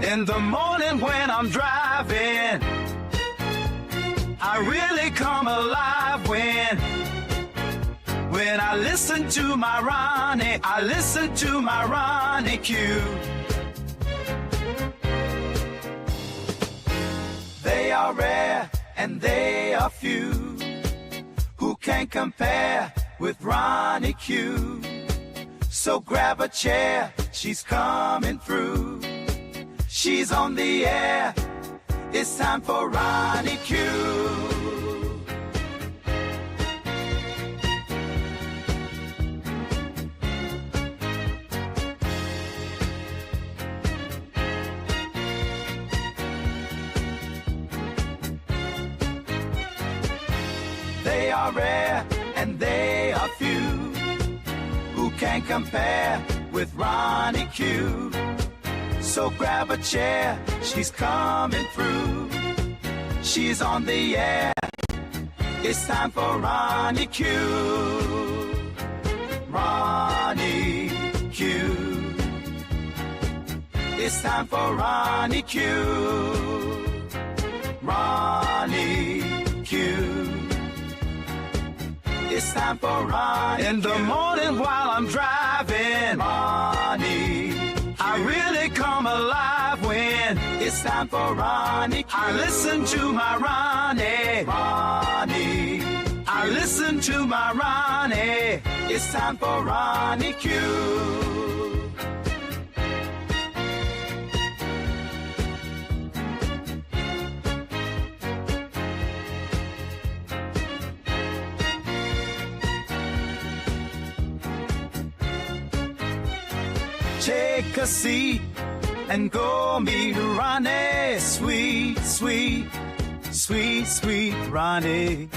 In the morning when I'm driving, I really come alive when I listen to my Ronnie, I listen to my Ronnie Q. They are rare and they are few who can compare with Ronnie Q. So grab a chair, she's coming through. She's on the air, it's time for Ronnie Q. They are rare and they are few who can compare with Ronnie Q. So grab a chair, she's coming through. She's on the air, it's time for Ronnie Q. Ronnie Q. It's time for Ronnie Q. Ronnie Q. It's time for Ronnie Q. In the morning while I'm driving, Ronnie, I really come alive when it's time for Ronnie Q. I listen to my Ronnie, Ronnie. I listen to my Ronnie. It's time for Ronnie Q. Take a seat and go meet Ronnie. Sweet, sweet, sweet, sweet Ronnie.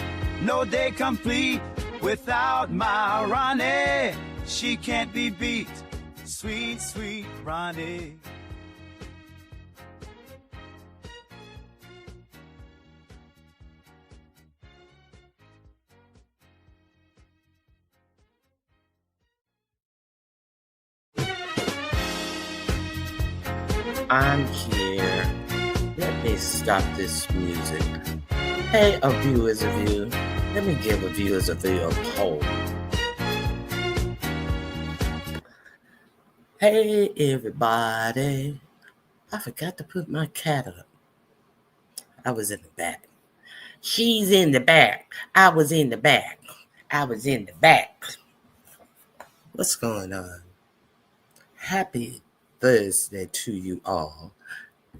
No day complete without my Ronnie. She can't be beat. Sweet, sweet Ronnie. I'm here. Let me stop this music. Hey, a view is a view. Let me give a view is a view a poll. Hey, everybody. I forgot to put my cat up. I was in the back. She's in the back. I was in the back. I was in the back. What's going on? Happy Thursday to you all.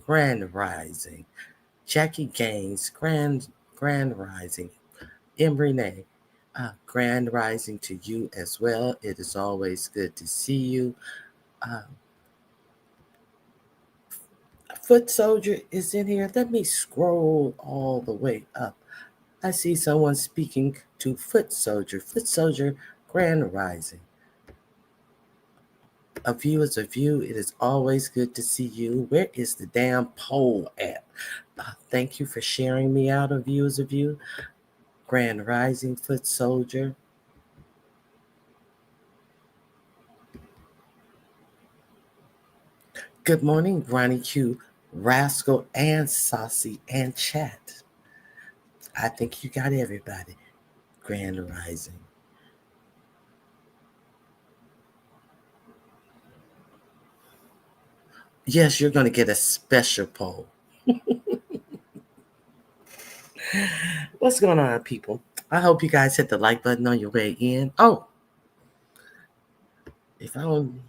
Grand Rising. Jackie Gaines, Grand Rising. Renee, Grand Rising to you as well. It is always good to see you. Foot Soldier is in here. Let me scroll all the way up. I see someone speaking to Foot Soldier. Foot Soldier, Grand Rising. A view is a view. It is always good to see you. Where is the damn poll at? Thank you for sharing me out. A view is a view. Grand Rising, Foot Soldier. Good morning, Ronnie Q, Rascal, and Saucy, and Chat. I think you got everybody. Grand Rising. Yes, you're going to get a special poll. What's going on, people? I hope you guys hit the like button on your way in. Oh, if I don't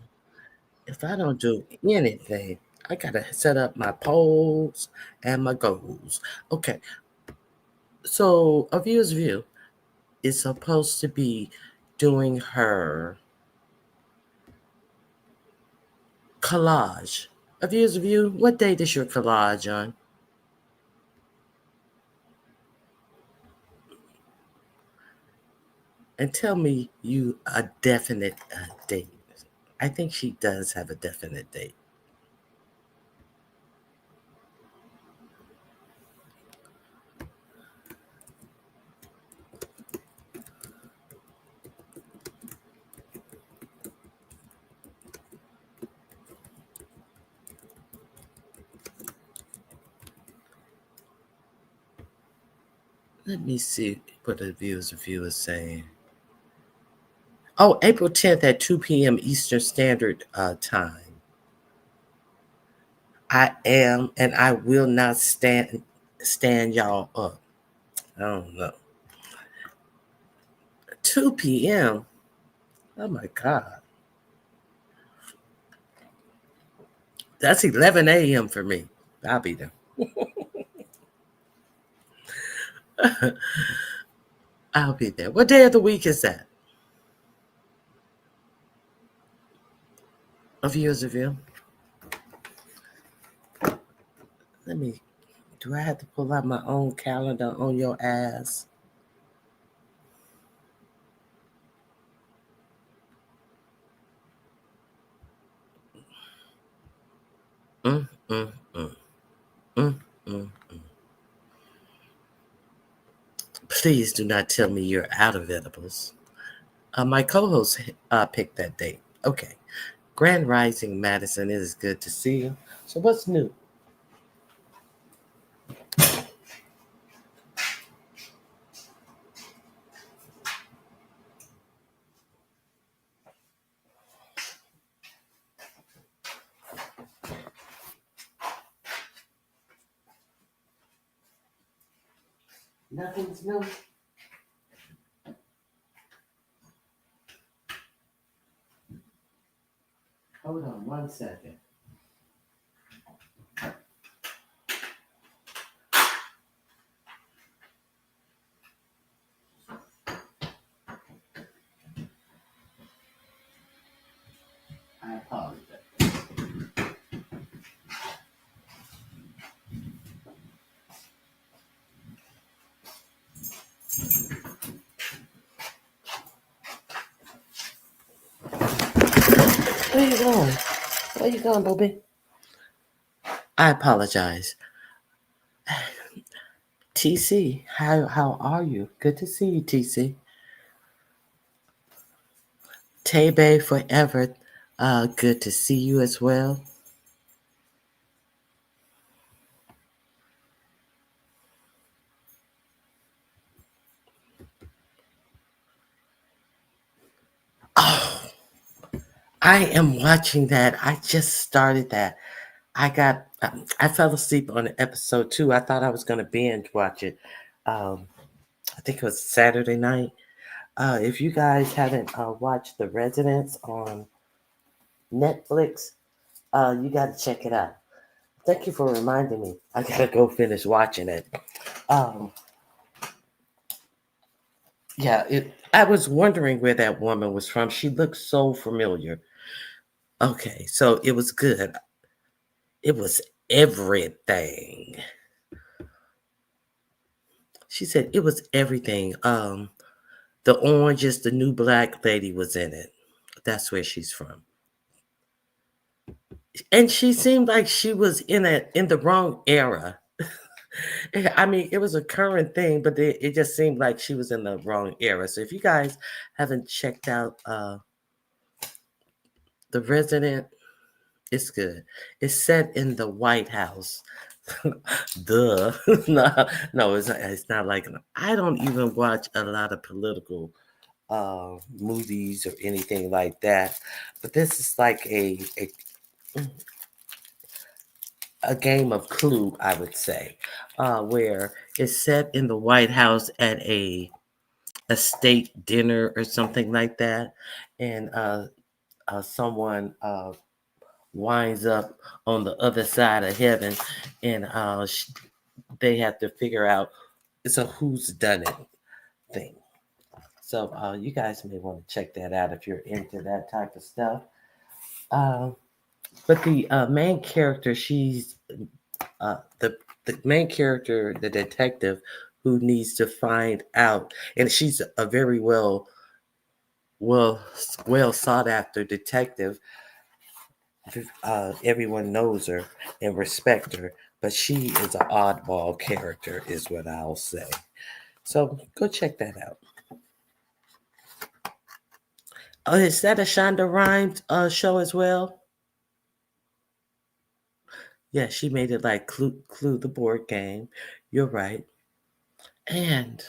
do anything, I gotta set up my polls and my goals. Okay. So a view's view is supposed to be doing her collage. A view's view. What date is your collage on? And tell me you a definite date. I think she does have a definite date. Let me see what the viewers saying. Oh, April 10th at 2 p.m. Eastern Standard Time. I am, and I will not stand y'all up. I don't know. 2 p.m. Oh my God. That's 11 a.m. for me. I'll be there. I'll be there. What day of the week is that? Of yours of you? Let me. Do I have to pull out my own calendar on your ass? Mm, mm, mm. Mm, mm, mm. Please do not tell me you're out of edibles. My co-host picked that date. Okay. Grand Rising, Madison. It is good to see you. So what's new? Nothing's new. Hold on 1 second. I apologize. Where you going? Where you going, Bobby? I apologize. TC, how are you? Good to see you, TC. Tebe forever. Good to see you as well. Oh, I am watching that. I just started that. I fell asleep on episode 2. I thought I was going to binge watch it. I think it was Saturday night. If you guys haven't watched The Residence on Netflix, you got to check it out. Thank you for reminding me. I got to go finish watching it. Yeah, I was wondering where that woman was from. She looked so familiar. Okay, so it was good. It was everything. She said it was everything. The Orange is the New Black lady was in it. That's where she's from. And she seemed like she was in the wrong era. I mean, it was a current thing, but it just seemed like she was in the wrong era. So if you guys haven't checked out The Resident, it's good. It's set in the White House. Duh. No, it's not like I don't even watch a lot of political movies or anything like that. But this is like a game of Clue, I would say, where it's set in the White House at a state dinner or something like that, and someone winds up on the other side of heaven, and they have to figure out it's a who's done it thing. So you guys may want to check that out if you're into that type of stuff. But the main character, she's the main character, the detective, who needs to find out, and she's a very well sought after detective. Everyone knows her and respect her, but she is an oddball character, is what I'll say. So go check that out. Oh, is that a Shonda Rhimes show as well? Yeah, she made it like Clue the board game. You're right. And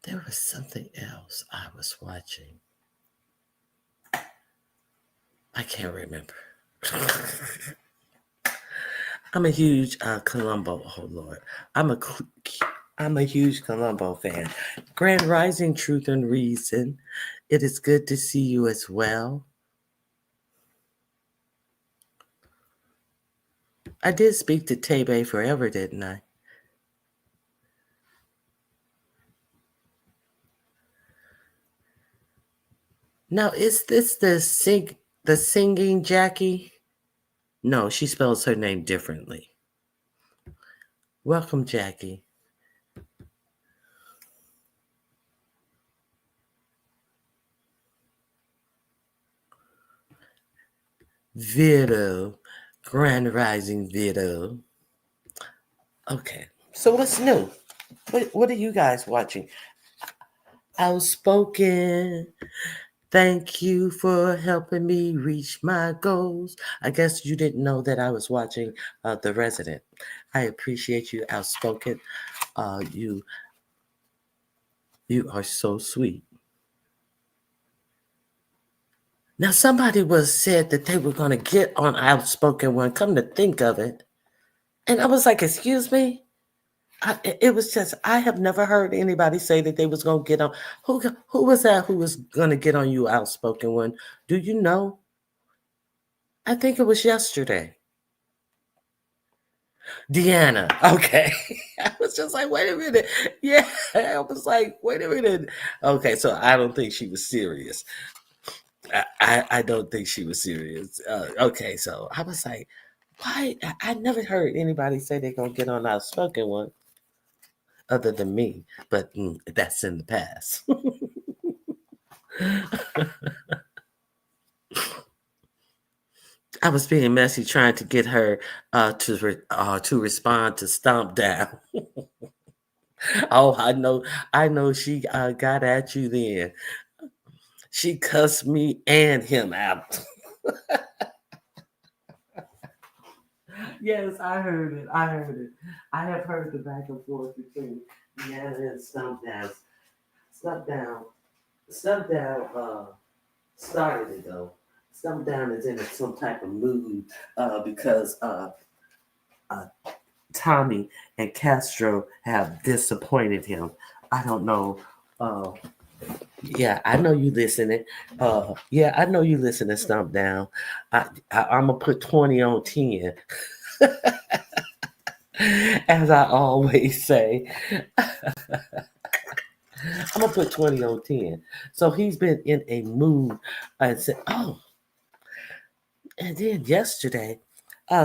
there was something else I was watching. I can't remember. I'm a huge Columbo. Oh Lord, I'm a I'm a huge Columbo fan. Grand Rising, Truth and Reason. It is good to see you as well. I did speak to Tebe Forever, didn't I? Now, is this the singing Jackie? No, she spells her name differently. Welcome, Jackie. Vito, Grand Rising Vito. Okay, so what's new? What are you guys watching? Outspoken. Thank you for helping me reach my goals. I guess you didn't know that I was watching The Resident. I appreciate you, Outspoken. You are so sweet. Now somebody was said that they were going to get on Outspoken One. Come to think of it, and I was like, "Excuse me." It was just I have never heard anybody say that they was going to get on. Who was that? Who was going to get on you, Outspoken One? Do you know? I think it was yesterday. Deanna. Okay. I was just like, wait a minute. Yeah. I was like, wait a minute. Okay, so I don't think she was serious. I don't think she was serious. Okay, so I was like, why? I never heard anybody say they're going to get on Outspoken One other than me, but that's in the past. I was being messy trying to get her to respond to Stomp Down. Oh, I know she got at you then. She cussed me and him out. Yes, I heard it. I heard it. I have heard the back and forth between Deanna and Stump Down. Stump Down. Stump Down started it though. Stump Down is in some type of mood because uh, Tommy and Castro have disappointed him. I don't know. Yeah, I know you listening. Yeah, I know you listening. Stump Down. I'm gonna put 20 on 10, as I always say. I'm gonna put 20 on 10. So he's been in a mood and said, "Oh," and then yesterday,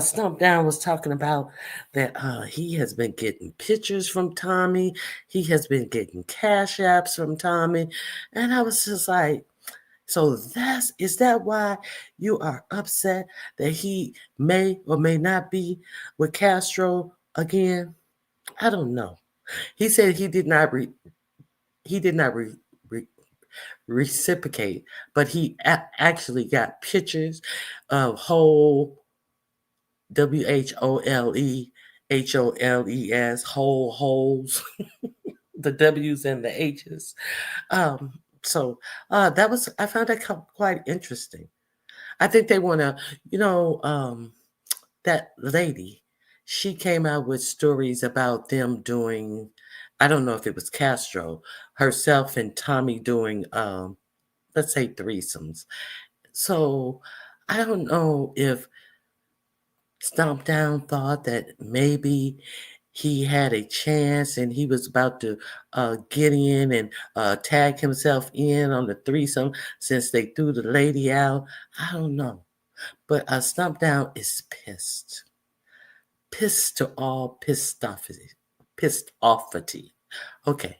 Stump Down was talking about that he has been getting pictures from Tommy. He has been getting cash apps from Tommy, and I was just like, so is that why you are upset that he may or may not be with Castro again? I don't know. He said he did not re- reciprocate, but he actually got pictures of whole WHOLEHOLES whole holes, the W's and the H's. Um, so that was I found that quite interesting. I think they want to, you know, that lady, she came out with stories about them doing, I don't know if it was Castro, herself and Tommy doing, let's say threesomes. So I don't know if Stomp Down thought that maybe he had a chance and he was about to get in and tag himself in on the threesome since they threw the lady out. I don't know. But Stomp Down is pissed. Pissed to all pissed offity. Pissed offity. Okay,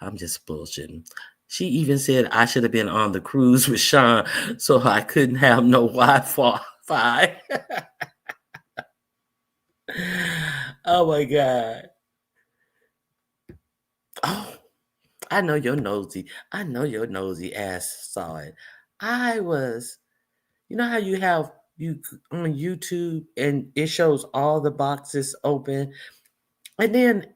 I'm just bullshitting. She even said I should have been on the cruise with Sean so I couldn't have no Wi-Fi. Oh my God. Oh, I know your nosy. I know your nosy ass saw it. I was, you know how you have you on YouTube, and it shows all the boxes open. And then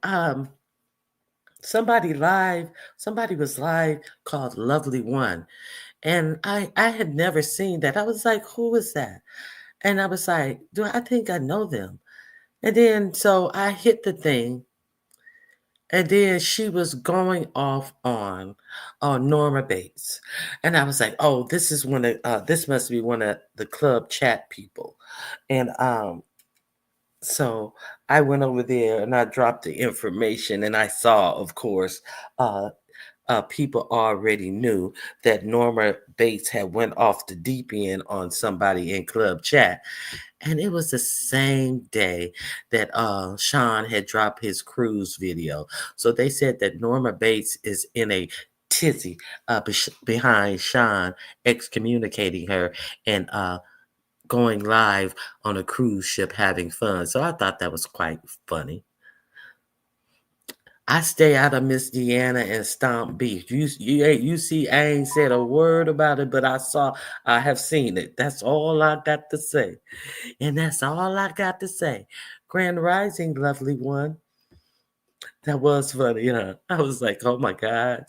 somebody live, somebody was live called Lovely One. And I had never seen that. I was like, who is that? And I was like, do I think I know them? And then so I hit the thing, and then she was going off on Norma Bates, and I was like, oh, this must be one of the club chat people, and so I went over there and I dropped the information, and I saw, of course, uh, people already knew that Norma Bates had went off the deep end on somebody in club chat, and it was the same day that Sean had dropped his cruise video. So they said that Norma Bates is in a tizzy behind Sean, excommunicating her and going live on a cruise ship having fun. So I thought that was quite funny. I stay out of Miss Deanna and Stomp Beef. You see, I ain't said a word about it, but I have seen it. That's all I got to say. And that's all I got to say. Grand Rising, lovely one. That was funny, huh? I was like, oh my God.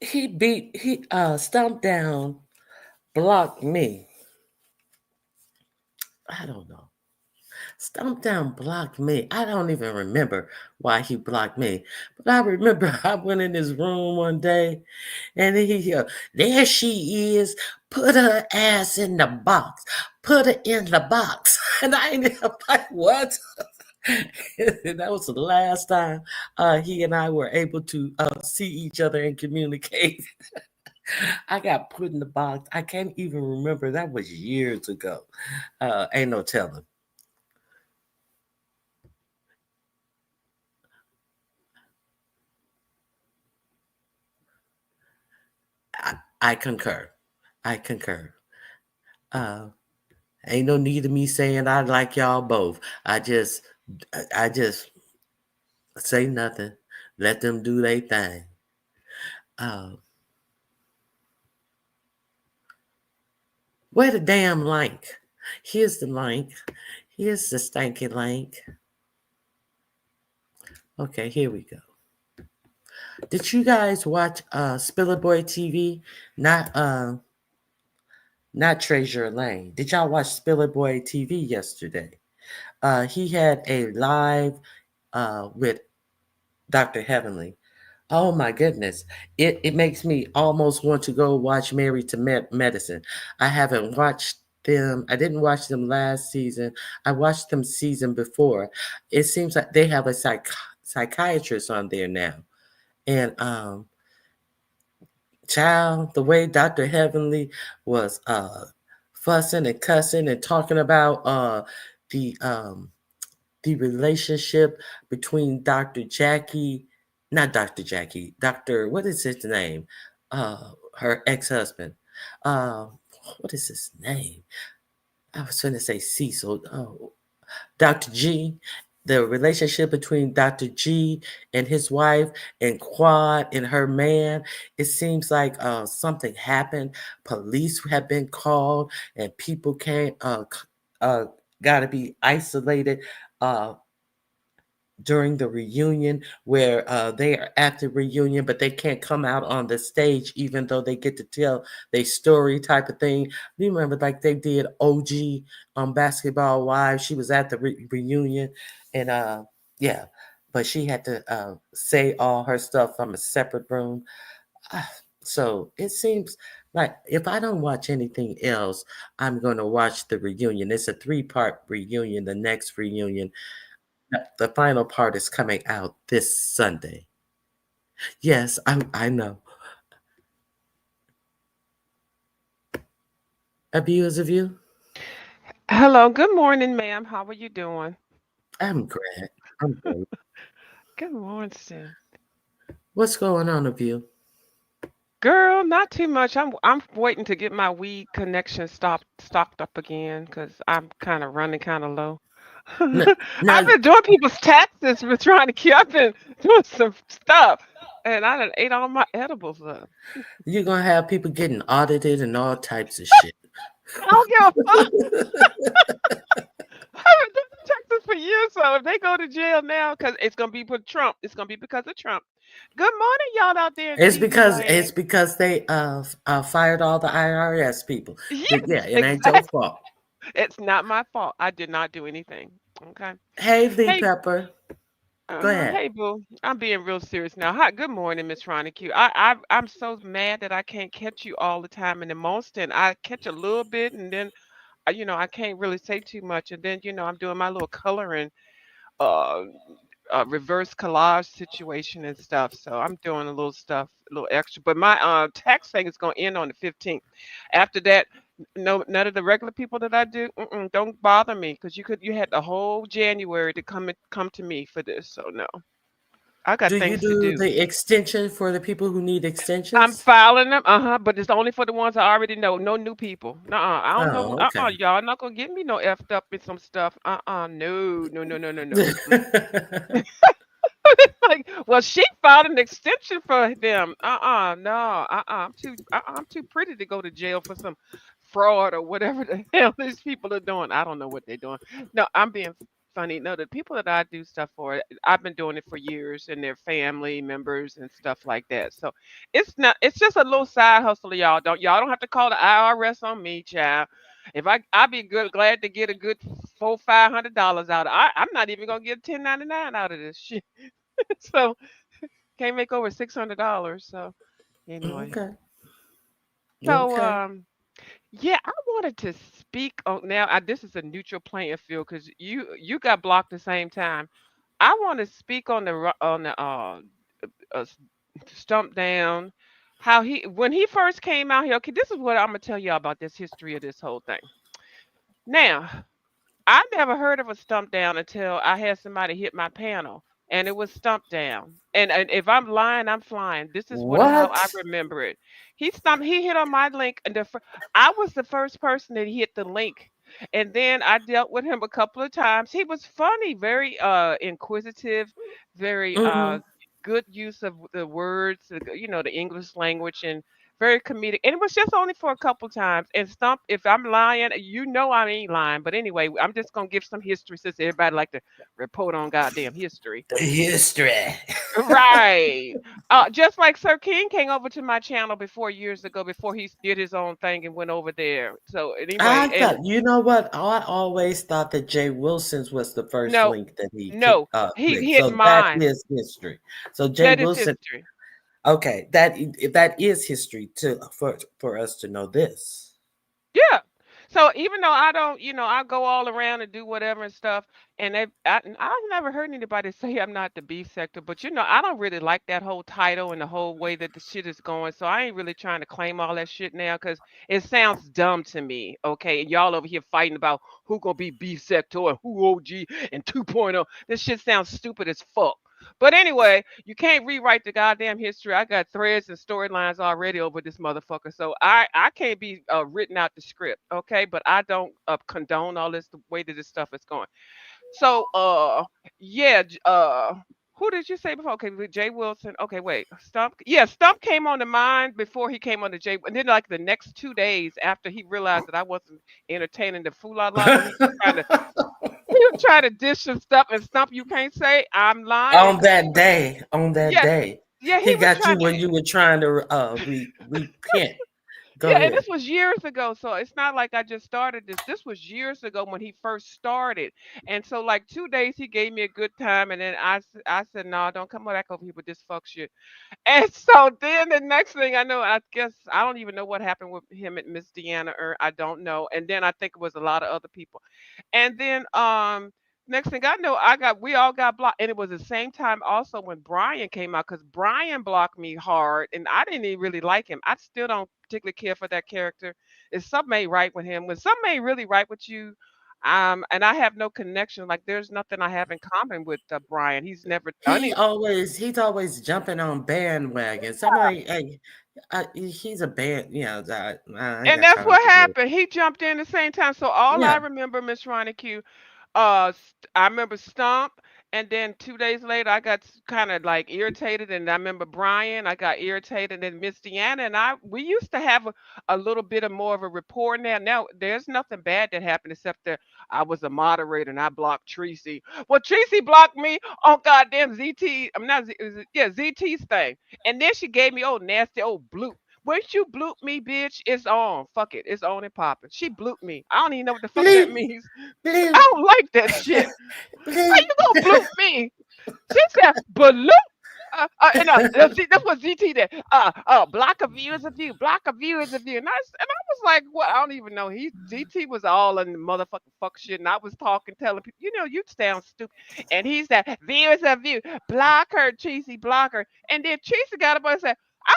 He stomped down, blocked me. I don't know. Stomp Down blocked me. I don't even remember why he blocked me. But I remember I went in his room one day, and there she is. Put her ass in the box. Put her in the box. And I ain't like, what? And that was the last time he and I were able to see each other and communicate. I got put in the box. I can't even remember. That was years ago. Ain't no telling. I concur. I concur. Uh, Ain't no need of me saying I like y'all both. I just say nothing. Let them do their thing. Uh, where the damn link? Here's the link. Here's the stanky link. Okay, here we go. Did you guys watch Spiller Boy TV? Not not Treasure Lane. Did y'all watch Spiller Boy TV yesterday? He had a live with Dr. Heavenly. Oh my goodness. It makes me almost want to go watch Married to Medicine. I haven't watched them. I didn't watch them last season. I watched them season before. It seems like they have a psychiatrist on there now. And child, the way Dr. Heavenly was fussing and cussing and talking about the um the relationship between Dr. Jackie, not Dr. Jackie, Dr. What is his name? Her ex-husband. Uh, what is his name? I was trying to say Cecil. Oh, Dr. G. The relationship between Dr. G and his wife and Quad and her man. It seems like something happened. Police have been called and people can't got to be isolated. Uh, during the reunion where they are at the reunion, but they can't come out on the stage even though they get to tell their story type of thing. You remember like they did OG on Basketball Wives. She was at the reunion and yeah, but she had to say all her stuff from a separate room. Ah, so it seems like if I don't watch anything else, I'm going to watch the reunion. It's a 3-part reunion. The next reunion, the final part is coming out this Sunday. Yes, I know. A view is a view. Hello, good morning, ma'am. How are you doing? I'm great. I'm great. Good morning. What's going on, a view? Girl, not too much. I'm waiting to get my weed connection stocked up again because I'm kind of running kind of low. I've Now been doing people's taxes. Been trying to keep. I've been doing some stuff, and I done ate all my edibles up. you're gonna have people getting audited and all types of shit. I don't give a fuck. I've been doing taxes for years, so if they go to jail now, because it's gonna be for Trump, it's gonna be because of Trump. Good morning, y'all out there in TV It's land. because they fired all the IRS people. Yes, Yeah, it ain't your exactly. fault. It's not my fault. I did not do anything. Okay. Hey, V Hey, Pepper, go ahead. hey, boo. I'm being real serious now. Hi, good morning, Miss Ronica. I'm so mad that I can't catch you all the time. And the most, and I catch a little bit, and then, I can't really say too much. And then, I'm doing my little coloring, uh, reverse collage situation and stuff. So I'm doing a little stuff, a little extra. But my tax thing is going to end on the 15th. After that, no, none of the regular people that I do, don't bother me because you had the whole January to come to me for this. So no, I Do got you things to do do. the extension for the people who need I'm extensions? filing them, but it's only for the ones I already know. No new people. Nuh-uh. I don't know. Oh, okay. Y'all not gonna get me no effed up in some stuff. No, no, no, no, no, no. Mm-mm. Like, well, she filed an extension for them. No, I'm too pretty to go to jail for some fraud or whatever the hell these people are doing. I don't know what they're doing. No, I'm being funny. No, the people that I do stuff for, I've been doing it for years, and their family members and stuff like that. So it's not. It's just a little side hustle, y'all don't have to call the IRS on me, child. If I'd be glad to get a good $400-500 out. I'm not even gonna get 1099 out of this shit. So can't make over $600. So anyway, Okay. so Okay. yeah, I wanted to speak on now. This is a neutral playing field because you got blocked the same time. I want to speak on the uh stump down. How he when he first came out here. Okay, this is what I'm gonna tell y'all about this history of this whole thing. Now, I never heard of a stump down until I had somebody hit my panel, and it was stump down. And if I'm lying, I'm flying. This is how I What? remember it. He hit on my link, and I was the first person that hit the link. And then I dealt with him a couple of times. He was funny, very inquisitive, very Mm-hmm. good use of the words, the English language, and very comedic. And it was just only for a couple times. And Stump, if I'm lying, I ain't lying. But anyway, I'm just gonna give some history since everybody like to report on goddamn history. History. Right. Just like Sir King came over to my channel before years ago, before he did his own thing and went over there. So anyway, I and thought, you know what? I always thought that Jay Wilson's was the first no, link that he no, he clicked. hit So that mine. is history. So Jay That is Wilson, history. okay, that is history to for us to know this. Yeah. So even though I don't, I go all around and do whatever and stuff, and I've never heard anybody say I'm not the beef sector, but I don't really like that whole title and the whole way that the shit is going. So I ain't really trying to claim all that shit now because it sounds dumb to me. Okay, and y'all over here fighting about who gonna be beef sector and who OG and 2.0. This shit sounds stupid as fuck. But anyway, you can't rewrite the goddamn history. I got threads and storylines already over this motherfucker. So I can't be written out the script, okay? But I don't condone all this the way that this stuff is going. So yeah, who did you say before? Okay, with Jay Wilson. Okay, wait. Stump. Yeah, Stump came on the mind before he came on the Jay. And then like the next 2 days after he realized that I wasn't entertaining the fool la la, he was trying to dish some stuff and Stump. You can't say I'm lying. On that Yeah, day, yeah, he he was got you trying when to. you were trying to repent. Go Yeah, and ahead. this was years ago, so it's not like I just started this. This was years ago when he first started, and so like 2 days he gave me a good time, and then I said, "No, don't come back over here with this fuck shit." And so then the next thing I know, I guess I don't even know what happened with him and Miss Deanna, or I don't know. And then I think it was a lot of other people. And then next thing I know, we all got blocked. And it was the same time also when Brian came out because Brian blocked me hard and I didn't even really like him. I still don't particularly care for that character. If something ain't right with him, when something ain't really right with you, And I have no connection. Like there's nothing I have in common with Brian. He's never done it. He's always jumping on bandwagons. I'm like, hey, he's a band, I ain't And got that's time what for this. happened. He jumped in the same time. So all I Yeah, remember, Miss Ronnie Q, I remember Stump, and then 2 days later, I got kind of like irritated, and I remember Brian. I got irritated, and Miss Deanna and we used to have a little bit of more of a rapport. Now there's nothing bad that happened except that I was a moderator and I blocked Tracy. Well, Tracy blocked me on goddamn ZT. I'm not yeah, ZT's thing, and then she gave me old nasty old blue. Once you bloop me, bitch, it's on. Fuck it. It's on and popping. She blooped me. I don't even know what the fuck that blue, means. I blue, don't like that shit. How blue. you gonna bloop me? She said, bloop. See, that's what ZT did. Block a view is a view. Block a view is a view. And I was like, what? I don't even know. ZT was all in the motherfucking fuck shit. And I was talking, telling people, you sound stupid. And he said, view is a view. Block her, Cheesy, block her. And then Cheesy got up and said, I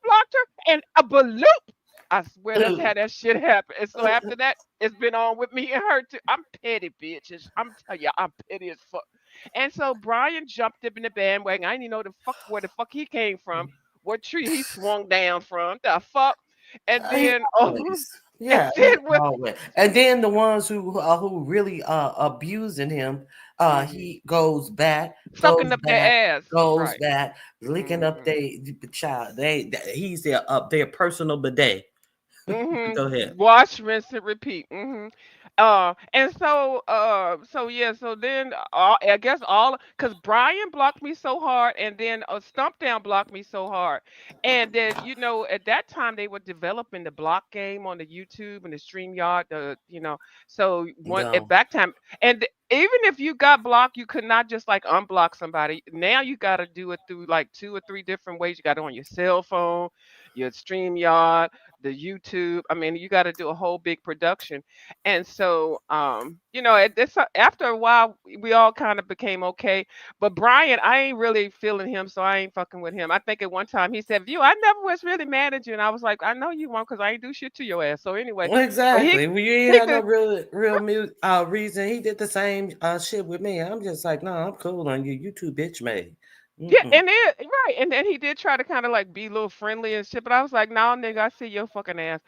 blocked her, and a bloop. I swear that's how Blue. that shit happened. And so after that, it's been on with me and her too. I'm petty, bitches. I'm telling you, I'm petty as fuck. And so Brian jumped up in the bandwagon. I didn't even know where the fuck he came from, what tree he swung down from. The fuck. And He then always, and yeah, he then what always. And then the ones who really abusing him, hmm he goes back, sucking up their ass. goes Right. back, licking up hmm their child. He's their personal bidet. Go ahead. Wash, rinse, and repeat. And so yeah, so then I guess all because Brian blocked me so hard, and then Stump Down blocked me so hard, and then at that time they were developing the block game on the YouTube and the StreamYard. So one at No, back time, and even if you got blocked, you could not just like unblock somebody. Now you got to do it through like two or three different ways. You got it on your cell phone, your StreamYard, the YouTube. I mean, you got to do a whole big production. And so, after a while, we all kind of became okay. But Brian, I ain't really feeling him, so I ain't fucking with him. I think at one time he said, "View, I never was really mad at you," and I was like, "I know you won't, cause I ain't do shit to your ass." So anyway, but exactly. We ain't he had no could, reason. He did the same shit with me. I'm just like, no, I'm cool on you. You too bitch made. yeah, Mm-mm. and then right, and then he did try to kind of like be a little friendly and shit, but I was like, "No, nigga, I see your fucking ass."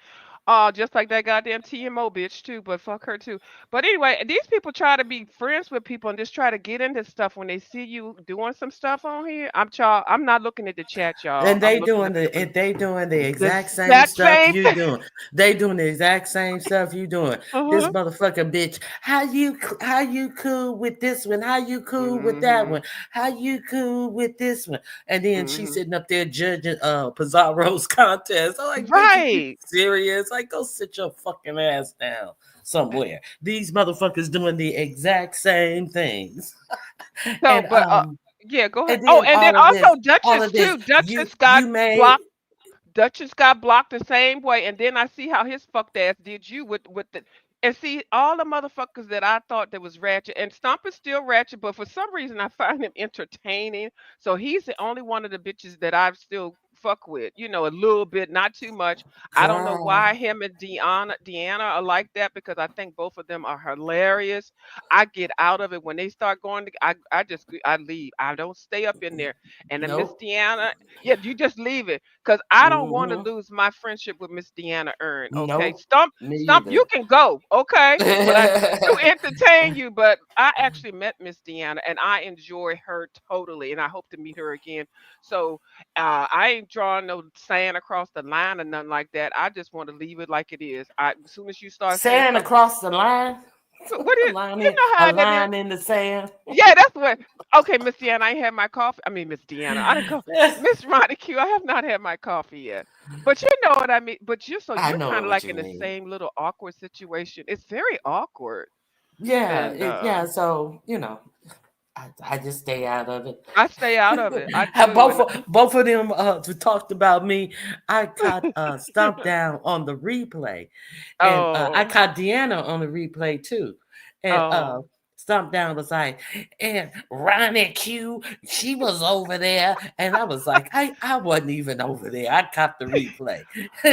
Just like that goddamn TMO bitch too, but fuck her too. But anyway, these people try to be friends with people and just try to get into stuff when they see you doing some stuff on here. I'm not looking at the chat, y'all. And I'm looking up here. they doing the The exact same exact stuff same you thing. doing. They doing the exact same stuff you doing. This Uh-huh. motherfucking bitch. How you cool with this one? How you cool with that Mhm. one? How you cool with this one? And then she Mhm. sitting up there judging Pizarro's contest. I'm like, bitch, is you Right. serious? Like, go sit your fucking ass down somewhere. These motherfuckers doing the exact same things. So, And but yeah, go ahead. and Oh, then and then also all Duchess of this, too. Duchess got you made. blocked. Duchess got blocked the same way, and then I see how his fucked ass did you with the and see all the motherfuckers that I thought that was ratchet, and Stomp is still ratchet, but for some reason I find him entertaining. So he's the only one of the bitches that I've still fuck with, a little bit, not too much. I don't know Girl, why him and Deanna are like that because I think both of them are hilarious. I get out of it when they start going. I leave. I don't stay up in there. And then Miss nope, Deanna, yeah, you just leave it. Cause I don't want to hmm lose my friendship with Miss Deanna Earn. Okay, nope, me Stump, you either. can go. Okay, but I to entertain you. But I actually met Miss Deanna, and I enjoy her totally, and I hope to meet her again. So I ain't drawing no sand across the line or nothing like that. I just want to leave it like it is. As soon as you start saying Sand something, across the line, what is you know a how that is. line in the sand. Yeah, that's what. Okay, Miss Deanna, I ain't had my coffee. I mean, Miss Deanna, I didn't go. Miss Ronnie Q, I have not had my coffee yet. But you know what I mean. But I you're know kind of what like you in the mean. same little awkward situation. It's very awkward, Yeah, and yeah. So I just stay out of it. I stay out of it. I do, and Both of them talked about me. I caught Stomp Down on the replay, and I oh, caught Deanna on the replay too. And oh, Stomp Down was like, and Ronnie Q, she was over there, and I was like, I wasn't even over there. I caught the replay,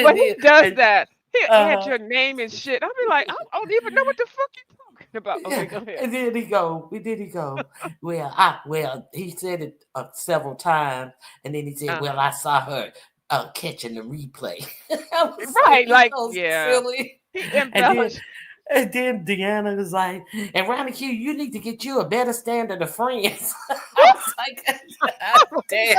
but and he then does and that. He'll add Uh-huh. your name and shit. I'll be like, I don't even know what the fuck you talking about. Okay, Yeah, go ahead. and then he go. We did he go? Well, he said it several times, and then he said, "Well, Uh-huh. I saw her catching the replay." I was like, Right, "You like, so yeah. silly." He And then, embellished. and then Deanna was like, "And Ronnie Q, you need to get you a better standard of friends." I was like, "Damn!"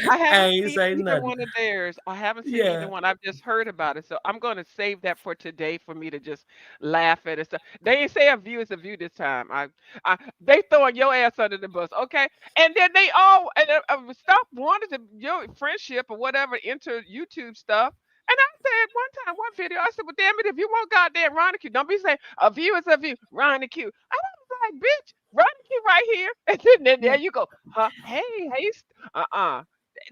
I I haven't ain't seen say either nothing. one of theirs. I haven't seen either Yeah. one. I've just heard about it. So I'm gonna save that for today for me to just laugh at it. So they ain't say a view is a view this time. They throwing your ass under the bus, okay? And then they all stop wanting to your friendship or whatever into YouTube stuff. And I said one time, one video, I said, well, damn it, if you want goddamn Ronnie Q, don't be saying a view is a view, Ronnie Q. And I was like, bitch, Ronnie Q right here. And then there you go. Huh? Hey, hey, uh-uh.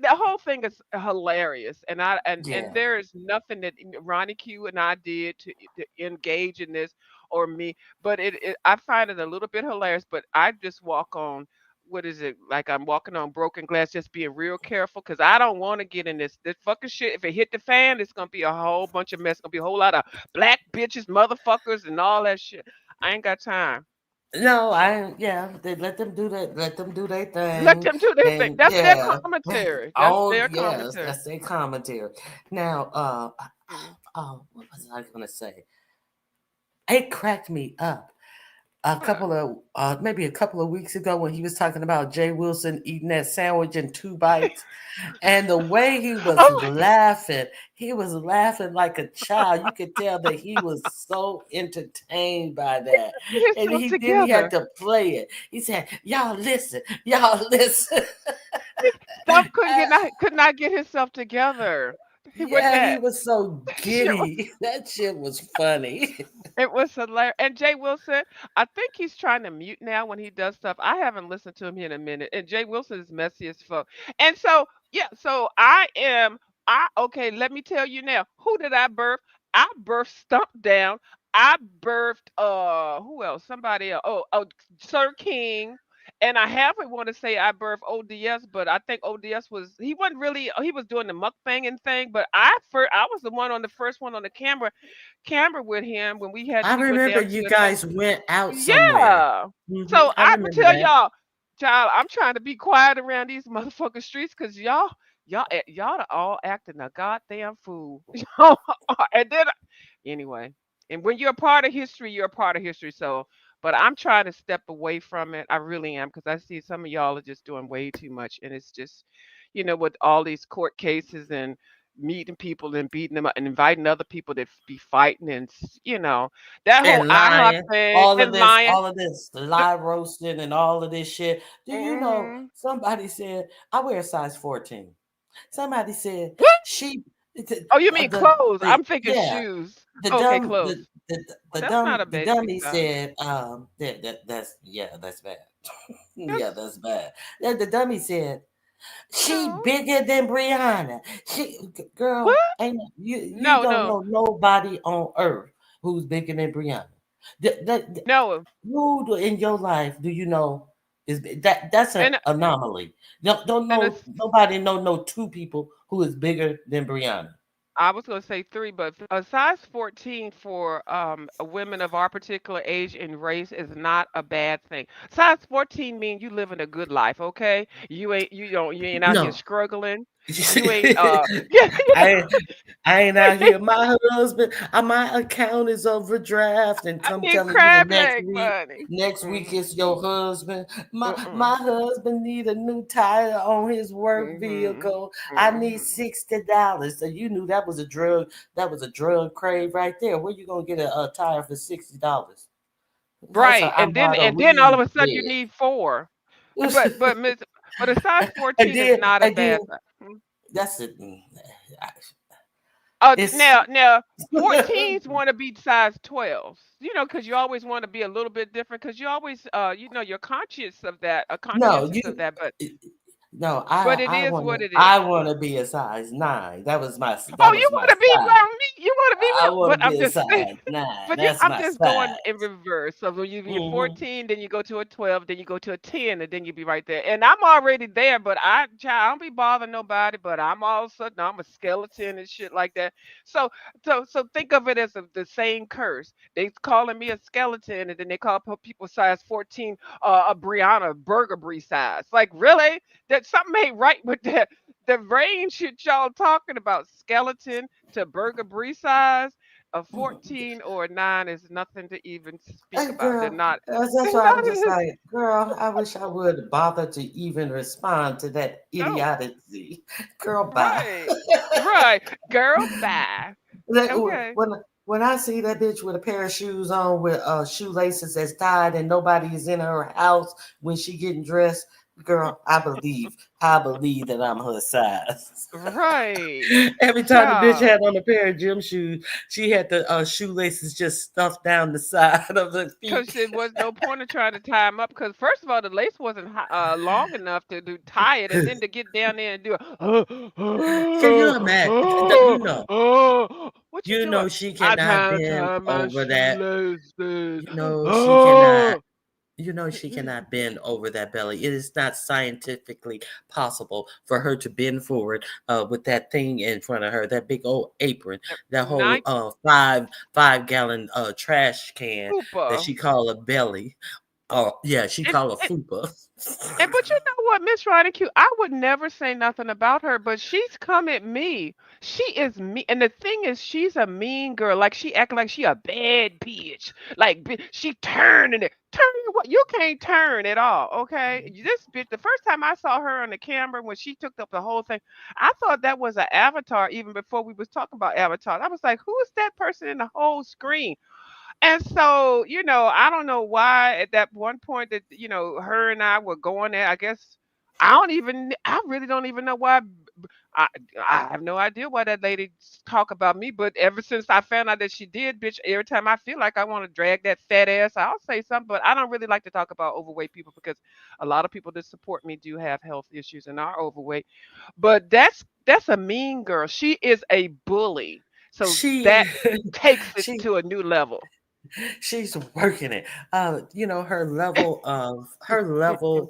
The whole thing is hilarious, and Yeah. there is nothing that Ronnie Q and I did to engage in this or me, but I find it a little bit hilarious. But I just walk on what is it like? I'm walking on broken glass, just being real careful because I don't want to get in this fucking shit. If it hit the fan, it's gonna be a whole bunch of mess. It's gonna be a whole lot of black bitches, motherfuckers, and all that shit. I ain't got time. No, I yeah, they let them do that, let them do their Let thing. them do their thing. And That's their yeah. commentary. That's Oh their yes, commentary. that's their commentary. Now, Mm. what was I gonna say? It cracked me up a What? couple of maybe a couple of weeks ago when he was talking about Jay Wilson eating that sandwich in two bites. And the way Oh, he was laughing like a child. You could tell that he was so entertained by that. get And himself he had together. to play it. He said, y'all listen. Stump could not get himself together. He would Yeah, he not. was so Shit was giddy. That shit was funny. It was hilarious. And Jay Wilson, I think he's trying to mute now when he does stuff. I haven't listened to him in a minute. And Jay Wilson is messy as fuck. And so, yeah, so okay, let me tell you now. Who did I birth? I birthed Stump Down. I birthed who else? Somebody else. Oh, Sir King. And I halfway want to say I birthed ODS, but I think ODS he wasn't really he was doing the mukbanging thing, but I was the one on the first one on the camera with him when I we went remember down you to the guys went out somewhere. yeah. So I I'm gonna remember tell that. y'all, child, I'm trying to be quiet around these motherfucking streets because y'all are all acting a goddamn fool. Y'all and then anyway, and when you're a part of history, you're a part of history. So, but I'm trying to step away from it. I really am because I see some of y'all are just doing way too much, and it's just, with all these court cases and meeting people and beating them up and inviting other people to be fighting and that whole And IHOP lying, thing and lying. all of this, lie roasting and all of this shit. Do you know Hmm. somebody said I wear a size 14. Somebody said What? she Oh, you mean clothes? the I'm thinking yeah, shoes. the Okay, dumb clothes. Well, that's not a the basic dummy size. said that's yeah, that's bad. Yeah, That's that's bad. The dummy said she no. bigger than Brianna. Girl, What? ain't you No, don't no, know nobody on earth who's bigger than Brianna. no. In your life do you know is that's an And anomaly. Don't and know nobody know two people who is bigger than Brianna. I was going to say three, but a size 14 for women of our particular age and race is not a bad thing. Size 14 means you living a good life, okay? You ain't out here No. struggling. You ain't yeah, I I ain't out here. My husband, my account is overdraft, and I come need telling you the crab leg money. next week Mm-mm, is your husband. mm-mm, My husband need a new tire on his work mm-hmm, vehicle. I need mm-hmm. $60. So you knew that was a drug. That was a drug crave right there. Where you gonna get a tire for $60? That's a Right, Amada and then all of Reed a sudden you bed. need four. But a size 14 is not a And then bad size. that's it. It's Now 14s want to be size 12s, because you always want to be a little bit different because you always, you're conscious of that, no, conscientious of you that, no, but it is what it is. I wanna be a size 9. Oh, That you was my want to be style. like me? You want to be I with, want but to I'm be a just saying. size 9. But you, That's I'm my just going in size. reverse. So when you be Hmm 14, then you go to a 12, then you go to a 10, and then you be right there. And I'm already there, but I don't be bothering nobody. But I'm all of a sudden I'm a skeleton and shit like that. So so think of it as the same curse. They calling me a skeleton, and then they call people size 14 a Brianna Burger size. Like really? That something ain't right with that. The range that y'all talking about, skeleton to Burger size. A 14 or a 9 is nothing to even speak Hey, about. They're girl, not. that's They're why I'm just not. like, girl, I wish I would bother to even respond to that No. idiocy. Girl, bye. Right. Right. Girl, bye. Like, Okay. when I see that bitch with a pair of shoes on with shoelaces that's tied and nobody is in her house when she getting dressed, girl, I believe that I'm her size. Right. Every time the bitch Child. had on a pair of gym shoes, she had the shoelaces just stuffed down the side of her Because feet. there was no point in trying to tie them up. Because first of all, the lace wasn't long enough to do tie it, and then to get down there and do Can you imagine? what you You doing? know she I cannot can't bend tie my over that. shoelaces. You know she cannot. Oh. You know she cannot bend over that belly. It is not scientifically possible for her to bend forward with that thing in front of her, that big old apron, that whole Night five gallon trash can that Cooper. she call a belly. Oh yeah, she And, call a and fupa. and but you know what, Miss Riding Q, I would never say nothing about her, but she's come at me. She is me, and the thing is, she's a mean girl. Like she act like she a bad bitch. Like she turning it, turn what you can't turn at all. Okay, this bitch. The first time I saw her on the camera when she took up the whole thing, I thought that was an avatar. Even before we was talking about avatar, I was like, who is that person in the whole screen? And so, I don't know why at that one point that, her and I were going there. I guess I really don't even know why. I, I have no idea why that lady talk about me. But ever since I found out that she did, bitch, every time I feel like I want to drag that fat ass, I'll say something. But I don't really like to talk about overweight people because a lot of people that support me do have health issues and are overweight. But that's a mean girl. She is a bully. So She that takes it she to a new level. she's working it. Her level.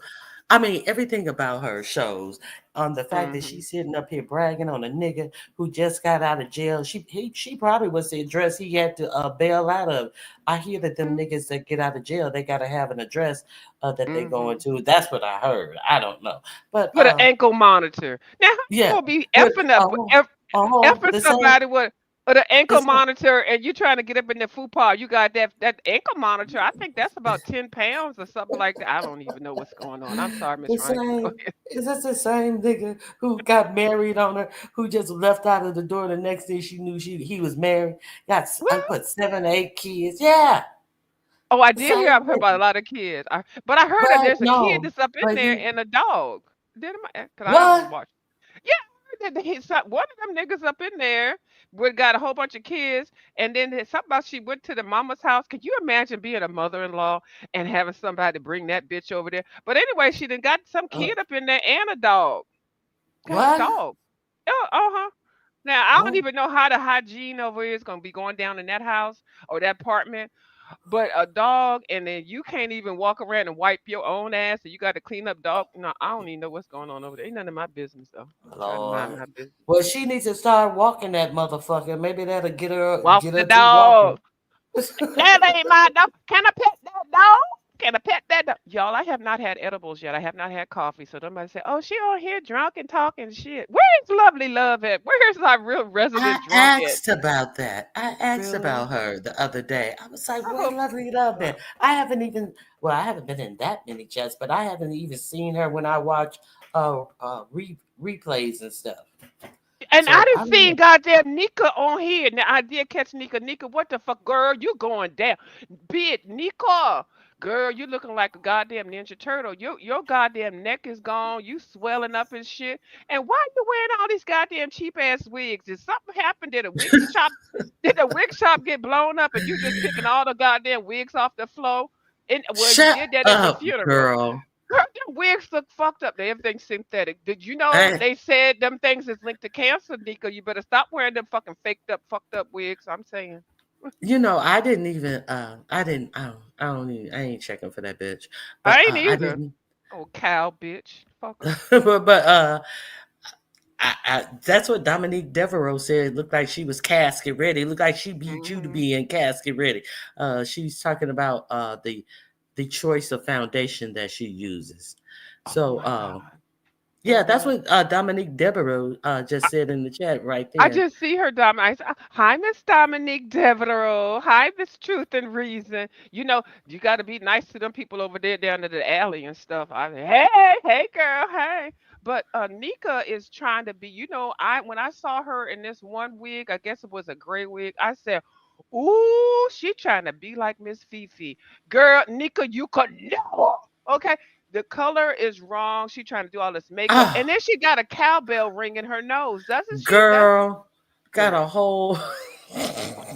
I mean, everything about her shows on the fact that Mhm. she's sitting up here bragging on a nigga who just got out of jail. She probably was the address he had to bail out of. I hear that them Mm, niggas that get out of jail, they gotta have an address that they going mhm. to. That's what I heard. I don't know, but With an ankle monitor. Now, how you yeah, gonna be with effing the same. somebody with an ankle It's monitor and you trying to get up in the fupa? You got that ankle monitor. I think that's about 10 pounds or something like that. I don't even know what's going on. I'm sorry, the Miss Ryan. Go same. ahead. Is this the same nigga who got married on her, who just left out of the door the next day she knew he was married? Got Well, put 7 8 kids. Yeah, oh, I the did hear. same I've heard about a nigga. lot of kids. But I heard that But there's a kid no, that's up in but there he and a dog. Did Because I don't what? watch. Yeah, I heard that one of them niggas up in there would got a whole bunch of kids, and then there's something about she went to the mama's house. Could you imagine being a mother-in-law and having somebody bring that bitch over there? But anyway, she done got some Uh, kid up in there and a dog. Got a what? dog. Oh, uh-huh. Now I don't Oh, even know how the hygiene over here is gonna be going down in that house or that apartment. But a dog, and then you can't even walk around and wipe your own ass, and you got to clean up dog. No, I don't even know what's going on over there. Ain't none of my business though. I'm trying to mind Lord. my business. Well, she needs to start walking that motherfucker. Maybe that'll Walk get the her to walking. dog. That ain't my dog. Can I pet that dog? Can I pet that dog? Y'all, I have not had edibles yet. I have not had coffee. So somebody say, "Oh, she on here drunk and talking shit." Where's lovely love at? Where's our real I resident drunk at? asked about that. I asked Really? about her the other day. I was like, I where hope. Lovely Love been? I haven't even, well, I haven't been in that many chats, but I haven't even seen her when I watch replays and stuff. And I So didn't I don't see know. goddamn Nika on here. Now I did catch Nika. Nika, what the fuck, girl? You going down? Be it Nika, girl, you looking like a goddamn Ninja Turtle. Your goddamn neck is gone. You swelling up and shit. And why you wearing all these goddamn cheap ass wigs? Did something happen? Did the wig shop get blown up and you just picking all the goddamn wigs off the floor? And well, you Shut did that at the up, funeral. girl. Girl, them wigs look fucked up. Everything's synthetic. Did you know And they said them things is linked to cancer, Nika? You better stop wearing them fucking faked up, fucked up wigs. I'm saying. I didn't even I ain't checking for that bitch. But I ain't I either. didn't Oh, cow bitch. Fuck her. but that's what Dominique Devereaux said. It looked like she was casket ready. It looked like she beat you to Hmm. be in casket ready. She's talking about the choice of foundation that she uses. Oh So my God. The yeah, that's what? what Dominique Devereaux just said in the chat right I there. just see her, Hi, Miss Dominique Devereaux. Hi, Miss Truth and Reason. You got to be nice to them people over there down at the alley and stuff. Hey, girl, hey. But Nika is trying to be, I when I saw her in this one wig, I guess it was a gray wig, I said, ooh, she trying to be like Miss Fifi. Girl, Nika, you could never. Okay. The color is wrong. She trying to do all this makeup. And Ah, then she got a cowbell ring in her nose, doesn't she? That girl, got a girl. whole.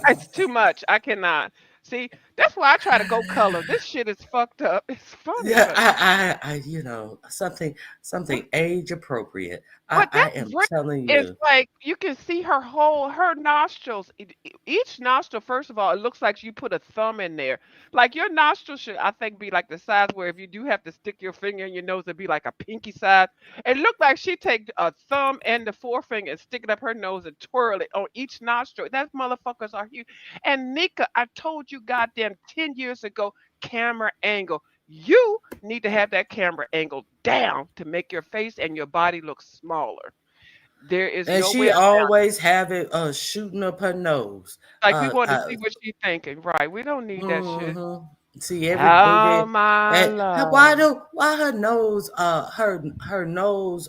It's too much. I cannot. See, that's why I try to go color. This shit is fucked up. It's funny, Yeah, but something age appropriate. but I that am ring telling is you. like you can see her nostrils. Each nostril, first of all, it looks like you put a thumb in there. Like your nostril should, I think, be like the size where if you do have to stick your finger in your nose, it'd be like a pinky size. It looked like she take a thumb and the forefinger and stick it up her nose and twirl it on each nostril. That motherfuckers are huge. And Nika, I told you goddamn 10 years ago, camera angle. You need to have that camera angle down to make your face and your body look smaller. There is And no she way around. always have it shooting up her nose. Like we Uh, want to uh, see what she's thinking, right? We don't need that shit. hmm See every Oh boogie. my And love. why her nose her nose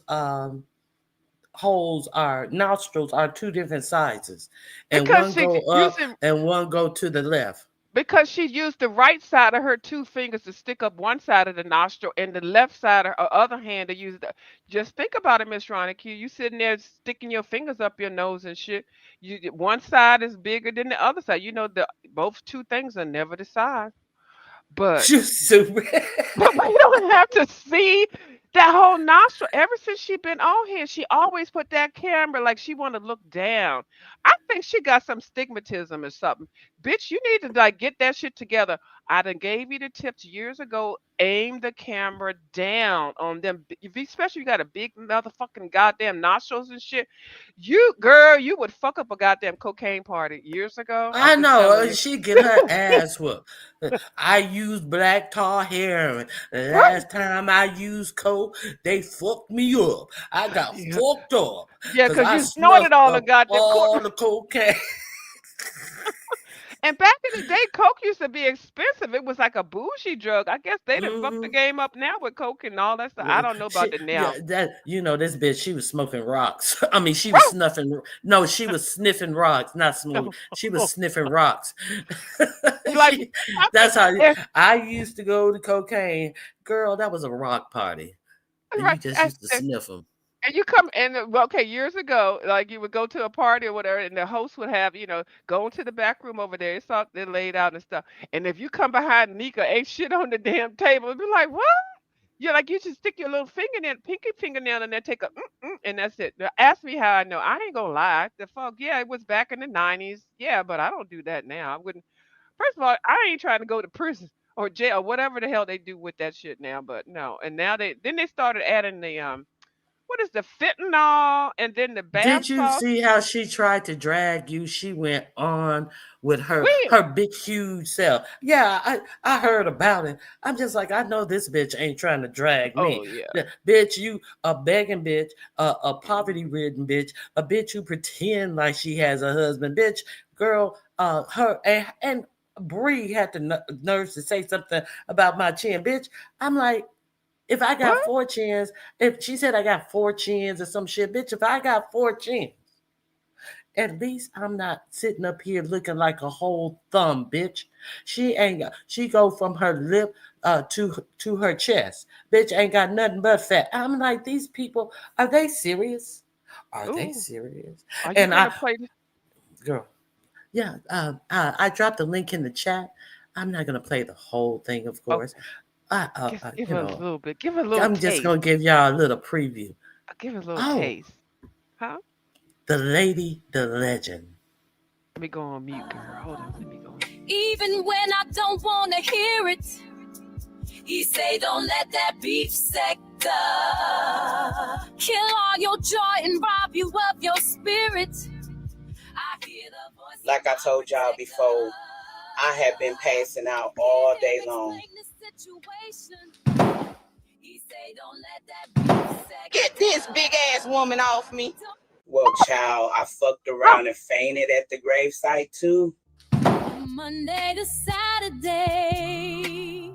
holes are nostrils are two different sizes, and Because one she go up using and one go to the left. because she used the right side of her two fingers to stick up one side of the nostril and the left side of her other hand to use the. Just think about it, Miss Ronica. You sitting there sticking your fingers up your nose and shit. One side is bigger than the other side. The both two things are never the size. But Just super. But we don't have to see that whole nostril. Ever since she been on here, she always put that camera like she want to look down. I think she got some stigmatism or something. Bitch, you need to like get that shit together. I done gave you the tips years ago. Aim the camera down on them. If especially you got a big motherfucking goddamn nostrils and shit. You girl, you would fuck up a goddamn cocaine party years ago. I'm I just know telling you. she get her ass whooped. I used black tar hair. Right. Last time I used coke, they fucked me up. I got Yeah, fucked up yeah, because because I you snorted snuffed all the up goddamn coke. all the cocaine. And back in the day, coke used to be expensive. It was like a bougie drug. I guess they done fucked the hmm game up now with coke and all that stuff. I don't know about She, it yeah, now. this bitch, she was smoking rocks. I mean, she was Right. snuffing. No, she was sniffing rocks, not smoking. She was sniffing rocks. Like she, I that's how mean, I used to go to cocaine. Girl, that was a rock party. And you right. just used to sniff them. And you come and well, okay, years ago, like you would go to a party or whatever, and the host would have, go into the back room over there. It's all they're laid out and stuff. And if you come behind Nika, ain't shit on the damn table, it'd be like, what? Yeah, like you just stick your little fingernail, pinky fingernail, and then take a, and that's it. Now, ask me how I know. I ain't gonna lie. The fuck, yeah, it was back in the '90s. Yeah, but I don't do that now. I wouldn't. First of all, I ain't trying to go to prison or jail or whatever the hell they do with that shit now. But no, and now they started adding the what is the fentanyl and then the bath Did you salts. see how she tried to drag you? She went on with We, her big huge self. Yeah, I heard about it. I'm just like, I know this bitch ain't trying to drag oh me. yeah, Bitch, you a begging bitch, a poverty ridden bitch, a bitch who pretend like she has a husband, bitch, girl. Her and Bree had the nerves to say something about my chin, bitch. I'm like, if I what? got four chins, if she said I got four chins or some shit, bitch, if I got four chins, at least I'm not sitting up here looking like a whole thumb, bitch. She go from her lip to her chest. Bitch ain't got nothing but fat. I'm like, these people, are they serious? Are they Ooh, serious? are you And gonna play? girl, yeah, I dropped the link in the chat. I'm not gonna play the whole thing, of course. Okay, Just give her a little bit. Give her a little I'm just taste. gonna give y'all a little preview. Give her a little Oh, taste. Huh? the lady, the legend. Let me go on mute, girl. Hold on. Let me go on mute. Even when I don't wanna hear it, he say don't let that beef sector kill all your joy and rob you of your spirit. I hear the voice. Like I told y'all before, I have been passing out all day long. Get this big ass woman off me. Well, child, I fucked around and fainted at the gravesite too. Monday to Saturday.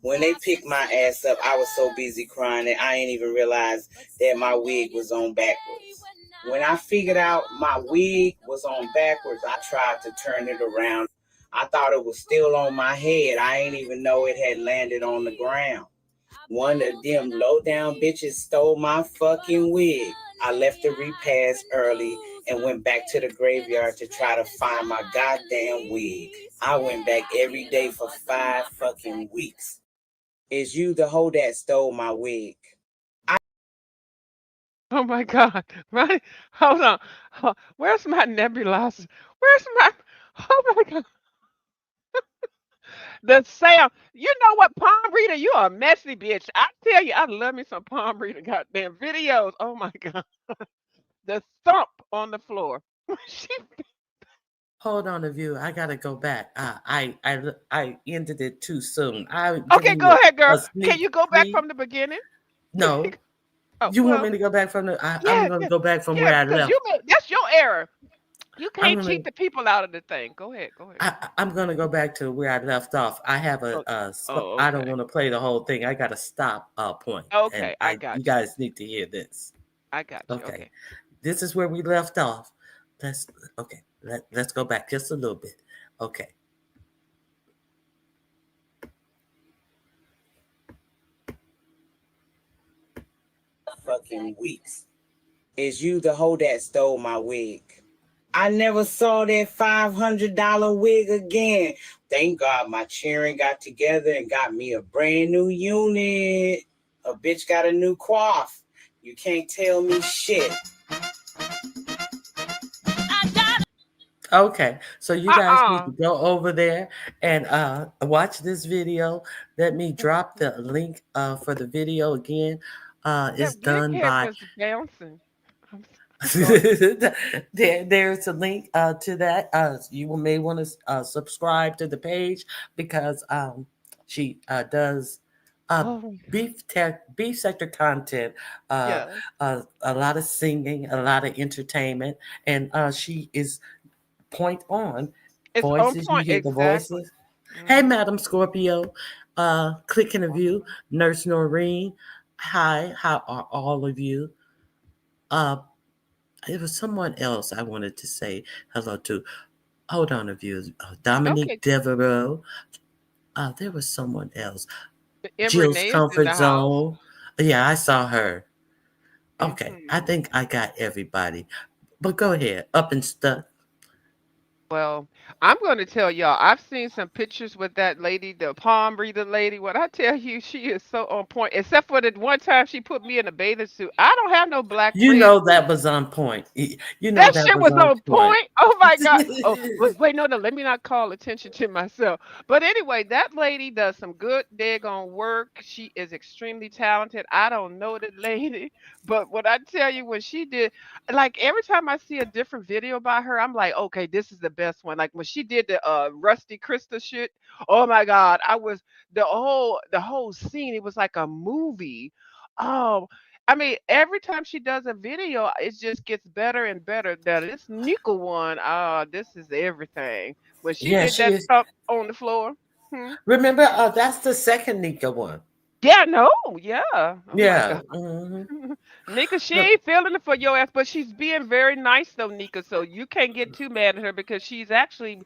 When they picked my ass up, I was so busy crying that I ain't even realize that my wig was on backwards. When I figured out my wig was on backwards, I tried to turn it around. I thought it was still on my head. I ain't even know it had landed on the ground. One of them low down bitches stole my fucking wig. I left the repast early and went back to the graveyard to try to find my goddamn wig. I went back every day for 5 fucking weeks. Is you the hoe that stole my wig? Oh my God. Right? Hold on. Where's my nebulizer? Where's my oh my God. The sound. You know what, Palm Reader? You a messy bitch. I tell you, I love me some Palm Reader goddamn videos. Oh my God. The thump on the floor. She Hold on, a view. I gotta go back. I ended it too soon. I Okay, giving go you ahead, girl. a Can sneak you go back peek. from the beginning? No, Oh, you want well, me to go back from the? I'm yeah, gonna yeah, go back from yeah, where I because you left. made that's your error. You I'm can't gonna cheat the people out of the thing. Go ahead, go ahead. I'm gonna go back to where I left off. I have Oh, oh, I don't okay. want to play the whole thing. I got a stop point, and Okay, I you got you. guys need to hear this. I got you. Okay, Okay. this is where we left off. Let's okay. Let's go back just a little bit. Okay. Fucking weeks. Is you the hoe that stole my wig? I never saw that $500 wig again. Thank God my cheering got together and got me a brand new unit. A bitch got a new coif. You can't tell me shit. Okay, so you guys need Uh-uh. to go over there and watch this video. Let me drop the link for the video again. It's That big done head by was bouncing. I'm sorry. there's a link to that. You may want to subscribe to the page because she does uh, Oh, beef sector content, yeah. a lot of singing, a lot of entertainment, and she is point on It's on voices. You point. hear the Exactly. voices. Hey, Hmm. Madam Scorpio, click in the view. Nurse Noreen, hi. How are all of you? Uh, it was someone else I wanted to say hello to. Hold on, a view. Okay. Dominique Devereaux. There was someone else. And Jill's Renee is in Comfort the house. Zone. Yeah, I saw her. Okay, I Hmm. think I got everybody. But go ahead. Up and stuck. Well, I'm going to tell y'all, I've seen some pictures with that lady, the palm reader lady. What I tell you, she is so on point. Except for the one time she put me in a bathing suit. I don't have no black You red know suit. that was on point. You know That that shit was was on on point. point. Oh my God. Oh, wait, wait, no, no, let me not call attention to myself. But anyway, that lady does some good daggone work. She is extremely talented. I don't know the lady, but what I tell you, when she did, like every time I see a different video by her, I'm like, okay, this is the best one. Like when she did the Rusty Crystal shit, oh my God, I was the whole scene, it was like a movie. Oh, I mean, every time she does a video, it just gets better and better. Now this Nika one, this is everything. When she Yeah, did she that is. stuff on the floor, hmm? Remember, that's the second Nika one. Yeah, no, yeah. Oh my Yeah. God. Hmm. Nika, she ain't feeling it for your ass, but she's being very nice though, Nika. So you can't get too mad at her because she's actually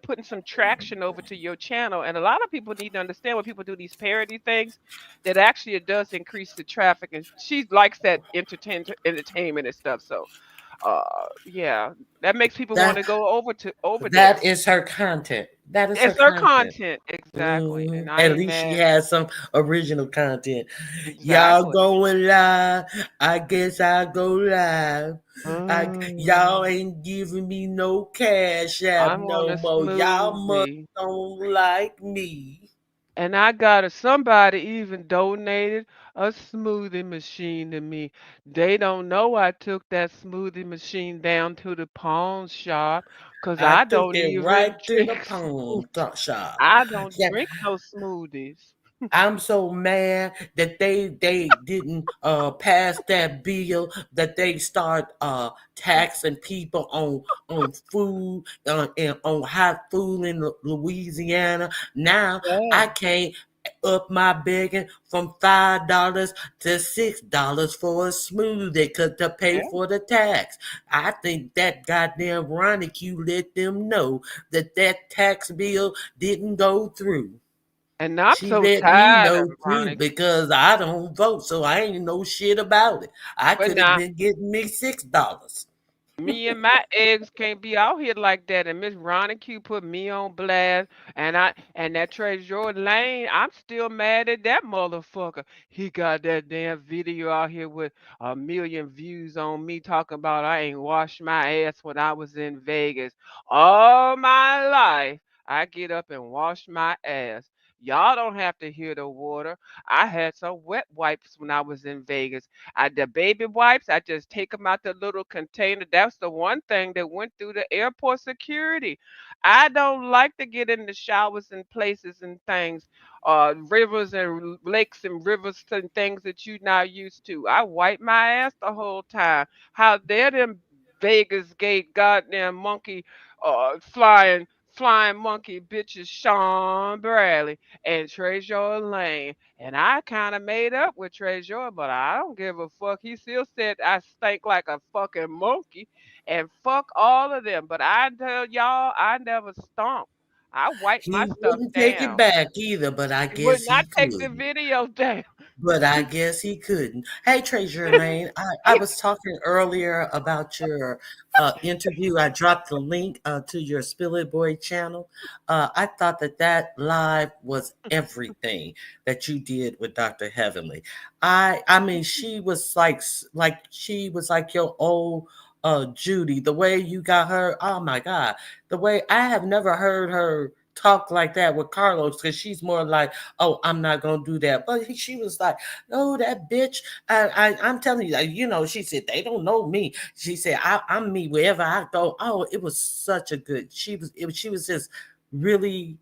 putting some traction over to your channel. And a lot of people need to understand when people do these parody things, that actually it does increase the traffic. And she likes that entertainment and stuff. So Uh, yeah, that makes people want That to go over there. that is her content. That is her It's their content. content, exactly, and I At ain't least she mad. has some original content. Y'all Exactly. going live. I guess I go live. Y'all Mm, ain't giving me no cash app I want no a more. Y'all must smoothie. don't like me. And I got somebody even donated a smoothie machine to me. They don't know I took that smoothie machine down to the pawn shop 'cause I I took don't it even right to the drink pawn smoothies. shop. I don't Yeah, drink no smoothies. I'm so mad that they didn't pass that bill that they start taxing people on food and on hot food in Louisiana. Now Yeah, I can't up my begging from $5 to $6 for a smoothie to pay yeah. for the tax. I think that goddamn Q let them know that that tax bill didn't go through. And I'm She so let me tired of know too Veronica. because I don't vote, so I ain't know shit about it. I But could have now been getting me $6. me and my eggs can't be out here like that. And Miss Q put me on blast. And that Treasure Lane, I'm still mad at that motherfucker. He got that damn video out here with 1 million views on me talking about I ain't washed my ass when I was in Vegas. All my life, I get up and wash my ass. Y'all don't have to hear the water. I had some wet wipes when I was in Vegas. The baby wipes, I just take them out the little container. That's the one thing that went through the airport security. I don't like to get in the showers and places and things, rivers and lakes and rivers and things that you not used to. I wipe my ass the whole time. How dare them Vegas gate goddamn monkey, flying monkey bitches, Sean Bradley and Treasure Lane. And I kind of made up with Treasure, but I don't give a fuck. He still said I stink like a fucking monkey, and fuck all of them. But I tell y'all, I never stomp. I wipe my He stuff wouldn't take it down. back either, but I He would guess he not take the could. video down. But I guess he couldn't. Hey, Treasure Lane, I was talking earlier about your interview. I dropped the link to your Spill It Boy channel. I thought that that live was everything that you did with Dr. Heavenly. I mean, she was like she was like your old Judy. The way you got her, oh my God, the way I have never heard her talk like that with Carlos because she's more like, oh, I'm not gonna do that. But she was like, no, that bitch. I'm telling you, you know, she said they don't know me. She said I'm me wherever I go. Oh, it was such a good. She was just really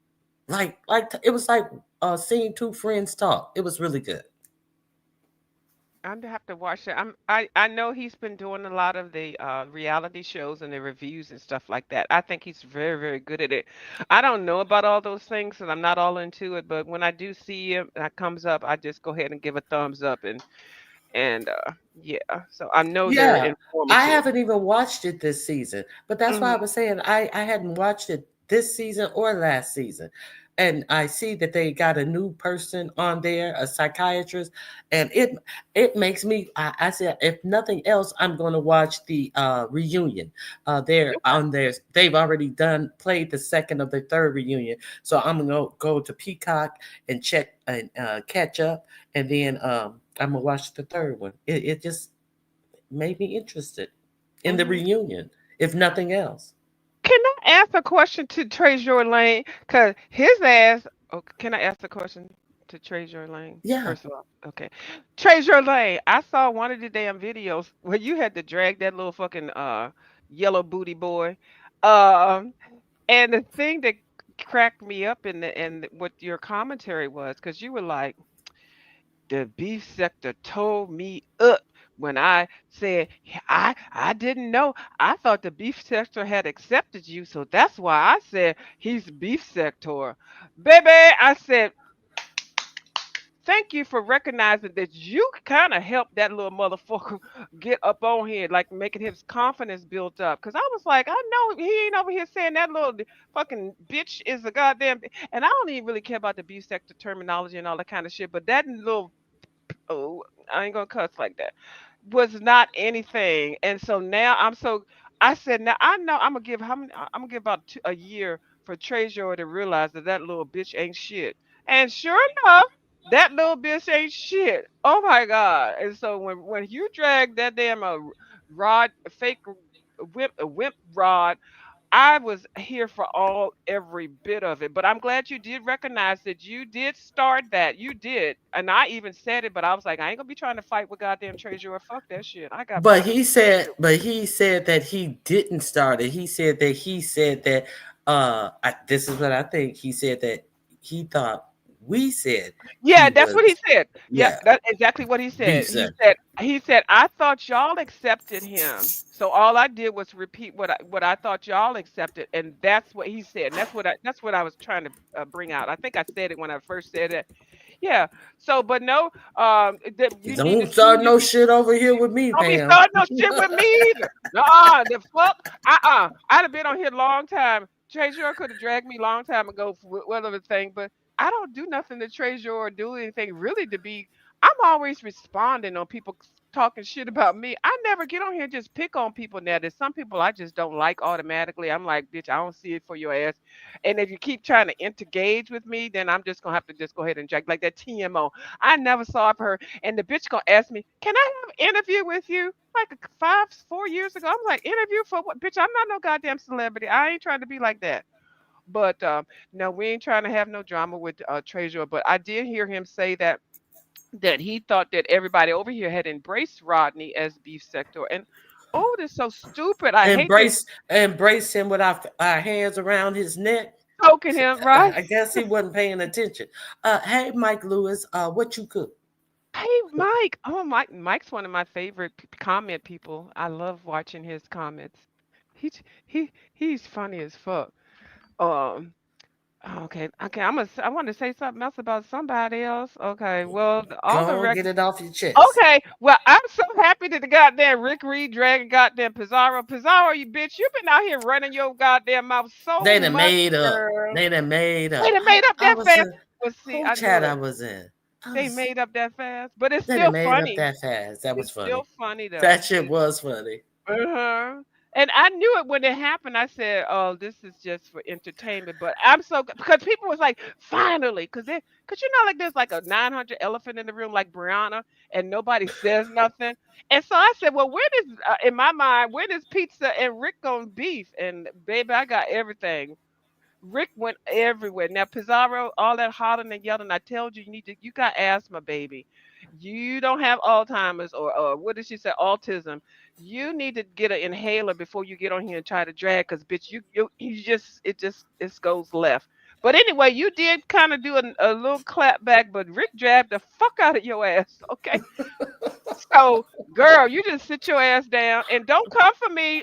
like it was like seeing two friends talk. It was really good. I'm gonna have to watch it. I know he's been doing a lot of the reality shows and the reviews and stuff like that. I think he's very, very good at it. I don't know about all those things and I'm not all into it, but when I do see him that comes up, I just go ahead and give a thumbs up and yeah. So I know they're Yeah, I informative. haven't even watched it this season, but that's why I Hmm. was saying I hadn't watched it this season or last season. And I see that they got a new person on there, a psychiatrist, and it makes me. I said, if nothing else, I'm going to watch the reunion. They're on there. They've already done played the second of the third reunion, so I'm gonna go to Peacock and check and catch up, and then I'm gonna watch the third one. It just made me interested in the Hmm. reunion, if nothing else. Can I ask a question to Treasure Lane? Cause his ass. Oh, can I ask a question to Treasure Lane? Yeah. First of all, okay. Treasure Lane. I saw one of the damn videos where you had to drag that little fucking yellow booty boy. Um, and the thing that cracked me up in the and what your commentary was, cause you were like, the beef sector told me up when I said I didn't know. I thought the beef sector had accepted you, so that's why I said he's beef sector. Baby, I said thank you for recognizing that you kind of helped that little motherfucker get up on here, like making his confidence built up. Cause I was like, I know he ain't over here saying that little fucking bitch is a goddamn. And I don't even really care about the beef sector terminology and all that kind of shit. But that little, oh, I ain't gonna cuss like that. was not anything. And so now I said, now I know I'm gonna give I'm gonna give about a year for Treasure to realize that that little bitch ain't shit. And sure enough, that little bitch ain't shit. Oh my God. And so when you drag that damn rod, fake wimp rod, I was here for every bit of it. But I'm glad you did recognize that you did start that. You did. And I even said it, but I was like, I ain't gonna be trying to fight with goddamn Treasure or fuck that shit. I got But better he shit to said, do. but he said that he didn't start it. He said that this is what I think. He said that he thought we said Yeah, he that's what he was, said. Yep, yeah, that's exactly what he beef said. He sector. said he said I thought y'all accepted him. So all I did was repeat what I thought y'all accepted, and that's what he said. And that's what I was trying to bring out. I think I said it when I first said it. Yeah. So, but no, that you need to Don't see start you no be shit over here with me, don't be Pam. starting no shit with me either. The fuck. I'd have been on here a long time. Treasure could have dragged me a long time ago for whatever thing, but I don't do nothing to Treasure or do anything really to be. I'm always responding on people talking shit about me. I never get on here and just pick on people now. There's some people I just don't like automatically. I'm like, bitch, I don't see it for your ass. And if you keep trying to engage with me, then I'm just gonna have to just go ahead and drag like that TMO. I never saw her, and the bitch gonna ask me, "Can I have an interview with you?" Like 4 years ago, I'm like, "Interview for what, bitch? I'm not no goddamn celebrity. I ain't trying to be like that." But no, we ain't trying to have no drama with Treasure. But I did hear him say that he thought that everybody over here had embraced Rodney as beef sector, and oh, that's so stupid. I hate this Embrace him with our hands around his neck. poking him, right? I guess he wasn't paying attention. Hey, Mike Lewis, what you cook? Hey, Mike. Oh, Mike's one of my favorite comment people. I love watching his comments. He's funny as fuck. Um, okay. I want to say something else about somebody else. Okay, well, all the Go on, rec. get it off your chest. Okay, well, I'm so happy that the goddamn Rick Reed dragging goddamn Pizarro. Pizarro, you bitch, you've been out here running your goddamn mouth so They done much, made up. girl. They done made They up. done made up I that was fast. in Well, see, who I knew chat I it. was in. I They was made up that fast, but it's they done still made up funny. that fast. That was It's still funny. funny That though. shit was funny. Uh-huh. And I knew it when it happened. I said, "Oh, this is just for entertainment." But I'm so because people was like, "Finally," because like there's like a 900 elephant in the room, like Brianna, and nobody says nothing. And so I said, "Well, when is in my mind, when is pizza and Rick gonna beef?" And baby, I got everything. Rick went everywhere. Now Pizarro, all that hollering and yelling. I told you, you got asthma, baby. You don't have Alzheimer's or what did she say? Autism. You need to get an inhaler before you get on here and try to drag, cause bitch, you just it goes left. But anyway, you did kind of do a little clap back, but Rick dragged the fuck out of your ass. Okay, so girl, you just sit your ass down and don't come for me,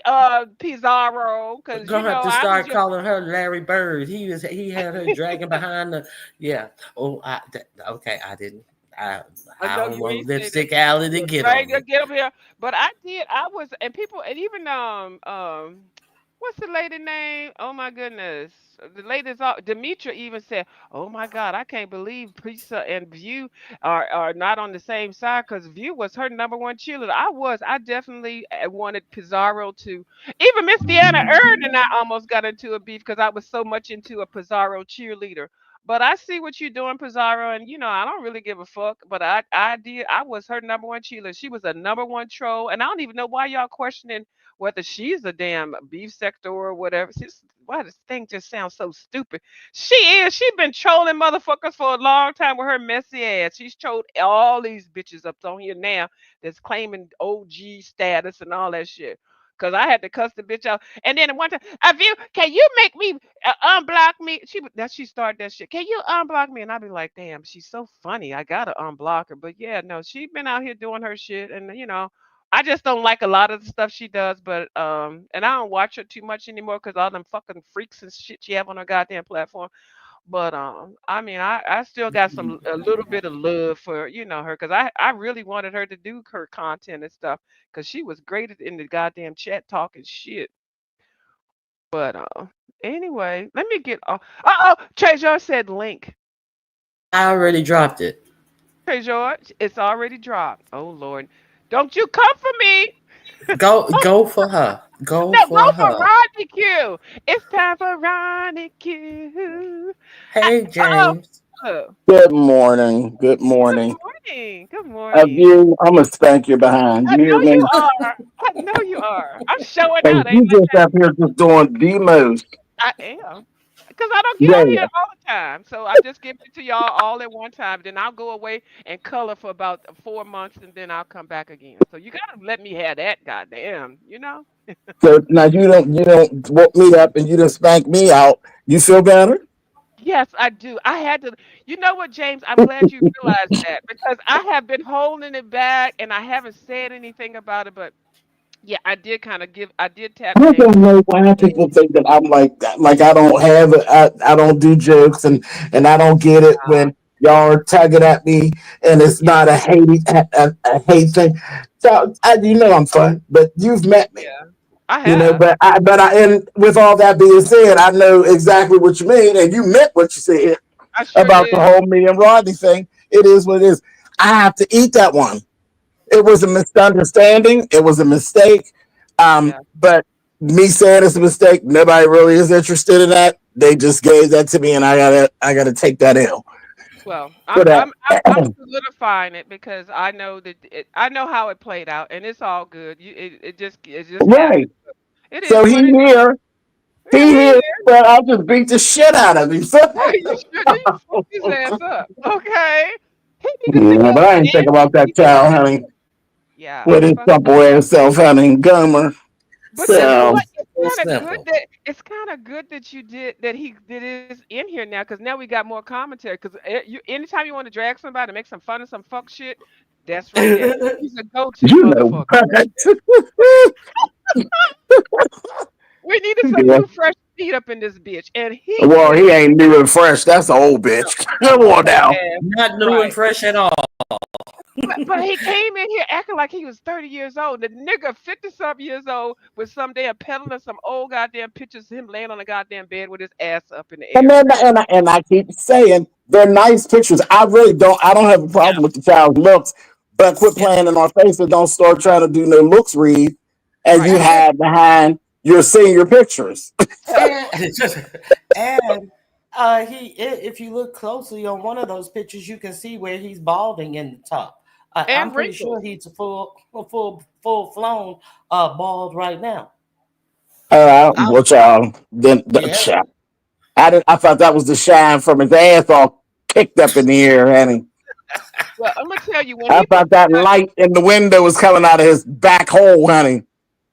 Pizarro, cause Gonna have to I was start your calling her Larry Bird. He had her dragging behind the yeah. Oh, okay. I didn't. I I I know don't you want ain't say that. lipstick alley to But get right, on me. get up here. But I did. I was, and people, and even what's the lady name? Oh my goodness, the lady's Demetra even said, "Oh my God, I can't believe Pizza and View are not on the same side because View was her number one cheerleader. I definitely wanted Pizarro to. Even Miss Deanna Erd and I almost got into a beef because I was so much into a Pizarro cheerleader. But I see what you're doing, Pizarro, and I don't really give a fuck. But I was her number one cheerleader. She was a number one troll, and I don't even know why y'all questioning whether she's a damn beef sector or whatever. Why this thing just sounds so stupid? She is. She been trolling motherfuckers for a long time with her messy ass. She's trolled all these bitches up on here now that's claiming OG status and all that shit. Cause I had to cuss the bitch out, and then one time, can you make me unblock me? She started that shit. Can you unblock me? And I'd be like, damn, she's so funny. I gotta unblock her. But yeah, no, she been out here doing her shit, and I just don't like a lot of the stuff she does. But and I don't watch her too much anymore because all them fucking freaks and shit she have on her goddamn platform. But I mean, I still got a little bit of love for her because I really wanted her to do her content and stuff because she was great in the goddamn chat talking shit. But anyway, let me get. Trey George said link. I already dropped it. Trey George, it's already dropped. Oh Lord. Don't you come for me. Go for her. Go No, go for for her. Rodney Q. It's time for Rodney Q. Hey, Oh, James. oh, Good morning. Good good morning. morning. Good morning. I'm gonna spank your behind. I You hear know me? you are. I know you are. I'm showing Hey, out. Ain't you just up here just doing the most. I am. Because I don't get Yeah, on here yeah. all the time. So I just give it to y'all all at one time. Then I'll go away and color for about 4 months and then I'll come back again. So you gotta let me have that, goddamn, you know? So now you don't woke me up and you didn't spank me out. You feel better? Yes, I do. I had to, you know what, James? I'm glad you realized that because I have been holding it back and I haven't said anything about it, but yeah, I did tap I James. don't know why people think that I'm like that. Like I don't have it. I don't do jokes and I don't get it when y'all are tugging at me and it's Yeah, not a hate thing. So I'm fun, but you've met me. yeah, I have. And with all that being said, I know exactly what you mean, and you meant what you said I sure about the did. whole me and Rodney thing. It is what it is. I have to eat that one. It was a misunderstanding. It was a mistake. Yeah. But me saying it's a mistake, nobody really is interested in that. They just gave that to me, and I gotta take that L Well, for that. I'm solidifying it because I know I know how it played out, and it's all good. It just happened. Right. It So is what it is. he Yeah, here, he but I just beat the shit out of him. So, you sure did. You fucked his ass up. Okay. He needed to yeah, go but I ain't think and about that he needed child, to honey. yeah, With his fuck. supple ass self, honey, Gomer. But you know So, Simple. what? So simple. It's kind of good that you did that he did is in here now because now we got more commentary. Because you anytime you want to drag somebody, make some fun of some fuck shit, that's right there. He's a go-to you know motherfucker right what? there. We needed some Yeah. new fresh meat up in this bitch, and he Well, did he it. ain't new and fresh. That's an old No, bitch. Come no, on old now. ass. Not new and Right. fresh at all. But he came in here acting like he was 30 years old. The nigga 50 something years old with some damn peddling some old goddamn pictures of him laying on a goddamn bed with his ass up in the And air. then and I keep saying they're nice pictures. I don't have a Yeah. problem with the child's looks, but quit Yeah. playing in our face and don't start trying to do no looks read as Right. you had behind your senior pictures. And and if you look closely on one of those pictures, you can see where he's balding in the top. I'm And pretty sure wrinkles. he's full flown bald right now. All right, I, what y'all then yeah. I thought that was the shine from his ass all kicked up in the air, honey. Well, I'm gonna tell you when I he put thought that that light in the window was coming out of his back hole, honey.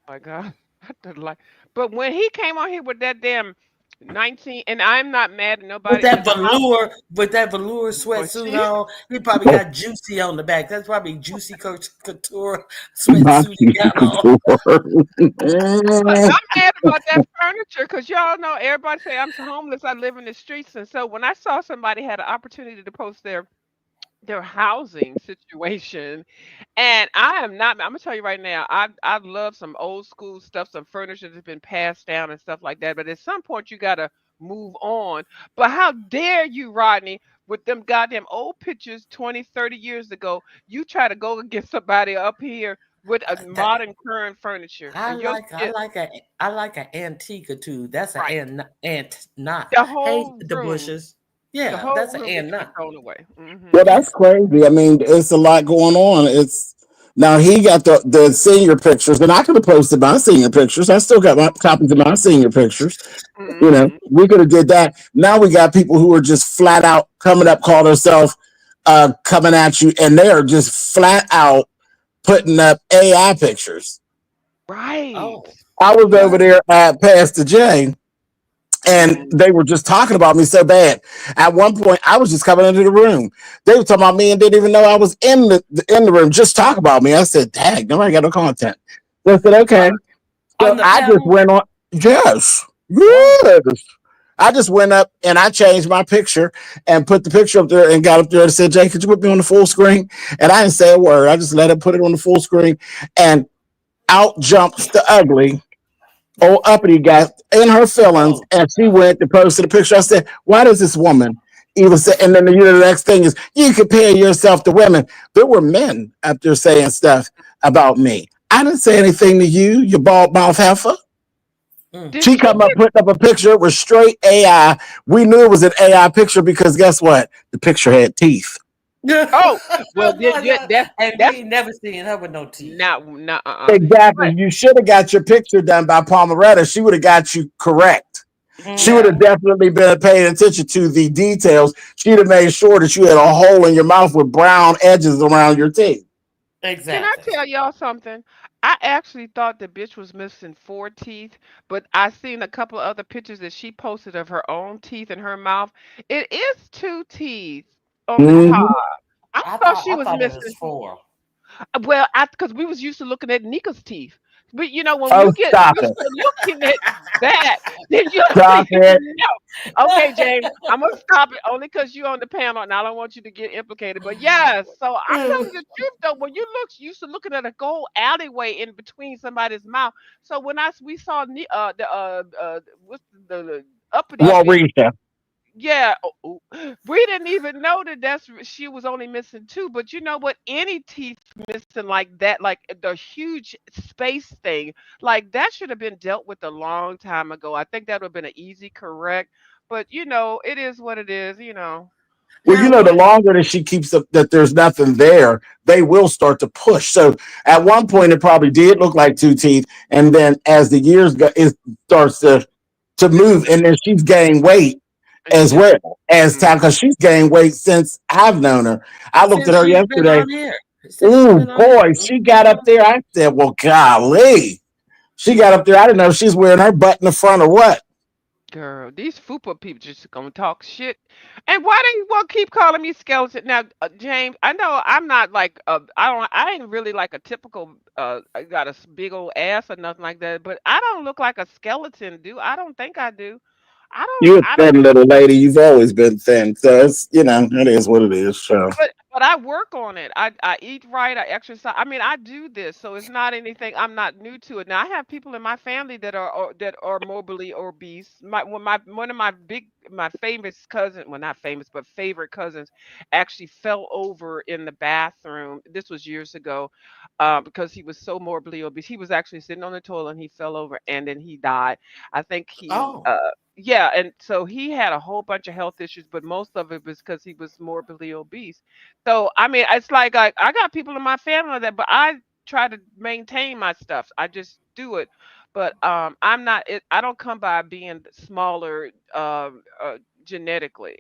oh my God. I don't like but when he came on here with that damn 19 and I'm not mad at With nobody that because how velour well sweatsuit see on, he probably got juicy on the back. That's probably juicy couture Not sweatsuit he juicy got on. couture. but I'm mad about that furniture because y'all know everybody say I'm so homeless. I live in the streets, and so when I saw somebody had an opportunity to post their housing situation, and I am not. I'm gonna tell you right now. I love some old school stuff, some furniture that's been passed down and stuff like that. But at some point, you gotta move on. But how dare you, Rodney? With them goddamn old pictures 20, 30 years ago, you try to go and get somebody up here with a That modern current furniture and your shit I like a antique too. That's right. an ant not. The Hey, whole the room, bushes. the Yeah, whole that's an room ant needs to be not. thrown away. Hmm. Well, Yeah. that's crazy. I mean, it's a lot going on. It's now he got the senior pictures, and I could have posted my senior pictures. I still got my copies of my senior pictures. Hmm. We could have did that. Now we got people who are just flat out coming up, call themselves coming at you, and they are just flat out putting up AI pictures. Right. Oh, I was over what? there at Pastor J, and Mm. they were just talking about me so bad. At one point, I was just coming into the room. They were talking about me and didn't even know I was in the room. Just talk about me. I said, "Dang, nobody got no content." They said, Uh, "Okay." So on the I just panel? went on. Yes, Oh, yes. I just went up and I changed my picture and put the picture up there and got up there and said, "Jay, could you put me on the full screen?" And I didn't say a word. I just let her put it on the full screen, and out jumps the ugly old uppity got in her feelings oh and she God. went to post the picture. I said, "Why does this woman even say?" And then the next thing is, "You compare yourself to women." There were men up there saying stuff about me. I didn't say anything to you, you bald mouth heifer. Mm. Did She she come up get? putting up a picture. It was straight AI. We knew it was an AI picture because guess what? The picture had teeth. Oh, well, And we that's ain't never seen her with no teeth. not Exactly. But You should have got your picture done by Palmeretta. She would have got you correct. She would have no. Mm-hmm. definitely been paying attention to the details. She'd have made sure that you had a hole in your mouth with brown edges around your teeth. Can I Exactly. tell y'all something? I actually thought the bitch was missing four teeth, but I seen a couple of other pictures that she posted of her own teeth in her mouth. It is two teeth on the I top. Hmm. I thought she I was thought it was missing. four. Well, I because we was used to looking at Nika's teeth. But you know, when Oh, you get stop used it. to looking at that, then you Stop it. know. Okay, James, I'm gonna stop it only because you're on the panel and I don't want you to get implicated. But yes, so I'm telling you the truth though. When you used to looking at a gold alleyway in between somebody's mouth. So when we saw the what's the uppity bitch. Warisha. Yeah, we didn't even know that she was only missing two. But you know what? Any teeth missing like that, like the huge space thing, like that should have been dealt with a long time ago. I think that would have been an easy correct. But you know, it is what it is. You know. Well, Now the what? longer that she keeps that there's nothing there, they will start to push. So at one point, it probably did look like two teeth, and then as the years go, it starts to move, and then she's gained weight as Yeah. well as Mm. time because she's gained weight since I've known her. I looked at Since her she's been yesterday. on here. Since she's Oh been on here. boy, she got up there. I said, "Well, golly." She got up there. I didn't know if she's wearing her butt in the front or what. Girl, these FUPA people just gonna talk shit. And why they want keep calling me skeleton? Now, James, I know I'm not like I ain't really like a typical I got a big old ass or nothing like that, but I don't look like a skeleton, do I? Don't think I do. You're a I don't thin little lady. You've always been thin, so it's it is what it is. So but I work on it. I eat right, I exercise. I mean, I do this, so it's not anything. I'm not new to it. Now, I have people in my family that are morbidly obese. My one of my famous cousin, well, not famous, but favorite cousins, actually fell over in the bathroom. This was years ago, because he was so morbidly obese. He was actually sitting on the toilet and he fell over and then he died. I think he Oh. yeah, and so he had a whole bunch of health issues, but most of it was because he was morbidly obese. So I mean, it's like I got people in my family that, but I try to maintain my stuff. I just do it, but I'm not. I don't come by being smaller genetically.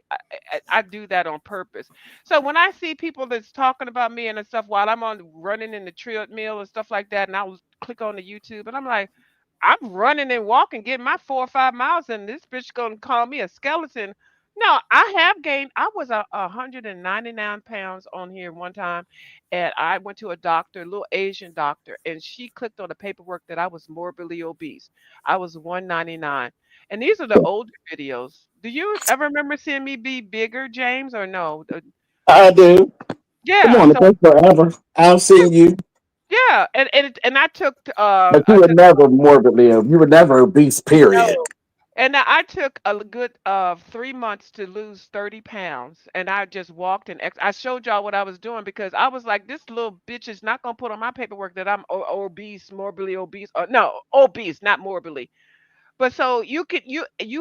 I do that on purpose. So when I see people that's talking about me and stuff while I'm on running in the treadmill and stuff like that, and I will click on the YouTube, and I'm like. I'm running and walking, getting my 4 or 5 miles, and this bitch gonna call me a skeleton. No, I have gained. I was 199 pounds on here one time, and I went to a doctor, a little Asian doctor, and she clicked on the paperwork that I was morbidly obese. I was 199, and these are the older videos. Do you ever remember seeing me be bigger, James, or no? I do. Come Yeah. on, it So takes forever. I've seen you, yeah, and but you I were took never morbidly. You were never obese. Period. no. And now I took a good 3 months to lose 30 pounds, and I just walked and I showed y'all what I was doing because I was like, this little bitch is not gonna put on my paperwork that I'm obese, morbidly obese, or no, obese, not morbidly. But so you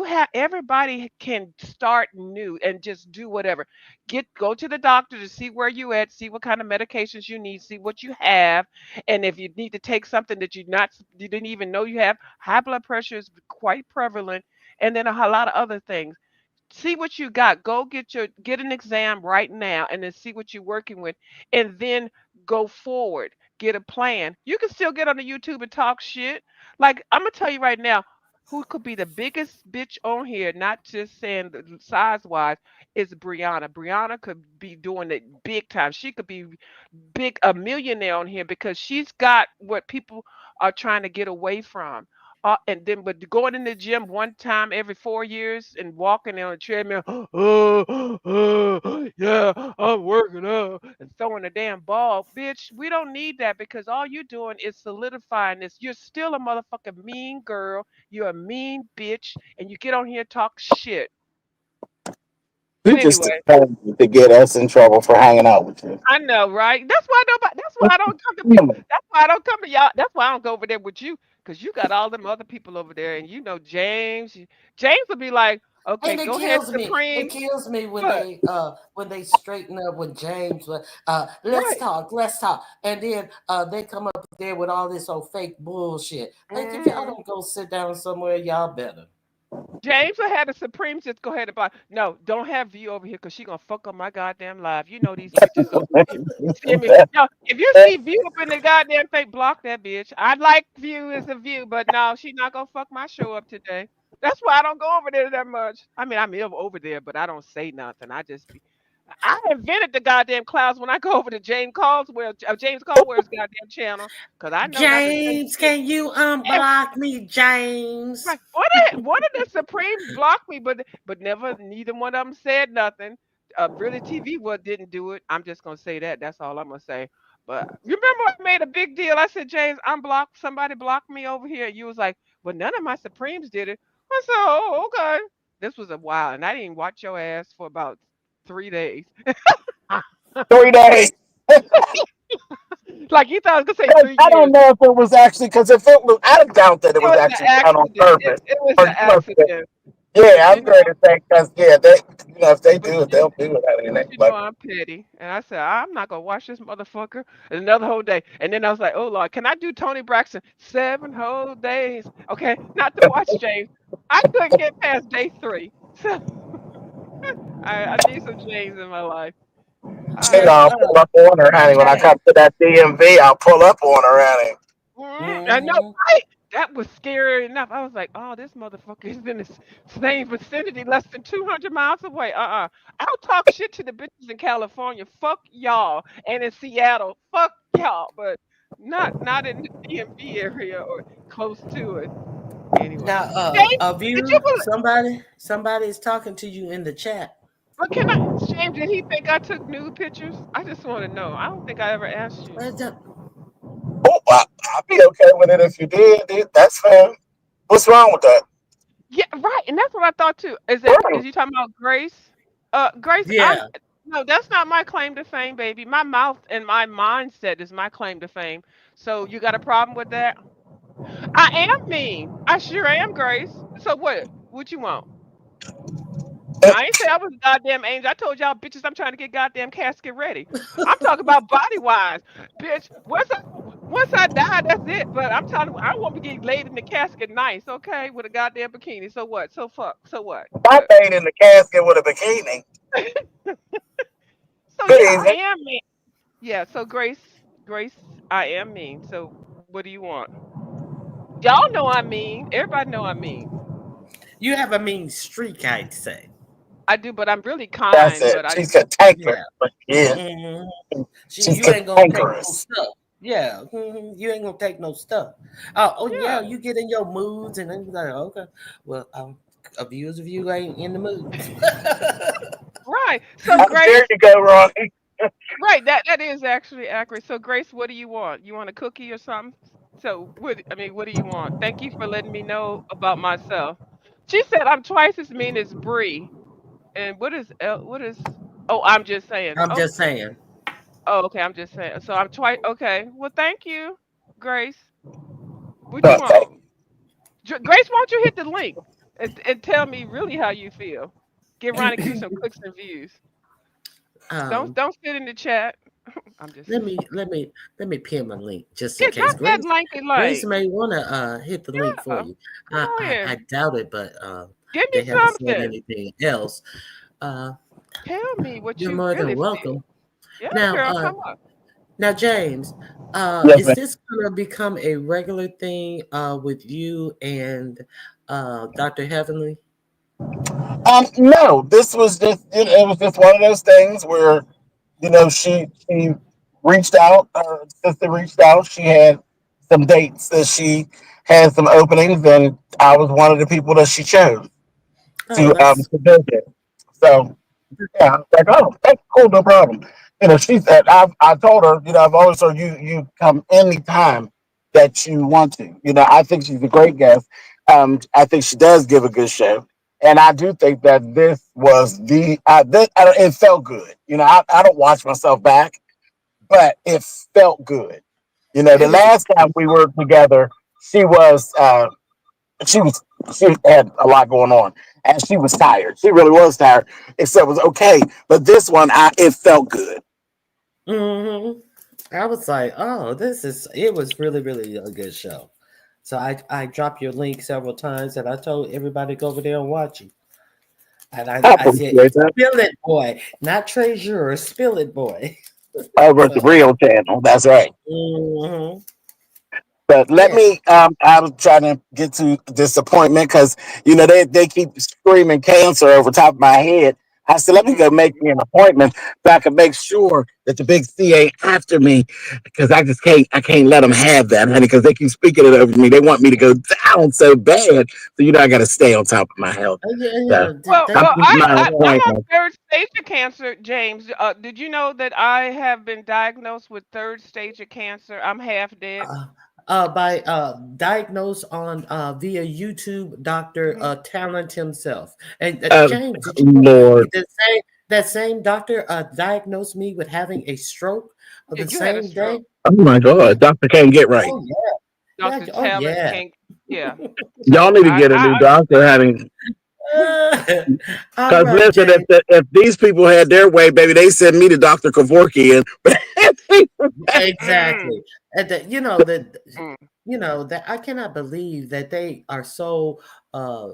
have everybody can start new and just do whatever. Go to the doctor to see where you at, see what kind of medications you need, see what you have, and if you need to take something that you didn't even know you have. High blood pressure is quite prevalent, and then a lot of other things. See what you got. Go get an exam right now and then see what you're working with and then go forward. Get a plan. You can still get on the YouTube and talk shit. Like I'm gonna tell you right now, who could be the biggest bitch on here, not just saying the size wise, is Brianna. Brianna could be doing it big time. She could be big a millionaire on here because she's got what people are trying to get away from. And then, but going in the gym one time every 4 years and walking on a treadmill, yeah, I'm working out and throwing a damn ball, bitch. We don't need that because all you're doing is solidifying this. You're still a motherfucking mean girl. You're a mean bitch, and you get on here and talk shit. But You just anyway, decided to get us in trouble for hanging out with you. I know, right? That's why nobody. That's why I don't come to people. That's why I don't come to y'all. That's why I don't go over there with you, because you got all them other people over there, and you know James. James will be like, "Okay, And it go ahead, kills me. It Supreme." kills me But when they straighten up with James. Let's right. talk, let's talk, and then they come up there with all this old fake bullshit. Like if y'all Hmm. don't go sit down somewhere, y'all better. James will have the Supremes just go ahead and buy. No, don't have View over here because she gonna fuck up my goddamn live. You know these bitches over here. See me? No, if you see View up in the goddamn thing, block that bitch. I like View as a View, but no, she not gonna fuck my show up today. That's why I don't go over there that much. I mean, I'm over there, but I don't say nothing. I just be. I invented the goddamn clouds when I go over to James Caldwell's goddamn channel, because I know not to say James, shit. can you unblock me, James? Right. One of the Supremes blocked me, but never neither one of them said nothing. Really, TV what didn't do it. I'm just gonna say that. That's all I'm gonna say. But you remember I made a big deal. I said, James, unblock somebody blocked me over here. You was like, well, none of my Supremes did it. I said, oh, okay. This was a while, and I didn't watch your ass for about 3 days. 3 days. Like you thought I was gonna say three I don't years. know if it was actually because if it was, I doubt that it It was was an actually done on accident. purpose. It was Or an you know, accident. yeah, But I'm going to say because they, if they but do it, they'll do it. I mean, But you know but I'm petty. And I said, I'm not gonna watch this motherfucker another whole day. And then I was like, oh Lord, can I do Tony Braxton 7 whole days? Okay, not to watch James. I couldn't get past day 3. So I need some James in my life. you know, Now, Uh, I'll pull up on her, honey. When I come James. to that DMV, I'll pull up on her, honey. I know, Hmm. right? That was scary enough. I was like, oh, this motherfucker is in the same vicinity, less than 200 miles away. I'll talk shit to the bitches in California. Fuck y'all. And in Seattle. Fuck y'all. But not in the DMV area or close to it. Anyway. Now, James, a did you view, somebody is talking to you in the chat. but can I James, did he think I took nude pictures? I just want to know. I don't think I ever asked you. Where's the- Oh, I'll be okay with it if you did. That's fine. What's wrong with that? Yeah, right. And that's what I thought too. Is you talking about Grace? Grace, Yeah, no, that's not my claim to fame, baby. My mouth and my mindset is my claim to fame. So you got a problem with that? I am mean. I sure am, Grace. So what? What you want? Now I ain't say I was a goddamn angel. I told y'all bitches I'm trying to get goddamn casket ready. I'm talking about body wise, bitch. Once I die, that's it. But I'm telling you, I want to get laid in the casket nice, okay, with a goddamn bikini. So what? So fuck. So what? My What? thing in the casket with a bikini. So Good yeah, I evening. am mean. Yeah. So Grace, I am mean. So what do you want? Y'all know I'm mean. Everybody know I'm mean. you have a mean streak, I'd say. I do, but I'm really That's kind. But it. I She's cantankerous. Yeah. But yeah, Hmm. she's You ain't gonna take no cantankerous. stuff. Yeah, you ain't gonna take no stuff. Oh yeah, yeah. you get in your moods and then you're like, okay, well, a viewers of you ain't in the mood. Right. So How dare Grace, you go, Ronnie? right, that is actually accurate. So Grace, what do you want? You want a cookie or something? So what do you want? Thank you for letting me know about myself. She said I'm twice as mean as Bree. And what is oh, I'm just saying. I'm just Okay. saying. Oh, okay, I'm just saying. So I'm twice okay. Well, thank you, Grace. What you Okay. want? Grace, won't you hit the link and tell me really how you feel? Get Ronnie Q some clicks and views. Don't um, don't sit in the chat. I'm just let me let me let me pin my link just in yeah, case drop that lanky Grace link. may want to hit the link for Yeah, you. come on I here. doubt it, but Give me they haven't said something. anything else. Uh, Tell me what you're you more than really feel. welcome. Yeah, Now, girl, come on. James, Yes, is ma'am. this gonna become a regular thing with you and Dr. Heavenly? No, this was just it was just one of those things where she reached out. Her sister reached out. She had some dates that she had some openings, and I was one of the people that she chose Oh, to visit. So yeah, I was like, oh, that's cool, no problem. She said, I told her, I've always told you come anytime that you want to. I think she's a great guest. I think she does give a good show. And I do think that this was it felt good. I don't watch myself back, but it felt good. The It was a last time we were together, she was she was she had a lot going on, and she was tired. She really was tired. And so it was okay. But this one, it felt good. hmm I was like, oh, it was really, really a good show. So I dropped your link several times and I told everybody to go over there and watch it. And I I said, appreciate that. spill it, boy, not treasure, spill it, boy. Over at the So, Real Channel. That's right. hmm But let yeah. me. I was trying to get to disappointment because they keep screaming cancer over top of my head. I said, let me go Mhm. make me an appointment so I can make sure that the big C ain't after me because I just can't. I can't let them have that, honey, because they keep speaking it over me. They want me to go down so bad. So I got to stay on top of my health. Yeah, So yeah. Well, They I'm well, want keeping you my to I'm on appointment. third stage of cancer, James. Did you know that I have been diagnosed with third stage of cancer? I'm half dead. uh, by diagnosed on via YouTube, Doctor Hmm. Talent himself. And Uh, James, did you know Lord, that same doctor diagnosed me with having a stroke Yeah, the you had a same day? stroke. oh my Yeah. God, doctor can't get right. Oh yeah. Dr. Yeah. Oh Talent yeah. can't. Yeah. Y'all So need to I, get a new I doctor, honey. All Because right, listen, James. if these people had their way, baby, they send me to Dr. Kevorkian. Exactly. mm, And mm. that I cannot believe that they are so uh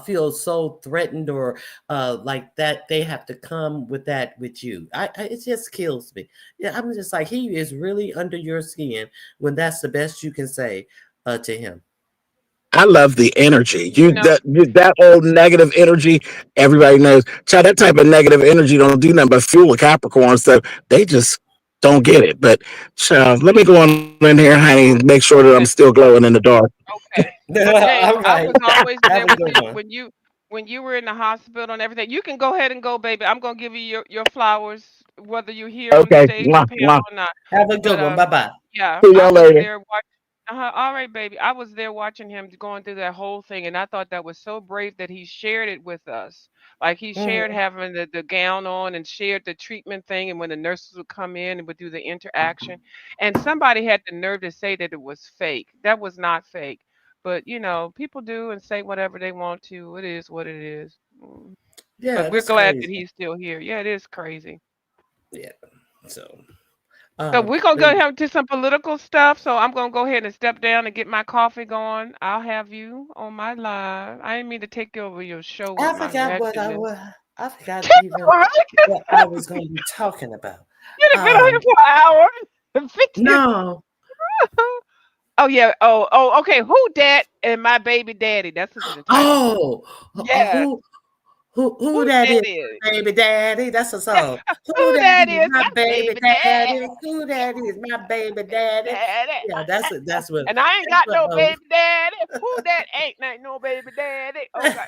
feel so threatened or like that they have to come with that with you. It just kills me. Yeah, I'm just like he is really under your skin when that's the best you can say to him. I love the energy. You know, That old negative energy. Everybody knows, child. That type of negative energy don't do nothing but fuel a Capricorn. So they just don't get it. But child, let me go on in here, honey, and make sure that I'm still okay, glowing in the dark. okay. Well, James, All I right, was always have there a with good you one. when you were in the hospital and everything. You can go ahead and go, baby. I'm gonna give you your flowers, whether you're here on Okay, stage or mwah, panel mwah. or not. Have a But good one. Bye bye. yeah, See I y'all was later. there watching. All right, baby. I was there watching him going through that whole thing, and I thought that was so brave that he shared it with us. Like he shared Mhm. having the gown on and shared the treatment thing, and when the nurses would come in and would do the interaction, and somebody had the nerve to say that it was fake. That was not fake. But people do and say whatever they want to. It is what it is. But Yeah, we're that's glad that crazy. he's still here. Yeah, it is crazy. Yeah. So, So um, we're gonna go the- ahead to some political stuff. So I'm gonna go ahead and step down and get my coffee going. I'll have you on my live. I didn't mean to take over your show with I my forgot what I ratchetness. was. I forgot even All right. what I was going to be talking about. You've been on here Um, for an hour and 50. no. Oh yeah. Oh. Okay. Who dat and my baby daddy? That's the title. Oh, Yeah. who Who that is, that is? my baby daddy? That's a song. Who Who that that is, is? my My baby baby daddy. daddy? Who that is, my baby daddy? Daddy. Yeah, that's what And I ain't that's got what no baby daddy. Who that ain't no baby daddy? Okay.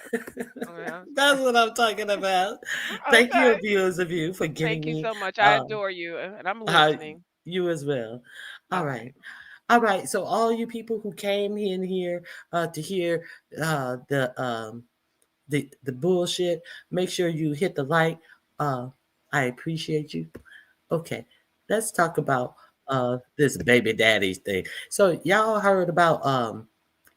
Okay. that's what I'm talking about. Thank you, Okay. viewers of you, for giving Thank you me so much. I um adore you, and I'm how listening. you as well. All All right. right. All right. So all you people who came in here to hear the bullshit, make sure you hit the like. Uh I appreciate you. Okay. Let's talk about this baby daddy thing. So y'all heard about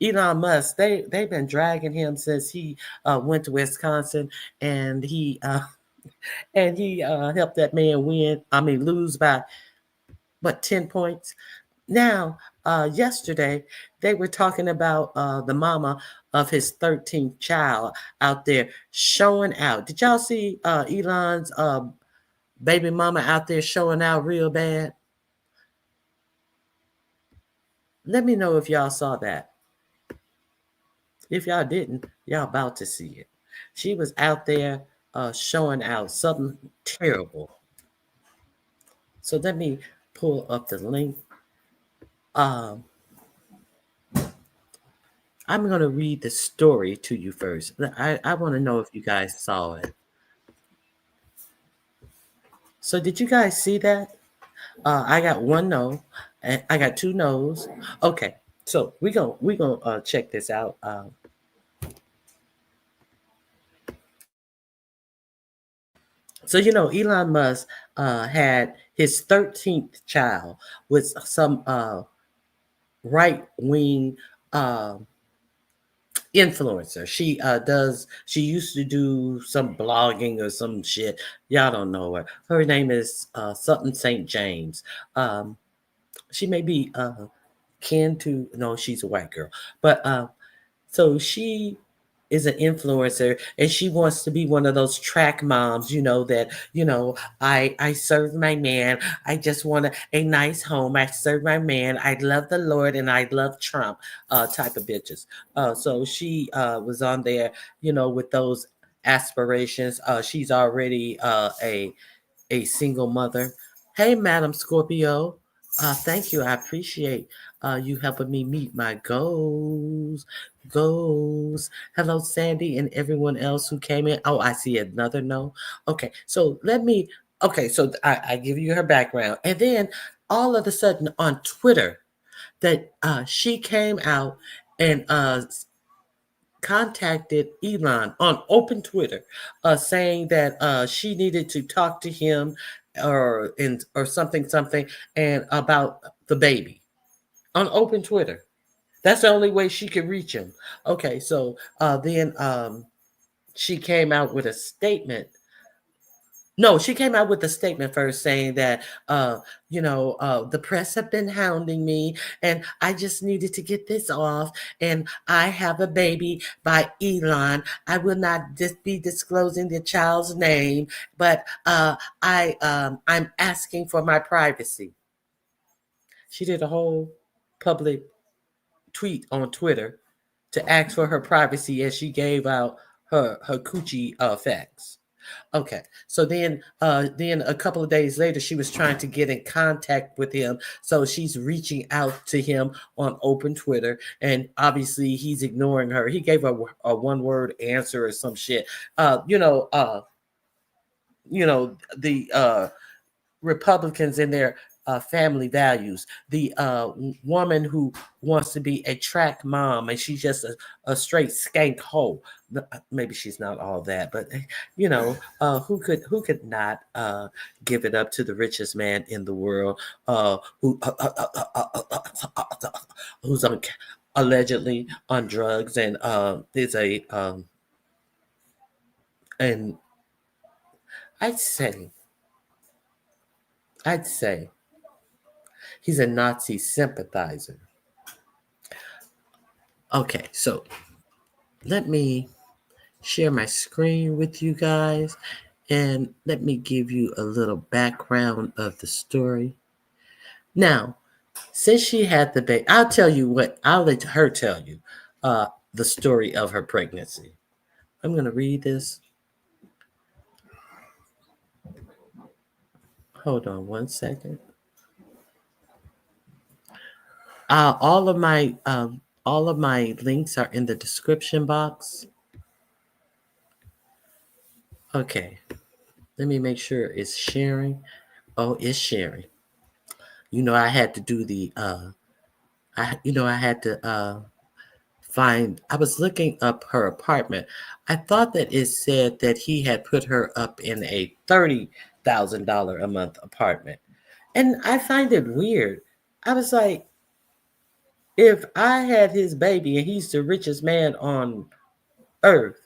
Elon Musk. They've been dragging him since he went to Wisconsin and he helped that man lose by what 10 points. Now, yesterday they were talking about the mama of his 13th child out there showing out. Did y'all see Elon's baby mama out there showing out real bad? Let me know if y'all saw that. If y'all didn't, y'all about to see it. She was out there showing out something terrible. So let me pull up the link. Um, I'm going to read the story to you first. I want to know if you guys saw it. So did you guys see that? I got one no, and I got two no's. Okay, so we gonna check this out. So Elon Musk had his 13th child with some right wing uh, influencer. She used to do some blogging or some shit. Y'all don't know her. Her name is something St. James. Um, she may be kin to, no, she's a white girl, but so she is an influencer and she wants to be one of those track moms, that, I serve my man. I just want a nice home. I serve my man. I love the Lord and I love Trump type of bitches. So she was on there, with those aspirations. She's already a single mother. Hey, Madam Scorpio. Thank you. I appreciate you helping me meet my goals. Goals. Hello, Sandy, and everyone else who came in. Oh, I see another no. Okay, so let me. Okay, so I give you her background, and then all of a sudden on Twitter, that she came out and contacted Elon on open Twitter, saying that she needed to talk to him or something and about the baby on open Twitter. That's the only way she could reach him. Okay, so then she came out with a statement. No, she came out with a statement first saying that, the press have been hounding me and I just needed to get this off. And I have a baby by Elon. I will not just be disclosing the child's name, but I'm asking for my privacy. She did a whole public tweet on Twitter to ask for her privacy as she gave out her coochie facts. Okay, so then a couple of days later, she was trying to get in contact with him. So she's reaching out to him on open Twitter, and obviously he's ignoring her. He gave her a one-word answer or some shit. The Republicans in their family values. The woman who wants to be a track mom and she's just a straight skank hoe. Maybe she's not all that, but who could not give it up to the richest man in the world, who's allegedly on drugs and is a and I'd say I'd say he's a Nazi sympathizer. Okay, so let me share my screen with you guys and let me give you a little background of the story. Now, since she had the baby, I'll let her tell you the story of her pregnancy. I'm going to read this. Hold on one second. All of my links are in the description box. Okay, let me make sure it's sharing. Oh, it's sharing. I had to do the I had to find. I was looking up her apartment. I thought that it said that he had put her up in a $30,000 a month apartment, and I find it weird. I was like, if I had his baby and he's the richest man on earth,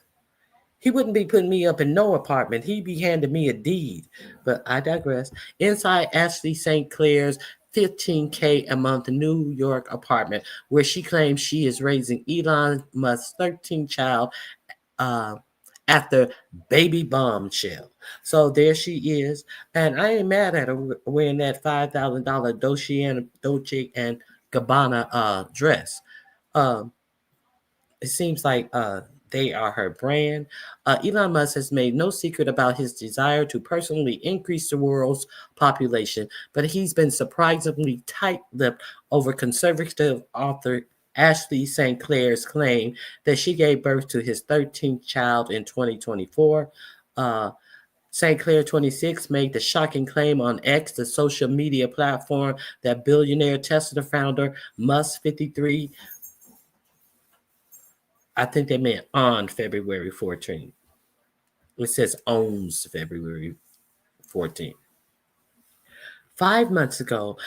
he wouldn't be putting me up in no apartment. He'd be handing me a deed. But I digress. Inside Ashley St. Clair's $15K a month New York apartment, where she claims she is raising Elon Musk's 13th child after baby bombshell. So there she is. And I ain't mad at her wearing that $5,000 Dolce and Gabbana dress. Um, it seems like they are her brand. Elon Musk has made no secret about his desire to personally increase the world's population, but he's been surprisingly tight-lipped over conservative author Ashley St. Clair's claim that she gave birth to his 13th child in 2024. St. Clair 26 made the shocking claim on X, the social media platform that billionaire Tesla founder Musk 53, I think they meant on February 14th. It says owns February 14. 5 months ago,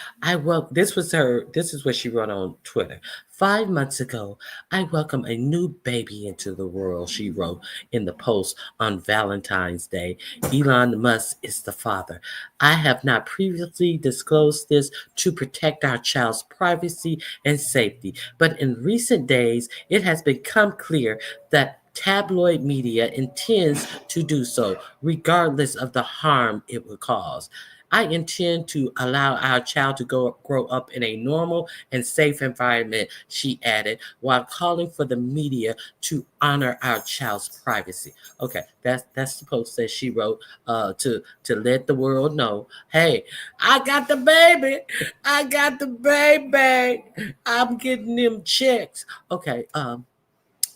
this is what she wrote on Twitter. 5 months ago, I welcome a new baby into the world, she wrote in the post on Valentine's Day. Elon Musk is the father. I have not previously disclosed this to protect our child's privacy and safety, but in recent days, it has become clear that tabloid media intends to do so, regardless of the harm it will cause. I intend to allow our child to grow up in a normal and safe environment, she added, while calling for the media to honor our child's privacy. Okay, that's the post that she wrote to let the world know, hey, I got the baby. I got the baby. I'm getting them checks. Okay,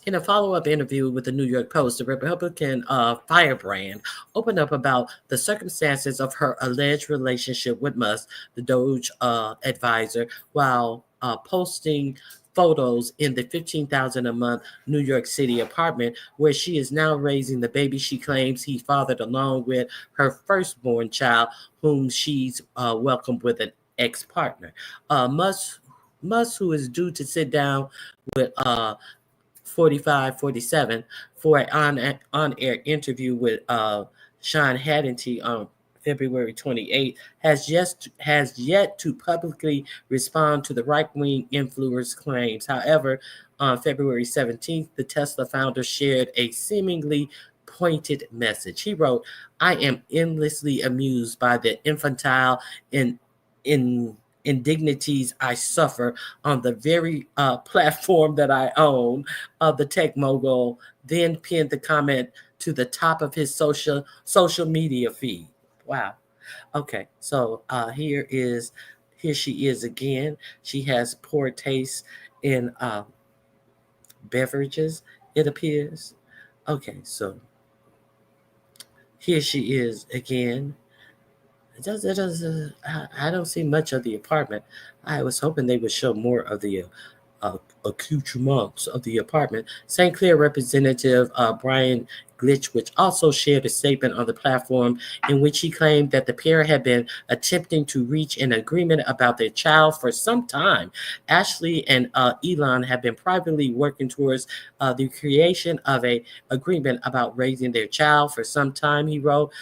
in a follow-up interview with the New York Post, the Republican firebrand opened up about the circumstances of her alleged relationship with Musk, the Doge advisor, while posting photos in the $15,000 a month New York City apartment where she is now raising the baby she claims he fathered along with her firstborn child, whom she's welcomed with an ex-partner. Musk, who is due to sit down with 47 for an on-air interview with Sean Hannity on February 28th, has yet to publicly respond to the right-wing influencer's claims. However, on February 17th, the Tesla founder shared a seemingly pointed message. He wrote, I am endlessly amused by the infantile in indignities I suffer on the very platform that I own. The tech mogul then pinned the comment to the top of his social media feed. Wow. Okay, so here she is again. She has poor taste in beverages, it appears. Okay, so here she is again. I don't see much of the apartment. I was hoping they would show more of the accoutrements of the apartment. St. Clair Representative Brian Glitchwich also shared a statement on the platform in which he claimed that the pair had been attempting to reach an agreement about their child for some time. Ashley and Elon have been privately working towards the creation of a agreement about raising their child for some time, he wrote.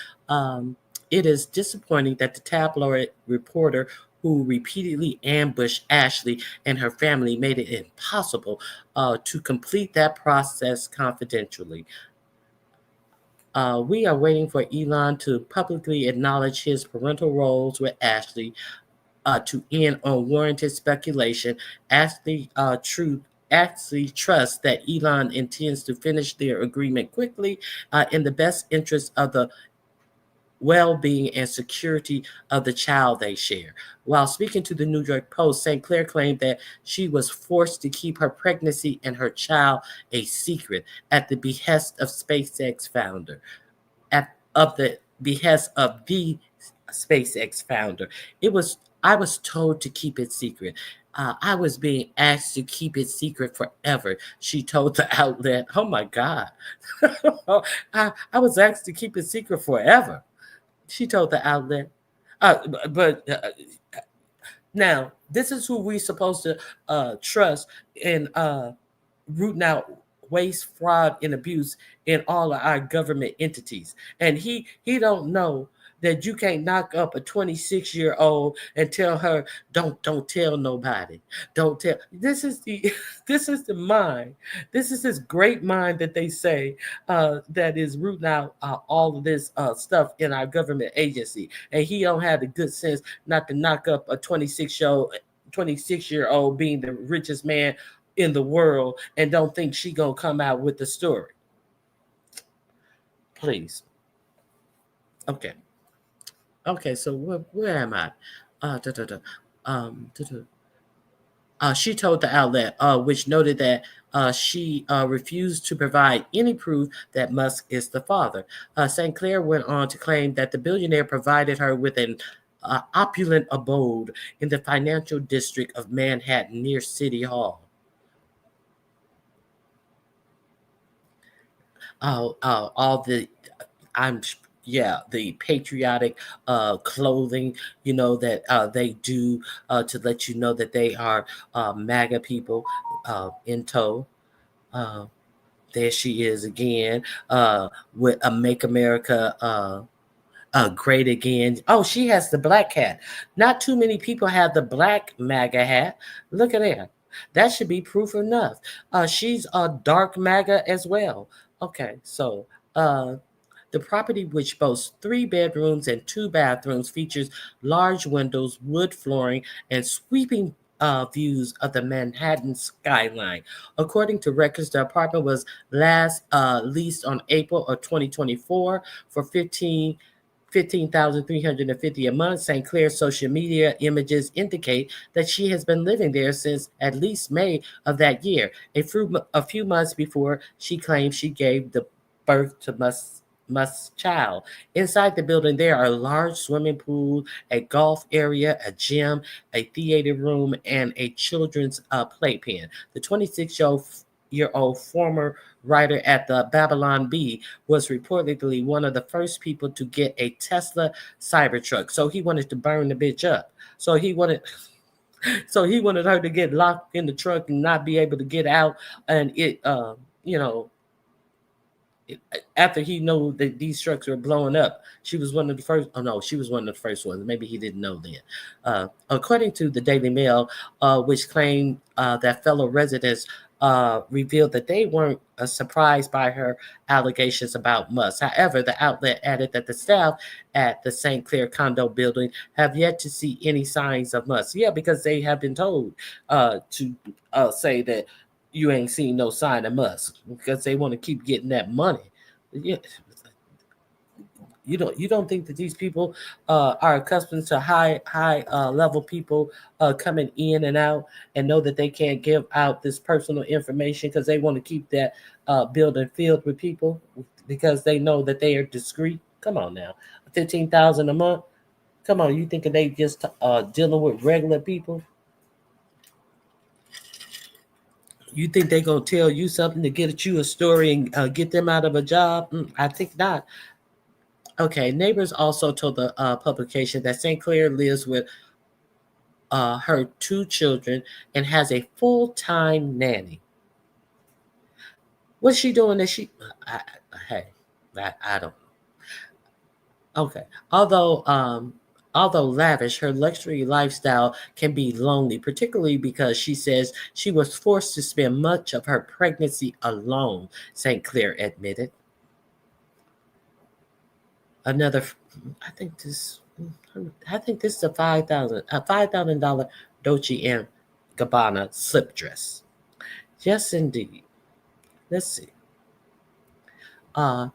It is disappointing that the tabloid reporter who repeatedly ambushed Ashley and her family made it impossible to complete that process confidentially. We are waiting for Elon to publicly acknowledge his parental roles with Ashley to end unwarranted speculation. Ashley trusts that Elon intends to finish their agreement quickly in the best interest of the well-being and security of the child they share. While speaking to the New York Post, St. Clair claimed that she was forced to keep her pregnancy and her child a secret at the behest of SpaceX founder. Of the behest of the SpaceX founder. I was told to keep it secret. I was being asked to keep it secret forever, she told the outlet. Oh my God. I was asked to keep it secret forever, she told the outlet. But now, this is who we're supposed to trust in rooting out waste, fraud, and abuse in all of our government entities. And he don't know that you can't knock up a 26-year-old and tell her, don't tell nobody. Don't tell. This is the this is the mind. This is this great mind that they say that is rooting out all of this stuff in our government agency. And he don't have the good sense not to knock up a 26-year-old being the richest man in the world and don't think she gonna come out with the story. Please. Okay, so where am I? Uh, da, da, da. She told the outlet, which noted that she refused to provide any proof that Musk is the father. St. Clair went on to claim that the billionaire provided her with an opulent abode in the financial district of Manhattan near City Hall. All the I'm yeah, the patriotic clothing, that they do to let you know that they are MAGA people in tow. Uh, there she is again with a Make America great again. Oh, she has the black hat. Not too many people have the black MAGA hat. Look at that. That should be proof enough. She's a dark MAGA as well. Okay, so uh, the property, which boasts 3 bedrooms and 2 bathrooms, features large windows, wood flooring, and sweeping views of the Manhattan skyline. According to records, the apartment was last leased on April of 2024 for 15,350 a month. St. Clair's social media images indicate that she has been living there since at least May of that year, a few months before she claimed she gave the birth to Musk's child. Inside the building, there are a large swimming pool, a golf area, a gym, a theater room, and a children's playpen. The 26-year-old former writer at the Babylon Bee was reportedly one of the first people to get a Tesla Cybertruck. So he wanted to burn the bitch up. So he wanted her to get locked in the truck and not be able to get out. And it, after he knew that these trucks were blowing up, she was one of the first. Oh no, she was one of the first ones. Maybe he didn't know then. According to the Daily Mail, which claimed that fellow residents revealed that they weren't surprised by her allegations about Musk. However, the outlet added that the staff at the St. Clair condo building have yet to see any signs of Musk. Yeah, because they have been told to say that you ain't seen no sign of Musk because they want to keep getting that money. Yeah. You don't think that these people are accustomed to high level people coming in and out and know that they can't give out this personal information because they want to keep that building filled with people because they know that they are discreet. Come on now, 15,000 a month. Come on, you thinking they just dealing with regular people? You think they're going to tell you something to get you a story and get them out of a job? I think not. Okay, neighbors also told the publication that St. Clair lives with her 2 children and has a full-time nanny. What's she doing that I don't know. Okay, although lavish, her luxury lifestyle can be lonely, particularly because she says she was forced to spend much of her pregnancy alone, St. Clair admitted. Another, I think this is a $5,000 Dolce and Gabbana slip dress. Yes, indeed. Let's see. I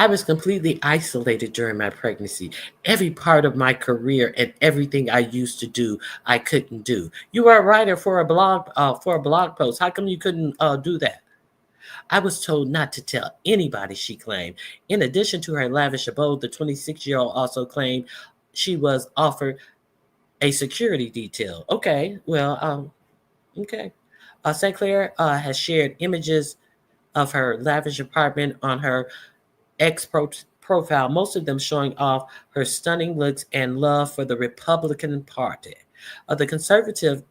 was completely isolated during my pregnancy. Every part of my career and everything I used to do, I couldn't do. You were a writer for a blog post. How come you couldn't do that? I was told not to tell anybody, she claimed. In addition to her lavish abode, the 26-year-old also claimed she was offered a security detail. Okay, well, okay. St. Clair has shared images of her lavish apartment on her profile, most of them showing off her stunning looks and love for the Republican Party. The conservative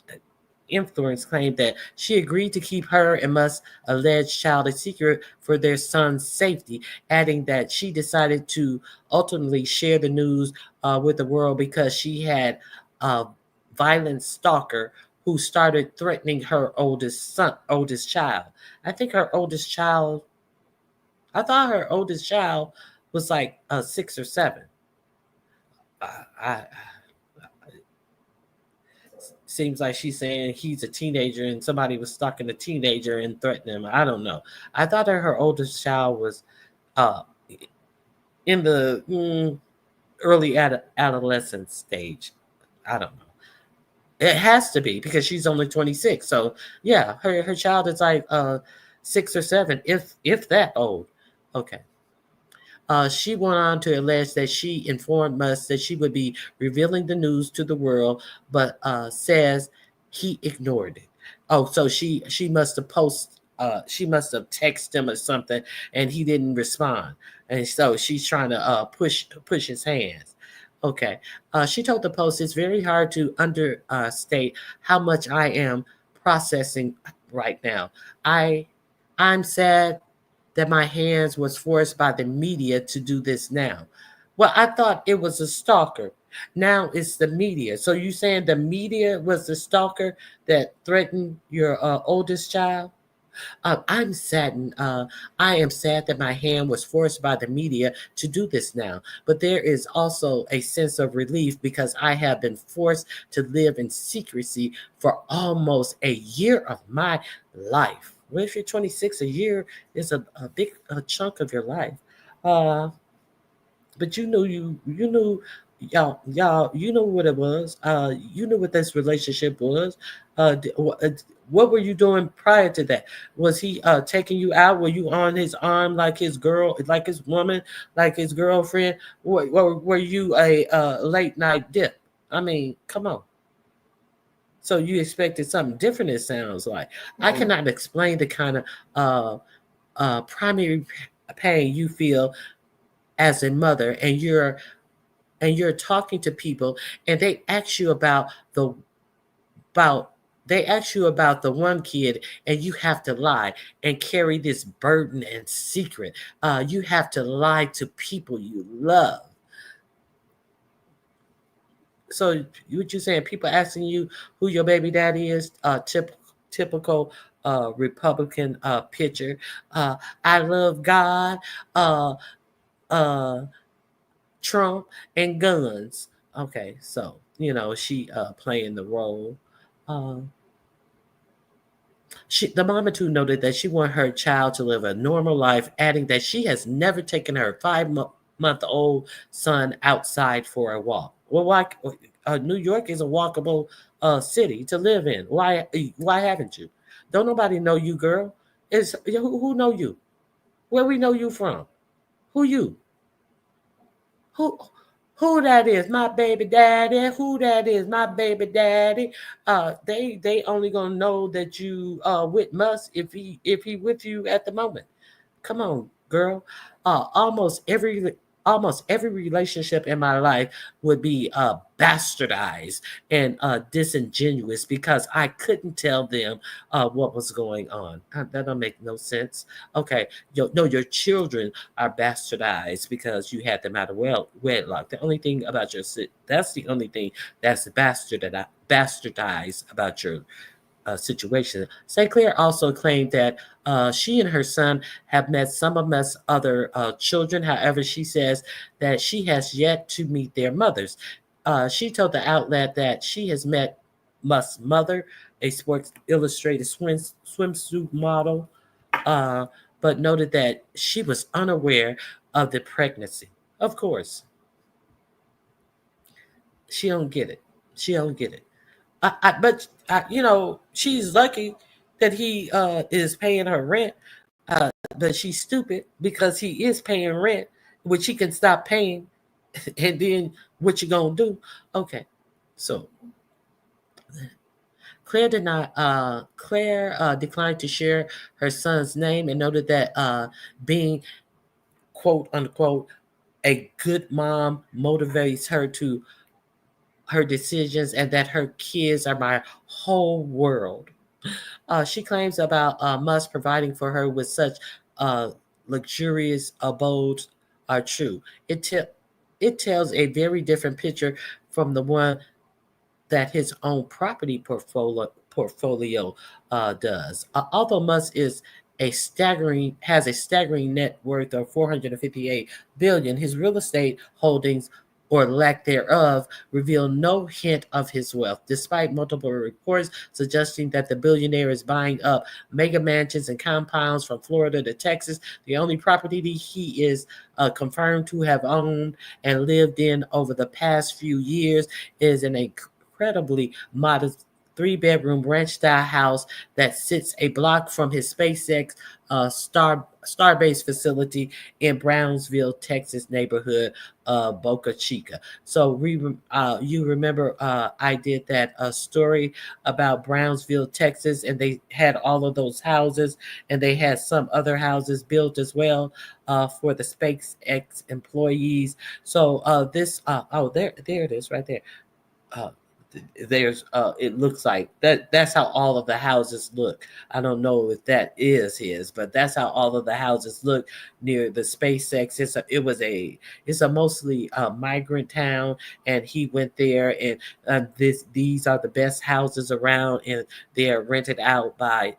influence claimed that she agreed to keep her and Musk's alleged child a secret for their son's safety, adding that she decided to ultimately share the news with the world because she had a violent stalker who started threatening her oldest child. I thought her oldest child was like 6 or 7. I seems like she's saying he's a teenager and somebody was stalking a teenager and threatening him. I don't know. I thought that her oldest child was in the early adolescent stage. I don't know. It has to be because she's only 26. So yeah, her child is like 6 or 7, if that old. Okay. She went on to allege that she informed Musk that she would be revealing the news to the world, but says he ignored it. Oh, so she must have she must have texted him or something, and he didn't respond, and so she's trying to push his hands. Okay. She told the Post, "It's very hard to understate how much I am processing right now. I I'm sad that my hands was forced by the media to do this now." Well, I thought it was a stalker. Now it's the media. So you saying the media was the stalker that threatened your oldest child? I'm saddened. I am sad that my hand was forced by the media to do this now. But there is also a sense of relief because I have been forced to live in secrecy for almost a year of my life. Well, if you're 26, a year is a big chunk of your life. Uh, but you knew you know what it was. You knew what this relationship was. What were you doing prior to that? Was he taking you out? Were you on his arm like his girl, like his woman, like his girlfriend? Were you a late night dip? I mean, come on. So you expected something different, it sounds like. I cannot explain the kind of primary pain you feel as a mother, and you're talking to people, and they ask you about they ask you about the one kid, and you have to lie and carry this burden and secret. You have to lie to people you love. So what you saying? People asking you who your baby daddy is? Typical Republican picture. I love God, uh, uh, Trump, and guns. Okay, so she playing the role. Uh, the mama too noted that she wanted her child to live a normal life, adding that she has never taken her 5-month old son outside for a walk. Well, why? New York is a walkable city to live in. Why haven't you? Don't nobody know you, girl. Is who know you? Where we know you from? Who you? Who who that is? My baby daddy. Who that is? My baby daddy. They only gonna know that you with Musk if he with you at the moment. Come on, girl. Uh, almost every almost every relationship in my life would be bastardized and disingenuous because I couldn't tell them what was going on. That don't make no sense. Okay, no, your children are bastardized because you had them out of wedlock. The only thing about that's the only thing that's bastardized about your situation. St. Clair also claimed that she and her son have met some of Musk's other children. However, she says that she has yet to meet their mothers. She told the outlet that she has met Musk's mother, a Sports Illustrated swimsuit model, uh, but noted that she was unaware of the pregnancy. Of course, she don't get it. She don't get it. But she's lucky that he is paying her rent. But she's stupid because he is paying rent, which he can stop paying, and then what you gonna do? Okay, so Claire did not. Claire declined to share her son's name and noted that being quote unquote a good mom motivates her decisions and that her kids are my whole world. She claims about Musk providing for her with such uh, luxurious abodes are true. It tells a very different picture from the one that his own property portfolio does. Although Musk has a staggering net worth of 458 billion, his real estate holdings or lack thereof reveal no hint of his wealth, despite multiple reports suggesting that the billionaire is buying up mega mansions and compounds from Florida to Texas. The only property that he is confirmed to have owned and lived in over the past few years is an incredibly modest 3-bedroom ranch-style house that sits a block from his SpaceX Starbase facility in Brownsville, Texas neighborhood, Boca Chica. So you remember I did that story about Brownsville, Texas, and they had all of those houses, and they had some other houses built as well for the SpaceX employees. So there it is right there. Uh, there's it looks like that's how all of the houses look. I don't know if that is his, but that's how all of the houses look near the SpaceX. It's a mostly migrant town, and he went there, and these are the best houses around, and they are rented out by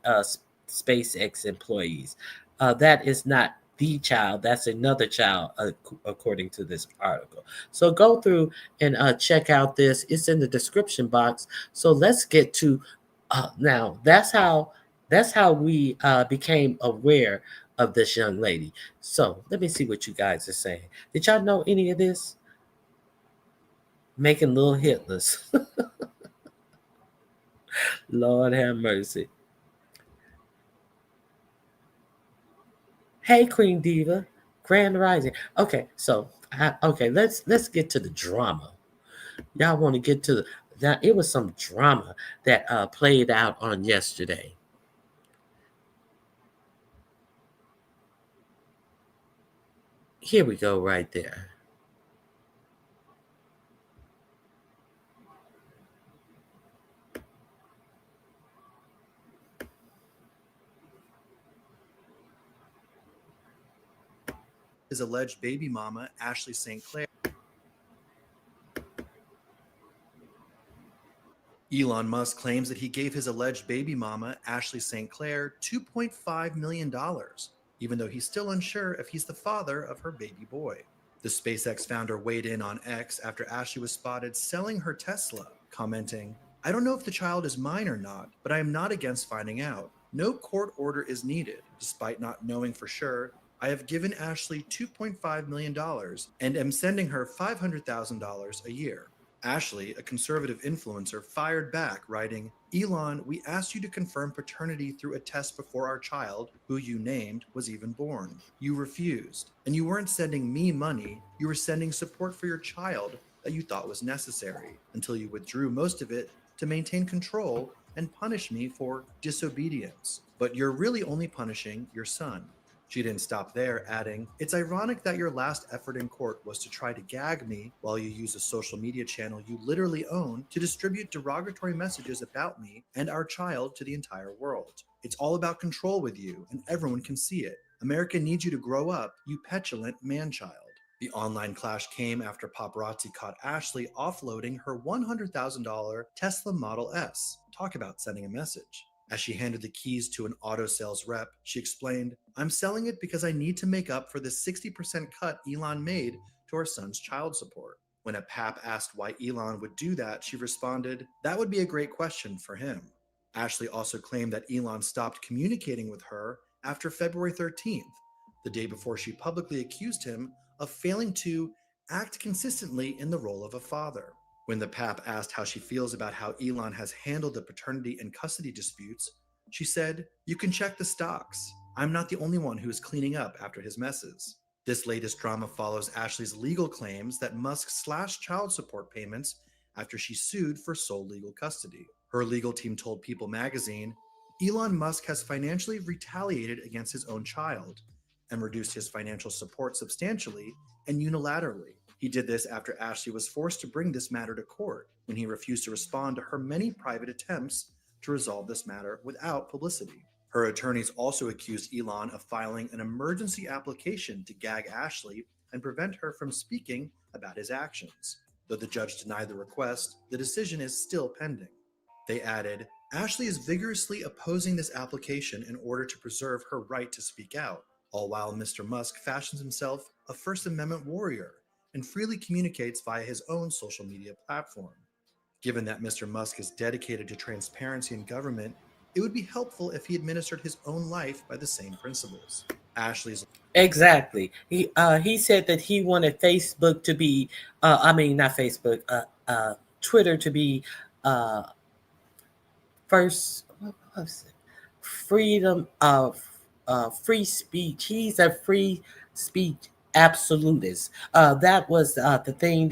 SpaceX employees. That is not the child, that's another child, according to this article. So go through and check out this. It's in the description box. So let's get to now. That's how we became aware of this young lady. So let me see what you guys are saying. Did y'all know any of this? Making little Hitlers. Lord have mercy. Hey, Queen Diva, Grand Rising. Okay, so let's get to the drama. Y'all want to get to that? It was some drama that played out on yesterday. Here we go, right there. His alleged baby mama, Ashley St. Clair. Elon Musk claims that he gave his alleged baby mama, Ashley St. Clair, $2.5 million, even though he's still unsure if he's the father of her baby boy. The SpaceX founder weighed in on X after Ashley was spotted selling her Tesla, commenting, "I don't know if the child is mine or not, but I am not against finding out. No court order is needed. Despite not knowing for sure, I have given Ashley $2.5 million and am sending her $500,000 a year." Ashley, a conservative influencer, fired back, writing, "Elon, we asked you to confirm paternity through a test before our child, who you named, was even born. You refused. And you weren't sending me money, you were sending support for your child that you thought was necessary, until you withdrew most of it to maintain control and punish me for disobedience. But you're really only punishing your son." She didn't stop there, adding, "It's ironic that your last effort in court was to try to gag me while you use a social media channel you literally own to distribute derogatory messages about me and our child to the entire world. It's all about control with you, and everyone can see it. America needs you to grow up, you petulant man-child." The online clash came after paparazzi caught Ashley offloading her $100,000 Tesla Model S. Talk about sending a message. As she handed the keys to an auto sales rep, she explained, "I'm selling it because I need to make up for the 60% cut Elon made to our son's child support." When a pap asked why Elon would do that, she responded, "That would be a great question for him." Ashley also claimed that Elon stopped communicating with her after February 13th, the day before she publicly accused him of failing to act consistently in the role of a father. When the pap asked how she feels about how Elon has handled the paternity and custody disputes, she said, "You can check the stocks. I'm not the only one who is cleaning up after his messes." This latest drama follows Ashley's legal claims that Musk slashed child support payments after she sued for sole legal custody. Her legal team told People magazine, "Elon Musk has financially retaliated against his own child and reduced his financial support substantially and unilaterally. He did this after Ashley was forced to bring this matter to court when he refused to respond to her many private attempts to resolve this matter without publicity." Her attorneys also accused Elon of filing an emergency application to gag Ashley and prevent her from speaking about his actions. Though the judge denied the request, the decision is still pending. They added, "Ashley is vigorously opposing this application in order to preserve her right to speak out, all while Mr. Musk fashions himself a First Amendment warrior and freely communicates via his own social media platform. Given that Mr. Musk is dedicated to transparency in government, it would be helpful if he administered his own life by the same principles." Ashley's Exactly. He said that he wanted Facebook to be, not Facebook, Twitter to be first, what was it? Freedom of free speech. He's a free speech absolutist. That was the thing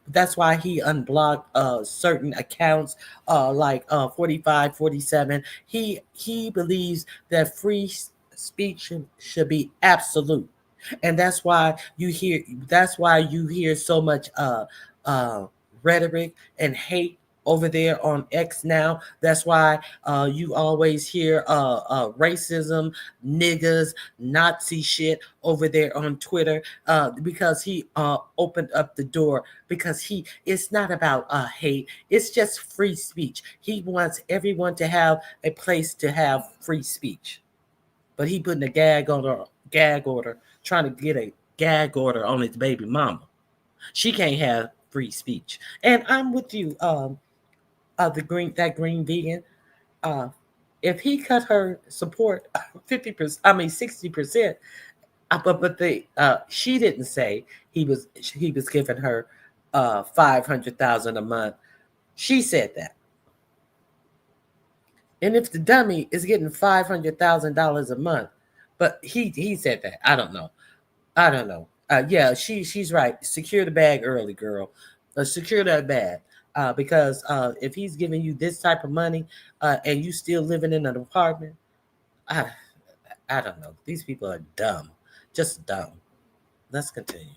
that's why he unblocked certain accounts like 45, 47. He believes that speech should be absolute. And that's why you hear so much uh rhetoric and hate over there on X now. That's why you always hear racism, niggas, Nazi shit over there on Twitter because he opened up the door. Because it's not about hate, it's just free speech. He wants everyone to have a place to have free speech. But he putting a gag order, trying to get a gag order on his baby mama. She can't have free speech. And I'm with you, that green vegan. Uh, if he cut her support 50%, 60%, she didn't say he was giving her 500,000 a month. She said that. And if the dummy is getting $500,000 a month, but he said that. I don't know. Yeah, she's right. Secure the bag early, girl. Secure that bag. Because if he's giving you this type of money and you still living in an apartment, I don't know. These people are dumb. Just dumb. Let's continue.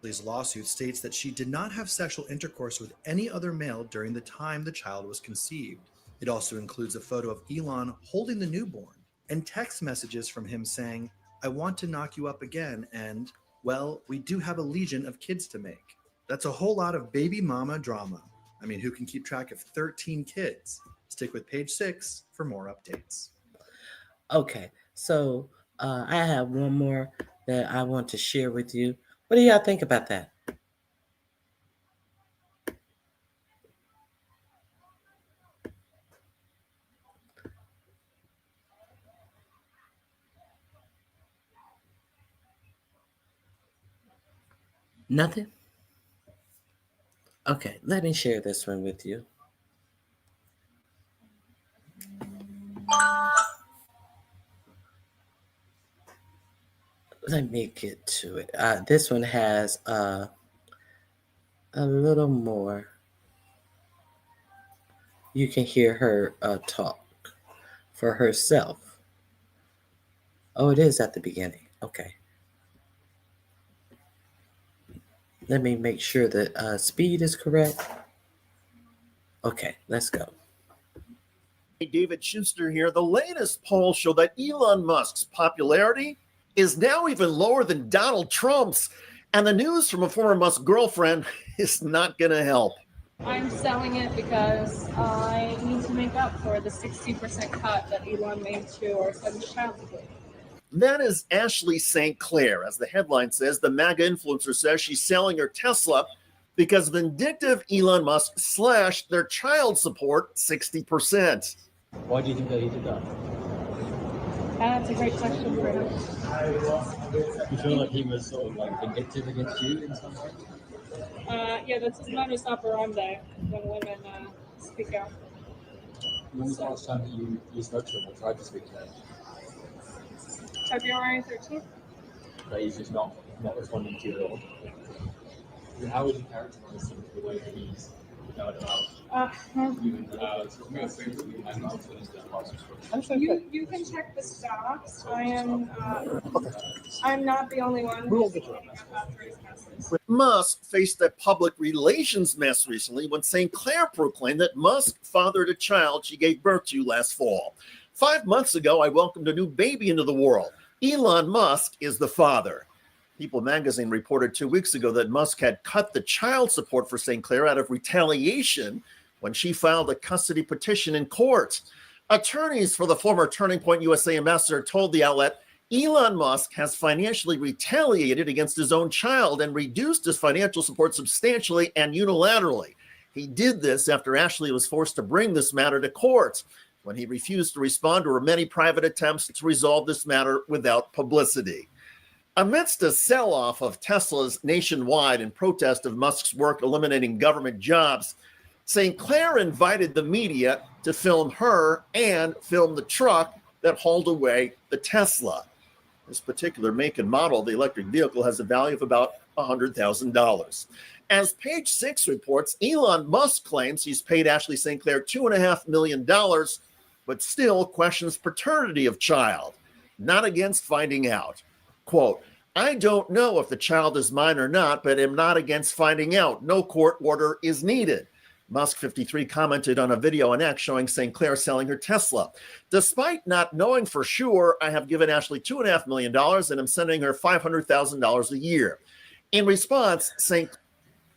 Lee's lawsuit states that she did not have sexual intercourse with any other male during the time the child was conceived. It also includes a photo of Elon holding the newborn and text messages from him saying, "I want to knock you up again," and, "Well, we do have a legion of kids to make." That's a whole lot of baby mama drama. I mean, who can keep track of 13 kids? Stick with page 6 for more updates. Okay, so I have one more that I want to share with you. What do y'all think about that? Nothing? Okay, let me share this one with you. Let me get to it. This one has a little more. You can hear her talk for herself. Oh, it is at the beginning. Okay. Let me make sure that speed is correct. Okay, let's go. Hey, David Schuster here. The latest polls show that Elon Musk's popularity is now even lower than Donald Trump's. And the news from a former Musk girlfriend is not going to help. I'm selling it because I need to make up for the 60% cut that Elon made to our son's child support. That is Ashley St. Clair. As the headline says, the MAGA influencer says she's selling her Tesla because vindictive Elon Musk slashed their child support 60%. Why do you think that he did that? That's a great question for him. You feel like he was sort of like vindictive against you in some way? Yeah, that's his modus operandi when women speak out. When was the last time that you spoke to him or tried to speak to him? February 13th. That he's just not responding to you at all? How would you characterize him the way that he's going about you can check the stocks. I'm not the only one. Musk faced a public relations mess recently when St. Clair proclaimed that Musk fathered a child she gave birth to last fall. 5 months ago, I welcomed a new baby into the world. Elon Musk is the father. People magazine reported 2 weeks ago that Musk had cut the child support for St. Clair out of retaliation when she filed a custody petition in court. Attorneys for the former Turning Point USA ambassador told the outlet Elon Musk has financially retaliated against his own child and reduced his financial support substantially and unilaterally. He did this after Ashley was forced to bring this matter to court when he refused to respond to her many private attempts to resolve this matter without publicity. Amidst a sell-off of Teslas nationwide in protest of Musk's work eliminating government jobs, St. Clair invited the media to film her and film the truck that hauled away the Tesla. This particular make and model of the electric vehicle has a value of about $100,000. As Page 6 reports, Elon Musk claims he's paid Ashley St. Clair $2.5 million, but still questions paternity of child, not against finding out. Quote, I don't know if the child is mine or not, but am not against finding out. No court order is needed. Musk 53 commented on a video on X showing St. Clair selling her Tesla. Despite not knowing for sure, I have given Ashley $2.5 million and am sending her $500,000 a year. In response, St.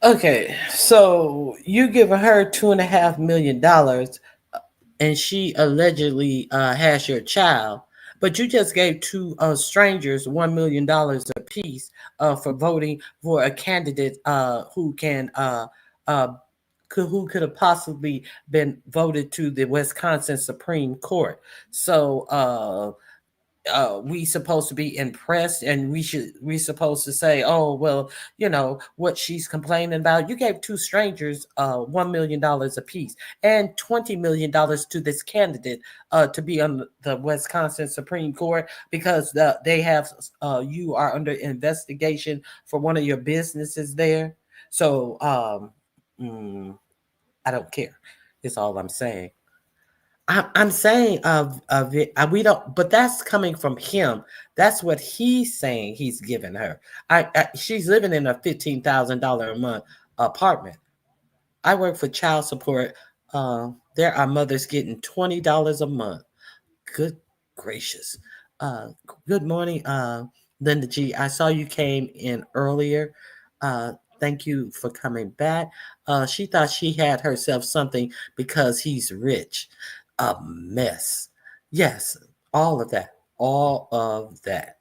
Okay, so you giving her $2.5 million, and she allegedly has your child, but you just gave two strangers $1 million apiece for voting for a candidate who could have possibly been voted to the Wisconsin Supreme Court. So we supposed to be impressed, and we supposed to say, oh well, you know what she's complaining about. You gave two strangers $1 million apiece and $20 million to this candidate to be on the Wisconsin Supreme Court because they have you are under investigation for one of your businesses there. So I don't care. Is all I'm saying. I'm saying of it, we don't, but that's coming from him. That's what he's saying he's giving her. She's living in a $15,000 a month apartment. I work for child support. There are mothers getting $20 a month. Good gracious. Good morning, Linda G. I saw you came in earlier. Thank you for coming back. She thought she had herself something because he's rich. A mess. Yes, all of that. All of that.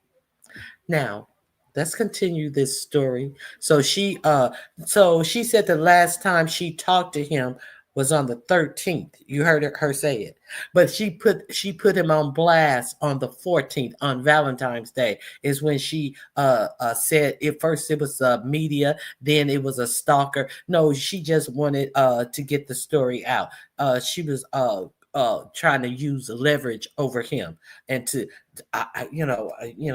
Now, let's continue this story. So she said the last time she talked to him was on the 13th. You heard her say it. But she put him on blast on the 14th, on Valentine's Day, is when she said at first it was media, then it was a stalker. No, she just wanted to get the story out. She was trying to use leverage over him, and to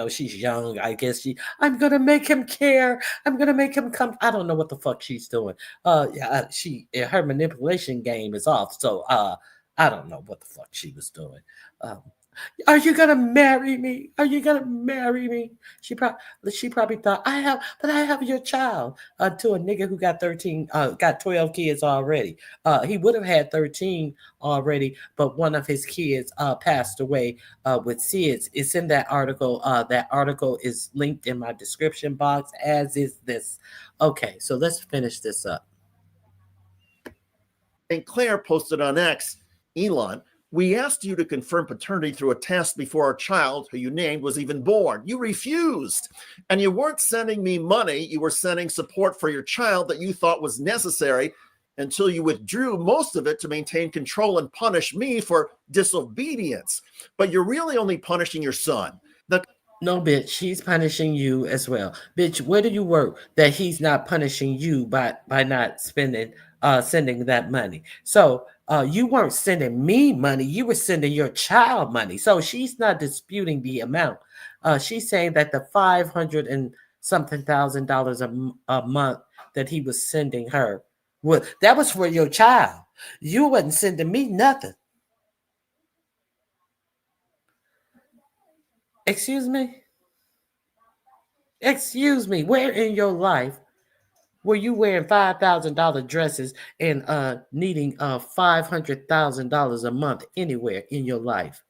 she's young. I guess I'm gonna make him care. I'm gonna make him come. I don't know what the fuck she's doing. Her manipulation game is off. So I don't know what the fuck she was doing. Are you gonna marry me? Are you gonna marry me? She probably thought I have your child. To a nigga who got 12 kids already. He would have had 13 already, but one of his kids passed away with SIDS. It's in that article. That article is linked in my description box, as is this. Okay, so let's finish this up. St. Clair posted on X, Elon, we asked you to confirm paternity through a test before our child, who you named, was even born. You refused. And you weren't sending me money. You were sending support for your child that you thought was necessary until you withdrew most of it to maintain control and punish me for disobedience. But you're really only punishing your son. No, bitch, he's punishing you as well. Bitch, where do you work that he's not punishing you by not sending that money? So you weren't sending me money, you were sending your child money. So she's not disputing the amount. She's saying that the $500 and something thousand a month that he was sending her, that was for your child. You wasn't sending me nothing. Excuse me? Excuse me, where in your life were you wearing $5,000 dresses and needing $500,000 a month anywhere in your life?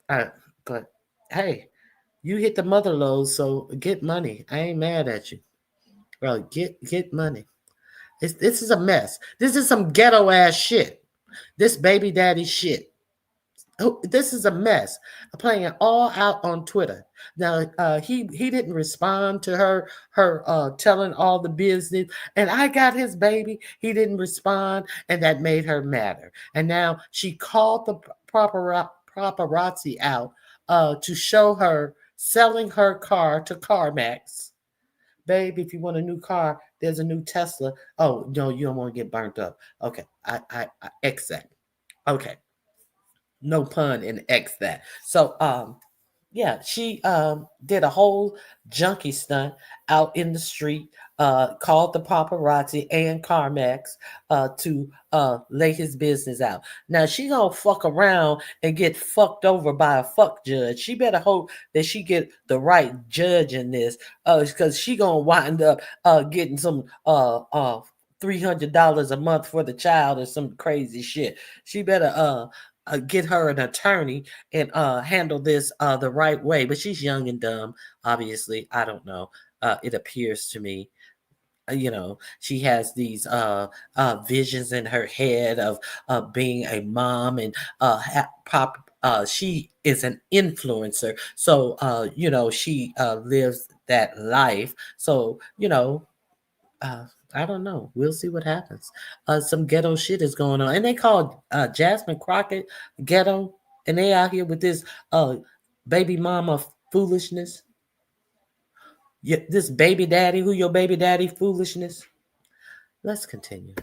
But hey, you hit the mother load, so get money. I ain't mad at you. Bro, get money. This is a mess. This is some ghetto ass shit. This baby daddy shit. Oh, this is a mess. I'm playing it all out on Twitter. Now he didn't respond to her telling all the business, and I got his baby. He didn't respond, and that made her madder. And now she called the paparazzi out to show her selling her car to CarMax. Babe, if you want a new car, there's a new Tesla. Oh no, you don't want to get burnt up. Okay, I X that. Okay, no pun in X that. So yeah, she did a whole junkie stunt out in the street, called the paparazzi and CarMax to lay his business out. Now she gonna fuck around and get fucked over by a fuck judge. She better hope that she get the right judge in this, because she gonna wind up getting some $300 a month for the child or some crazy shit. She better get her an attorney and handle this the right way. But she's young and dumb, obviously. I don't know. It appears to me. She has these visions in her head of being a mom and she is an influencer. So, she lives that life. So, I don't know. We'll see what happens. Some ghetto shit is going on. And they call Jasmine Crockett ghetto. And they out here with this baby mama foolishness. Yeah, this baby daddy, who your baby daddy foolishness. Let's continue.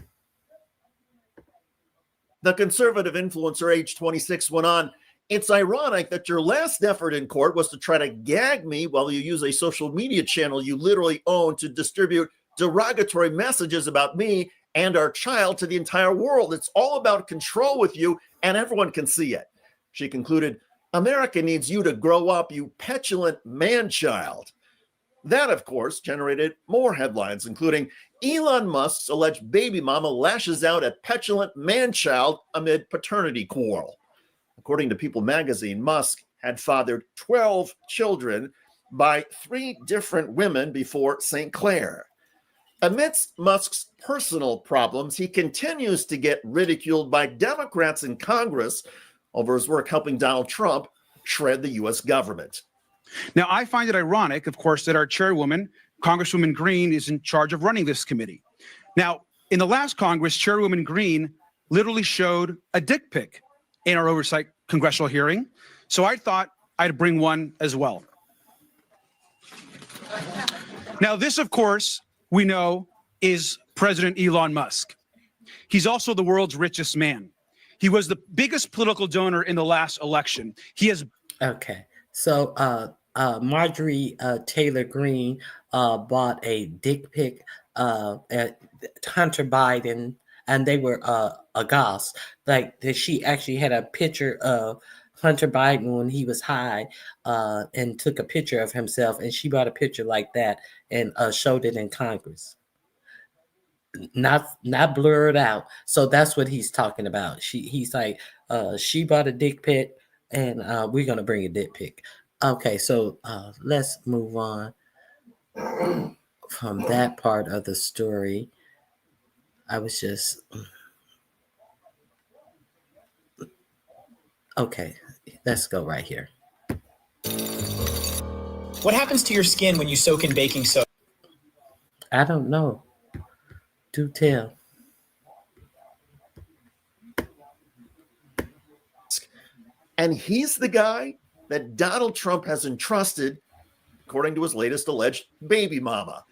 The conservative influencer, age 26, went on, "It's ironic that your last effort in court was to try to gag me while you use a social media channel you literally own to distribute derogatory messages about me and our child to the entire world. It's all about control with you, and everyone can see it." She concluded, "America needs you to grow up, you petulant man-child." That, of course, generated more headlines, including Elon Musk's alleged baby mama lashes out at petulant man-child amid paternity quarrel. According to People magazine, Musk had fathered 12 children by 3 different women before St. Clair. Amidst Musk's personal problems, he continues to get ridiculed by Democrats in Congress over his work helping Donald Trump shred the U.S. government. Now, I find it ironic, of course, that our chairwoman, Congresswoman Green, is in charge of running this committee. Now, in the last Congress, Chairwoman Green literally showed a dick pic in our oversight congressional hearing. So I thought I'd bring one as well. Now, this, of course, we know is President Elon Musk. He's also the world's richest man. He was the biggest political donor in the last election. He has. Okay. So Marjorie Taylor Greene bought a dick pic at Hunter Biden, and they were aghast. Like she actually had a picture of Hunter Biden when he was high, and took a picture of himself, and she bought a picture like that and showed it in Congress. Not blurred out. So that's what he's talking about. He's like, she bought a dick pic, and we're gonna bring a dick pic. Okay, so let's move on from that part of the story. I was just okay. Let's go right here. What happens to your skin when you soak in baking soda? I don't know. Do tell. And he's the guy that Donald Trump has entrusted, according to his latest alleged baby mama.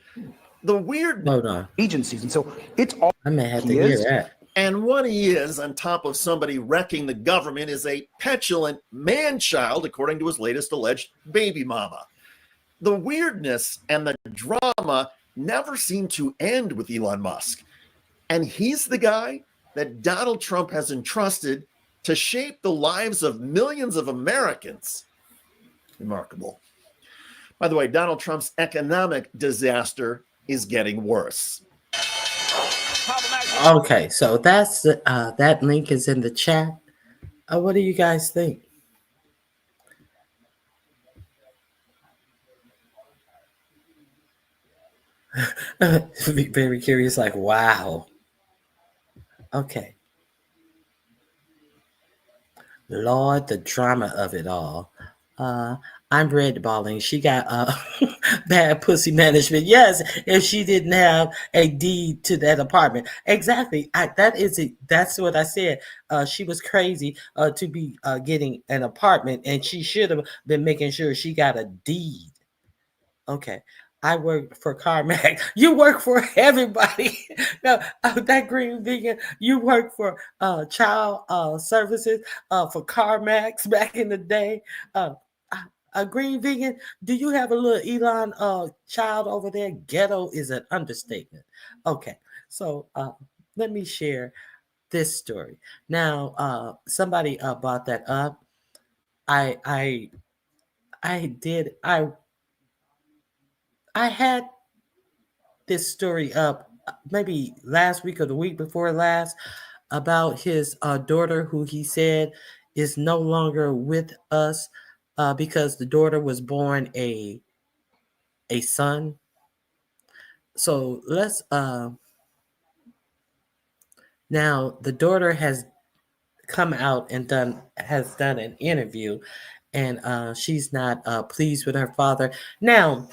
The weird Hold on. Agencies. And so it's all. I may have to hear that. And what he is, on top of somebody wrecking the government, is a petulant man-child, according to his latest alleged baby mama. The weirdness and the drama never seem to end with Elon Musk. And he's the guy that Donald Trump has entrusted to shape the lives of millions of Americans. Remarkable. By the way, Donald Trump's economic disaster is getting worse. Okay, so that's that link is in the chat. What do you guys think? Very curious, like, wow. Okay. Lord, the drama of it all. I'm red balling. She got bad pussy management. Yes, if she didn't have a deed to that apartment. Exactly. That's what I said. She was crazy to be getting an apartment, and she should have been making sure she got a deed. Okay. I work for CarMax. You work for everybody. No, that green vegan, you work for child services for CarMax back in the day. A green vegan, do you have a little Elon child over there? Ghetto is an understatement. Okay, so let me share this story. Now, somebody brought that up. I I I did I had this story up maybe last week or the week before last about his daughter who he said is no longer with us because the daughter was born a son. So let's now the daughter has come out and has done an interview, and she's not pleased with her father. Now,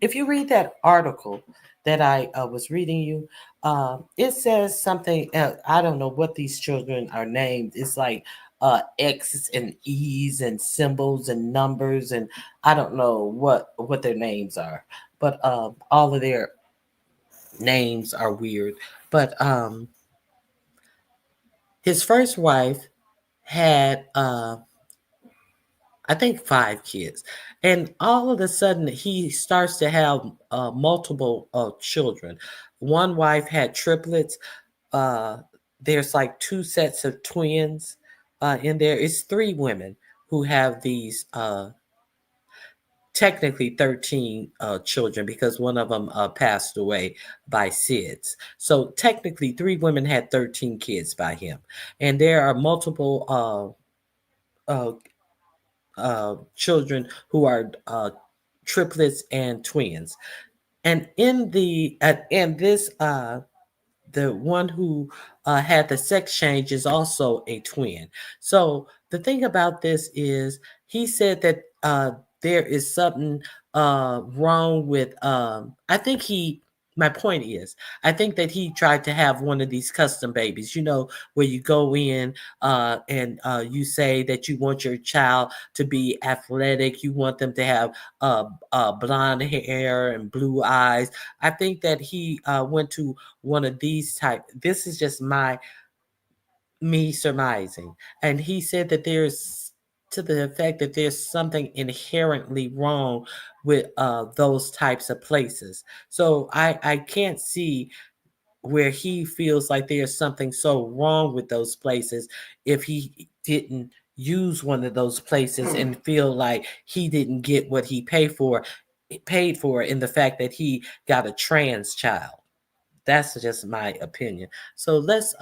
if you read that article that I was reading you, it says something. I don't know what these children are named. It's like X's and E's and symbols and numbers, and I don't know what their names are. But all of their names are weird. But his first wife had I think 5 kids. And all of a sudden, he starts to have multiple children. One wife had triplets. Uh, there's like 2 sets of twins in there. It's 3 women who have these technically 13 children because one of them passed away by SIDS. So technically, 3 women had 13 kids by him. And there are multiple children who are triplets and twins. And in this the one who had the sex change is also a twin. So the thing about this is he said that there is something wrong with I think my point is, I think that he tried to have one of these custom babies, where you go in and you say that you want your child to be athletic, you want them to have blonde hair and blue eyes. I think that he went to one of these type. This is just me surmising, and he said that there's to the effect that there's something inherently wrong with those types of places. So I can't see where he feels like there's something so wrong with those places if he didn't use one of those places and feel like he didn't get what he paid for in the fact that he got a trans child. That's just my opinion. So let's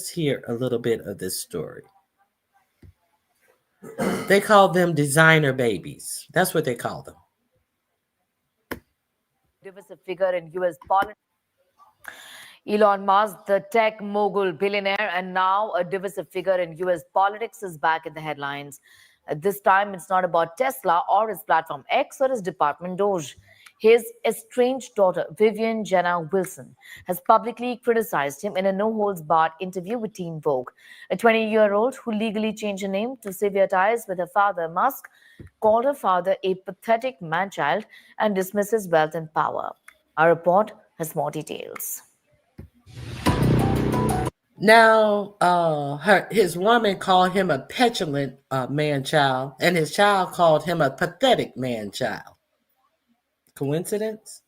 hear a little bit of this story. They call them designer babies. That's what they call them. Divisive figure in U.S. politics. Elon Musk, the tech mogul billionaire and now a divisive figure in U.S. politics, is back in the headlines. This time, it's not about Tesla or his platform X or his department Doge. His estranged daughter, Vivian Jenna Wilson, has publicly criticized him in a no-holds-barred interview with Teen Vogue. A 20-year-old who legally changed her name to sever ties with her father, Musk, called her father a pathetic man-child and dismissed his wealth and power. Our report has more details. Now, his woman called him a petulant man-child, and his child called him a pathetic man-child. Coincidence?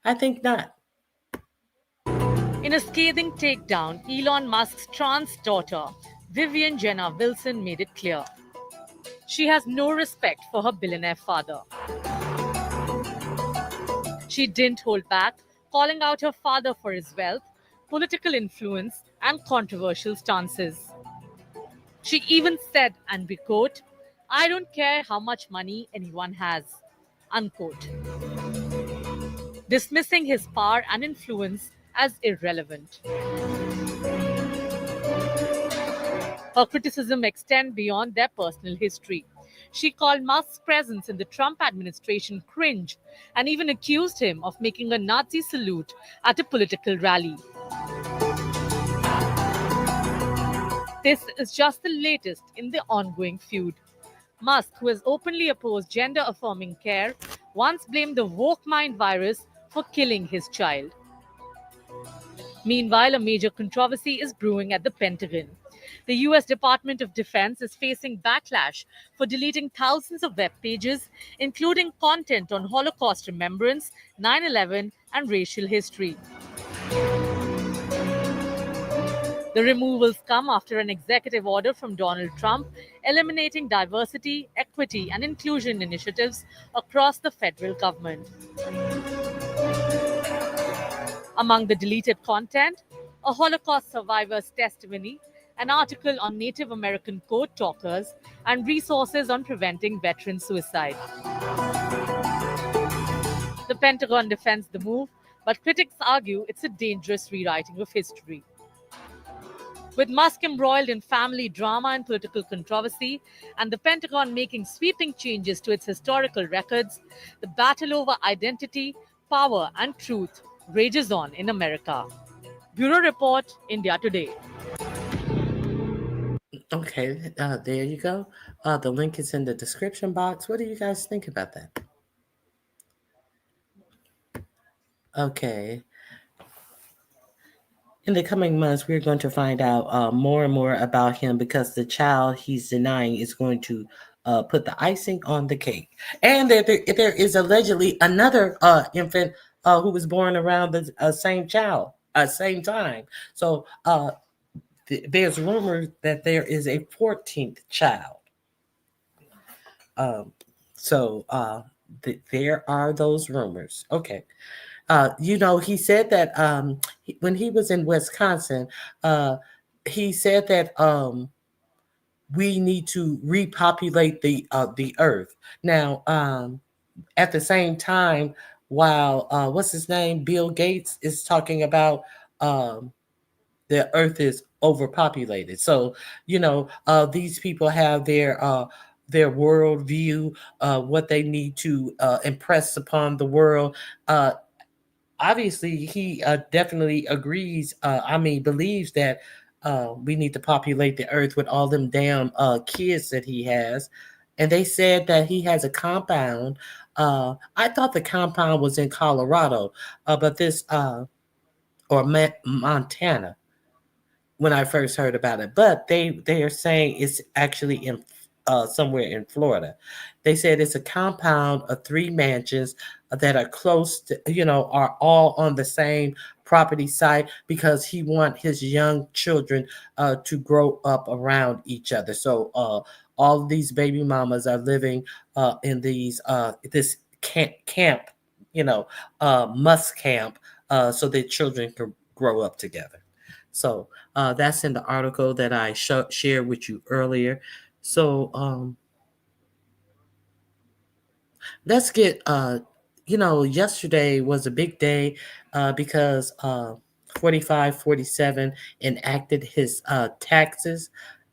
I think not. In a scathing takedown, Elon Musk's trans daughter, Vivian Jenna Wilson, made it clear she has no respect for her billionaire father. She didn't hold back, calling out her father for his wealth, political influence, and controversial stances. She even said, and we quote, "I don't care how much money anyone has," unquote, dismissing his power and influence as irrelevant. Her criticism extends beyond their personal history. She called Musk's presence in the Trump administration cringe and even accused him of making a Nazi salute at a political rally. This is just the latest in the ongoing feud. Musk, who has openly opposed gender-affirming care, once blamed the woke mind virus for killing his child. Meanwhile, a major controversy is brewing at the Pentagon. The US Department of Defense is facing backlash for deleting thousands of web pages, including content on Holocaust remembrance, 9/11, and racial history. The removals come after an executive order from Donald Trump eliminating diversity, equity, and inclusion initiatives across the federal government. Among the deleted content, a Holocaust survivor's testimony, an article on Native American code talkers, and resources on preventing veteran suicide. The Pentagon defends the move, but critics argue it's a dangerous rewriting of history. With Musk embroiled in family drama and political controversy, and the Pentagon making sweeping changes to its historical records, the battle over identity, power, and truth rages on in America. Bureau Report, India Today. Okay, there you go. The link is in the description box. What do you guys think about that? Okay. In the coming months, we're going to find out more and more about him because the child he's denying is going to put the icing on the cake. And there is allegedly another infant who was born around the same time. So there's rumors that there is a 14th child. There are those rumors. Okay. He said that when he was in Wisconsin, he said that we need to repopulate the earth. Now, at the same time, while what's his name, Bill Gates is talking about the earth is overpopulated. So these people have their worldview, what they need to impress upon the world. Obviously, he definitely agrees. Believes that we need to populate the earth with all them damn kids that he has. And they said that he has a compound. I thought the compound was in Colorado, but this or Montana when I first heard about it. But they are saying it's actually in somewhere in Florida. They said it's a compound of 3 mansions that are close to, are all on the same property site because he wants his young children to grow up around each other. So all of these baby mamas are living in this camp, Musk camp, so their children can grow up together. So that's in the article that I shared with you earlier. So let's get yesterday was a big day because 4547 enacted his taxes.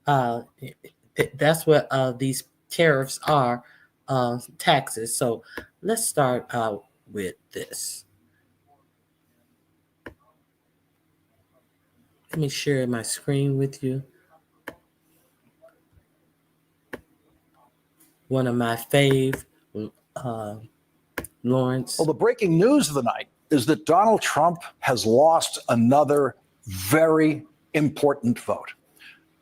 That's what these tariffs are, taxes. So let's start out with this. Let me share my screen with you. One of my fave, Lawrence. Well, the breaking news of the night is that Donald Trump has lost another very important vote.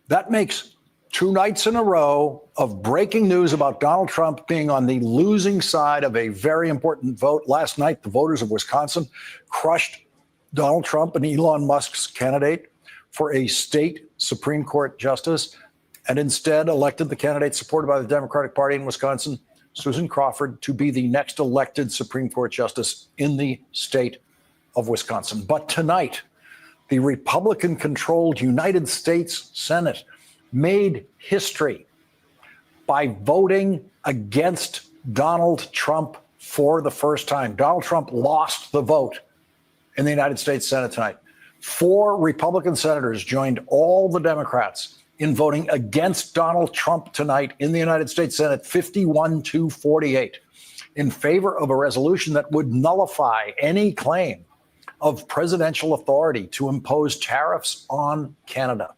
That makes 2 nights in a row of breaking news about Donald Trump being on the losing side of a very important vote. Last night, the voters of Wisconsin crushed Donald Trump and Elon Musk's candidate for a state Supreme Court justice, and instead elected the candidate supported by the Democratic Party in Wisconsin, Susan Crawford, to be the next elected Supreme Court justice in the state of Wisconsin. But tonight, the Republican-controlled United States Senate made history by voting against Donald Trump for the first time. Donald Trump lost the vote in the United States Senate tonight. 4 Republican senators joined all the Democrats in voting against Donald Trump tonight in the United States Senate, 51-48, in favor of a resolution that would nullify any claim of presidential authority to impose tariffs on Canada.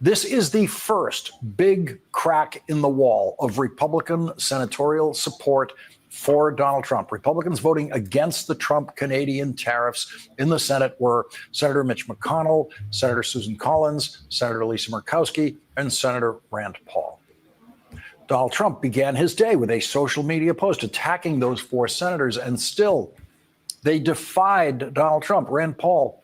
This is the first big crack in the wall of Republican senatorial support for Donald Trump. Republicans voting against the Trump Canadian tariffs in the Senate were Senator Mitch McConnell, Senator Susan Collins, Senator Lisa Murkowski, and Senator Rand Paul. Donald Trump began his day with a social media post attacking those four senators, and still they defied Donald Trump. Rand Paul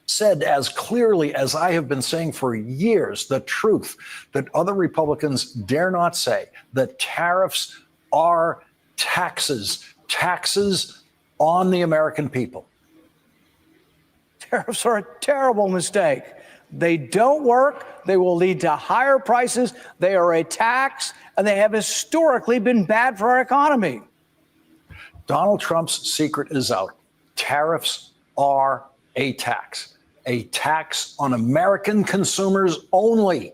said as clearly as I have been saying for years the truth that other Republicans dare not say, that tariffs are taxes on the American people. Tariffs are a terrible mistake. They don't work. They will lead to higher prices. They are a tax, and they have historically been bad for our economy. Donald Trump's secret is out. Tariffs are a tax on American consumers only.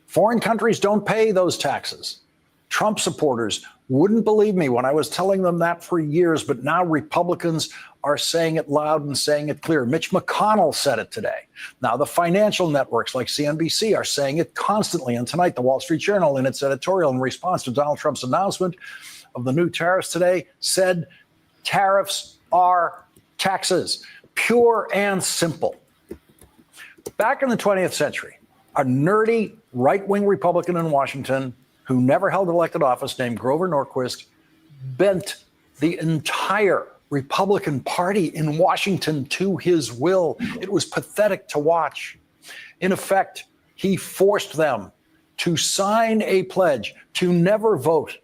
Foreign countries don't pay those taxes. Trump supporters wouldn't believe me when I was telling them that for years, but now Republicans are saying it loud and saying it clear. Mitch McConnell said it today. Now the financial networks like CNBC are saying it constantly. And tonight, the Wall Street Journal, in its editorial in response to Donald Trump's announcement of the new tariffs today, said tariffs are taxes, pure and simple. Back in the 20th century, a nerdy right-wing Republican in Washington who never held elected office named Grover Norquist bent the entire Republican Party in Washington to his will. It was pathetic to watch. In effect, he forced them to sign a pledge to never vote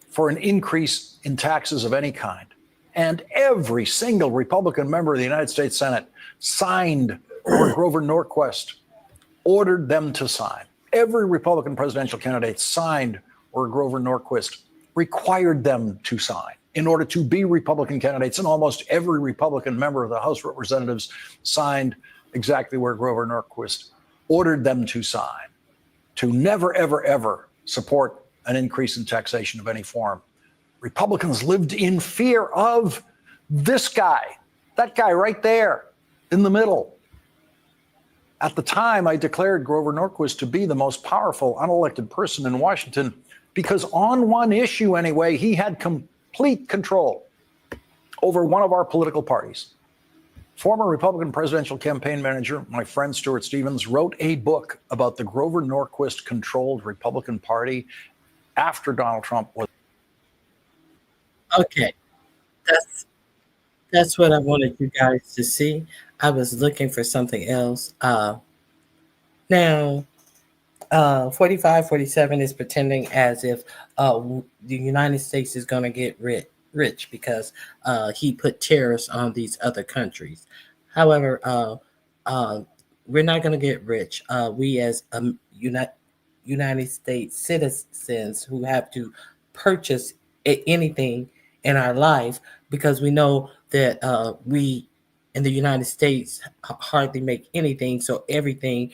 for an increase in taxes of any kind. And every single Republican member of the United States Senate signed, or Grover Norquist ordered them to sign. Every Republican presidential candidate signed, or Grover Norquist required them to sign in order to be Republican candidates. And almost every Republican member of the House of Representatives signed exactly where Grover Norquist ordered them to sign, to never, ever, ever support an increase in taxation of any form. Republicans lived in fear of this guy, that guy right there in the middle. At the time, I declared Grover Norquist to be the most powerful unelected person in Washington because on one issue anyway, he had complete control over one of our political parties. Former Republican presidential campaign manager, my friend Stuart Stevens, wrote a book about the Grover Norquist-controlled Republican Party after Donald Trump was. Okay, that's what I wanted you guys to see. I was looking for something else. Now, 45, 47 is pretending as if the United States is going to get rich because he put tariffs on these other countries. However, we're not going to get rich. We as United States citizens who have to purchase anything in our life, because we know that we in the United States hardly make anything, so everything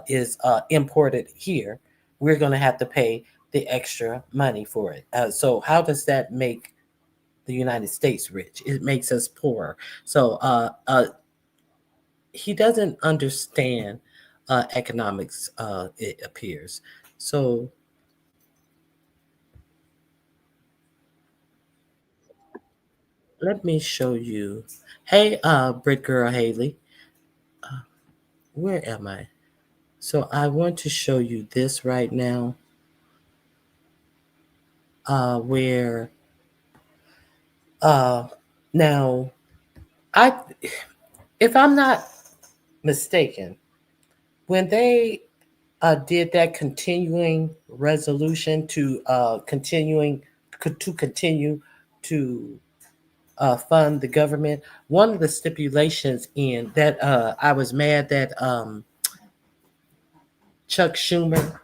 is imported here. We're going to have to pay the extra money for it. So how does that make the United States rich? It makes us poor. So he doesn't understand economics, it appears. So let me show you. Hey, Brit Girl Haley. Where am I? So I want to show you this right now. Where now if I'm not mistaken, when they did that continuing resolution to continue to fund the government, one of the stipulations in that I was mad that Chuck Schumer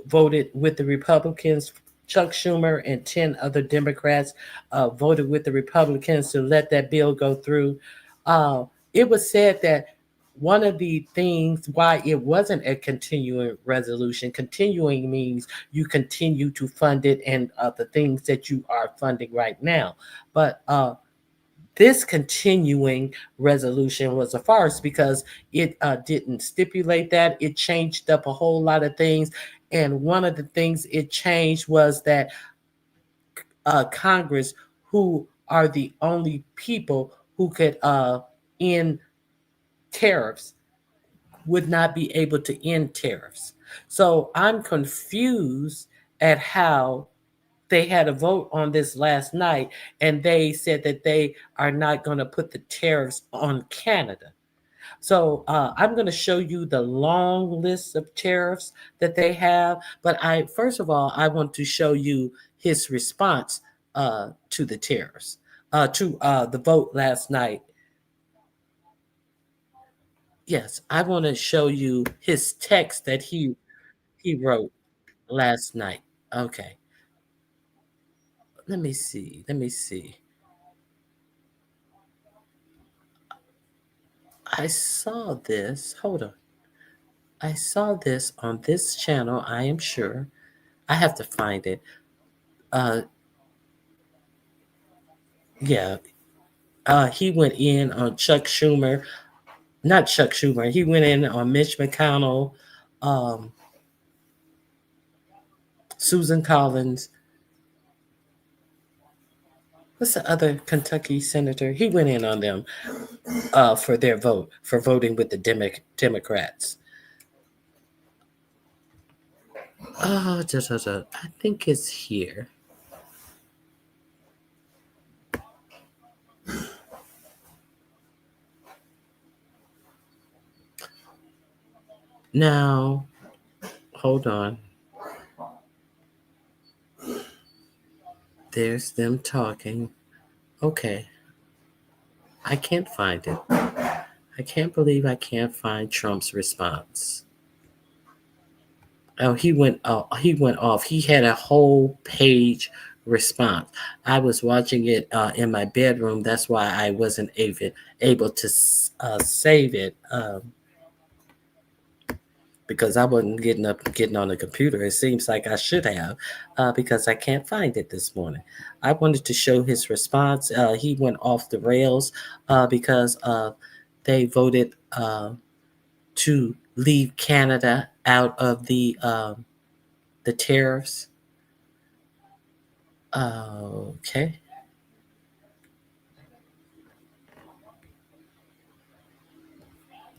voted with the Republicans. Chuck Schumer and 10 other Democrats voted with the Republicans to let that bill go through. It was said that one of the things why it wasn't a continuing resolution, continuing means you continue to fund it and the things that you are funding right now. But this continuing resolution was a farce because it didn't stipulate that. It changed up a whole lot of things. And one of the things it changed was that Congress, who are the only people who could end tariffs, would not be able to end tariffs. So I'm confused at how they had a vote on this last night and they said that they are not going to put the tariffs on Canada. So I'm going to show you the long list of tariffs that they have. But first of all, I want to show you his response to the tariffs, to the vote last night. Yes, I want to show you his text that he wrote last night. Okay. Let me see. Let me see. I saw this. Hold on. I saw this on this channel, I am sure. I have to find it. Yeah. He went in on Chuck Schumer. Not Chuck Schumer. He went in on Mitch McConnell, Susan Collins. What's the other Kentucky senator? He went in on them for their vote, for voting with the Democrats. I think it's here. Now, hold on. There's them talking. Okay. I can't find it. I can't believe I can't find Trump's response. Oh, he went off. He had a whole page response. I was watching it in my bedroom. That's why I wasn't able to save it. Because I wasn't getting on the computer. It seems like I should have, because I can't find it this morning. I wanted to show his response. He went off the rails because they voted to leave Canada out of the tariffs. Okay.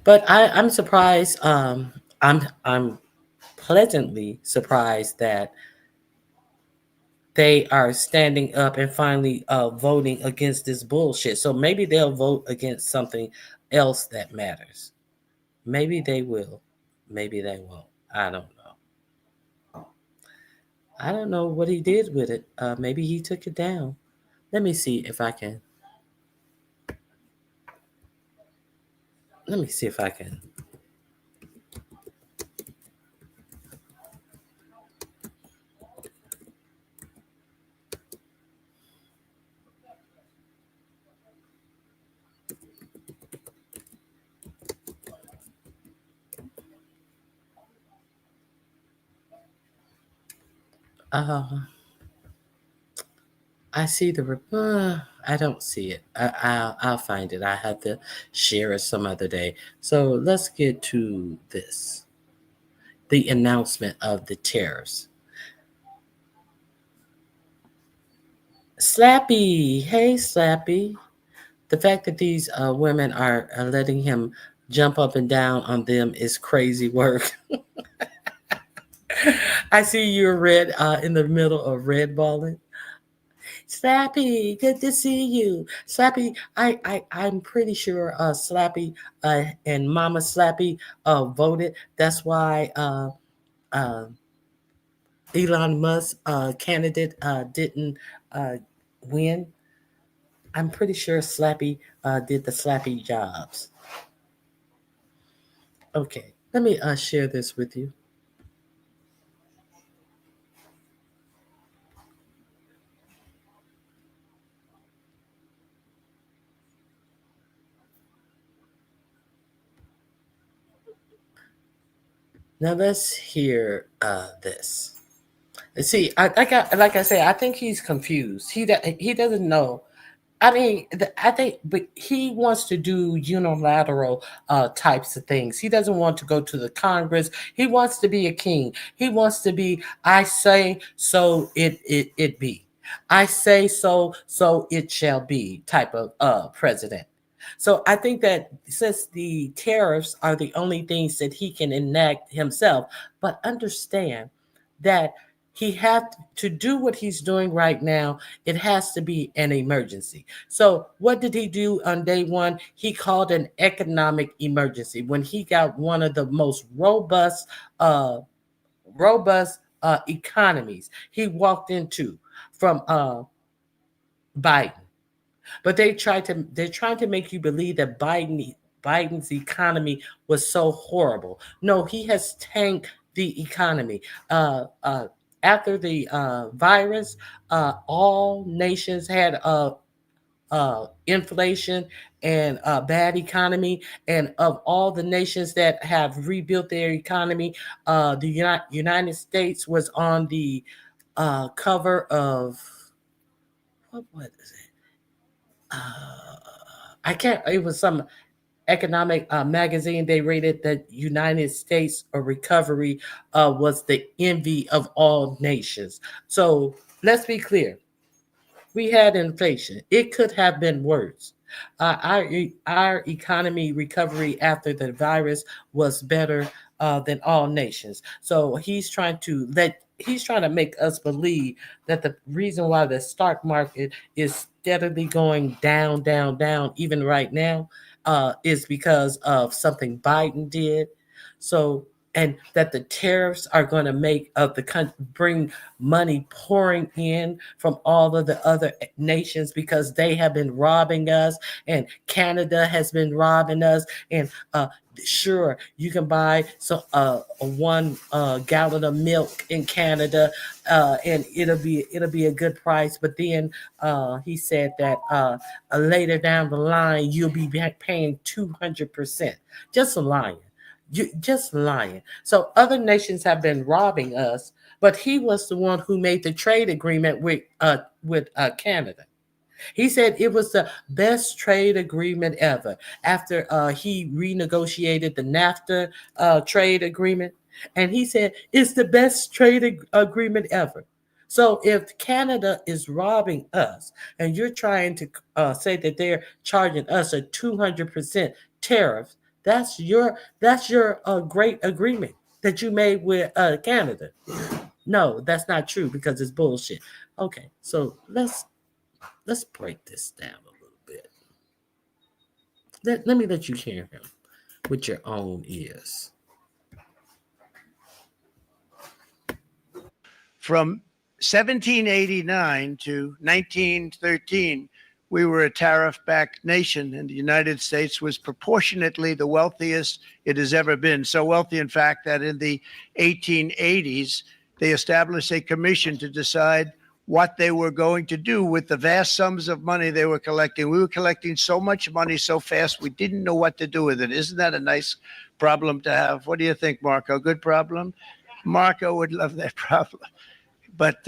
But I'm surprised. I'm pleasantly surprised that they are standing up and finally voting against this bullshit. So maybe they'll vote against something else that matters. Maybe they will. Maybe they won't. I don't know. I don't know what he did with it. Maybe he took it down. Let me see if I can. Let me see if I can. I see I don't see it. I'll find it. I have to share it some other day. So let's get to this. The announcement of the tariffs. Slappy. Hey, Slappy. The fact that these women are letting him jump up and down on them is crazy work. I see you're red in the middle of red balling. Slappy, good to see you. Slappy, I'm pretty sure Slappy and Mama Slappy voted. That's why Elon Musk candidate didn't win. I'm pretty sure Slappy did the Slappy jobs. Okay, let me share this with you. Now let's hear this. See, like I say, I think he's confused. He doesn't know. I mean, I think, but he wants to do unilateral types of things. He doesn't want to go to the Congress. He wants to be a king. He wants to be, I say so, it be. I say so, so it shall be type of president. So I think that since the tariffs are the only things that he can enact himself, but understand that he had to do what he's doing right now. It has to be an emergency. So what did he do on day one? He called an economic emergency when he got one of the most robust economies he walked into from Biden. But they're trying to make you believe that Biden's economy was so horrible. No, he has tanked the economy. After the virus, all nations had inflation and a bad economy. And of all the nations that have rebuilt their economy, the United States was on the cover of what was it? I can't. It was some economic magazine. They rated that United States recovery was the envy of all nations. So let's be clear. We had inflation. It could have been worse. Our economy recovery after the virus was better than all nations. So he's trying to make us believe that the reason why the stock market is steadily going down, down, down, even right now, is because of something Biden did. So, and that the tariffs are going to make of the country bring money pouring in from all of the other nations because they have been robbing us, and Canada has been robbing us, and sure, you can buy a 1 gallon of milk in Canada, and it'll be a good price. But then he said that later down the line you'll be paying 200%. Just lying. You just lying. So other nations have been robbing us, but he was the one who made the trade agreement with Canada. He said it was the best trade agreement ever after he renegotiated the NAFTA trade agreement. And he said it's the best agreement ever. So if Canada is robbing us and you're trying to say that they're charging us a 200% tariff, that's your great agreement that you made with Canada. No, that's not true because it's bullshit. Okay, so let's break this down a little bit. Let me let you hear him with your own ears. From 1789 to 1913, we were a tariff-backed nation, and the United States was proportionately the wealthiest it has ever been. So wealthy, in fact, that in the 1880s, they established a commission to decide what they were going to do with the vast sums of money they were collecting. We were collecting so much money so fast, we didn't know what to do with it. Isn't that a nice problem to have? What do you think, Marco? Good problem? Marco would love that problem. But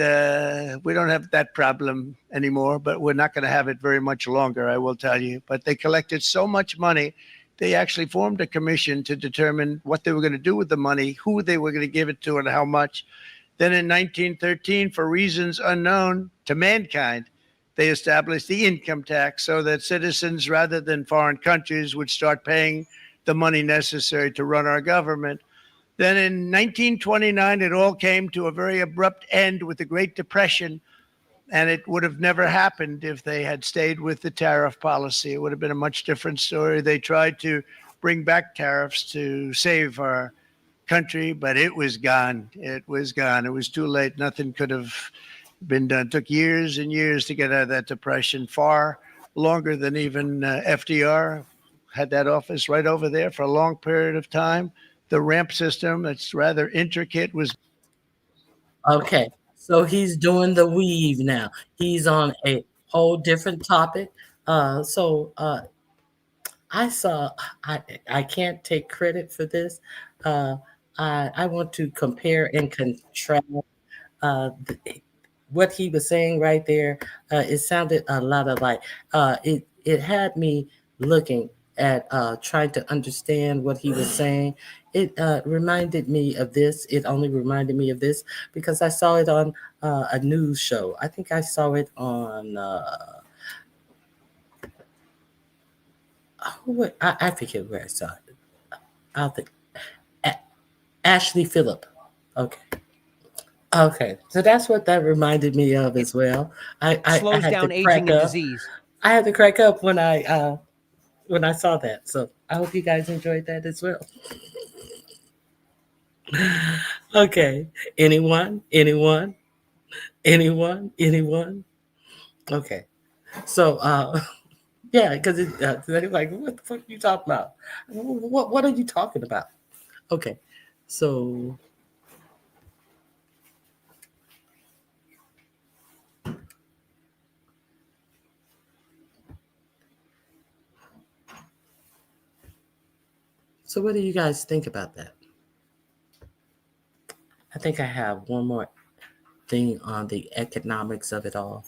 we don't have that problem anymore, but we're not going to have it very much longer, I will tell you. But they collected so much money, they actually formed a commission to determine what they were going to do with the money, who they were going to give it to, and how much. Then in 1913, for reasons unknown to mankind, they established the income tax so that citizens, rather than foreign countries, would start paying the money necessary to run our government. Then in 1929, it all came to a very abrupt end with the Great Depression, and it would have never happened if they had stayed with the tariff policy. It would have been a much different story. They tried to bring back tariffs to save our country, but it was gone. It was gone. It was too late. Nothing could have been done. It took years and years to get out of that depression, far longer than even FDR had that office right over there for a long period of time. The ramp system, that's rather intricate, was Okay, so he's doing the weave now. He's on a whole different topic. So I saw. I can't take credit for this. Uh, I want to compare and contrast. Uh, what he was saying right there, it sounded a lot of like it had me looking at trying to understand what he was saying. It reminded me of this. It only reminded me of this because I saw it on a news show. I think I saw it on I forget where I saw it. I think Ashley Phillip. Okay. Okay, so that's what that reminded me of as well. I Slows had down to aging crack and up. disease. I had to crack up when I saw that. So I hope you guys enjoyed that as well. Okay. Anyone? Anyone? Anyone? Anyone? Okay. So yeah, because they're like, what the fuck are you talking about? What are you talking about? Okay. So what do you guys think about that? I think I have one more thing on the economics of it all.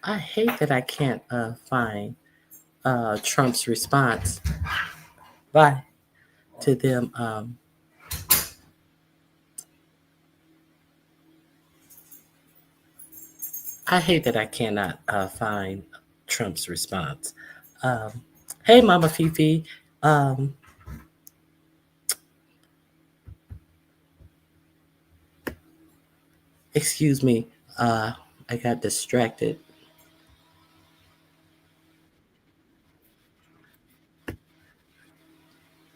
I hate that I can't find Trump's response to them. I hate that I cannot find Trump's response. Hey, Mama Fifi. Excuse me. I got distracted.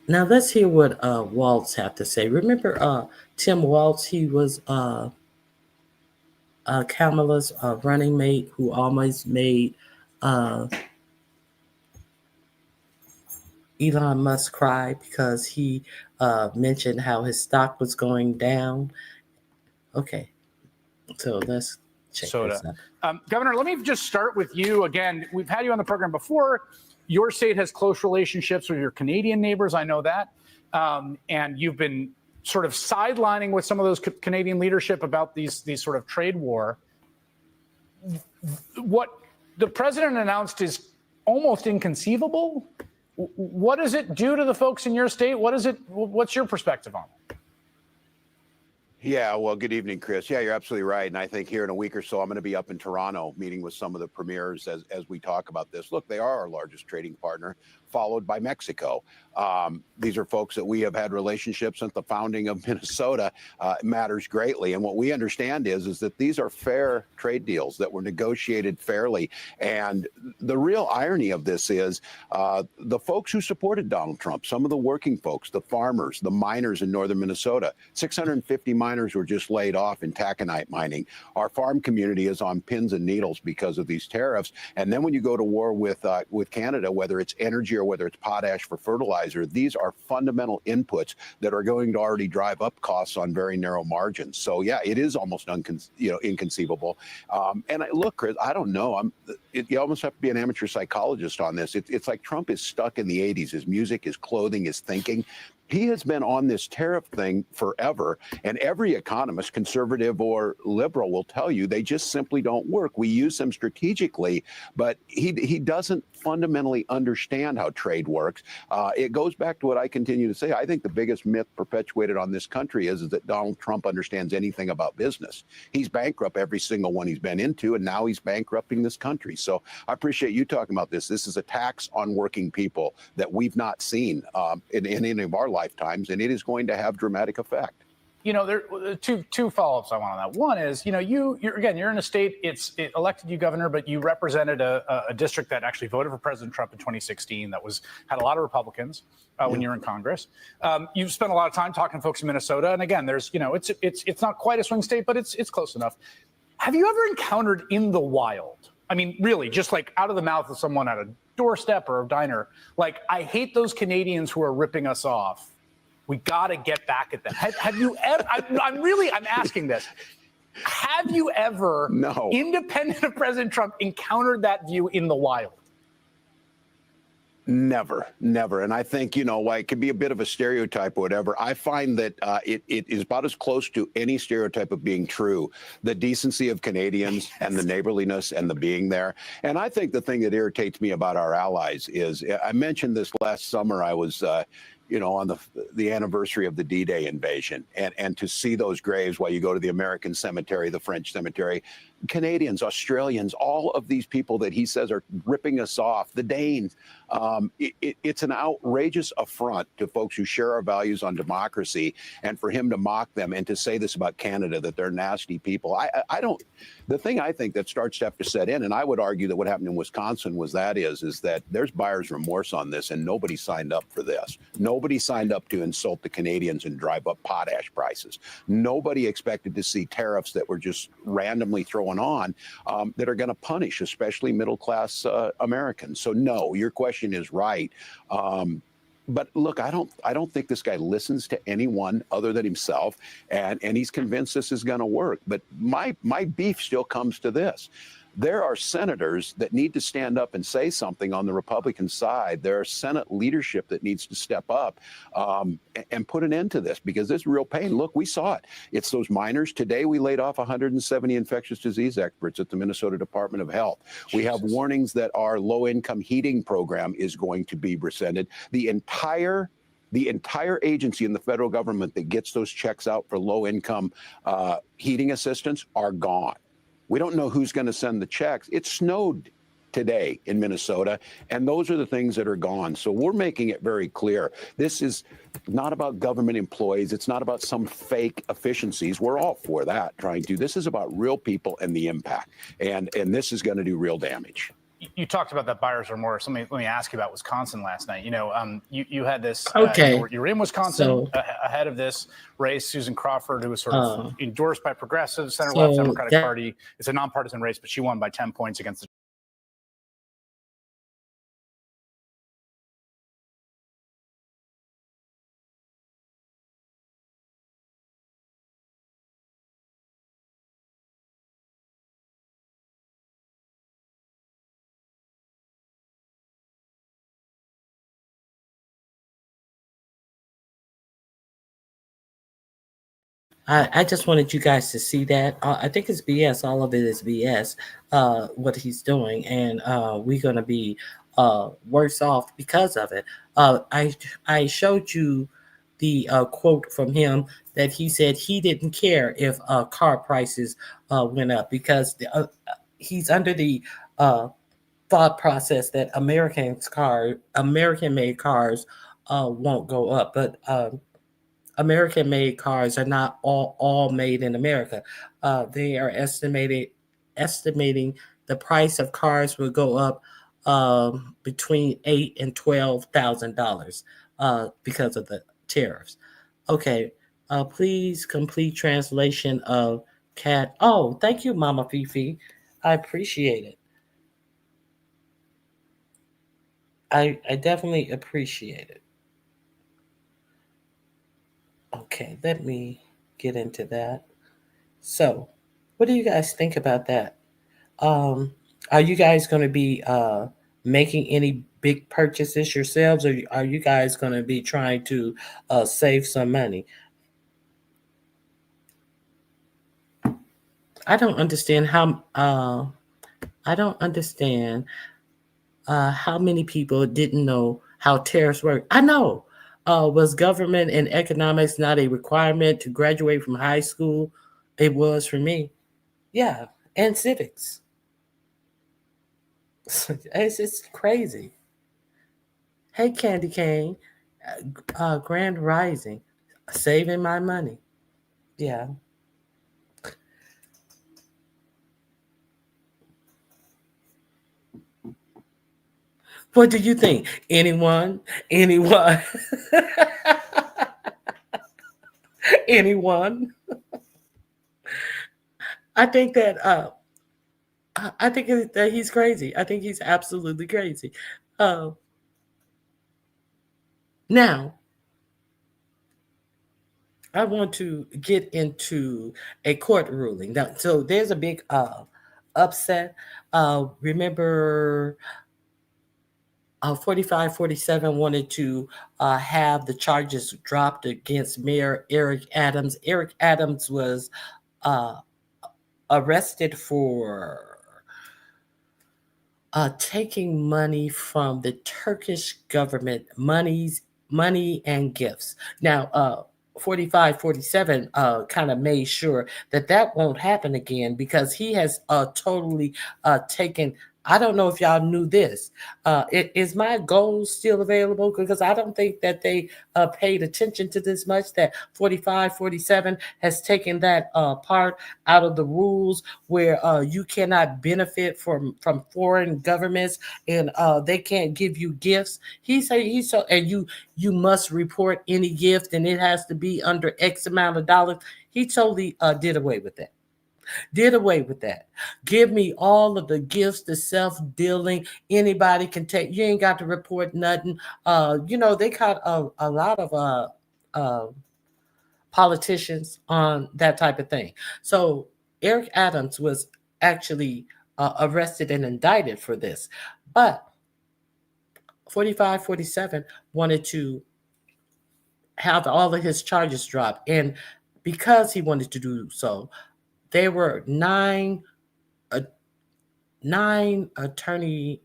Now let's hear what Waltz have to say. Remember Tim Waltz? He was Kamala's running mate who almost made Elon Musk cry because he mentioned how his stock was going down. Okay, so let's check this out. Governor, let me just start with you. Again, we've had you on the program before. Your state has close relationships with your Canadian neighbors. I know that. And you've been sort of sidelining with some of those Canadian leadership about these sort of trade war. What the president announced is almost inconceivable. What does it do to the folks in your state? What's your perspective on it? Yeah, well, good evening, Chris. Yeah, you're absolutely right. And I think here in a week or so, I'm going to be up in Toronto meeting with some of the premiers as we talk about this. Look, they are our largest trading partner, followed by Mexico. These are folks that we have had relationships since the founding of Minnesota. It matters greatly. And what we understand is that these are fair trade deals that were negotiated fairly. And the real irony of this is the folks who supported Donald Trump, some of the working folks, the farmers, the miners in northern Minnesota, 650 miners were just laid off in taconite mining. Our farm community is on pins and needles because of these tariffs. And then when you go to war with Canada, whether it's energy or whether it's potash for fertilizer, these are fundamental inputs that are going to already drive up costs on very narrow margins. So yeah, it is almost inconceivable. And look, Chris, I don't know. You almost have to be an amateur psychologist on this. It's like Trump is stuck in the 80s. His music, his clothing, his thinking. He has been on this tariff thing forever, and every economist, conservative or liberal, will tell you they just simply don't work. We use them strategically, but he doesn't fundamentally understand how trade works. It goes back to what I continue to say. I think the biggest myth perpetuated on this country is that Donald Trump understands anything about business. He's bankrupt every single one he's been into, and now he's bankrupting this country. So I appreciate you talking about this. This is a tax on working people that we've not seen in any of our lifetimes, and it is going to have dramatic effect. There are two follow-ups I want on that. One is, you're in a state, it elected you governor, but you represented a district that actually voted for President Trump in 2016 that had a lot of Republicans when you were in Congress. You've spent a lot of time talking to folks in Minnesota, and again, there's, it's not quite a swing state, but it's close enough. Have you ever encountered in the wild, I mean, really, just like out of the mouth of someone at a doorstep or a diner, like, I hate those Canadians who are ripping us off. We got to get back at them. Have you ever, I'm asking this. Have you ever, independent of President Trump, encountered that view in the wild? Never. And I think, why it could be a bit of a stereotype or whatever. I find that it is about as close to any stereotype of being true. The decency of Canadians and the neighborliness and the being there. And I think the thing that irritates me about our allies is, I mentioned this last summer, I was, on the anniversary of the D-Day invasion, and to see those graves while you go to the American cemetery, the French cemetery, Canadians, Australians, all of these people that he says are ripping us off, the Danes. It's an outrageous affront to folks who share our values on democracy, and for him to mock them and to say this about Canada, that they're nasty people. I don't. The thing I think that starts to have to set in, and I would argue that what happened in Wisconsin is that there's buyer's remorse on this, and nobody signed up for this. Nobody signed up to insult the Canadians and drive up potash prices. Nobody expected to see tariffs that were just randomly thrown on that are going to punish, especially middle-class Americans. So no, your question is right. But look, I don't think this guy listens to anyone other than himself, and he's convinced this is going to work. But my beef still comes to this. There are senators that need to stand up and say something on the Republican side. There are Senate leadership that needs to step up and put an end to this, because this is real pain. Look, we saw it. It's those miners. Today, we laid off 170 infectious disease experts at the Minnesota Department of Health. We have warnings that our low-income heating program is going to be rescinded. The entire agency in the federal government that gets those checks out for low-income heating assistance are gone. We don't know who's going to send the checks. It snowed today in Minnesota, and those are the things that are gone. So we're making it very clear. This is not about government employees. It's not about some fake efficiencies. We're all for that, this is about real people and the impact. And this is going to do real damage. You talked about that buyer's remorse. Let me ask you about Wisconsin last night. You had this. Okay. You were in Wisconsin ahead of this race. Susan Crawford, who was sort of endorsed by progressive center-left Democratic Party. It's a nonpartisan race, but she won by 10 points against the. I just wanted you guys to see that. I think it's BS. All of it is BS, what he's doing. And we're going to be worse off because of it. I showed you the quote from him that he said he didn't care if car prices went up, because he's under the thought process that American-made cars won't go up. But American-made cars are not all made in America. They are estimating the price of cars will go up between $8,000 and $12,000 because of the tariffs. Okay, please complete translation of Cat. Oh, thank you, Mama Fifi. I appreciate it. I definitely appreciate it. Okay, let me get into that. So, what do you guys think about that? Are you guys going to be making any big purchases yourselves, or are you guys going to be trying to save some money? I don't understand how. I don't understand how many people didn't know how tariffs work. I know. Was government and economics not a requirement to graduate from high school? It was for me. Yeah, and civics. It's crazy. Hey, Candy Cane, Grand Rising, saving my money. Yeah. What do you think? Anyone? Anyone? Anyone? I think that that he's crazy. I think he's absolutely crazy. Now, I want to get into a court ruling. Now, so there's a big upset. Remember 4547 wanted to have the charges dropped against Mayor Eric Adams. Eric Adams was arrested for taking money from the Turkish government, money and gifts. Now, 4547 kind of made sure that that won't happen again because he has totally taken. I don't know if y'all knew this. Is my goal still available? Because I don't think that they paid attention to this much, that 4547 has taken that part out of the rules where you cannot benefit from foreign governments and they can't give you gifts. And you must report any gift and it has to be under X amount of dollars. He totally did away with that. Give me all of the gifts, the self-dealing. Anybody can take. You ain't got to report nothing. They caught a lot of politicians on that type of thing. So Eric Adams was actually arrested and indicted for this. But 4547 wanted to have all of his charges dropped. And because he wanted to do so, there were nine attorney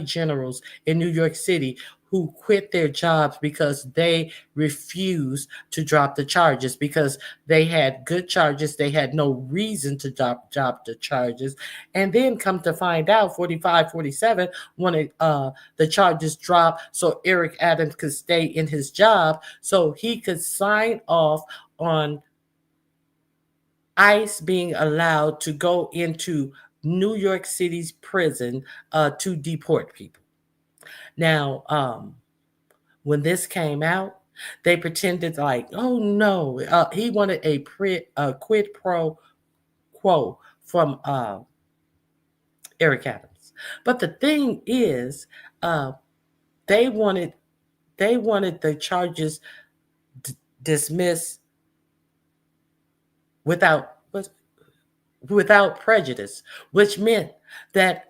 generals in New York City who quit their jobs because they refused to drop the charges because they had good charges. They had no reason to drop the charges. And then come to find out, 4547 wanted the charges dropped so Eric Adams could stay in his job so he could sign off on ICE being allowed to go into New York City's prison to deport people. Now, when this came out, they pretended like, oh no, he wanted a quid pro quo from Eric Adams. But the thing is, they wanted the charges dismissed without prejudice, which meant that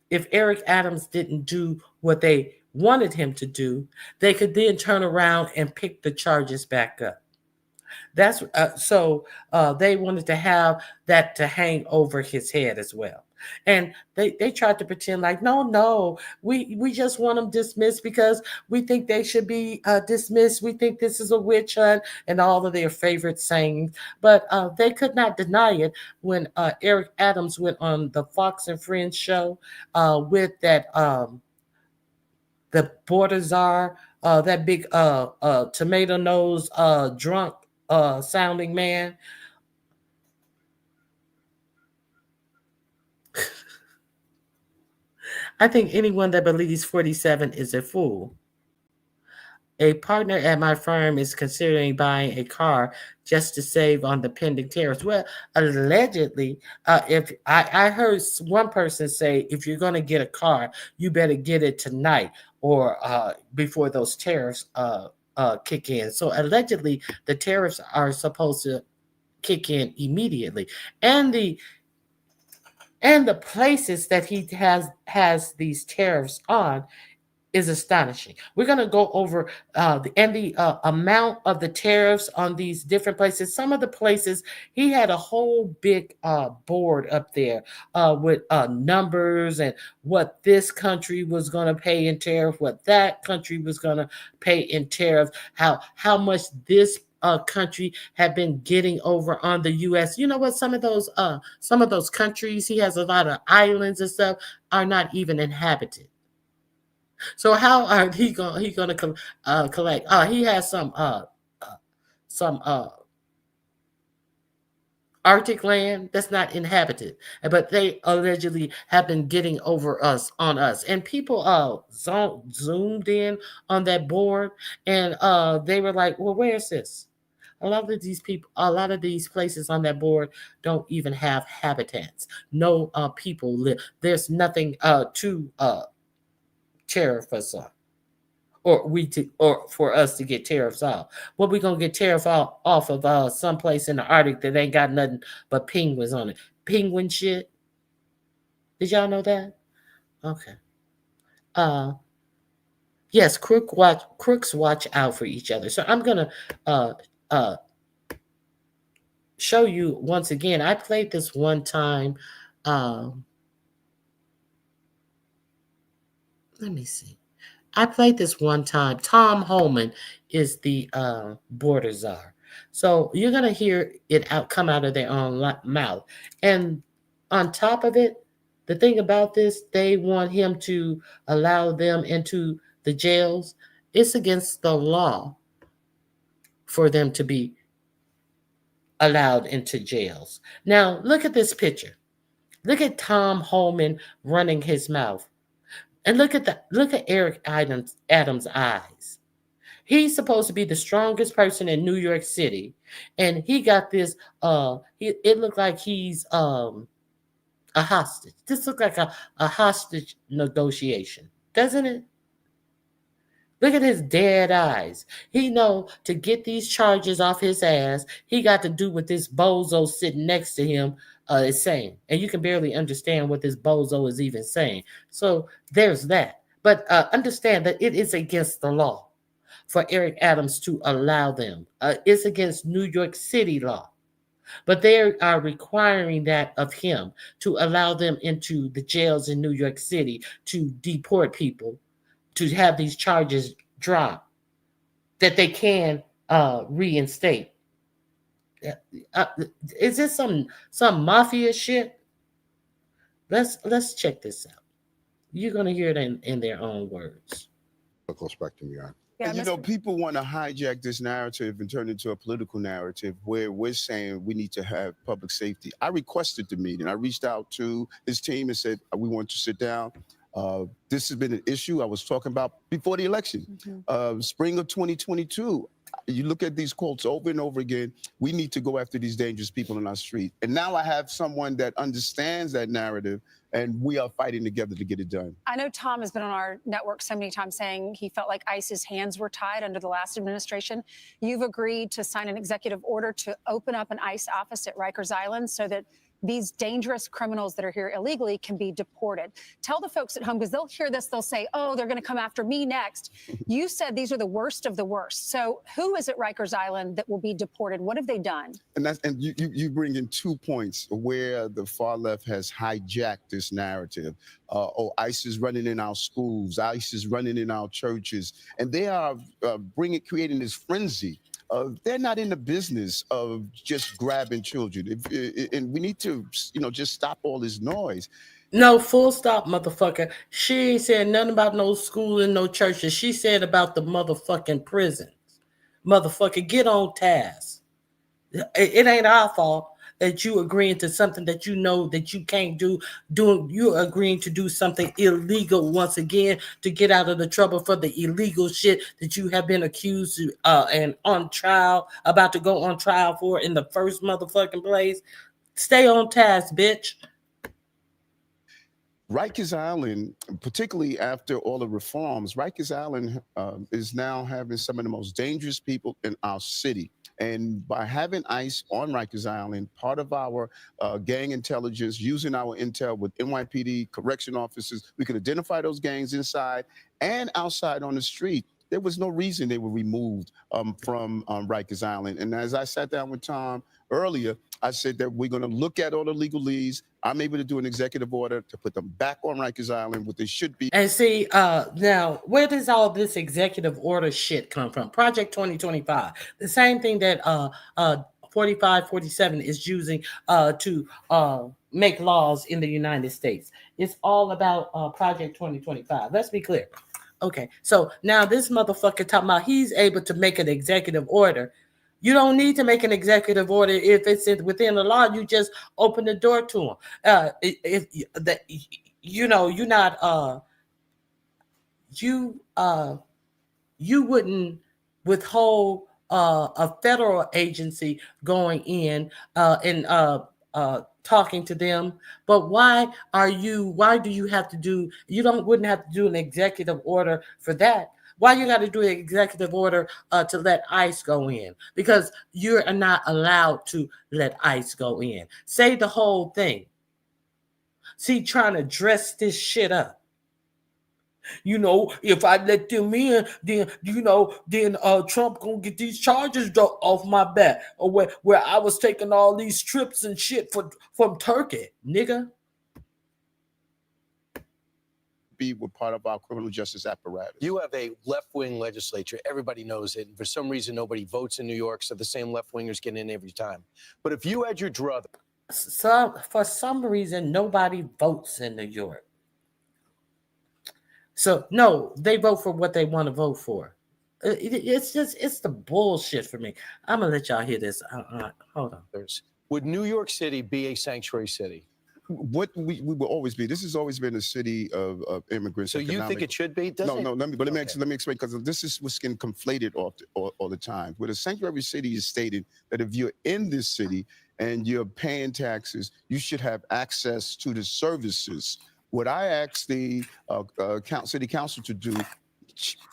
if Eric Adams didn't do what they wanted him to do, they could then turn around and pick the charges back up. That's so they wanted to have that to hang over his head as well. And they tried to pretend like, no, we just want them dismissed because we think they should be dismissed. We think this is a witch hunt and all of their favorite sayings. But they could not deny it when Eric Adams went on the Fox and Friends show with that the border czar, that big tomato nose drunk sounding man. I think anyone that believes 47 is a fool. A partner at my firm is considering buying a car just to save on the pending tariffs. Well, allegedly, if I heard one person say, if you're going to get a car, you better get it tonight or before those tariffs kick in. So allegedly, the tariffs are supposed to kick in immediately, and the places that he has these tariffs on is astonishing. We're going to go over the amount of the tariffs on these different places. Some of the places, he had a whole big board up there with numbers and what this country was going to pay in tariff, what that country was going to pay in tariff, how much this country have been getting over on the U.S. You know what? Some of those countries, he has a lot of islands and stuff, are not even inhabited. So how are he going to collect? He has some Arctic land that's not inhabited, but they allegedly have been getting over on us. And people zoomed in on that board, and they were like, "Well, where's this?" A lot of these places on that board don't even have habitats. No people live. There's nothing to tariff us on, or for us to get tariffs off. What we gonna get tariff off of someplace in the Arctic that ain't got nothing but penguins on it? Penguin shit. Did y'all know that? Okay. Yes, crooks watch out for each other. So I'm gonna show you once again. I played this one time. Let me see. I played this one time. Tom Holman is the border czar. So you're gonna hear it come out of their own mouth. And on top of it, the thing about this, they want him to allow them into the jails. It's against the law for them to be allowed into jails. Now look at this picture. Look at Tom Holman running his mouth. And look at Eric Adams' eyes. He's supposed to be the strongest person in New York City, and he got this. It looked like he's a hostage. This looked like a hostage negotiation, doesn't it? Look at his dead eyes. He know to get these charges off his ass, he got to do what this bozo sitting next to him is saying. And you can barely understand what this bozo is even saying. So there's that. But understand that it is against the law for Eric Adams to allow them. It's against New York City law. But they are requiring that of him to allow them into the jails in New York City to deport people, to have these charges dropped, that they can reinstate. Is this some mafia shit? Let's check this out. You're gonna hear it in their own words. Spectrum, yeah. And, you know, people want to hijack this narrative and turn it into a political narrative where we're saying we need to have public safety. I requested the meeting. I reached out to his team and said, we want to sit down. This has been an issue I was talking about before the election. Spring of 2022, you look at these quotes over and over again, we need to go after these dangerous people in our street. And now I have someone that understands that narrative, and we are fighting together to get it done. I know Tom has been on our network so many times saying he felt like ICE's hands were tied under the last administration. You've agreed to sign an executive order to open up an ICE office at Rikers Island so that these dangerous criminals that are here illegally can be deported. Tell the folks at home, because they'll hear this, they'll say, oh, they're going to come after me next. You said these are the worst of the worst. So who is at Rikers Island that will be deported? What have they done? And you bring in 2 points where the far left has hijacked this narrative. ICE is running in our schools, ICE is running in our churches, and they are creating this frenzy. They're not in the business of just grabbing children. And we need to, just stop all this noise. No, full stop, motherfucker. She ain't said nothing about no school and no churches. She said about the motherfucking prisons. Motherfucker, get on task. It ain't our fault that you agreeing to something that you know that you can't do. You're agreeing to do something illegal once again to get out of the trouble for the illegal shit that you have been accused and on trial, about to go on trial for in the first motherfucking place. Stay on task, bitch. Rikers Island, particularly after all the reforms, Rikers Island is now having some of the most dangerous people in our city. And by having ICE on Rikers Island, part of our gang intelligence, using our intel with NYPD correction officers, we could identify those gangs inside and outside on the street. There was no reason they were removed from Rikers Island. And as I sat down with Tom earlier, I said that we're going to look at all the legalese. I'm able to do an executive order to put them back on Rikers Island, what they should be. And see, now, where does all this executive order shit come from? Project 2025, the same thing that 4547 is using to make laws in the United States. It's all about Project 2025. Let's be clear. Okay, so now this motherfucker talking about he's able to make an executive order. You don't need to make an executive order if it's within the law. You just open the door to them. You wouldn't withhold a federal agency going in and talking to them. But why do you have to do? Wouldn't have to do an executive order for that. Why you got to do an executive order to let ICE go in? Because you're not allowed to let ICE go in. Say the whole thing. See, trying to dress this shit up. You know, if I let them in, then Trump gonna get these charges off my back, or where I was taking all these trips and shit from Turkey, nigga. Be part of our criminal justice apparatus. You have a left-wing legislature. Everybody knows it. And for some reason, nobody votes in New York, so the same left-wingers get in every time. But if you had your drug... For some reason, nobody votes in New York. So, no, they vote for what they want to vote for. It's the bullshit for me. I'm going to let y'all hear this. Hold on. Would New York City be a sanctuary city? What we will always be. This has always been a city of immigrants. So you think it should be? No. Let me explain, because this is what's getting conflated all the time. Where the sanctuary city is stated that if you're in this city and you're paying taxes, you should have access to the services. What I asked the city council to do,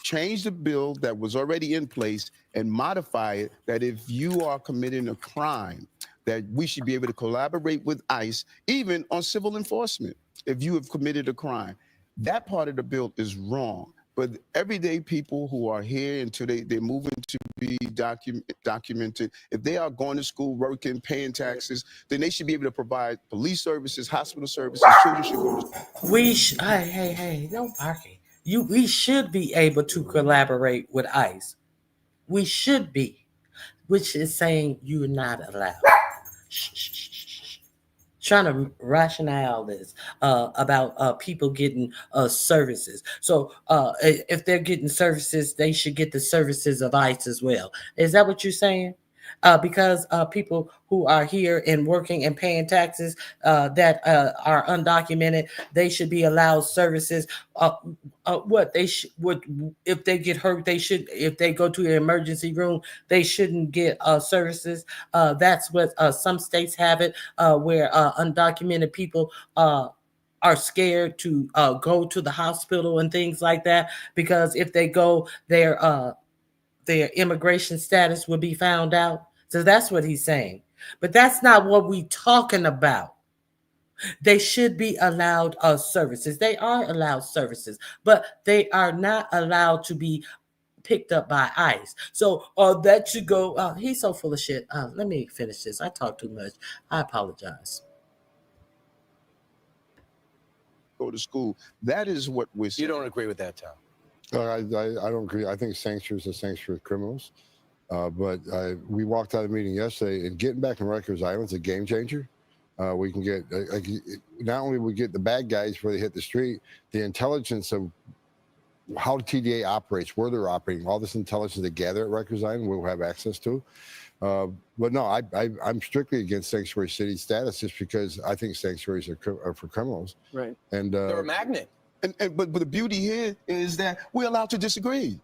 change the bill that was already in place and modify it, that if you are committing a crime, that we should be able to collaborate with ICE, even on civil enforcement, if you have committed a crime. That part of the bill is wrong. But everyday people who are here until they're moving to be documented, if they are going to school, working, paying taxes, then they should be able to provide police services, hospital services, children should go to school. Hey, no parking. We should be able to collaborate with ICE. We should be, which is saying you're not allowed. Trying to rationale this about people getting services. So if they're getting services, they should get the services of ICE as well. Is that what you're saying? Because people who are here and working and paying taxes that are undocumented, they should be allowed services. If they get hurt, if they go to the emergency room, they shouldn't get services. That's what some states have it, where undocumented people are scared to go to the hospital and things like that, because if they go, their immigration status will be found out. So that's what he's saying. But that's not what we're talking about. They should be allowed services. They are allowed services, but they are not allowed to be picked up by ICE. So that should go. He's so full of shit. Let me finish this. I talk too much. I apologize. Go to school. That is what we're saying. You don't agree with that, Tom? I don't agree. I think sanctuary is a sanctuary of criminals. But we walked out of the meeting yesterday, and getting back in Rikers Island is a game changer. We can get, not only we get the bad guys before they hit the street, the intelligence of how TDA operates, where they're operating, all this intelligence they gather at Rikers Island, we'll have access to. But no, I'm strictly against sanctuary city status, just because I think sanctuaries are for criminals. Right. And they're a magnet. But the beauty here is that we're allowed to disagree.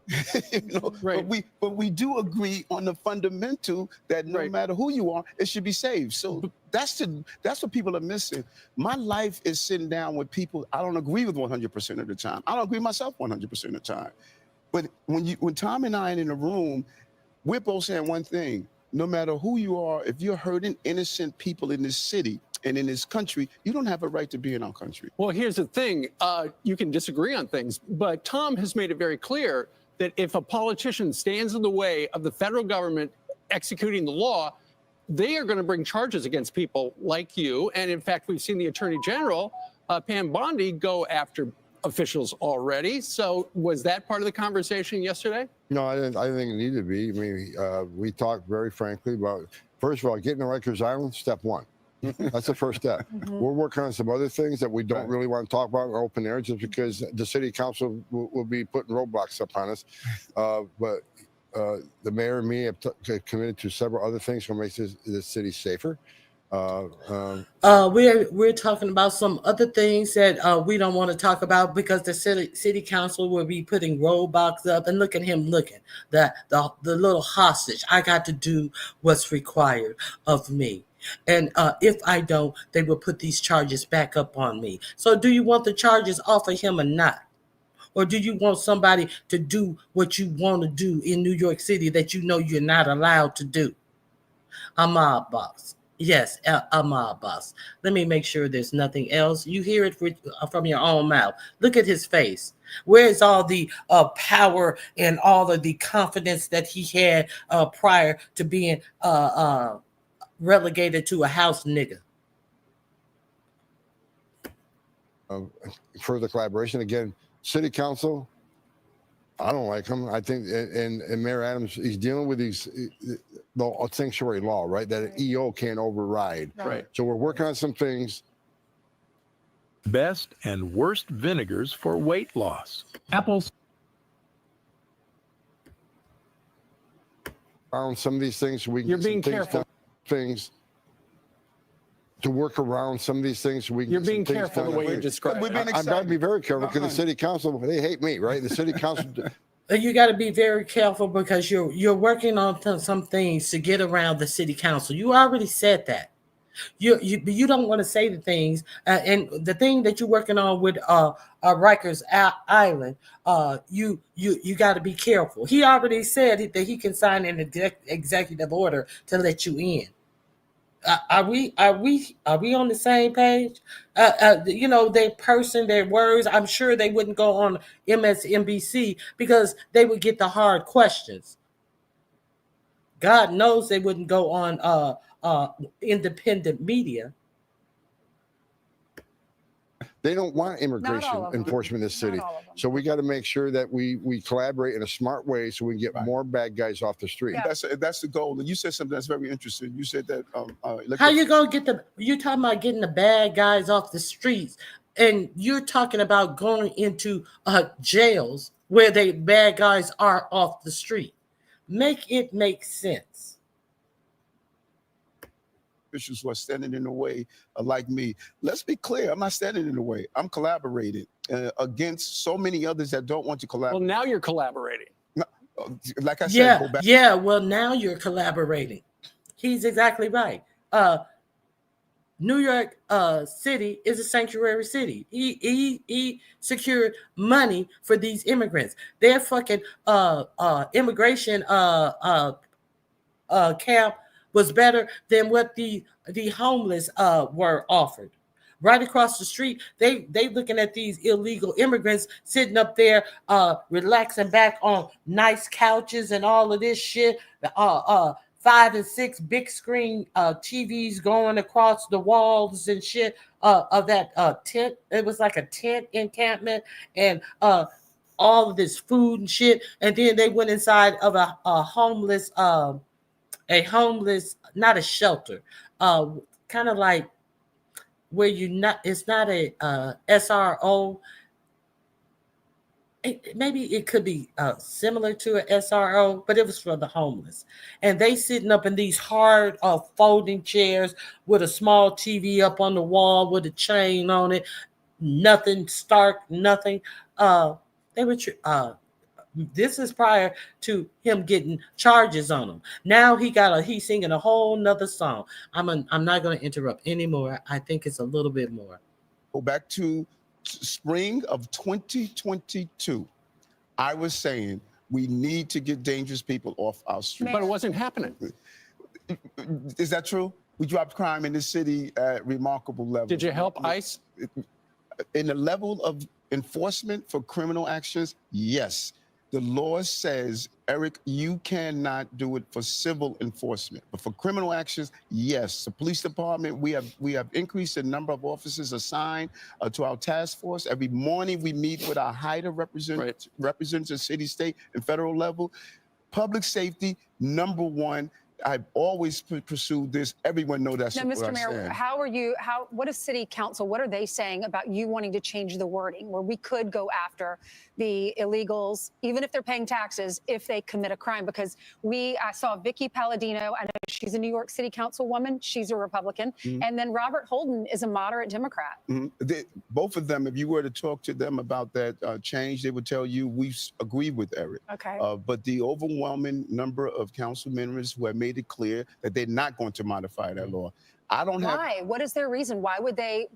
Right. But we do agree on the fundamental that no matter who you are, it should be saved. So that's what people are missing. My life is sitting down with people I don't agree with 100% of the time. I don't agree myself 100% of the time. But when Tom and I are in a room, we're both saying one thing: no matter who you are, if you're hurting innocent people in this city and in this country, you don't have a right to be in our country. Well, here's the thing. You can disagree on things, but Tom has made it very clear that if a politician stands in the way of the federal government executing the law, they are going to bring charges against people like you. And in fact, we've seen the Attorney General, Pam Bondi, go after officials already. So was that part of the conversation yesterday? No, I didn't think it needed to be. I mean, we talked very frankly about, first of all, getting to Rikers Island, step one. That's the first step. We're working on some other things that we don't really want to talk about in open air, just because the city council will be putting roadblocks up on us. But the mayor and me have committed to several other things to make the city safer. We're talking about some other things that we don't want to talk about, because the city council will be putting roadblocks up. And look at him looking, the little hostage. I got to do what's required of me. And if I don't, they will put these charges back up on me. So do you want the charges off of him or not? Or do you want somebody to do what you want to do in New York City that you know you're not allowed to do? A mob boss. Yes, a mob boss. Let me make sure there's nothing else. You hear it from your own mouth. Look at his face. Where's all the power and all of the confidence that he had prior to being relegated to a house nigga? Further collaboration. Again, city council, I don't like him. I think, and Mayor Adams, he's dealing with these the sanctuary law, right? That an EO can't override. Right. So we're working on some things. Best and worst vinegars for weight loss. Apples. Around some of these things, so we can You're get some being things careful. done, things to work around some of these things. So we can You're get some being things careful done. the way you describe it. I've got to be very careful because the city council, they hate me, right? The city council. You got to be very careful because you're working on some things to get around the city council. You already said that. You don't want to say the things, and the thing that you're working on with Rikers Island, you got to be careful. He already said that he can sign an executive order to let you in. Are we on the same page? Their person, their words. I'm sure they wouldn't go on MSNBC because they would get the hard questions. God knows they wouldn't go on independent media. They don't want immigration enforcement in this city. So we got to make sure that we collaborate in a smart way so we can get more bad guys off the street. That's the goal. And you said something that's very interesting. You said that How you gonna you're talking about getting the bad guys off the streets, and you're talking about going into jails where the bad guys are off the street. Make it make sense. officials who are standing in the way like me. Let's be clear. I'm not standing in the way. I'm collaborating against so many others that don't want to collaborate. Well, now you're collaborating. Like I said, go back. Yeah. Well, now you're collaborating. He's exactly right. New York City is a sanctuary city. He secured money for these immigrants. Their fucking immigration camp was better than what the homeless were offered. Right across the street, they looking at these illegal immigrants sitting up there, relaxing back on nice couches and all of this shit. 5 and 6 big screen TVs going across the walls and shit of that tent. It was like a tent encampment, and all of this food and shit. And then they went inside of a homeless, not a shelter, kind of like where it's not a SRO. Maybe it could be similar to an SRO, but it was for the homeless. And they sitting up in these hard folding chairs with a small TV up on the wall with a chain on it. Nothing stark, nothing. They were. This is prior to him getting charges on him. Now he's singing a whole nother song. I'm not going to interrupt anymore. I think it's a little bit more. Go back to spring of 2022, I was saying we need to get dangerous people off our streets. But it wasn't happening. Is that true? We dropped crime in this city at remarkable levels. Did you help ICE? In the level of enforcement for criminal actions, yes. The law says, Eric, you cannot do it for civil enforcement, but for criminal actions, yes. The police department, we have increased the number of officers assigned to our task force. Every morning we meet with our HIDA representatives, city, state, and federal level. Public safety, number one. I've always pursued this. Everyone knows that's now, Mr. Mayor, what is city council, what are they saying about you wanting to change the wording where we could go after the illegals, even if they're paying taxes, if they commit a crime? Because I saw Vicky Palladino, I know she's a New York City council woman, she's a Republican, and then Robert Holden is a moderate Democrat. Both of them, if you were to talk to them about that change, they would tell you we agree with Eric. Okay. But the overwhelming number of council members who have made it clear that they're not going to modify that law. I don't have. Why? What is their reason? Why would they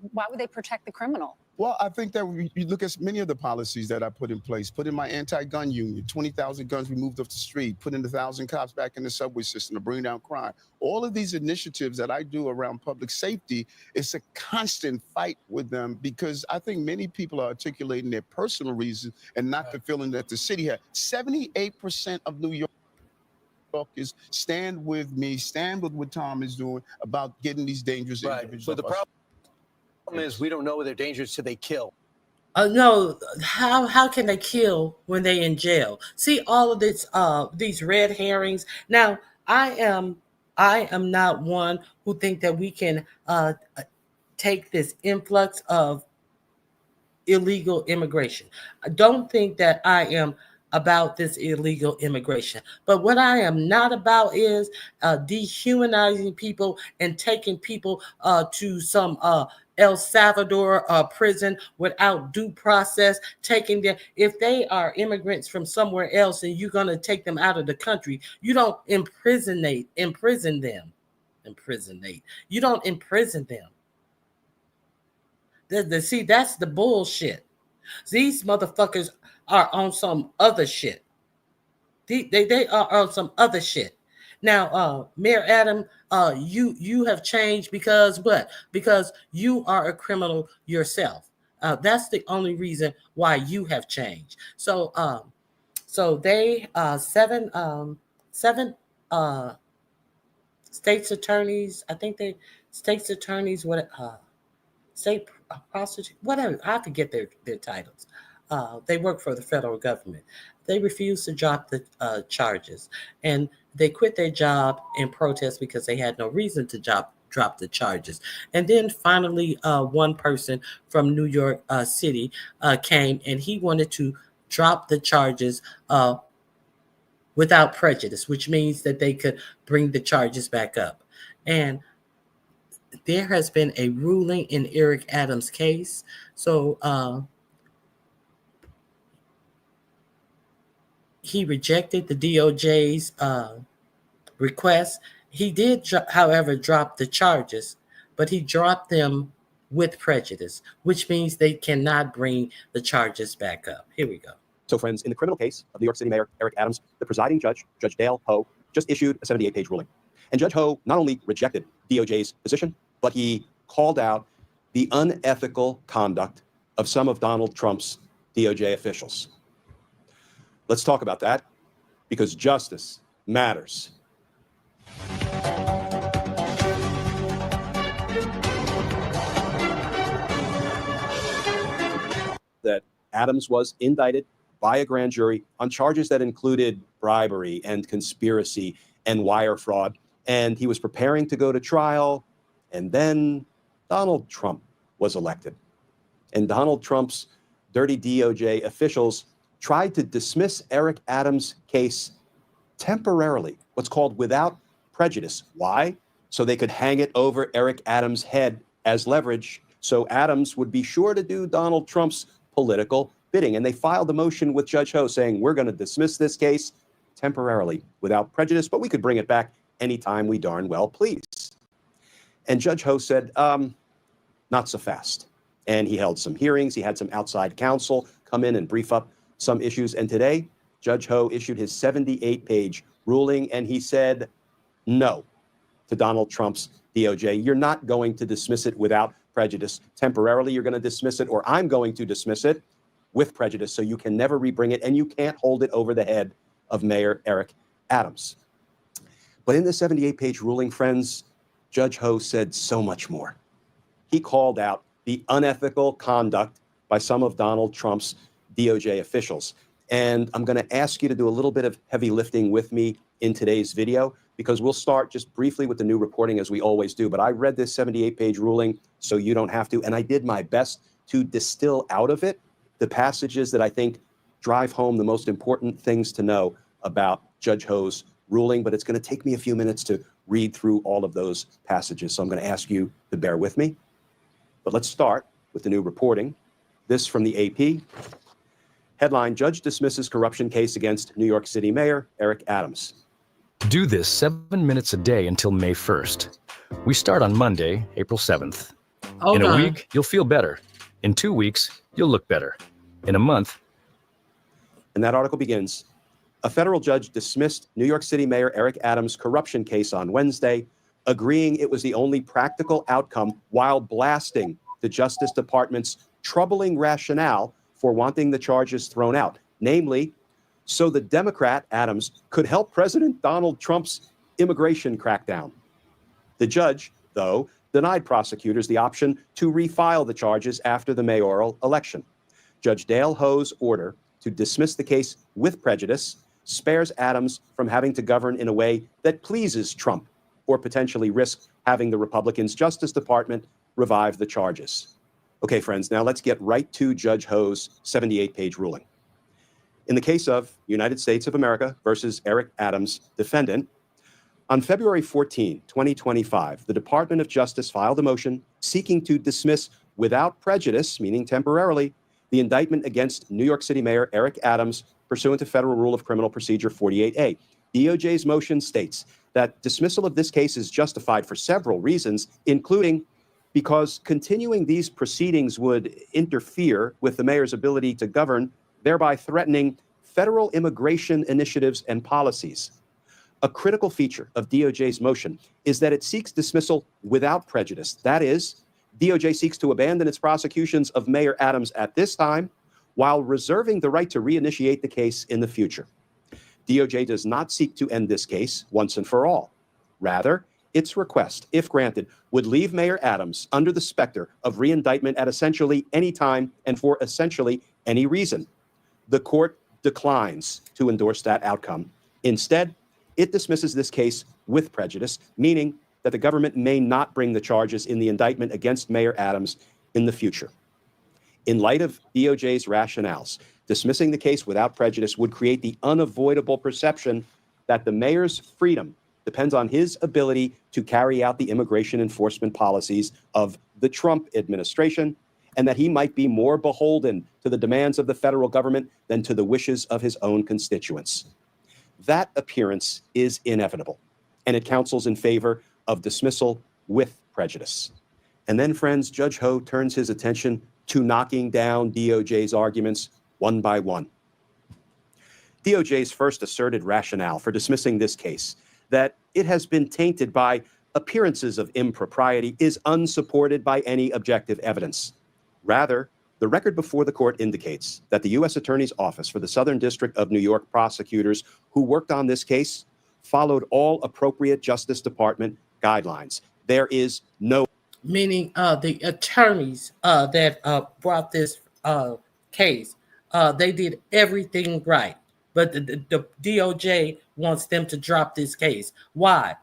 protect the criminal? Well, I think that you look at many of the policies that I put in place, put in my anti-gun union, 20,000 guns removed off the street, put in 1,000 cops back in the subway system to bring down crime. All of these initiatives that I do around public safety, it's a constant fight with them because I think many people are articulating their personal reasons and not the feeling that the city had. 78% of New Yorkers stand with me, stand with what Tom is doing about getting these dangerous individuals. But the problem is we don't know they're dangerous till they kill. No, how can they kill when they in jail? See all of this these red herrings. Now, I am not one who think that we can take this influx of illegal immigration. I don't think that I am about this illegal immigration. But what I am not about is dehumanizing people and taking people to some El Salvador prison without due process, taking them. If they are immigrants from somewhere else and you're going to take them out of the country, you don't imprison them. You don't imprison them. See, that's the bullshit. These motherfuckers are on some other shit. They are on some other shit. Now, Mayor Adam, you have changed because what? Because you are a criminal yourself. That's the only reason why you have changed. So they seven states attorneys. I think they states attorneys. State prostitute, whatever. I forget their titles. They work for the federal government. They refused to drop the charges, and they quit their job in protest because they had no reason to drop the charges. And then finally, one person from New York City came, and he wanted to drop the charges without prejudice, which means that they could bring the charges back up. And there has been a ruling in Eric Adams' case. So he rejected the DOJ's request. He did, however, drop the charges, but he dropped them with prejudice, which means they cannot bring the charges back up. Here we go. So, friends, in the criminal case of New York City Mayor Eric Adams, the presiding judge, Judge Dale Ho, just issued a 78-page ruling. And Judge Ho not only rejected DOJ's position, but he called out the unethical conduct of some of Donald Trump's DOJ officials. Let's talk about that, because justice matters. That Adams was indicted by a grand jury on charges that included bribery and conspiracy and wire fraud. And he was preparing to go to trial. And then Donald Trump was elected. And Donald Trump's dirty DOJ officials tried to dismiss Eric Adams' case temporarily, what's called without prejudice. Why? So they could hang it over Eric Adams' head as leverage, so Adams would be sure to do Donald Trump's political bidding. And they filed a motion with Judge Ho saying, we're going to dismiss this case temporarily without prejudice, but we could bring it back anytime we darn well please. And Judge Ho said, not so fast. And he held some hearings. He had some outside counsel come in and brief up some issues. And today, Judge Ho issued his 78-page ruling, and he said no to Donald Trump's DOJ. You're not going to dismiss it without prejudice. Temporarily, you're going to dismiss it, or I'm going to dismiss it with prejudice, so you can never rebring it, and you can't hold it over the head of Mayor Eric Adams. But in the 78-page ruling, friends, Judge Ho said so much more. He called out the unethical conduct by some of Donald Trump's DOJ officials. And I'm going to ask you to do a little bit of heavy lifting with me in today's video, because we'll start just briefly with the new reporting as we always do. But I read this 78-page ruling so you don't have to. And I did my best to distill out of it the passages that I think drive home the most important things to know about Judge Ho's ruling. But it's going to take me a few minutes to read through all of those passages. So I'm going to ask you to bear with me. But let's start with the new reporting. This from the AP. Headline, Judge dismisses corruption case against New York City Mayor Eric Adams. Do this 7 minutes a day until May 1st. We start on Monday, April 7th. In a week, you'll feel better. In 2 weeks, you'll look better. In a month. And that article begins, a federal judge dismissed New York City Mayor Eric Adams' corruption case on Wednesday, agreeing it was the only practical outcome while blasting the Justice Department's troubling rationale for wanting the charges thrown out, namely, so the Democrat, Adams, could help President Donald Trump's immigration crackdown. The judge, though, denied prosecutors the option to refile the charges after the mayoral election. Judge Dale Ho's order to dismiss the case with prejudice spares Adams from having to govern in a way that pleases Trump or potentially risk having the Republicans' Justice Department revive the charges. Okay, friends, now let's get right to Judge Ho's 78-page ruling. In the case of United States of America versus Eric Adams, defendant, on February 14, 2025, the Department of Justice filed a motion seeking to dismiss without prejudice, meaning temporarily, the indictment against New York City Mayor Eric Adams pursuant to Federal Rule of Criminal Procedure 48A. DOJ's motion states that dismissal of this case is justified for several reasons, including because continuing these proceedings would interfere with the mayor's ability to govern, thereby threatening federal immigration initiatives and policies. A critical feature of DOJ's motion is that it seeks dismissal without prejudice. That is, DOJ seeks to abandon its prosecutions of Mayor Adams at this time while reserving the right to reinitiate the case in the future. DOJ does not seek to end this case once and for all. Rather, its request, if granted, would leave Mayor Adams under the specter of reindictment at essentially any time and for essentially any reason. The court declines to endorse that outcome. Instead, it dismisses this case with prejudice, meaning that the government may not bring the charges in the indictment against Mayor Adams in the future. In light of DOJ's rationales, dismissing the case without prejudice would create the unavoidable perception that the mayor's freedom depends on his ability to carry out the immigration enforcement policies of the Trump administration, and that he might be more beholden to the demands of the federal government than to the wishes of his own constituents. That appearance is inevitable, and it counsels in favor of dismissal with prejudice. And then, friends, Judge Ho turns his attention to knocking down DOJ's arguments one by one. DOJ's first asserted rationale for dismissing this case, that it has been tainted by appearances of impropriety, is unsupported by any objective evidence. Rather, the record before the court indicates that the U.S. Attorney's Office for the Southern District of New York prosecutors who worked on this case followed all appropriate Justice Department guidelines. There is no... Meaning the attorneys that brought this case, they did everything right. But the DOJ wants them to drop this case. Why?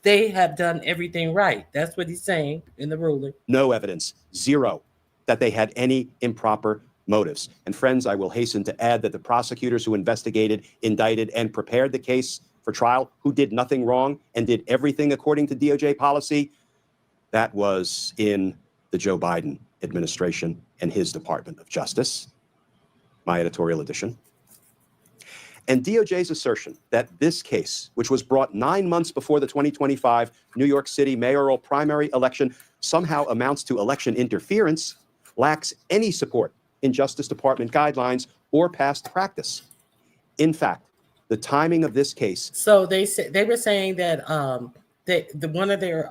They have done everything right. That's what he's saying in the ruling. No evidence, zero, that they had any improper motives. And friends, I will hasten to add that the prosecutors who investigated, indicted, and prepared the case for trial, who did nothing wrong and did everything according to DOJ policy, that was in the Joe Biden administration and his Department of Justice. My editorial edition. And DOJ's assertion that this case, which was brought 9 months before the 2025 New York City mayoral primary election, somehow amounts to election interference, lacks any support in Justice Department guidelines or past practice. In fact, the timing of this case... So they were saying that one of their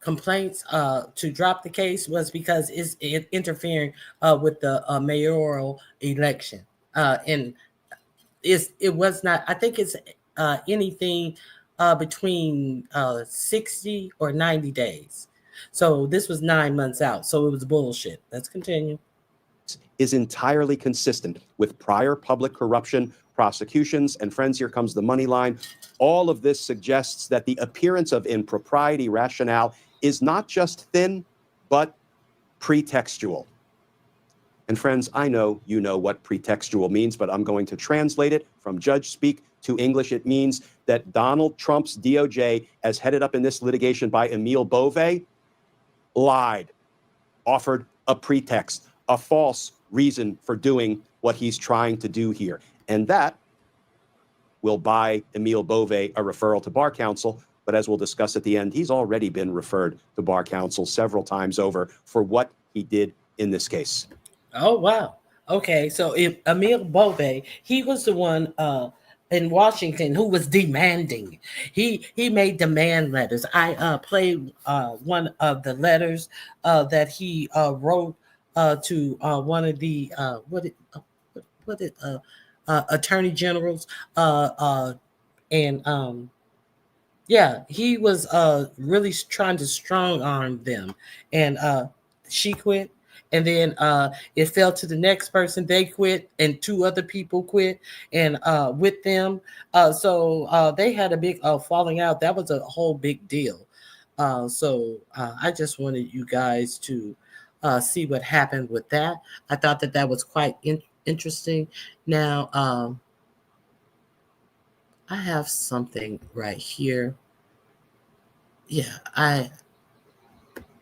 complaints to drop the case was because it's interfering with the mayoral election. And it was not, I think it's anything between 60 or 90 days. So this was 9 months out. So it was bullshit. Let's continue. Is entirely consistent with prior public corruption prosecutions. And friends, here comes the money line. All of this suggests that the appearance of impropriety rationale is not just thin, but pretextual. And friends, I know you know what pretextual means, but I'm going to translate it from judge speak to English. It means that Donald Trump's DOJ, as headed up in this litigation by Emile Bove, lied, offered a pretext, a false reason for doing what he's trying to do here. And that will buy Emile Bove a referral to Bar Counsel. But as we'll discuss at the end, he's already been referred to Bar Counsel several times over for what he did in this case. Oh, wow. Okay, so if Emil Bove, he was the one in Washington who was demanding. He made demand letters. I played one of the letters that he wrote to one of the attorney generals, and yeah, he was really trying to strong arm them, and she quit. And then it fell to the next person. They quit, and two other people quit, and with them. So they had a big falling out. That was a whole big deal. So I just wanted you guys to see what happened with that. I thought that that was quite interesting. Now, I have something right here. Yeah, I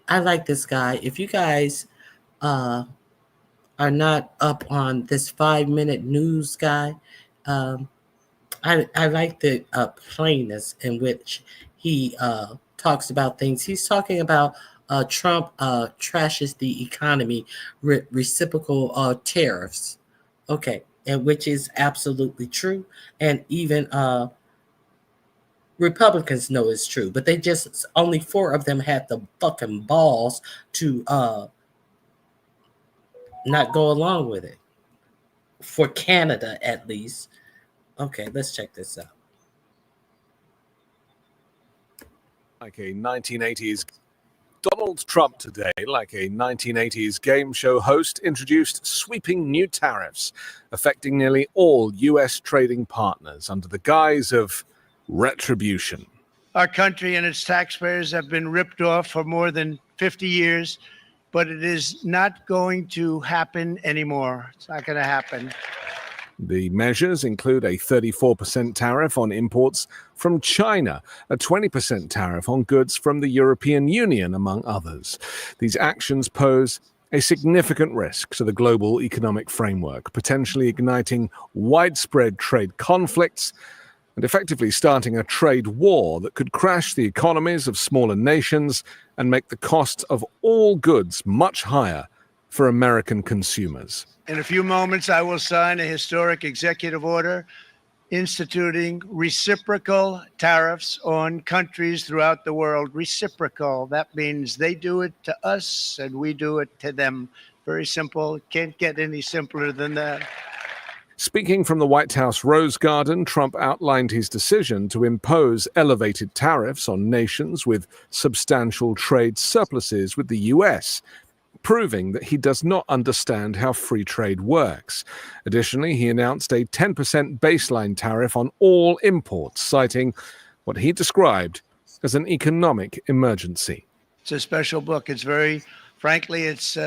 like this guy. If you guys are not up on this 5-minute news guy, I like the plainness in which he talks about things. He's talking about Trump trashes the economy, reciprocal tariffs. Okay, and which is absolutely true. And even Republicans know it's true, but they just only 4 of them had the fucking balls to not go along with it. For Canada, at least. Okay, let's check this out. Like a 1980s Donald Trump today, like a 1980s game show host, introduced sweeping new tariffs affecting nearly all U.S. trading partners under the guise of retribution. Our country and its taxpayers have been ripped off for more than 50 years, but it is not going to happen anymore. It's not going to happen. The measures include a 34% tariff on imports from China, a 20% tariff on goods from the European Union, among others. These actions pose a significant risk to the global economic framework, potentially igniting widespread trade conflicts and effectively starting a trade war that could crash the economies of smaller nations and make the cost of all goods much higher for American consumers. In a few moments, I will sign a historic executive order instituting reciprocal tariffs on countries throughout the world. Reciprocal, that means they do it to us and we do it to them. Very simple. Can't get any simpler than that. Speaking from the White House Rose Garden, Trump outlined his decision to impose elevated tariffs on nations with substantial trade surpluses with the U.S., proving that he does not understand how free trade works. Additionally, he announced a 10% baseline tariff on all imports, citing what he described as an economic emergency. It's a special book. It's frankly, it's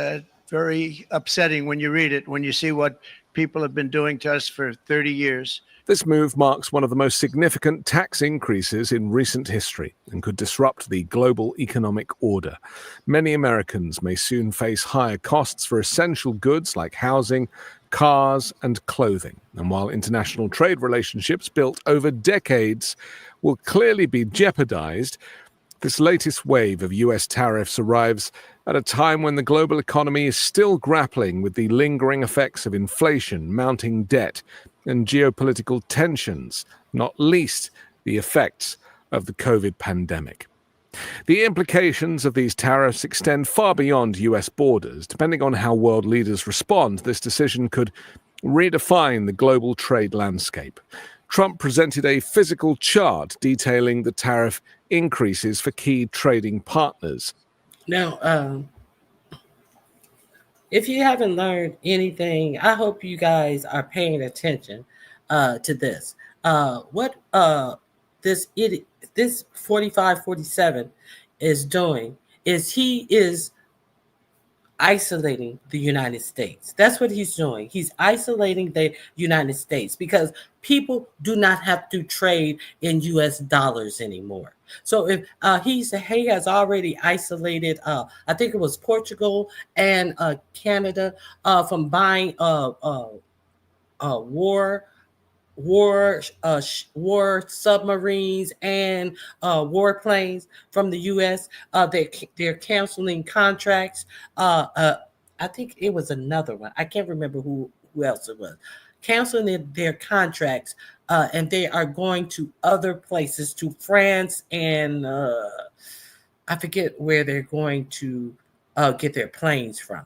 very upsetting when you read it, when you see what people have been doing to us for 30 years. This move marks one of the most significant tax increases in recent history and could disrupt the global economic order. Many Americans may soon face higher costs for essential goods like housing, cars, and clothing. And while international trade relationships built over decades will clearly be jeopardized, this latest wave of U.S. tariffs arrives at a time when the global economy is still grappling with the lingering effects of inflation, mounting debt, and geopolitical tensions, not least the effects of the COVID pandemic. The implications of these tariffs extend far beyond U.S. borders. Depending on how world leaders respond, this decision could redefine the global trade landscape. Trump presented a physical chart detailing the tariff increases for key trading partners. Now, if you haven't learned anything, I hope you guys are paying attention to this. What this 4547 is doing is he is isolating the United States. That's what he's doing. He's isolating the United States because people do not have to trade in US dollars anymore. So if he has already isolated, I think it was Portugal and Canada from buying war submarines and warplanes from the U.S. They're canceling contracts. I think it was another one. I can't remember who else it was. Canceling their contracts, and they are going to other places, to France, and I forget where they're going to get their planes from.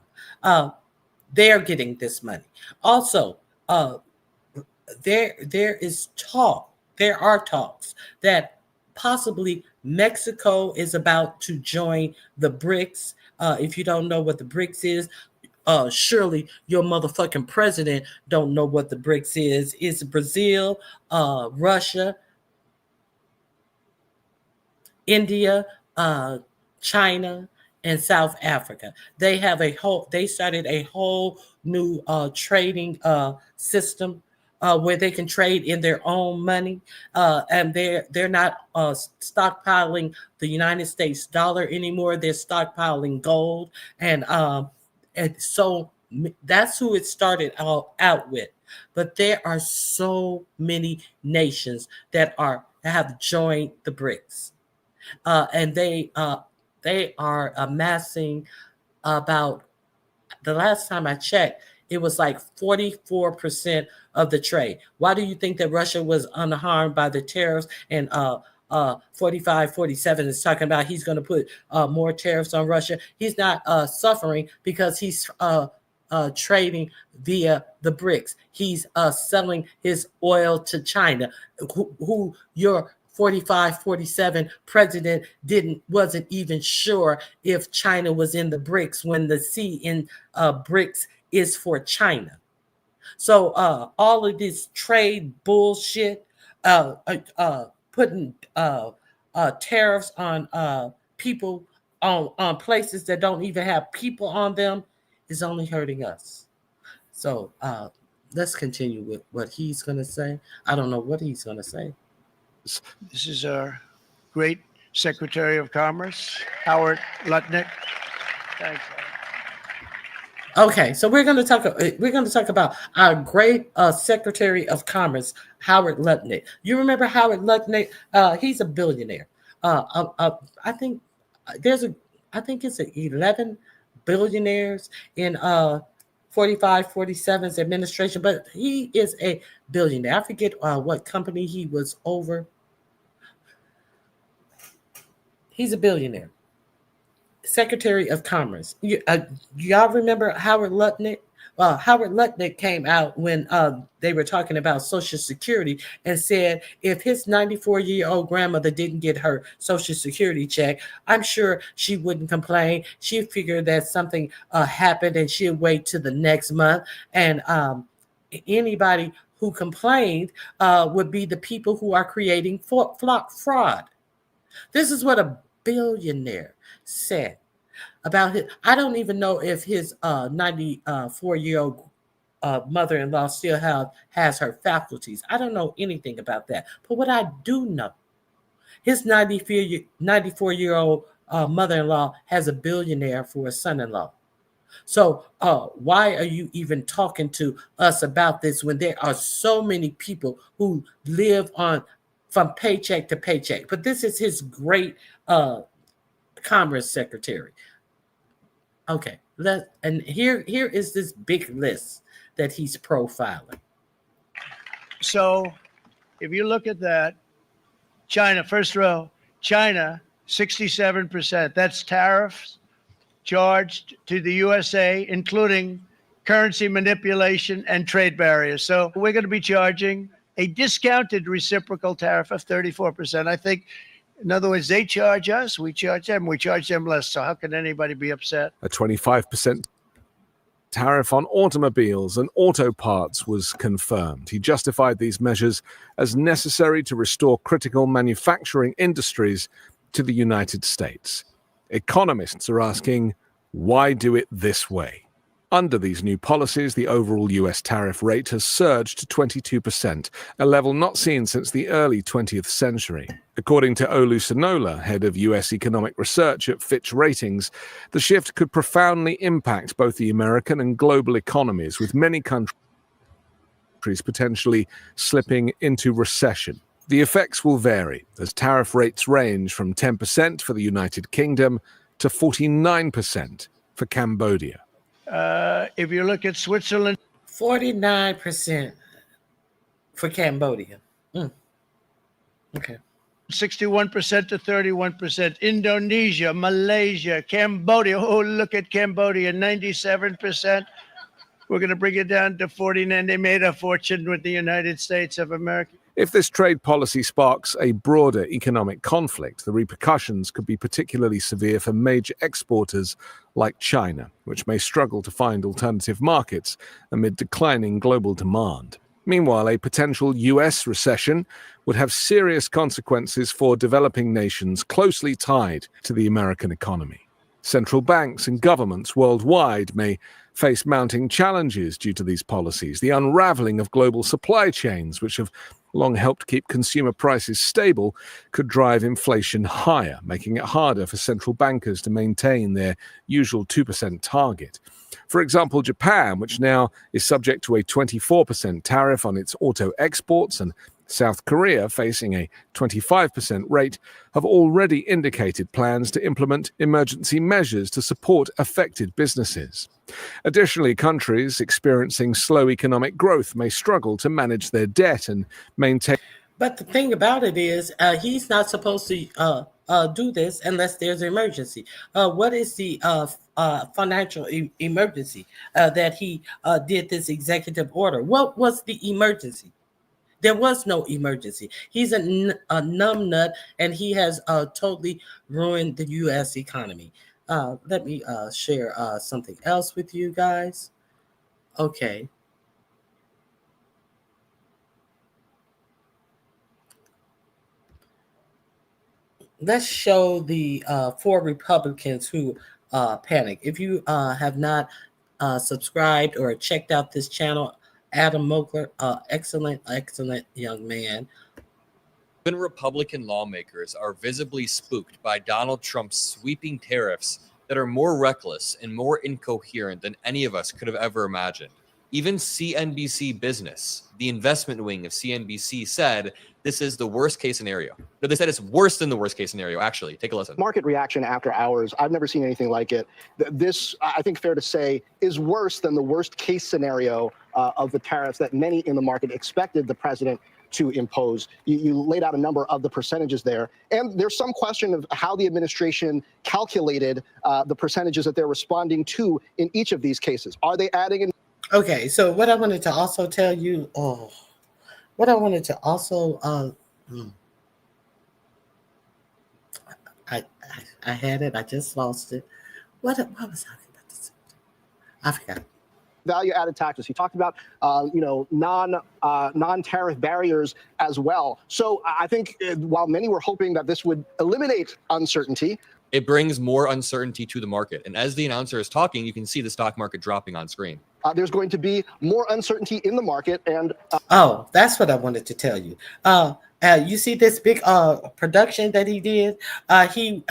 They're getting this money. Also, there are talks that possibly Mexico is about to join the BRICS. If you don't know what the BRICS is, surely your motherfucking president don't know what the BRICS is. It's Brazil, Russia, India, China, and South Africa. They started a whole new trading system where they can trade in their own money, and they're not stockpiling the United States dollar anymore. They're stockpiling gold, and so that's who it started out with. But there are so many nations that have joined the BRICS, and they are amassing about, the last time I checked, it was like 44% of the trade. Why do you think that Russia was unharmed by the tariffs? And 47 is talking about he's going to put more tariffs on Russia. He's not suffering because he's trading via the BRICS. He's selling his oil to China, who your 47 president wasn't even sure if China was in the BRICS, when the C in BRICS is for China. So all of this trade bullshit, putting tariffs on people on places that don't even have people on them, is only hurting us. So let's continue with what he's going to say. I don't know what he's going to say. This is our great Secretary of Commerce, Howard Lutnick. Thanks. Okay, so we're going to talk about our great Secretary of Commerce, Howard Lutnick. You remember Howard Lutnick? He's a billionaire. I think it's 11 billionaires in 47's administration, but he is a billionaire. I forget what company he was over. He's a billionaire. Secretary of Commerce. Y'all remember Howard Lutnick? Howard Lutnick came out when they were talking about Social Security and said if his 94-year-old grandmother didn't get her Social Security check, I'm sure she wouldn't complain. She'd figure that something happened and she'd wait till the next month. And anybody who complained would be the people who are creating fraud. This is what a billionaire said about his. I don't even know if his 94-year-old mother-in-law still has her faculties. I don't know anything about that. But what I do know, his 94-year-old mother-in-law has a billionaire for a son-in-law. So why are you even talking to us about this when there are so many people who live from paycheck to paycheck? But this is his great Commerce Secretary. Okay, and here is this big list that he's profiling. So if you look at that, China, first row, China, 67%. That's tariffs charged to the USA, including currency manipulation and trade barriers. So we're going to be charging a discounted reciprocal tariff of 34%. I think, in other words, they charge us, we charge them less. So how can anybody be upset? A 25% tariff on automobiles and auto parts was confirmed. He justified these measures as necessary to restore critical manufacturing industries to the United States. Economists are asking, why do it this way? Under these new policies, the overall US tariff rate has surged to 22%, a level not seen since the early 20th century. According to Olu Sonola, head of US economic research at Fitch Ratings, the shift could profoundly impact both the American and global economies, with many countries potentially slipping into recession. The effects will vary, as tariff rates range from 10% for the United Kingdom to 49% for Cambodia. If you look at Switzerland, 49% for Cambodia. Okay. 61% to 31%. Indonesia, Malaysia, Cambodia. Oh, look at Cambodia, 97%. We're going to bring it down to 49. They made a fortune with the United States of America. If this trade policy sparks a broader economic conflict, the repercussions could be particularly severe for major exporters like China, which may struggle to find alternative markets amid declining global demand. Meanwhile, a potential US recession would have serious consequences for developing nations closely tied to the American economy. Central banks and governments worldwide may face mounting challenges due to these policies. The unraveling of global supply chains, which have long helped keep consumer prices stable, could drive inflation higher, making it harder for central bankers to maintain their usual 2% target. For example, Japan, which now is subject to a 24% tariff on its auto exports, and South Korea, facing a 25% rate, have already indicated plans to implement emergency measures to support affected businesses. Additionally, countries experiencing slow economic growth may struggle to manage their debt and maintain. But the thing about it is, he's not supposed to do this unless there's an emergency. What is the financial emergency that he did this executive order? What was the emergency? There was no emergency. He's a numbnut, and he has totally ruined the U.S. economy. Let me share something else with you guys. Okay. Let's show the 4 Republicans who panic. If you have not subscribed or checked out this channel, Adam Mogler, excellent young man. Even Republican lawmakers are visibly spooked by Donald Trump's sweeping tariffs that are more reckless and more incoherent than any of us could have ever imagined. Even CNBC Business, the investment wing of CNBC, said this is the worst case scenario. No, they said it's worse than the worst case scenario, actually. Take a listen. Market reaction after hours, I've never seen anything like it. This, I think fair to say, is worse than the worst case scenario of the tariffs that many in the market expected the president to impose. You laid out a number of the percentages there. And there's some question of how the administration calculated the percentages that they're responding to in each of these cases. Are they adding in? Okay, so what I wanted to also tell you, I had it, I just lost it. What was I about to say? I forgot. Value-added taxes. He talked about, non-tariff barriers as well. So I think while many were hoping that this would eliminate uncertainty, it brings more uncertainty to the market. And as the announcer is talking, you can see the stock market dropping on screen. There's going to be more uncertainty in the market. And oh, that's what I wanted to tell you. You see this big production that he did? He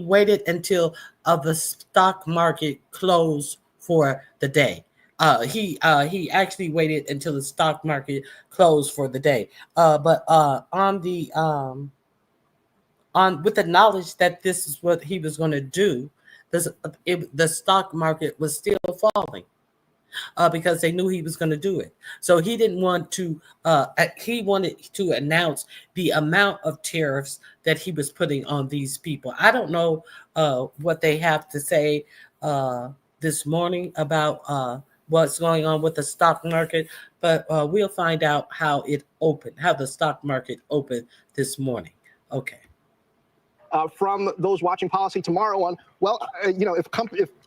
waited until the stock market closed for the day. He actually waited until the stock market closed for the day. But with the knowledge that this is what he was going to do, the stock market was still falling because they knew he was going to do it. So he didn't want to. He wanted to announce the amount of tariffs that he was putting on these people. I don't know what they have to say this morning about what's going on with the stock market, but we'll find out how the stock market opened this morning. Okay. From those watching policy tomorrow on, if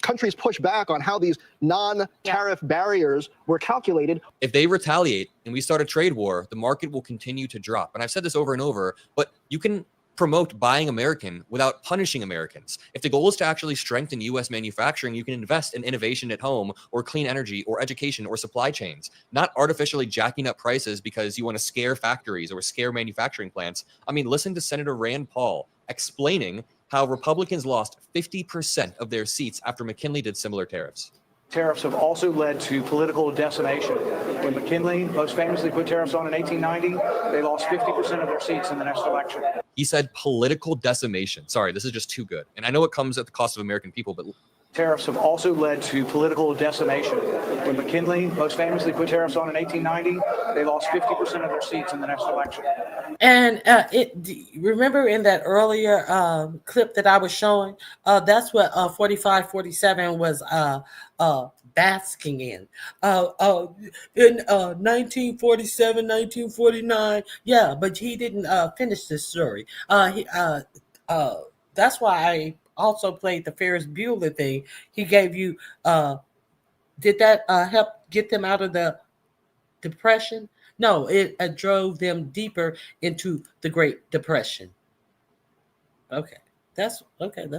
countries push back on how these non-tariff barriers were calculated. If they retaliate and we start a trade war, the market will continue to drop. And I've said this over and over, but you can promote buying American without punishing Americans. If the goal is to actually strengthen U.S. manufacturing, you can invest in innovation at home or clean energy or education or supply chains, not artificially jacking up prices because you want to scare factories or scare manufacturing plants. I mean, listen to Senator Rand Paul explaining how Republicans lost 50% of their seats after McKinley did similar tariffs. Tariffs have also led to political decimation. When McKinley most famously put tariffs on in 1890, they lost 50% of their seats in the next election. He said political decimation. Sorry, this is just too good. And I know it comes at the cost of American people, but Tariffs have also led to political decimation. When McKinley most famously put tariffs on in 1890, they lost 50% of their seats in the next election. And remember in that earlier clip that I was showing, that's what 4547 was basking in. In 1947, 1949, yeah, but he didn't finish this story. That's why I also played the Ferris Bueller thing. He gave you, did that help get them out of the depression? No, it drove them deeper into the Great Depression. Okay, let's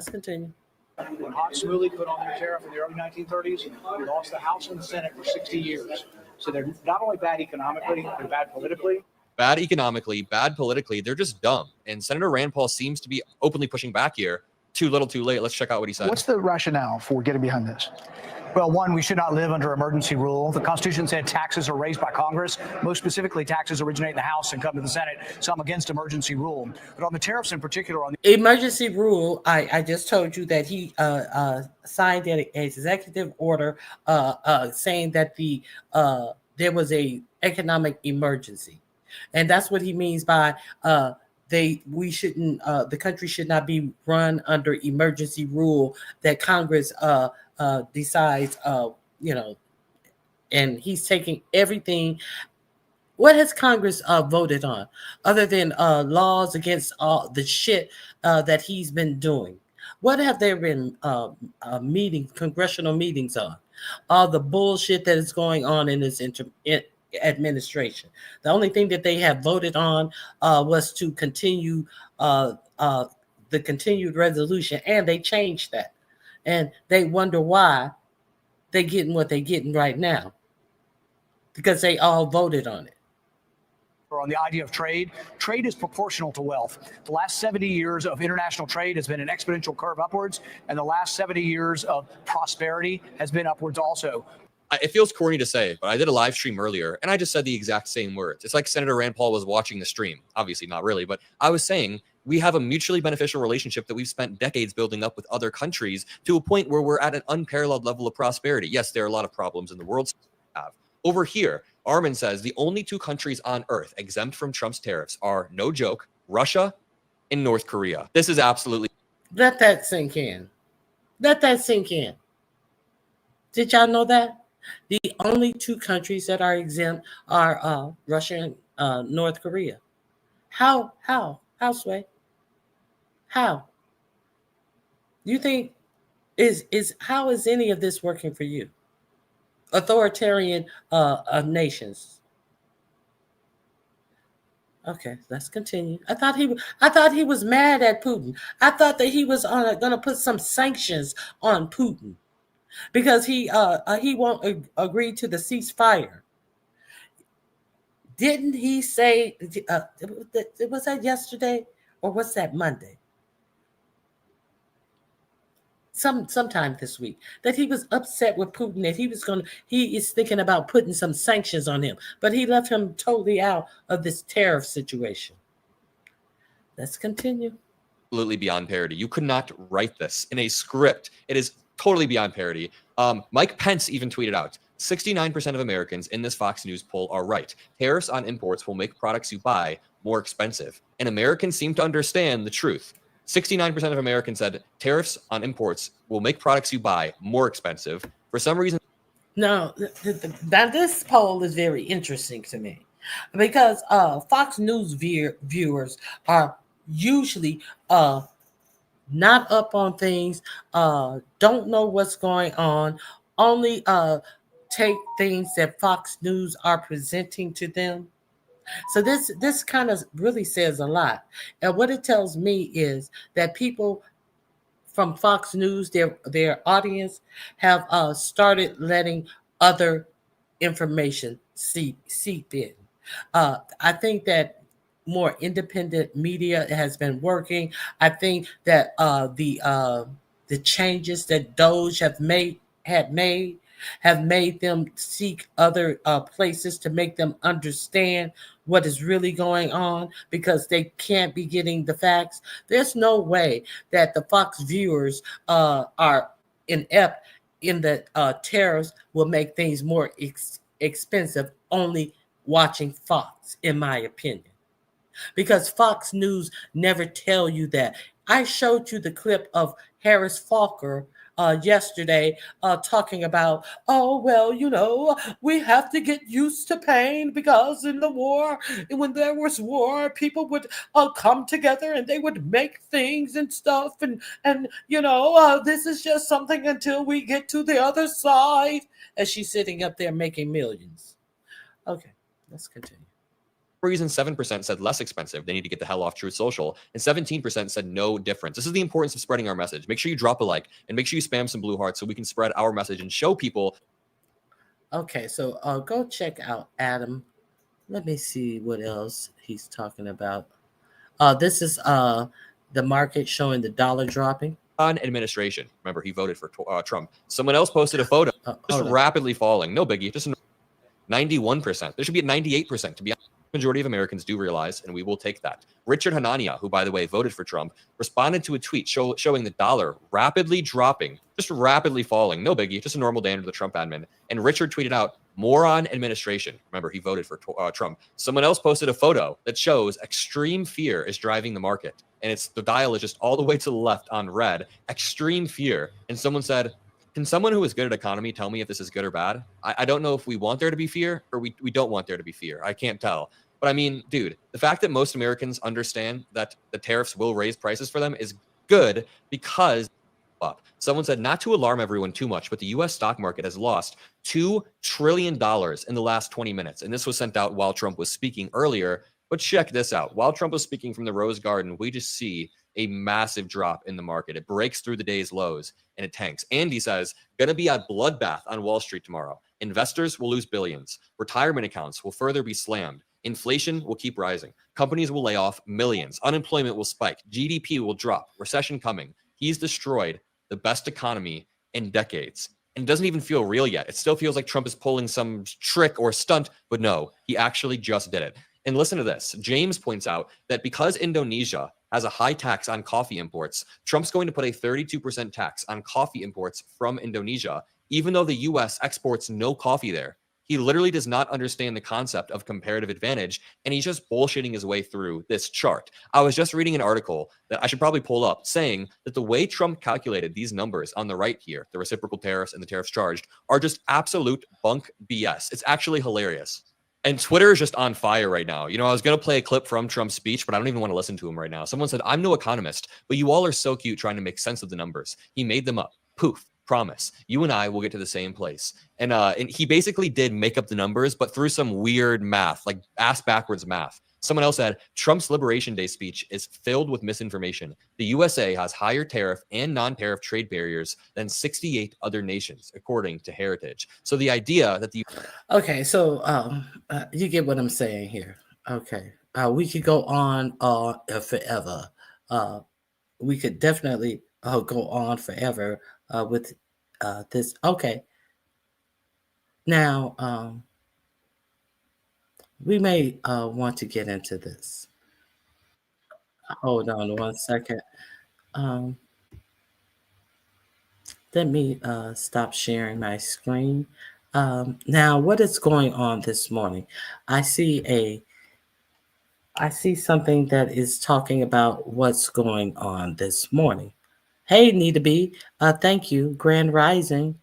continue. When Hot Smoothie put on their tariff in the early 1930s, we lost the House and the Senate for 60 years. So they're not only bad economically, they're bad politically. Bad economically, bad politically. They're just dumb. And Senator Rand Paul seems to be openly pushing back here. Too little, too late. Let's check out what he said. What's the rationale for getting behind this? Well, one, we should not live under emergency rule. The Constitution said taxes are raised by Congress. Most specifically, taxes originate in the House and come to the Senate. So I'm against emergency rule. But on the tariffs in particular, on the emergency rule, I just told you that he signed an executive order saying that there was a economic emergency, and that's what he means by the country should not be run under emergency rule that Congress decides, and he's taking everything. What has Congress voted on other than laws against all the shit that he's been doing? What have there been congressional meetings on? All the bullshit that is going on in this administration. The only thing that they have voted on was to continue the continued resolution, and they changed that. And they wonder why they're getting what they're getting right now, because they all voted on it. On the idea of trade is proportional to wealth. The last 70 years of international trade has been an exponential curve upwards, and the last 70 years of prosperity has been upwards also. It feels corny to say, but I did a live stream earlier, and I just said the exact same words. It's like Senator Rand Paul was watching the stream. Obviously not really, but I was saying we have a mutually beneficial relationship that we've spent decades building up with other countries to a point where we're at an unparalleled level of prosperity. Yes, there are a lot of problems in the world. Over here, Armin says the only two countries on earth exempt from Trump's tariffs are, no joke, Russia and North Korea. This is absolutely... Let that sink in. Let that sink in. Did y'all know that? The only two countries that are exempt are Russia and North Korea. How, Sway? How? You think how is any of this working for you? Authoritarian nations. Okay, let's continue. I thought he was mad at Putin. I thought that he was going to put some sanctions on Putin because he won't agree to the ceasefire. Didn't he say? Was that yesterday or was that Monday? Sometime this week, that he was upset with Putin, that he is thinking about putting some sanctions on him, but he left him totally out of this tariff situation. Let's continue. Absolutely beyond parody. You could not write this in a script. It is totally beyond parody. Mike Pence even tweeted out, 69% of Americans in this Fox News poll are right. Tariffs on imports will make products you buy more expensive. And Americans seem to understand the truth. 69% of Americans said tariffs on imports will make products you buy more expensive. For some reason... No, this poll is very interesting to me because Fox News viewers are usually not up on things, don't know what's going on, only take things that Fox News are presenting to them. So this kind of really says a lot. And what it tells me is that people from Fox News, their audience, have started letting other information seep in. I think that more independent media has been working. I think that the changes that Doge have made them seek other places to make them understand what is really going on because they can't be getting the facts. There's no way that the Fox viewers are inept in the tariffs will make things more expensive, only watching Fox, in my opinion. Because Fox News never tell you that. I showed you the clip of Harris Falker yesterday talking about, oh, well, you know, we have to get used to pain because in the war, when there was war, people would come together and they would make things and stuff. And you know, this is just something until we get to the other side. As she's sitting up there making millions. Okay, let's continue. Reason 7% said less expensive. They need to get the hell off Truth Social. And 17% said no difference. This is the importance of spreading our message. Make sure you drop a like and make sure you spam some blue hearts so we can spread our message and show people. Okay, so go check out Adam. Let me see what else he's talking about. This is the market showing the dollar dropping. On administration. Remember, he voted for Trump. Someone else posted a photo just rapidly falling. No biggie. Just 91%. There should be at 98%, to be honest. Majority of Americans do realize, and we will take that. Richard Hanania, who, by the way, voted for Trump, responded to a tweet showing the dollar rapidly dropping, just rapidly falling. No biggie, just a normal day under the Trump admin. And Richard tweeted out, moron administration. Remember, he voted for Trump. Someone else posted a photo that shows extreme fear is driving the market. And it's the dial is just all the way to the left on red. Extreme fear. And someone said, can someone who is good at economy tell me if this is good or bad? I don't know if we want there to be fear or we don't want there to be fear. I can't tell. But I mean, dude, the fact that most Americans understand that the tariffs will raise prices for them is good because up. Someone said not to alarm everyone too much, but the U.S. stock market has lost $2 trillion in the last 20 minutes. And this was sent out while Trump was speaking earlier. But check this out. While Trump was speaking from the Rose Garden, we just see a massive drop in the market. It breaks through the day's lows and it tanks. Andy says, going to be a bloodbath on Wall Street tomorrow. Investors will lose billions. Retirement accounts will further be slammed. Inflation will keep rising. Companies will lay off millions. Unemployment will spike. GDP will drop. Recession coming. He's destroyed the best economy in decades. And it doesn't even feel real yet. It still feels like Trump is pulling some trick or stunt, but no, he actually just did it. And listen to this. James points out that because Indonesia has a high tax on coffee imports, Trump's going to put a 32% tax on coffee imports from Indonesia, even though the U.S. exports no coffee there. He literally does not understand the concept of comparative advantage, and he's just bullshitting his way through this chart. I was just reading an article that I should probably pull up saying that the way Trump calculated these numbers on the right here, the reciprocal tariffs and the tariffs charged, are just absolute bunk BS. It's actually hilarious. And Twitter is just on fire right now. You know, I was going to play a clip from Trump's speech, but I don't even want to listen to him right now. Someone said, I'm no economist, but you all are so cute trying to make sense of the numbers. He made them up. Poof. Promise. You and I will get to the same place. And he basically did make up the numbers, but through some weird math, like ass backwards math. Someone else said, Trump's Liberation Day speech is filled with misinformation. The USA has higher tariff and non-tariff trade barriers than 68 other nations, according to Heritage. So the idea that the... Okay, so you get what I'm saying here. Okay. We could go on forever. We could definitely go on forever with this. Okay. Now, we may want to get into this. Hold on one second. Let me stop sharing my screen. Now, what is going on this morning? I see something that is talking about what's going on this morning. Hey, Nita B, thank you. Grand Rising.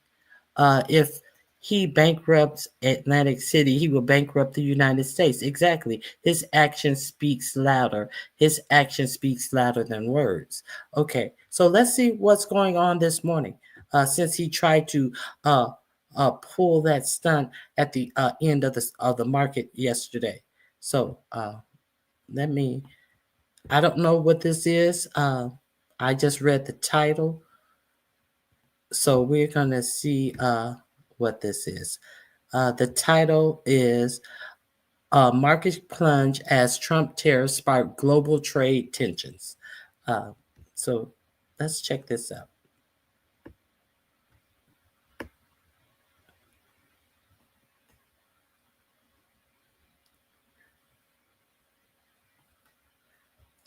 If he bankrupts Atlantic City, he will bankrupt the United States. Exactly. His action speaks louder. His action speaks louder than words. Okay, so let's see what's going on this morning. Since he tried to pull that stunt at the end of the market yesterday. So let me. I don't know what this is. I just read the title. So we're going to see what this is. The title is Market Plunge as Trump Tariffs Spark Global Trade Tensions. So let's check this out.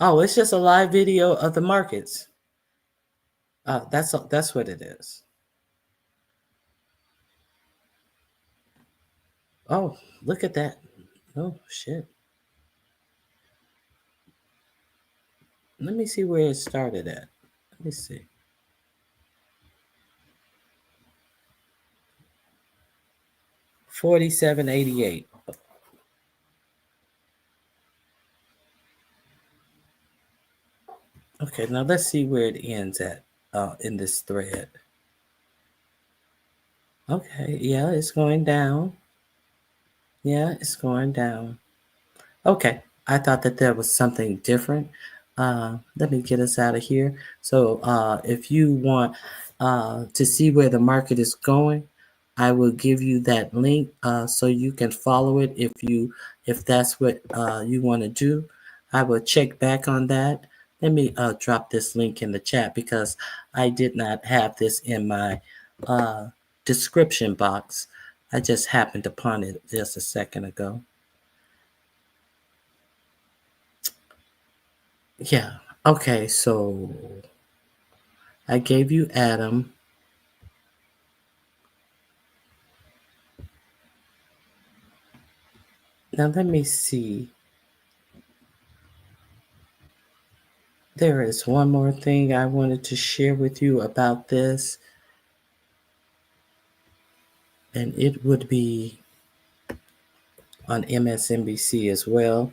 Oh, it's just a live video of the markets. That's what it is. Oh, look at that. Oh, shit. Let me see where it started at. Let me see. $47.88. Okay, now let's see where it ends at in this thread. Okay, yeah, it's going down. Yeah, it's going down. Okay, I thought that there was something different. Let me get us out of here. So if you want to see where the market is going, I will give you that link so you can follow it if that's what you want to do. I will check back on that. Let me drop this link in the chat because I did not have this in my description box. I just happened upon it just a second ago. Yeah. Okay, so I gave you Adam. Now let me see. There is one more thing I wanted to share with you about this, and it would be on MSNBC as well.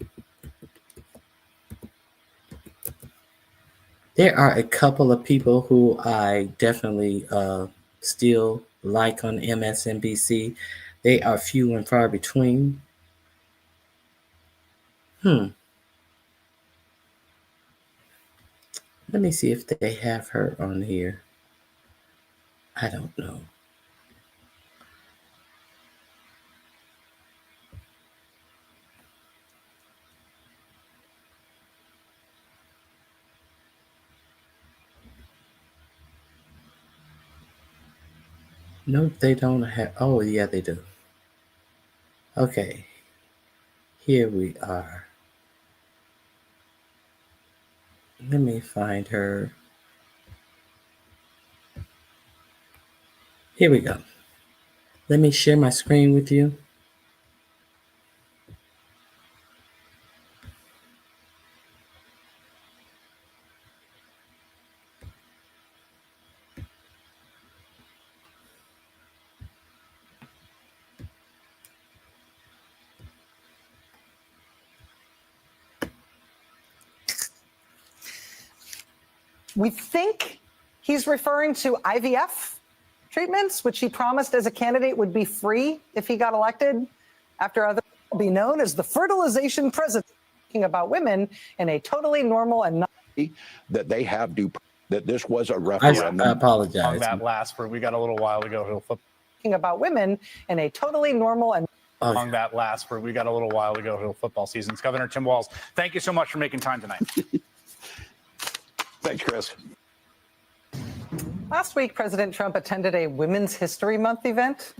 There are a couple of people who I definitely still like on MSNBC. They are few and far between. Let me see if they have her on here. I don't know. Nope, they don't have. Oh, yeah, they do. Okay. Here we are. Let me find her. Here we go. Let me share my screen with you. We think he's referring to IVF treatments, which he promised as a candidate would be free if he got elected. After others will be known as the fertilization president, talking about women in a totally normal and not that they have due, that this was a I referendum. apologize. On that last word, we got a little while to go. talking about women in a totally normal and On that last word, we got a little while to go till football seasons. Governor Tim Walz, thank you so much for making time tonight. Thanks, Chris. Last week, President Trump attended a Women's History Month event.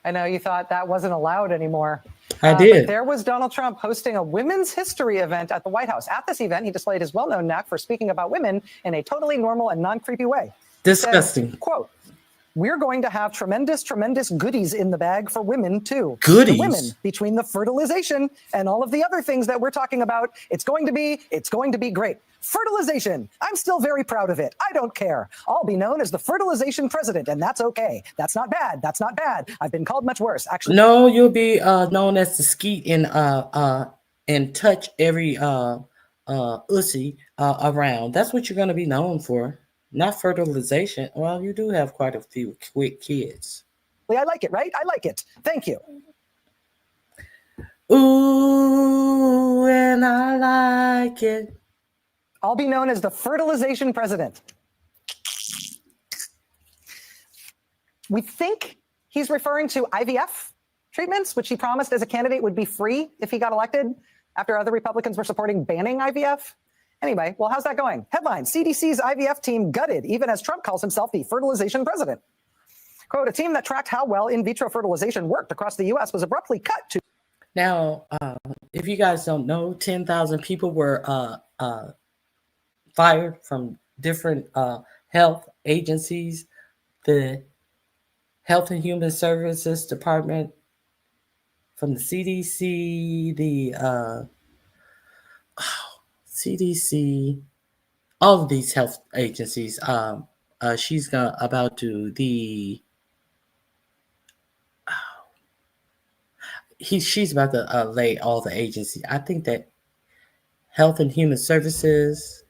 I know you thought that wasn't allowed anymore. I did. But there was Donald Trump hosting a women's history event at the White House. At this event, he displayed his well-known knack for speaking about women in a totally normal and non-creepy way. Disgusting. He said, quote, "We're going to have tremendous, tremendous goodies in the bag for women, too. Goodies? The women, between the fertilization and all of the other things that we're talking about, it's going to be great. Fertilization. I'm still very proud of it. I don't care. I'll be known as the fertilization president, and that's okay. That's not bad. That's not bad. I've been called much worse, actually." No, you'll be known as the skeet and touch every ussy around. That's what you're going to be known for. Not fertilization. Well, you do have quite a few quick kids. I like it, right? I like it. Thank you. Ooh, and I like it. I'll be known as the fertilization president. We think he's referring to IVF treatments, which he promised as a candidate would be free if he got elected after other Republicans were supporting banning IVF. Anyway, well, how's that going? Headline, CDC's IVF team gutted, even as Trump calls himself the fertilization president. Quote, a team that tracked how well in vitro fertilization worked across the U.S. was abruptly cut to. Now, if you guys don't know, 10,000 people were fired from different health agencies. The Health and Human Services Department from the CDC, the CDC, all of these health agencies. She's about to the. She's about to lay all the agencies. I think that Health and Human Services,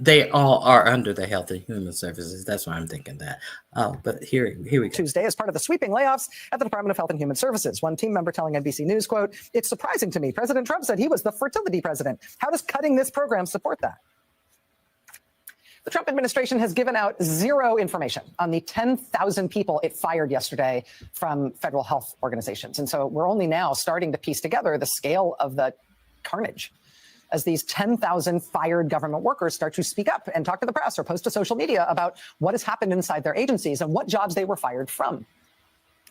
they all are under the Health and Human Services. That's why I'm thinking that. But here we go. Tuesday, as part of the sweeping layoffs at the Department of Health and Human Services. One team member telling NBC News, quote, "It's surprising to me. President Trump said he was the fertility president. How does cutting this program support that?" The Trump administration has given out zero information on the 10,000 people it fired yesterday from federal health organizations. And so we're only now starting to piece together the scale of the carnage as these 10,000 fired government workers start to speak up and talk to the press or post to social media about what has happened inside their agencies and what jobs they were fired from.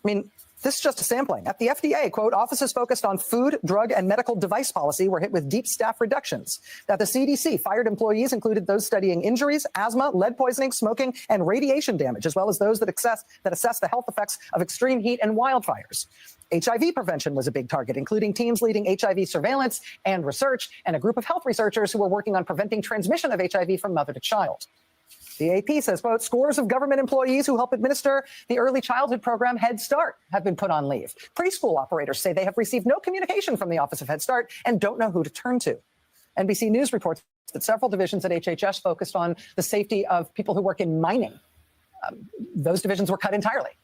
I mean, this is just a sampling. At the FDA, quote, "Offices focused on food, drug, and medical device policy were hit with deep staff reductions." At the CDC, fired employees included those studying injuries, asthma, lead poisoning, smoking, and radiation damage, as well as those that assess the health effects of extreme heat and wildfires. HIV prevention was a big target, including teams leading HIV surveillance and research, and a group of health researchers who were working on preventing transmission of HIV from mother to child. The AP says, quote, "Scores of government employees who help administer the early childhood program Head Start have been put on leave. Preschool operators say they have received no communication from the Office of Head Start and don't know who to turn to." NBC News reports that several divisions at HHS focused on the safety of people who work in mining. Those divisions were cut entirely.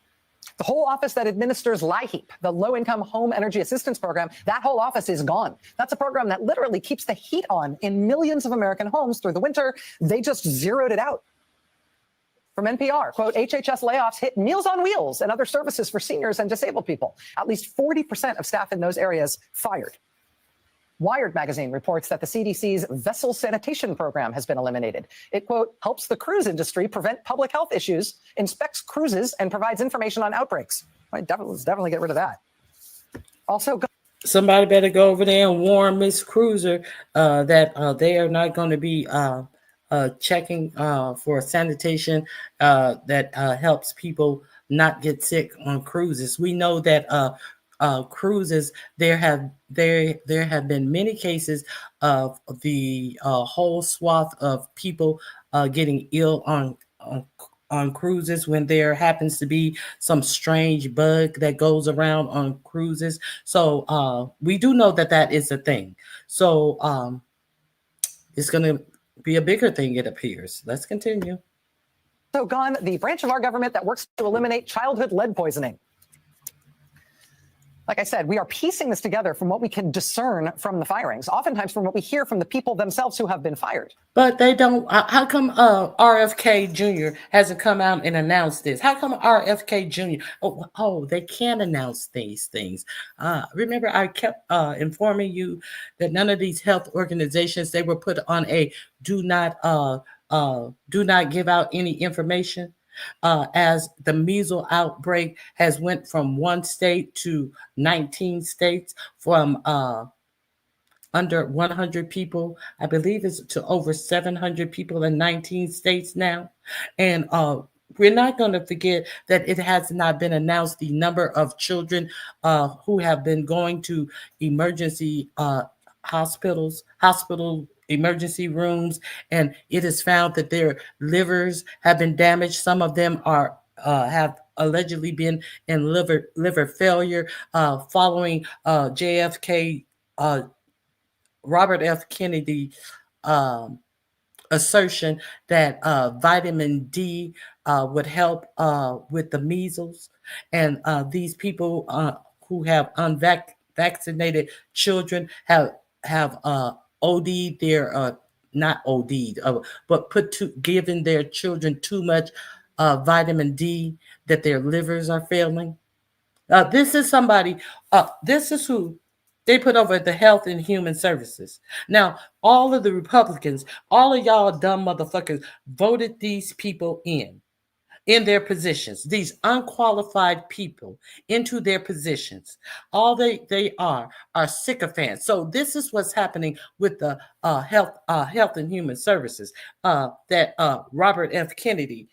The whole office that administers LIHEAP, the Low-Income Home Energy Assistance Program, that whole office is gone. That's a program that literally keeps the heat on in millions of American homes through the winter. They just zeroed it out. From NPR, quote, "HHS layoffs hit Meals on Wheels and other services for seniors and disabled people. At least 40% of staff in those areas fired." Wired magazine reports that the CDC's vessel sanitation program has been eliminated. It, quote, "helps the cruise industry prevent public health issues, inspects cruises, and provides information on outbreaks." Let's definitely get rid of that. Also, somebody better go over there and warn Miss Cruiser that they are not going to be checking for sanitation that helps people not get sick on cruises. We know that cruises, there have been many cases of the whole swath of people getting ill on cruises when there happens to be some strange bug that goes around on cruises. So we do know that is a thing. So it's going to be a bigger thing, it appears. Let's continue. So gone, the branch of our government that works to eliminate childhood lead poisoning. Like I said, we are piecing this together from what we can discern from the firings, oftentimes from what we hear from the people themselves who have been fired. But they don't. How come RFK Jr. hasn't come out and announced this? How come RFK Jr.? Oh, they can't announce these things. Remember, I kept informing you that none of these health organizations, they were put on a do not give out any information. As the measles outbreak has went from one state to 19 states, from under 100 people, I believe it's to over 700 people in 19 states now. And we're not going to forget that it has not been announced the number of children who have been going to emergency hospital emergency rooms, and it is found that their livers have been damaged. Some of them have allegedly been in liver failure following JFK, Robert F. Kennedy assertion that vitamin D would help with the measles, and these people who have unvaccinated children have OD'd their not OD'd, but given their children too much vitamin D that their livers are failing. This is somebody. This is who they put over the Health and Human Services. Now, all of the Republicans, all of y'all dumb motherfuckers, voted these people in their positions, these unqualified people into their positions. All they are sycophants. So this is what's happening with the Health and Human Services that Robert F. Kennedy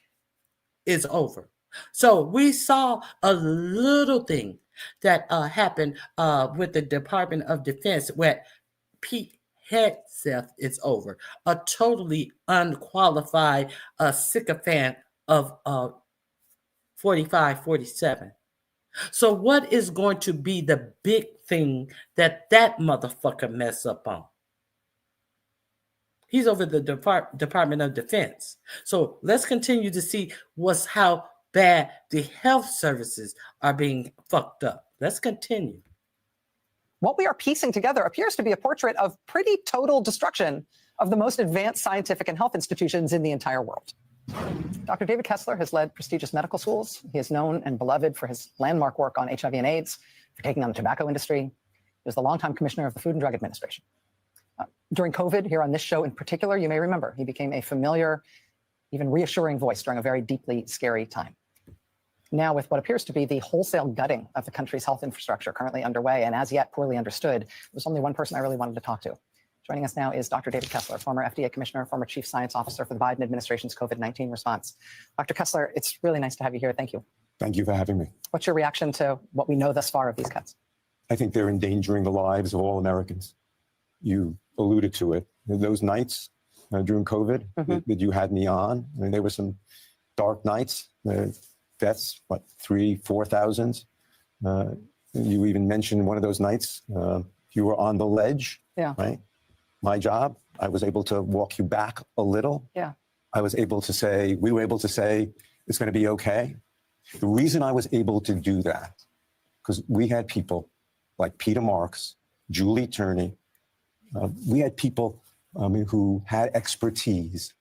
is over. So we saw a little thing that happened with the Department of Defense, where Pete Hegseth is over, a totally unqualified sycophant of 45, 47. So what is going to be the big thing that motherfucker mess up on? He's over the Department of Defense. So let's continue to see how bad the health services are being fucked up. Let's continue. What we are piecing together appears to be a portrait of pretty total destruction of the most advanced scientific and health institutions in the entire world. Dr. David Kessler has led prestigious medical schools. He is known and beloved for his landmark work on HIV and AIDS, for taking on the tobacco industry. He was the longtime commissioner of the Food and Drug Administration. During COVID, here on this show in particular, you may remember, he became a familiar, even reassuring voice during a very deeply scary time. Now, with what appears to be the wholesale gutting of the country's health infrastructure currently underway and as yet poorly understood, there's only one person I really wanted to talk to. Joining us now is Dr. David Kessler, former FDA commissioner, former chief science officer for the Biden administration's COVID-19 response. Dr. Kessler, it's really nice to have you here. Thank you. Thank you for having me. What's your reaction to what we know thus far of these cuts? I think they're endangering the lives of all Americans. You alluded to it. Those nights during COVID that you had me on, I mean, there were some dark nights. Deaths, 3,000, 4,000. You even mentioned one of those nights. You were on the ledge, right? My job, I was able to walk you back a little. Yeah. We were able to say, it's going to be okay. The reason I was able to do that, because we had people like Peter Marks, Julie Turney. We had people who had expertise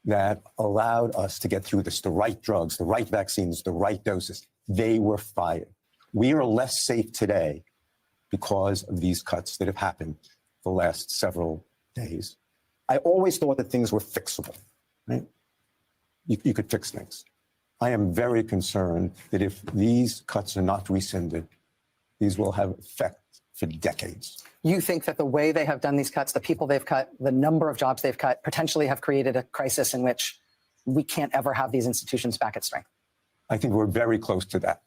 that allowed us to get through this, the right drugs, the right vaccines, the right doses. They were fired. We are less safe today because of these cuts that have happened the last several days. I always thought that things were fixable, right? You could fix things. I am very concerned that if these cuts are not rescinded, these will have effect for decades. You think that the way they have done these cuts, the people they've cut, the number of jobs they've cut, potentially have created a crisis in which we can't ever have these institutions back at strength? I think we're very close to that.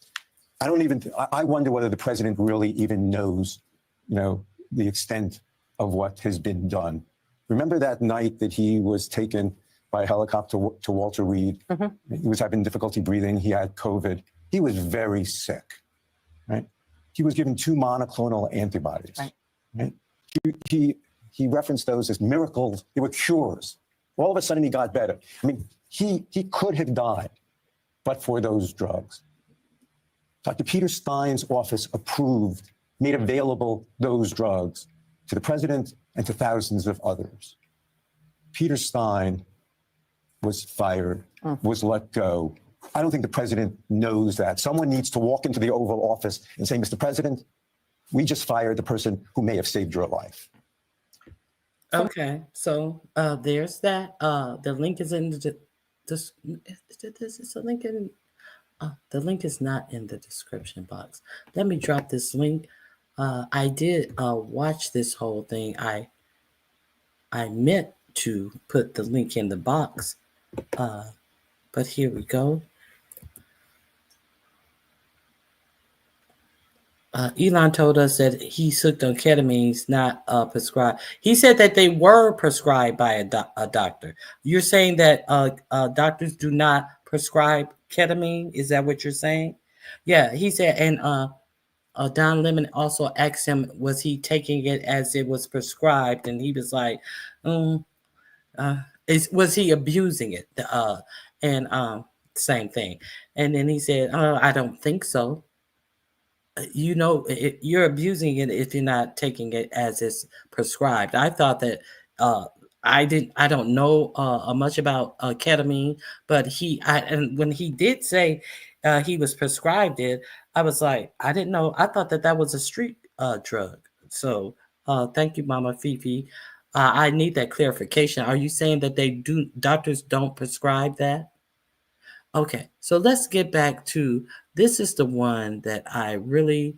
I wonder whether the president really even knows, the extent of what has been done. Remember that night that he was taken by a helicopter to Walter Reed? He was having difficulty breathing. He had COVID. He was very sick, right? He was given 2 monoclonal antibodies. Right? He referenced those as miracles. They were cures. All of a sudden, he got better. I mean, he could have died, but for those drugs. Dr. Peter Stein's office approved, made available those drugs to the president and to thousands of others. Peter Stein was fired, was let go. I don't think the president knows that. Someone needs to walk into the Oval Office and say, Mr. President, we just fired the person who may have saved your life. Okay, so there's that. The link is in the link in. The link is not in the description box. Let me drop this link. I did watch this whole thing. I meant to put the link in the box, but here we go. Elon told us that he took the ketamines not prescribed. He said that they were prescribed by a doctor. You're saying that doctors do not prescribe ketamine? Is that what you're saying? Yeah, he said, and Don Lemon also asked him, was he taking it as it was prescribed? And he was like, was he abusing it? Same thing. And then he said, I don't think so. You're abusing it if you're not taking it as it's prescribed. I thought that I don't know much about ketamine, but when he did say he was prescribed it, I was like, I didn't know. I thought that was a street drug. So thank you, Mama Fifi. I need that clarification. Are you saying that doctors don't prescribe that? Okay, so let's get back to, this is the one that I really,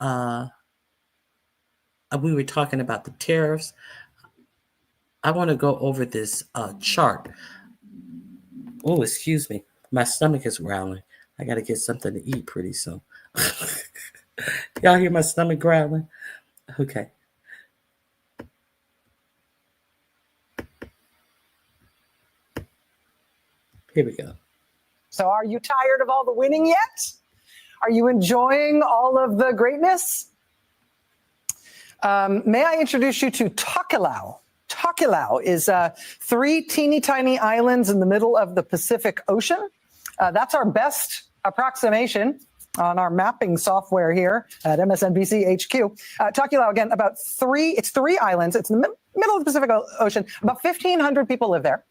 we were talking about the tariffs. I want to go over this chart. Oh, excuse me. My stomach is growling. I got to get something to eat pretty soon. Y'all hear my stomach growling? Okay. Here we go. So are you tired of all the winning yet? Are you enjoying all of the greatness? May I introduce you to Tokelau? Tokelau is 3 teeny tiny islands in the middle of the Pacific Ocean. That's our best approximation on our mapping software here at MSNBC HQ. Tokelau, again, it's 3 islands. It's in the middle of the Pacific Ocean. About 1,500 people live there.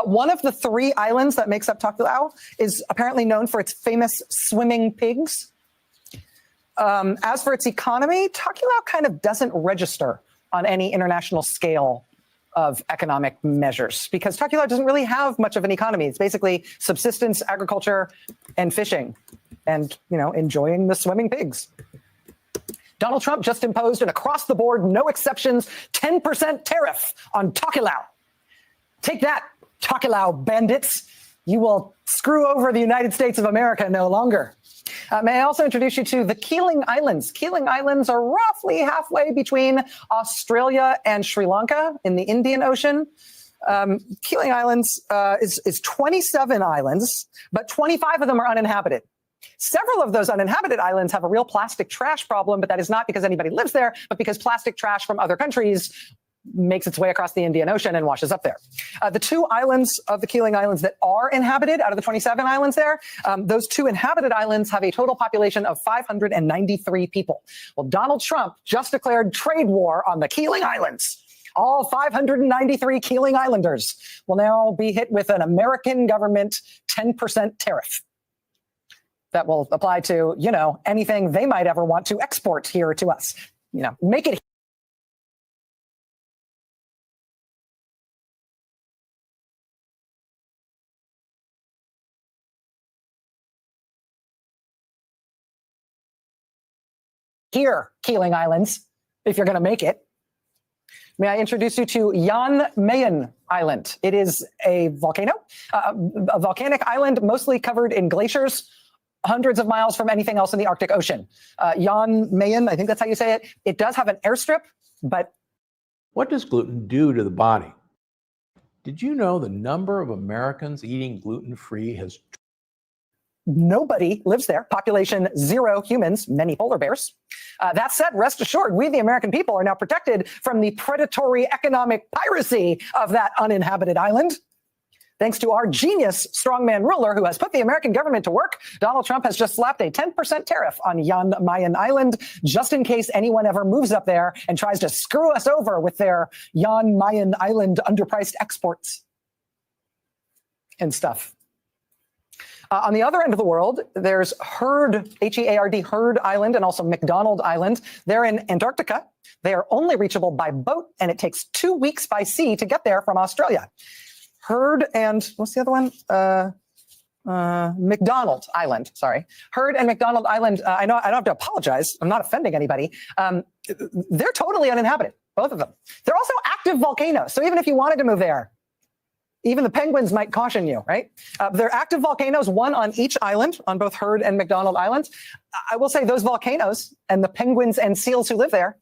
One of the 3 islands that makes up Tokelau is apparently known for its famous swimming pigs. As for its economy, Tokelau kind of doesn't register on any international scale of economic measures because Tokelau doesn't really have much of an economy. It's basically subsistence, agriculture, and fishing, and enjoying the swimming pigs. Donald Trump just imposed an across-the-board, no exceptions, 10% tariff on Tokelau. Take that, Tokelau bandits. You will screw over the United States of America no longer. May I also introduce you to the Keeling Islands? Keeling Islands are roughly halfway between Australia and Sri Lanka in the Indian Ocean. Keeling Islands is 27 islands, but 25 of them are uninhabited. Several of those uninhabited islands have a real plastic trash problem, but that is not because anybody lives there, but because plastic trash from other countries makes its way across the Indian Ocean and washes up there. The 2 islands of the Keeling Islands that are inhabited out of the 27 islands there, those 2 inhabited islands have a total population of 593 people. Well, Donald Trump just declared trade war on the Keeling Islands. All 593 Keeling Islanders will now be hit with an American government 10% tariff that will apply to, anything they might ever want to export here to us. Make it here, Keeling Islands, if you're going to make it. May I introduce you to Jan Mayen Island? It is a volcano, a volcanic island mostly covered in glaciers, hundreds of miles from anything else in the Arctic Ocean. Jan Mayen, I think that's how you say it. It does have an airstrip, but... What does gluten do to the body? Did you know the number of Americans eating gluten-free has... Nobody lives there. Population 0 humans, many polar bears. That said, rest assured, we, the American people, are now protected from the predatory economic piracy of that uninhabited island. Thanks to our genius strongman ruler who has put the American government to work, Donald Trump has just slapped a 10% tariff on Jan Mayen Island, just in case anyone ever moves up there and tries to screw us over with their Jan Mayen Island underpriced exports and stuff. On the other end of the world, there's Heard, H-E-A-R-D, Heard Island, and also McDonald Island. They're in Antarctica. They are only reachable by boat, and it takes 2 weeks by sea to get there from Australia. Heard and, what's the other one? McDonald Island, sorry. Heard and McDonald Island, I know I don't have to apologize. I'm not offending anybody. They're totally uninhabited, both of them. They're also active volcanoes, so even if you wanted to move there, even the penguins might caution you, right? They're active volcanoes, one on each island, on both Heard and McDonald Islands. I will say those volcanoes and the penguins and seals who live there,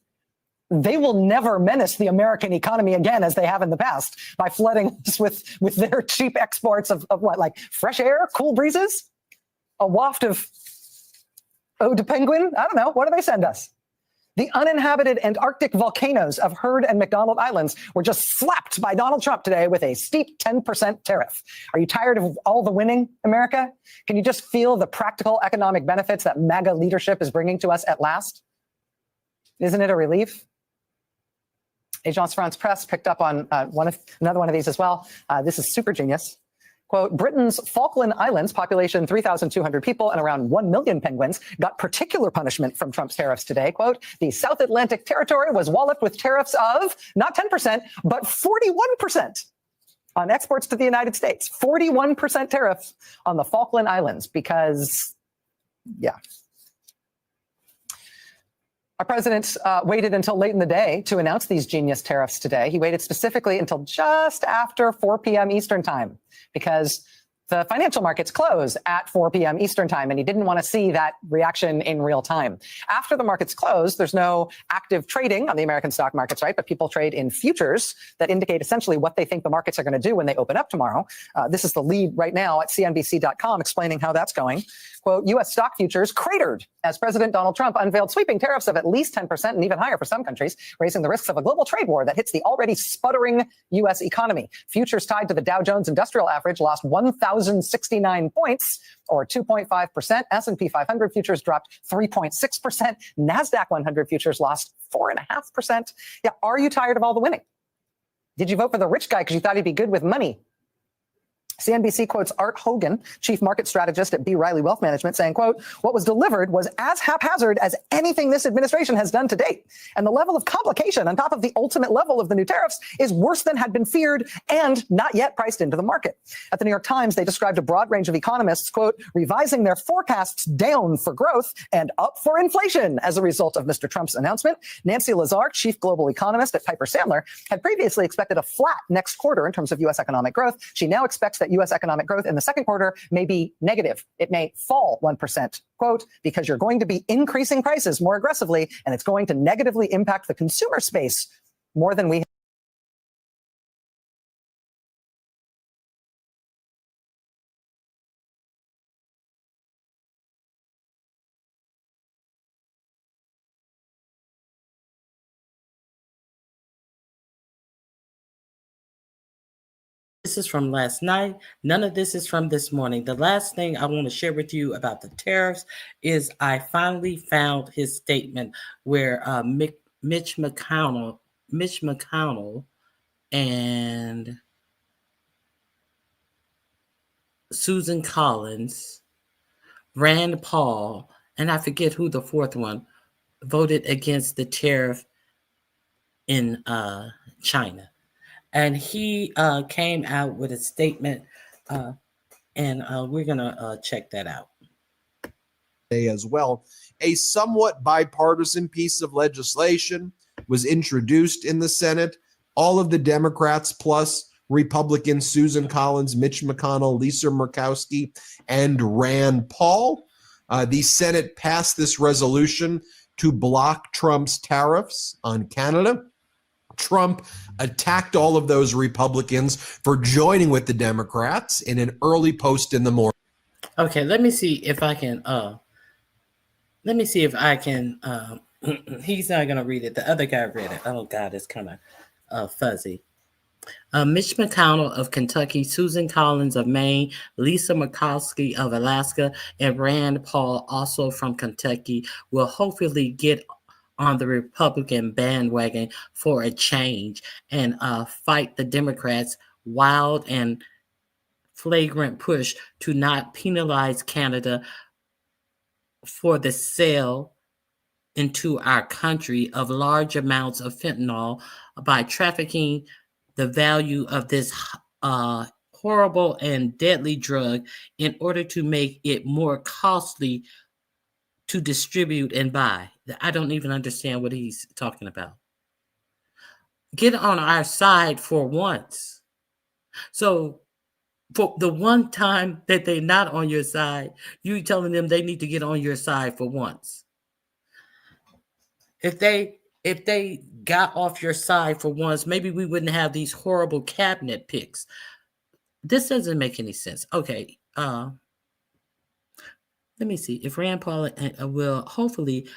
they will never menace the American economy again as they have in the past by flooding us with their cheap exports of what, like fresh air, cool breezes, a waft of ode to penguin? I don't know. What do they send us? The uninhabited Antarctic volcanoes of Heard and McDonald Islands were just slapped by Donald Trump today with a steep 10% tariff. Are you tired of all the winning, America? Can you just feel the practical economic benefits that MAGA leadership is bringing to us at last? Isn't it a relief? Agence France Presse picked up on another one of these as well. This is super genius. Quote, Britain's Falkland Islands, population 3,200 people and around 1 million penguins, got particular punishment from Trump's tariffs today. Quote, the South Atlantic territory was walloped with tariffs of not 10%, but 41% on exports to the United States. 41% tariff on the Falkland Islands because, yeah. Our president waited until late in the day to announce these genius tariffs today. He waited specifically until just after 4 p.m. Eastern time because The financial markets close at 4 p.m. Eastern time, and he didn't want to see that reaction in real time. After the markets close, there's no active trading on the American stock markets, right? But people trade in futures that indicate essentially what they think the markets are going to do when they open up tomorrow. This is the lead right now at CNBC.com explaining how that's going. Quote, U.S. stock futures cratered as President Donald Trump unveiled sweeping tariffs of at least 10% and even higher for some countries, raising the risks of a global trade war that hits the already sputtering U.S. economy. Futures tied to the Dow Jones Industrial Average lost 1,069 points, or 2.5%. S&P 500 futures dropped 3.6%. NASDAQ 100 futures lost 4.5%. Yeah, are you tired of all the winning? Did you vote for the rich guy because you thought he'd be good with money? CNBC quotes Art Hogan, chief market strategist at B. Riley Wealth Management, saying, quote, what was delivered was as haphazard as anything this administration has done to date. And the level of complication on top of the ultimate level of the new tariffs is worse than had been feared and not yet priced into the market. At the New York Times, they described a broad range of economists, quote, revising their forecasts down for growth and up for inflation as a result of Mr. Trump's announcement. Nancy Lazar, chief global economist at Piper Sandler, had previously expected a flat next quarter in terms of U.S. economic growth. She now expects that U.S. economic growth in the second quarter may be negative. It may fall 1%, quote, because you're going to be increasing prices more aggressively, and it's going to negatively impact the consumer space more than we. This is from last night. None of this is from this morning. The last thing I want to share with you about the tariffs is I finally found his statement where Mitch McConnell and Susan Collins, Rand Paul, and I forget who the fourth one, voted against the tariff in China. And he came out with a statement, and we're going to check that out. As well, a somewhat bipartisan piece of legislation was introduced in the Senate. All of the Democrats plus Republicans, Susan Collins, Mitch McConnell, Lisa Murkowski, and Rand Paul. The Senate passed this resolution to block Trump's tariffs on Canada. Trump attacked all of those Republicans for joining with the Democrats in an early post in the morning. Okay, let me see if I can. He's not going to read it. The other guy read it. Oh, God, it's kind of fuzzy. Mitch McConnell of Kentucky, Susan Collins of Maine, Lisa Murkowski of Alaska, and Rand Paul, also from Kentucky, will hopefully get on the Republican bandwagon for a change and fight the Democrats' wild and flagrant push to not penalize Canada for the sale into our country of large amounts of fentanyl by trafficking the value of this horrible and deadly drug in order to make it more costly to distribute and buy. I don't even understand what he's talking about. Get on our side for once. So for the one time that they're not on your side, you telling them they need to get on your side for once. If they got off your side for once, maybe we wouldn't have these horrible cabinet picks. This doesn't make any sense. Okay, let me see if Rand Paul will hopefully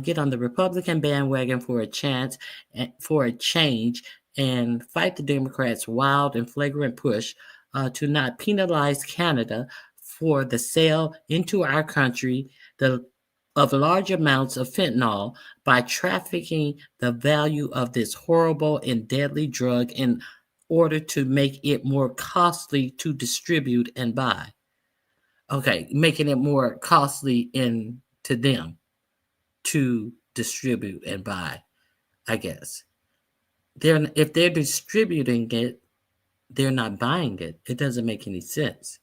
get on the Republican bandwagon for a change and fight the Democrats' wild and flagrant push to not penalize Canada for the sale into our country of large amounts of fentanyl by trafficking the value of this horrible and deadly drug in order to make it more costly to distribute and buy. Okay, making it more costly to them to distribute and buy, I guess. If they're distributing it, they're not buying it. It doesn't make any sense.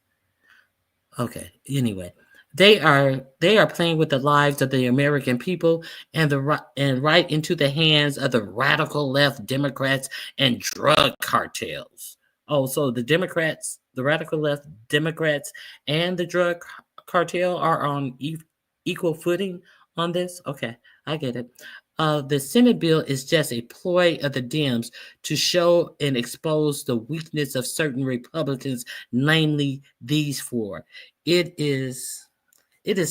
Okay, anyway. They are playing with the lives of the American people and right into the hands of the radical left Democrats and drug cartels. Oh, so the Democrats, the radical left, Democrats, and the drug cartel are on equal footing on this? Okay, I get it. The Senate bill is just a ploy of the Dems to show and expose the weakness of certain Republicans, namely these four. It is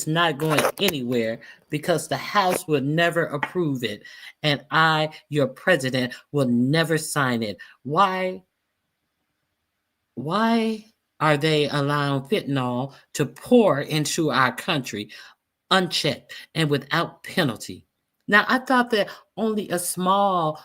not going anywhere because the House will never approve it, and I, your president, will never sign it. Why are they allowing fentanyl to pour into our country unchecked and without penalty? Now, I thought that only a small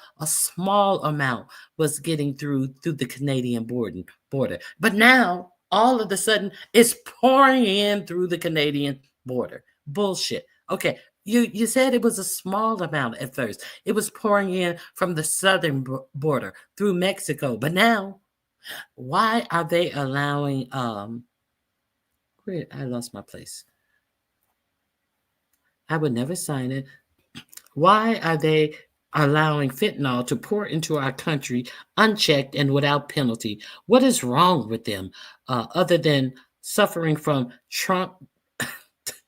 amount was getting through the Canadian border. But now, all of a sudden, it's pouring in through the Canadian border. Bullshit. Okay, you said it was a small amount at first. It was pouring in from the southern border through Mexico. But now, why are they allowing I lost my place. I would never sign it. Why are they allowing fentanyl to pour into our country unchecked and without penalty? What is wrong with them other than suffering from Trump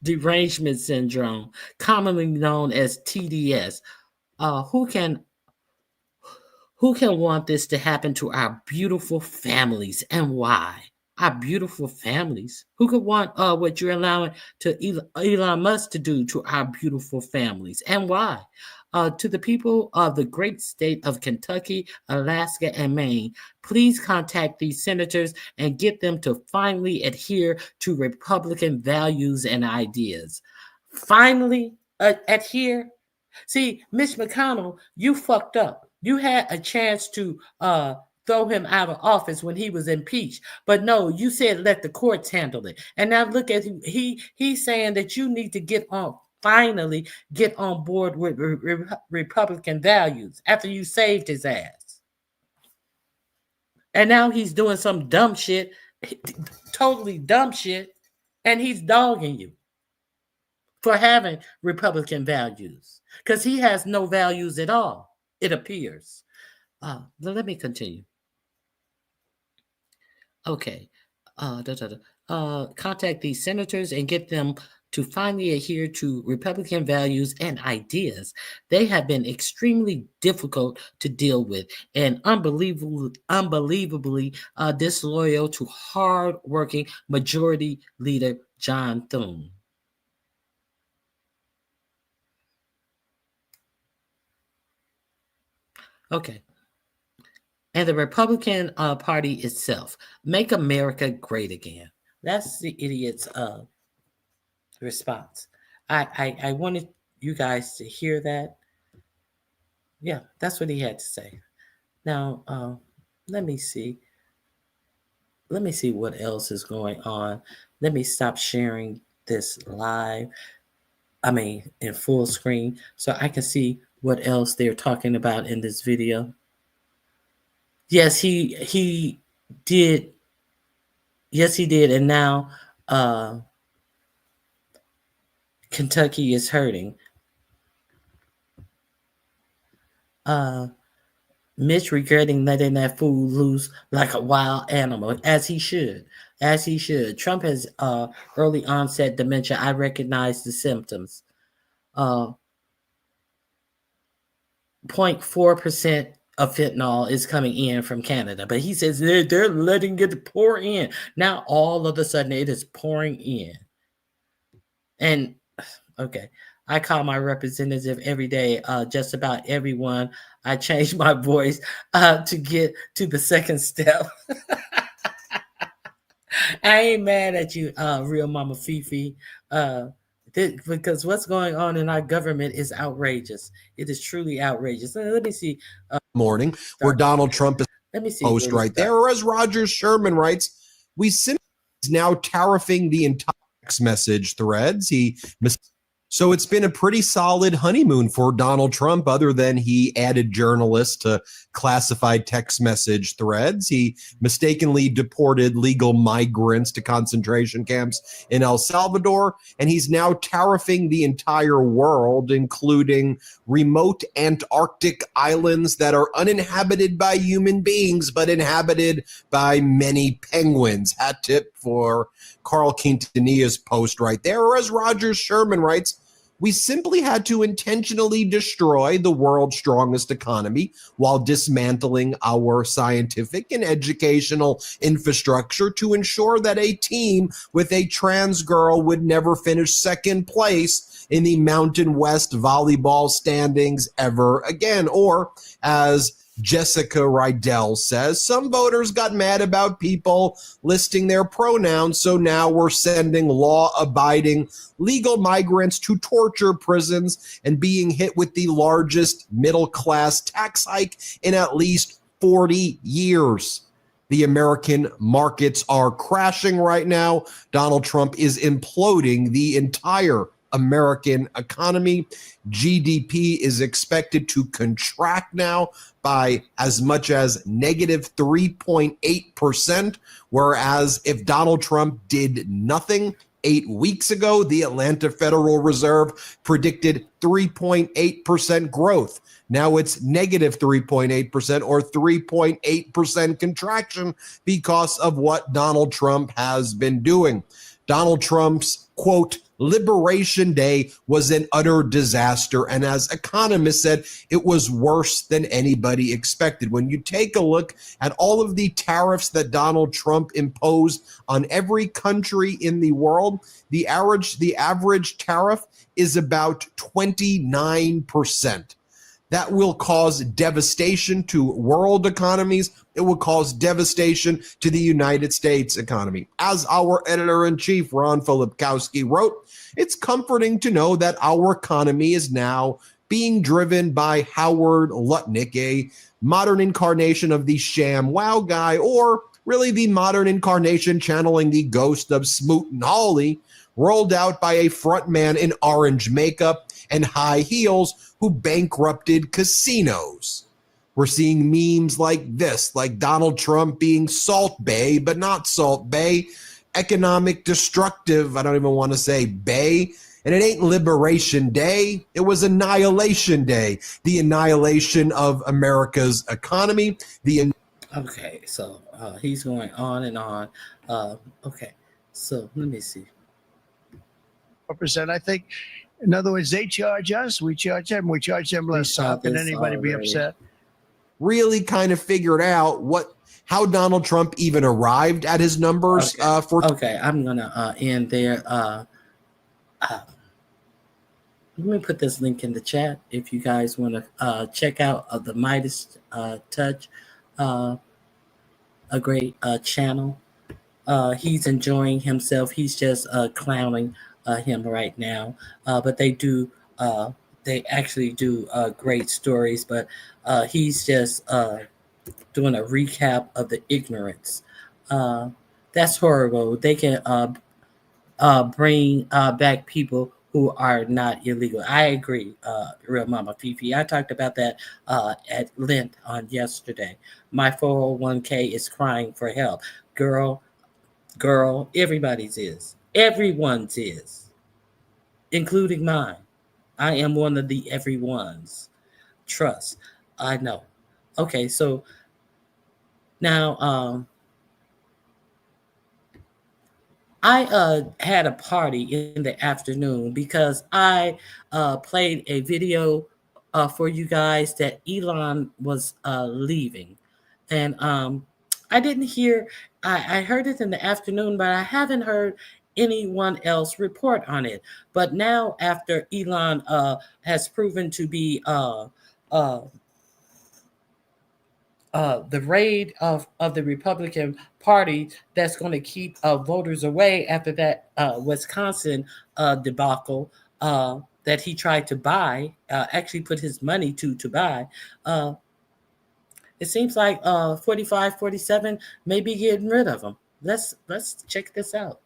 derangement syndrome, commonly known as TDS? Who can want this to happen to our beautiful families, and why? Our beautiful families. Who could want what you're allowing to Elon Musk to do to our beautiful families, and why? To the people of the great state of Kentucky, Alaska, and Maine, please contact these senators and get them to finally adhere to Republican values and ideas. Finally adhere. See, Mitch McConnell, you fucked up. You had a chance to throw him out of office when he was impeached, but no, you said let the courts handle it. And now look at him. He's saying that you need to finally get on board with Republican values after you saved his ass. And now he's doing some dumb shit, totally dumb shit, and he's dogging you for having Republican values because he has no values at all, it appears. Let me continue. Okay. Contact these senators and get them to finally adhere to Republican values and ideas. They have been extremely difficult to deal with and unbelievably disloyal to hard-working Majority Leader John Thune. Okay. And the Republican Party itself. Make America great again. That's the idiot's response. I wanted you guys to hear that. Yeah, that's what he had to say. Now, let me see. Let me see what else is going on. Let me stop sharing this live. In full screen, so I can see what else they're talking about in this video. Yes, he did. Yes, he did. And now Kentucky is hurting. Mitch regretting letting that fool loose like a wild animal, as he should. As he should. Trump has early onset dementia. I recognize the symptoms. 0.4% of fentanyl is coming in from Canada, but he says they're letting it pour in. Now all of a sudden it is pouring in. And okay, I call my representative every day, just about everyone. I change my voice to get to the second step. I ain't mad at you, real Mama Fifi. Because what's going on in our government is outrageous. It is truly outrageous. Let me see. Morning, where Donald Trump is post right there, or as Roger Sherman writes, we simply is now tariffing the entire text message threads. So it's been a pretty solid honeymoon for Donald Trump, other than he added journalists to classified text message threads. He mistakenly deported legal migrants to concentration camps in El Salvador, and he's now tariffing the entire world, including remote Antarctic islands that are uninhabited by human beings, but inhabited by many penguins. Hat tip for Carl Quintanilla's post right there. Or as Roger Sherman writes, we simply had to intentionally destroy the world's strongest economy while dismantling our scientific and educational infrastructure to ensure that a team with a trans girl would never finish second place in the Mountain West volleyball standings ever again. Or as Jessica Rydell says, some voters got mad about people listing their pronouns, so now we're sending law-abiding legal migrants to torture prisons and being hit with the largest middle-class tax hike in at least 40 years. The American markets are crashing right now. Donald Trump is imploding the entire American economy. GDP is expected to contract now by as much as negative 3.8%, whereas if Donald Trump did nothing 8 weeks ago, the Atlanta Federal Reserve predicted 3.8% growth. Now it's negative 3.8% or 3.8% contraction because of what Donald Trump has been doing. Donald Trump's, quote, Liberation Day was an utter disaster. And as economists said, it was worse than anybody expected. When you take a look at all of the tariffs that Donald Trump imposed on every country in the world, the average tariff is about 29%. That will cause devastation to world economies. It will cause devastation to the United States economy. As our editor-in-chief, Ron Filipkowski, wrote, it's comforting to know that our economy is now being driven by Howard Lutnick, a modern incarnation of the sham wow guy, or really the modern incarnation channeling the ghost of Smoot and Hawley, rolled out by a frontman in orange makeup and high heels who bankrupted casinos. We're seeing memes like this, like Donald Trump being Salt Bay, but not Salt Bay, economic destructive, I don't even want to say Bay, and it ain't Liberation Day, it was Annihilation Day, the annihilation of America's economy. Okay, so he's going on and on. Okay, so let me see. Percent, I think. In other words, they charge us, we charge them, we charge them less. How can anybody be upset? Really kind of figured out how Donald Trump even arrived at his numbers. Okay, I'm gonna end there. Let me put this link in the chat if you guys want to check out the Midas Touch, a great channel. He's enjoying himself. He's just clowning him right now, but they actually do great stories, but he's just doing a recap of the ignorance. That's horrible. They can bring back people who are not illegal. I agree, Real Mama Fifi. I talked about that at length on yesterday. My 401k is crying for help. Girl, everybody's is. Everyone's is, including mine. I am one of the everyone's. Trust. I know. Okay, so now I had a party in the afternoon because I played a video for you guys that Elon was leaving. And I didn't hear, I heard it in the afternoon, but I haven't heard anyone else report on it. But now after Elon has proven to be the raid of the Republican Party that's going to keep voters away after that Wisconsin debacle that he tried to buy, actually put his money to buy. It seems like 45, 47 may be getting rid of him. Let's check this out.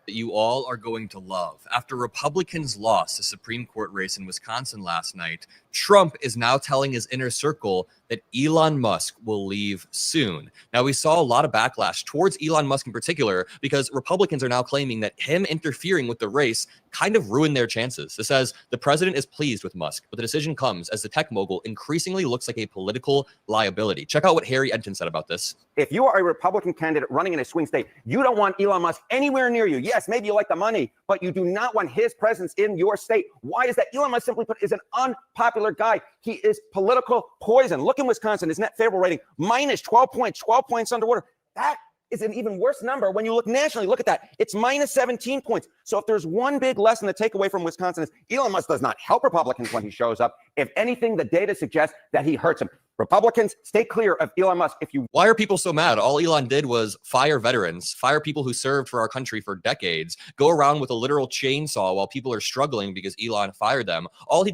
that you all are going to love. After Republicans lost the Supreme Court race in Wisconsin last night, Trump is now telling his inner circle that Elon Musk will leave soon. Now, we saw a lot of backlash towards Elon Musk in particular because Republicans are now claiming that him interfering with the race kind of ruined their chances. It says the president is pleased with Musk, but the decision comes as the tech mogul increasingly looks like a political liability. Check out what Harry Enton said about this. If you are a Republican candidate running in a swing state, you don't want Elon Musk anywhere near you. Yes, maybe you like the money, but you do not want his presence in your state. Why is that? Elon Musk, simply put, is an unpopular guy. He is political poison. Look in Wisconsin, his net favorable rating, minus 12 points, 12 points underwater. That is an even worse number when you look nationally. Look at that. It's minus 17 points. So if there's one big lesson to take away from Wisconsin is Elon Musk does not help Republicans when he shows up. If anything, the data suggests that he hurts them. Republicans, stay clear of Elon Musk. Why are people so mad? All Elon did was fire veterans, fire people who served for our country for decades, go around with a literal chainsaw while people are struggling because Elon fired them. All he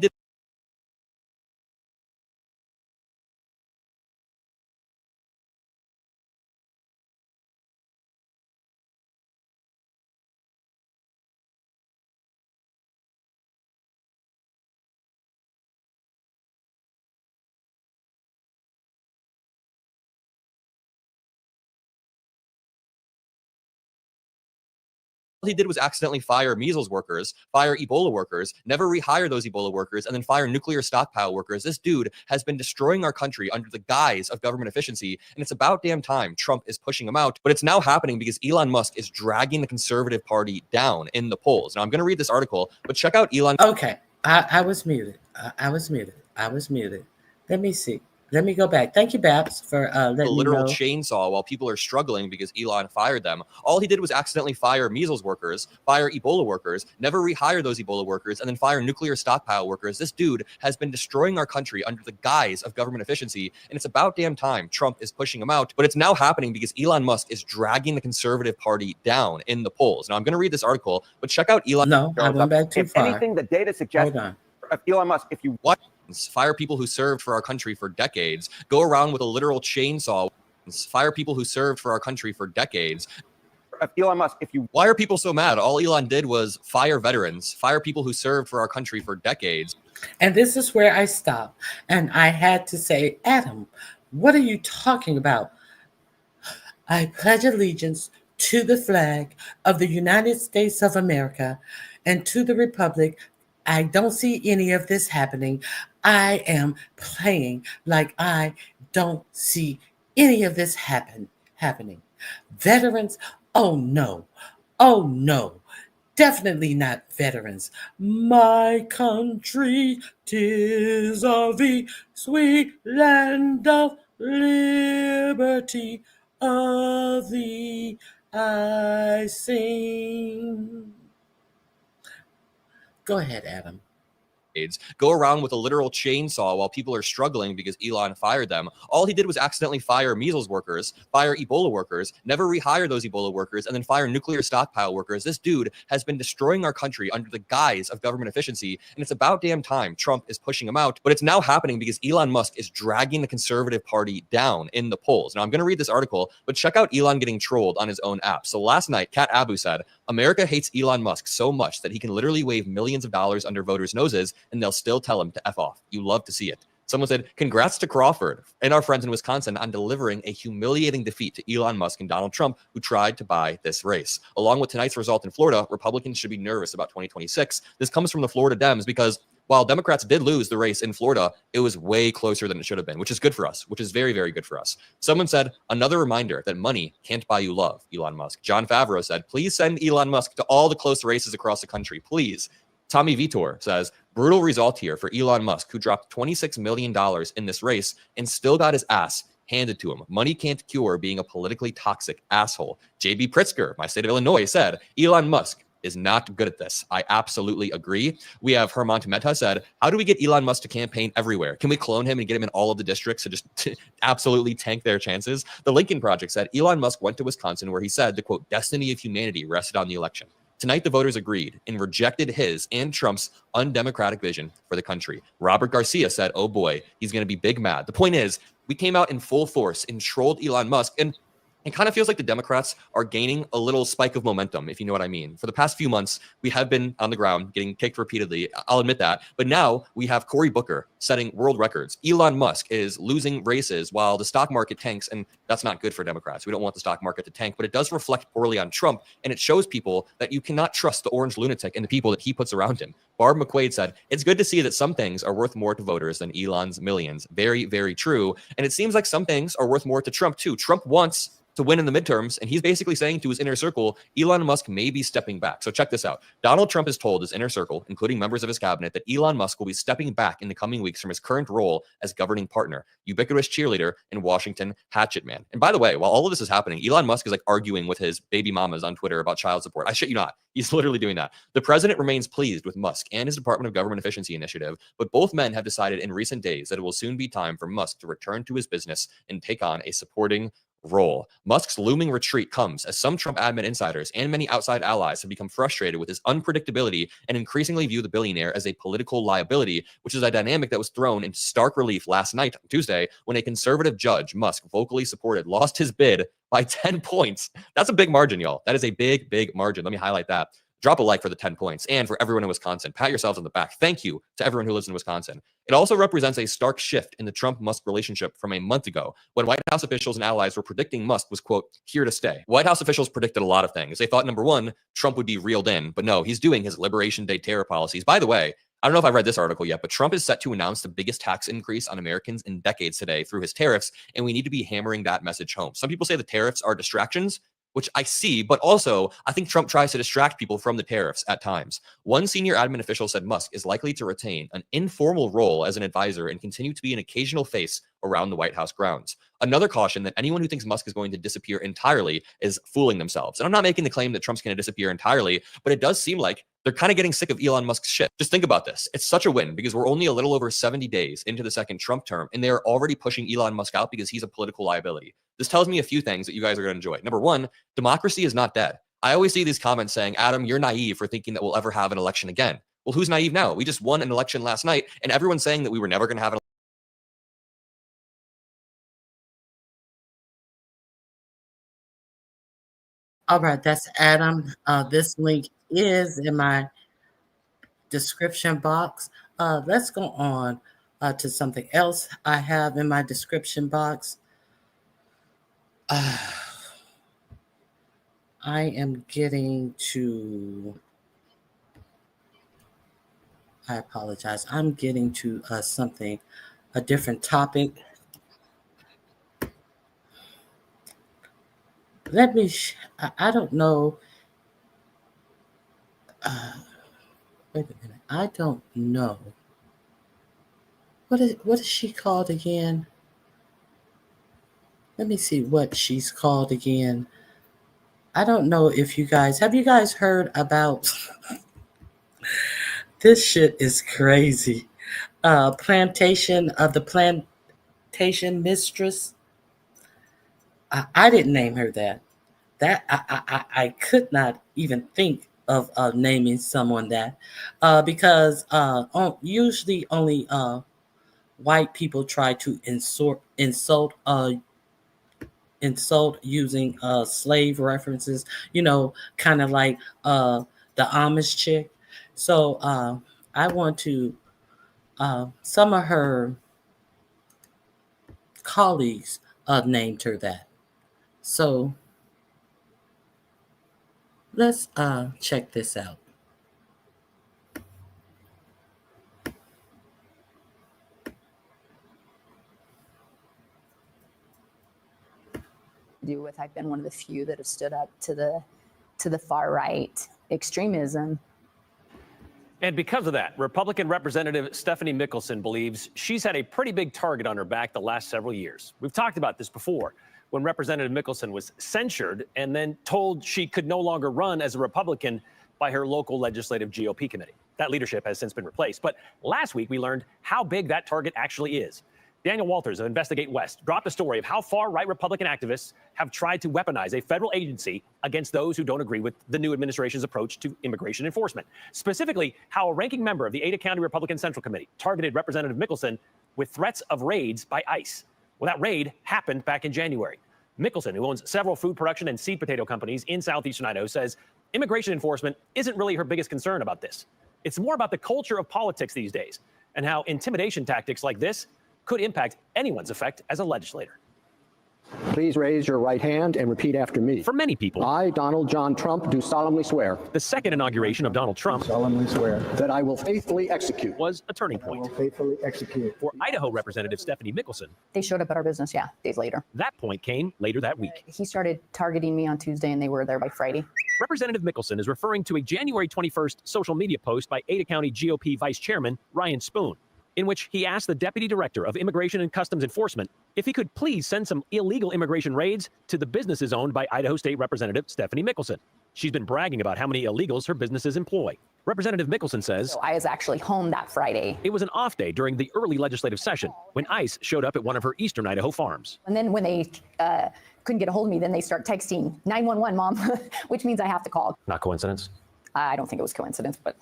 did was accidentally fire measles workers, fire Ebola workers, never rehire those Ebola workers, and then fire nuclear stockpile workers. This dude has been destroying our country under the guise of government efficiency, and it's about damn time Trump is pushing him out. But it's now happening because Elon Musk is dragging the Conservative Party down in the polls. Now, I'm going to read this article, but check out Elon. Okay, I was muted. I was muted. Let me see. Let me go back. Thank you, Babs, for letting me know. A literal chainsaw while people are struggling because Elon fired them. All he did was accidentally fire measles workers, fire Ebola workers, never rehire those Ebola workers, and then fire nuclear stockpile workers. This dude has been destroying our country under the guise of government efficiency, and it's about damn time Trump is pushing him out. But it's now happening because Elon Musk is dragging the Conservative Party down in the polls. Now, I'm going to read this article, but check out Elon. No, I went back too far. If anything, the data suggests of Elon Musk, if you what? Fire people who served for our country for decades, go around with a literal chainsaw, fire people who served for our country for decades. Elon Musk, why are people so mad? All Elon did was fire veterans, fire people who served for our country for decades. And this is where I stopped. And I had to say, Adam, what are you talking about? I pledge allegiance to the flag of the United States of America and to the republic. I don't see any of this happening. I am playing like I don't see any of this happening. Veterans, oh no, definitely not veterans. My country, 'tis of the sweet land of liberty, of thee I sing. Go ahead, Adam. Go around with a literal chainsaw while people are struggling because Elon fired them. All he did was accidentally fire measles workers, fire Ebola workers, never rehire those Ebola workers, and then fire nuclear stockpile workers. This dude has been destroying our country under the guise of government efficiency, and it's about damn time Trump is pushing him out. But it's now happening because Elon Musk is dragging the Conservative Party down in the polls. Now, I'm going to read this article, but check out Elon getting trolled on his own app. So last night, Kat Abu said, America hates Elon Musk so much that he can literally wave millions of dollars under voters' noses and they'll still tell him to F off. You love to see it. Someone said, congrats to Crawford and our friends in Wisconsin on delivering a humiliating defeat to Elon Musk and Donald Trump, who tried to buy this race. Along with tonight's result in Florida, Republicans should be nervous about 2026. This comes from the Florida Dems because while Democrats did lose the race in Florida, it was way closer than it should have been, which is good for us, which is very, very good for us. Someone said, another reminder that money can't buy you love, Elon Musk. John Favreau said, please send Elon Musk to all the close races across the country, please. Tommy Vitor says, brutal result here for Elon Musk, who dropped $26 million in this race and still got his ass handed to him. Money can't cure being a politically toxic asshole. JB Pritzker, my state of Illinois, said, Elon Musk is not good at this. I absolutely agree. We have Herman Mehta said, how do we get Elon Musk to campaign everywhere? Can we clone him and get him in all of the districts to just absolutely tank their chances? The Lincoln Project said, Elon Musk went to Wisconsin where he said the, quote, destiny of humanity rested on the election. Tonight, the voters agreed and rejected his and Trump's undemocratic vision for the country. Robert Garcia said, oh boy, he's going to be big mad. The point is, we came out in full force and trolled Elon Musk. And it kind of feels like the Democrats are gaining a little spike of momentum, if you know what I mean. For the past few months, we have been on the ground getting kicked repeatedly. I'll admit that. But now we have Cory Booker setting world records. Elon Musk is losing races while the stock market tanks. And that's not good for Democrats. We don't want the stock market to tank, but it does reflect poorly on Trump. And it shows people that you cannot trust the orange lunatic and the people that he puts around him. Barb McQuaid said, "It's good to see that some things are worth more to voters than Elon's millions." Very, very true. And it seems like some things are worth more to Trump, too. Trump wants to win in the midterms, and he's basically saying to his inner circle, Elon Musk may be stepping back. So check this out. Donald Trump has told his inner circle, including members of his cabinet, that Elon Musk will be stepping back in the coming weeks from his current role as governing partner, ubiquitous cheerleader, and Washington hatchet man. And by the way, while all of this is happening, Elon Musk is like arguing with his baby mamas on Twitter about child support. I shit you not. He's literally doing that. The president remains pleased with Musk and his Department of Government Efficiency initiative, but both men have decided in recent days that it will soon be time for Musk to return to his business and take on a supporting role. Musk's looming retreat comes as some Trump admin insiders and many outside allies have become frustrated with his unpredictability and increasingly view the billionaire as a political liability, which is a dynamic that was thrown into stark relief last night, Tuesday, when a conservative judge Musk vocally supported lost his bid by 10 points. That's a big margin, y'all. That is a big, big margin. Let me highlight that. Drop a like for the 10 points. And for everyone in Wisconsin, pat yourselves on the back. Thank you to everyone who lives in Wisconsin. It also represents a stark shift in the Trump-Musk relationship from a month ago when White House officials and allies were predicting Musk was, quote, here to stay. White House officials predicted a lot of things. They thought, number one, Trump would be reeled in. But no, he's doing his Liberation Day terror policies. By the way, I don't know if I've read this article yet, but Trump is set to announce the biggest tax increase on Americans in decades today through his tariffs, and we need to be hammering that message home. Some people say the tariffs are distractions, which I see, but also I think Trump tries to distract people from the tariffs at times. One senior admin official said Musk is likely to retain an informal role as an advisor and continue to be an occasional face around the White House grounds. Another caution that anyone who thinks Musk is going to disappear entirely is fooling themselves. And I'm not making the claim that Trump's going to disappear entirely, but it does seem like they're kind of getting sick of Elon Musk's shit. Just think about this. It's such a win because we're only a little over 70 days into the second Trump term, and they're already pushing Elon Musk out because he's a political liability. This tells me a few things that you guys are going to enjoy. Number one, democracy is not dead. I always see these comments saying, Adam, you're naive for thinking that we'll ever have an election again. Well, who's naive now? We just won an election last night, and everyone's saying that we were never going to have an All right, that's Adam. This link is in my description box. Let's go on to something else I have in my description box. I am getting to, I apologize. I'm getting to something, a different topic. Let me, I don't know. Wait a minute. I don't know. What is she called again? Let me see what she's called again. I don't know if you guys, have you guys heard about, this shit is crazy. Plantation of the Plantation Mistress. I didn't name her that. I could not even think of naming someone that because usually only white people try to insult using slave references, kind of like the Amish chick. So I want to, some of her colleagues named her that. So let's check this out. Do with. I've been one of the few that have stood up to the far right extremism. And because of that, Republican Representative Stephanie Mickelson believes she's had a pretty big target on her back the last several years. We've talked about this before, when Representative Mickelson was censured and then told she could no longer run as a Republican by her local legislative GOP committee. That leadership has since been replaced. But last week, we learned how big that target actually is. Daniel Walters of Investigate West dropped a story of how far-right Republican activists have tried to weaponize a federal agency against those who don't agree with the new administration's approach to immigration enforcement. Specifically, how a ranking member of the Ada County Republican Central Committee targeted Representative Mickelson with threats of raids by ICE. Well, that raid happened back in January. Mickelson, who owns several food production and seed potato companies in southeastern Idaho, says immigration enforcement isn't really her biggest concern about this. It's more about the culture of politics these days and how intimidation tactics like this could impact anyone's effect as a legislator. Please raise your right hand and repeat after me. For many people, I, Donald John Trump, do solemnly swear. The second inauguration of Donald Trump Solemnly swear that I will faithfully execute. Was a turning point. I will faithfully execute. For Idaho Representative Stephanie Mickelson, They showed up at our business, days later. that point came later that week. He started targeting me on Tuesday, and they were there by Friday. Representative Mickelson is referring to a January 21st social media post by Ada County GOP Vice Chairman Ryan Spoon, in which he asked the Deputy Director of Immigration and Customs Enforcement if he could please send some illegal immigration raids to the businesses owned by Idaho State Representative Stephanie Mickelson. She's been bragging about how many illegals her businesses employ. Representative Mickelson says, So I was actually home that Friday. it was an off day during the early legislative session when ICE showed up at one of her eastern Idaho farms. And then when they couldn't get a hold of me, then they start texting 911, Mom, which means I have to call. Not coincidence? I don't think it was coincidence, but,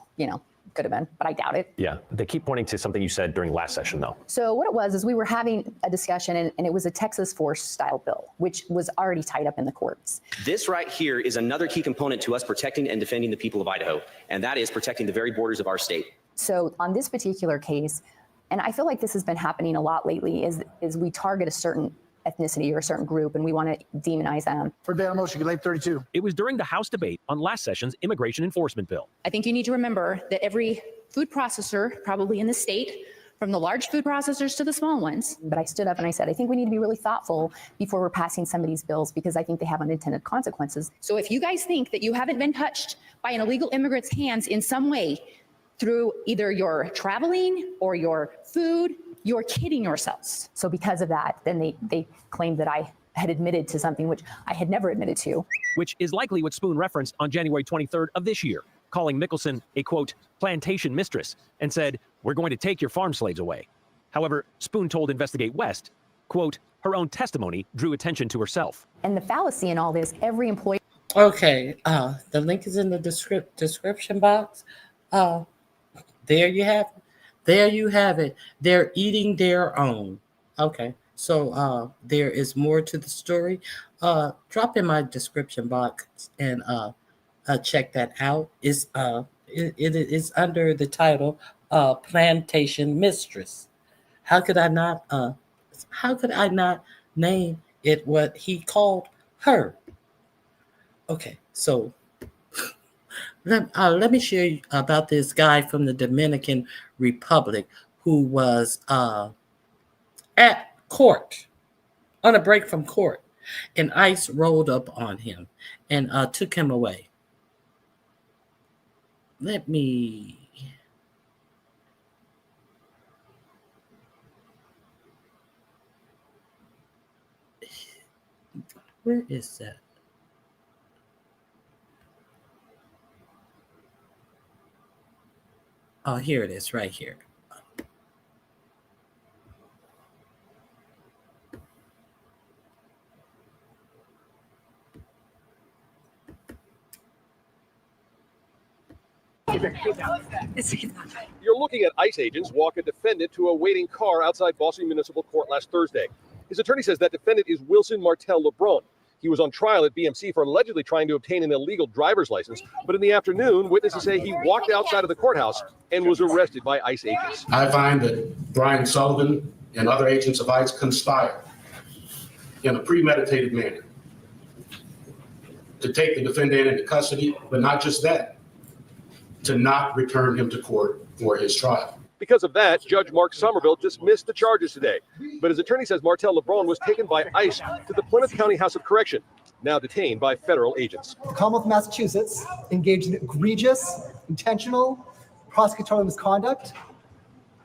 could have been, but I doubt it. Yeah. They keep pointing to something you said during last session, though. So what it was is we were having a discussion, and it was a Texas force style bill, which was already tied up in the courts. This right here is another key component to us protecting and defending the people of Idaho, and that is protecting the very borders of our state. So on this particular case, and I feel like this has been happening a lot lately, is we target a certain ethnicity or a certain group, and we want to demonize them. For debate on motion, late 32. It was during the House debate on last session's immigration enforcement bill. I think you need to remember that every food processor, probably in the state, from the large food processors to the small ones. But I stood up and I said, I think we need to be really thoughtful before we're passing some of these bills, because I think they have unintended consequences. So if you guys think that you haven't been touched by an illegal immigrant's hands in some way through either your traveling or your food, you're kidding yourselves. So because of that, then they claimed that I had admitted to something which I had never admitted to. Which is likely what Spoon referenced on January 23rd of this year, calling Mickelson a, quote, plantation mistress, and said, we're going to take your farm slaves away. However, Spoon told Investigate West, quote, her own testimony drew attention to herself. And the fallacy in all this, every employee. Okay, the link is in the description box. There you have it. There you have it. They're eating their own. Okay, so there is more to the story. Drop in my description box and check that out. It is under the title Plantation Mistress. How could I not name it what he called her? Okay, so let me share you about this guy from the Dominican Republic who was at court, on a break from court, and ICE rolled up on him and took him away. Let me... Where is that? Oh, here it is, right here. You're looking at ICE agents walk a defendant to a waiting car outside Boston Municipal Court last Thursday. His attorney says that defendant is Wilson Martel LeBron. He was on trial at BMC for allegedly trying to obtain an illegal driver's license. But in the afternoon, witnesses say he walked outside of the courthouse and was arrested by ICE agents. I find that Brian Sullivan and other agents of ICE conspired in a premeditated manner to take the defendant into custody, but not just that, to not return him to court for his trial. Because of that, Judge Mark Somerville dismissed the charges today. But his attorney says Martel LeBron was taken by ICE to the Plymouth County House of Correction, now detained by federal agents. The Commonwealth of Massachusetts engaged in egregious, intentional prosecutorial misconduct,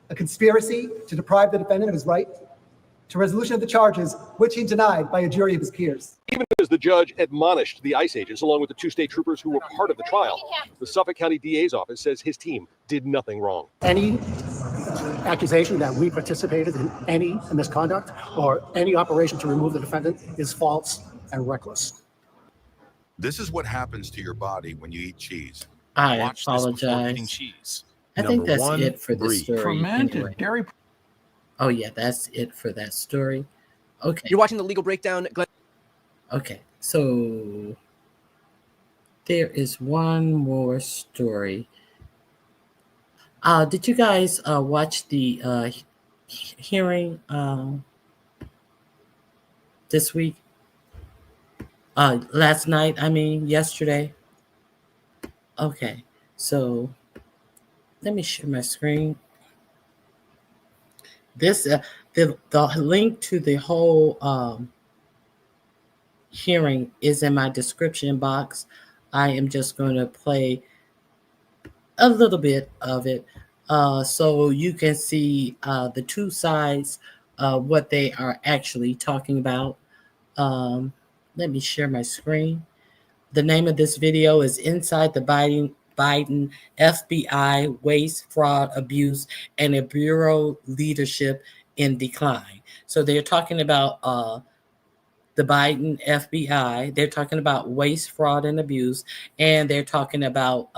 a conspiracy to deprive the defendant of his right to resolution of the charges, which he denied by a jury of his peers. Even as the judge admonished the ICE agents, along with the two state troopers who were part of the trial, the Suffolk County DA's office says his team did nothing wrong. Any accusation that we participated in any misconduct or any operation to remove the defendant is false and reckless. This is what happens to your body when you eat cheese. I Watch this before apologize. eating cheese. I think that's Number it for the breathe. story. Fermented anyway. dairy. Oh yeah, that's it for that story. Okay. You're watching The Legal Breakdown. Glenn. Okay, so there is one more story. Did you guys watch the hearing this week? Last night, I mean, yesterday. Okay, so let me share my screen. This the link to the whole hearing is in my description box. I am just going to play a little bit of it so you can see the two sides of what they are actually talking about. Let me share my screen. The name of this video is Inside the Biden FBI Waste, Fraud, Abuse, and a Bureau Leadership in Decline. So they're talking about the Biden FBI. They're talking about waste, fraud, and abuse. And they're talking about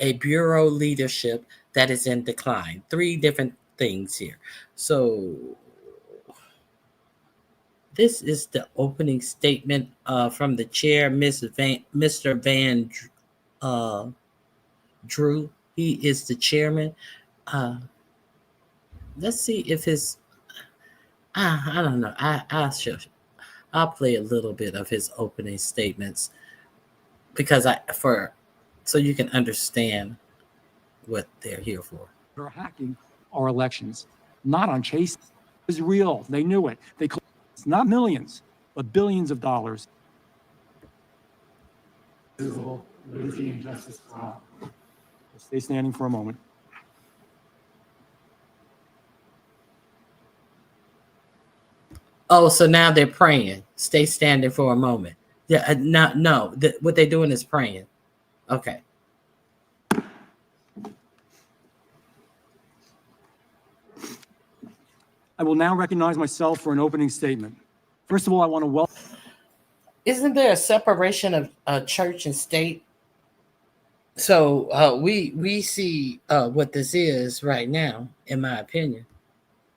a bureau leadership that is in decline. Three different things here. So this is the opening statement from the chair, Mr. Van Drew. He is the chairman. Let's see if his, I don't know. I'll play a little bit of his opening statements because so you can understand what they're here for. They're hacking our elections, not on Chase. It was real. They knew it. It's not millions, but billions of dollars. Stay standing for a moment. Oh, so now they're praying. Stay standing for a moment. Yeah, no. What they're doing is praying. Okay. I will now recognize myself for an opening statement. First of all, I want to welcome. Isn't there a separation of church and state? So we see what this is right now, in my opinion.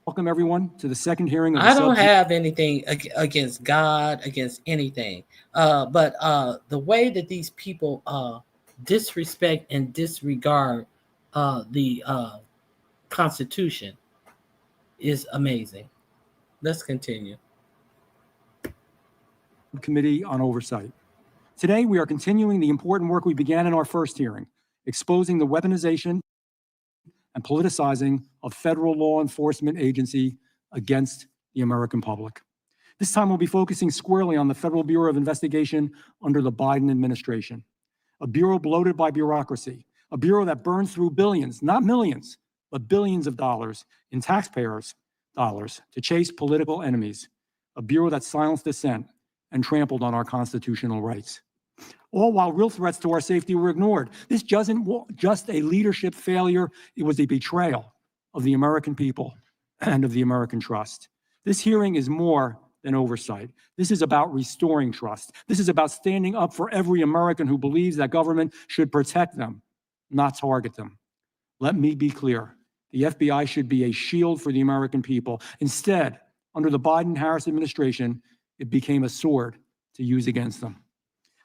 Welcome everyone to the second hearing of the I don't have anything against God, against anything. But the way that these people disrespect and disregard the Constitution is amazing. Let's continue. Committee on Oversight. Today, we are continuing the important work we began in our first hearing, exposing the weaponization and politicizing of federal law enforcement agency against the American public. This time, we'll be focusing squarely on the Federal Bureau of Investigation under the Biden administration, a bureau bloated by bureaucracy, a bureau that burns through billions, not millions, but billions of dollars in taxpayers' dollars to chase political enemies, a bureau that silenced dissent and trampled on our constitutional rights. All while real threats to our safety were ignored. This wasn't just a leadership failure, it was a betrayal of the American people and of the American trust. This hearing is more than oversight. This is about restoring trust. This is about standing up for every American who believes that government should protect them, not target them. Let me be clear. The FBI should be a shield for the American people. Instead, under the Biden-Harris administration, it became a sword to use against them.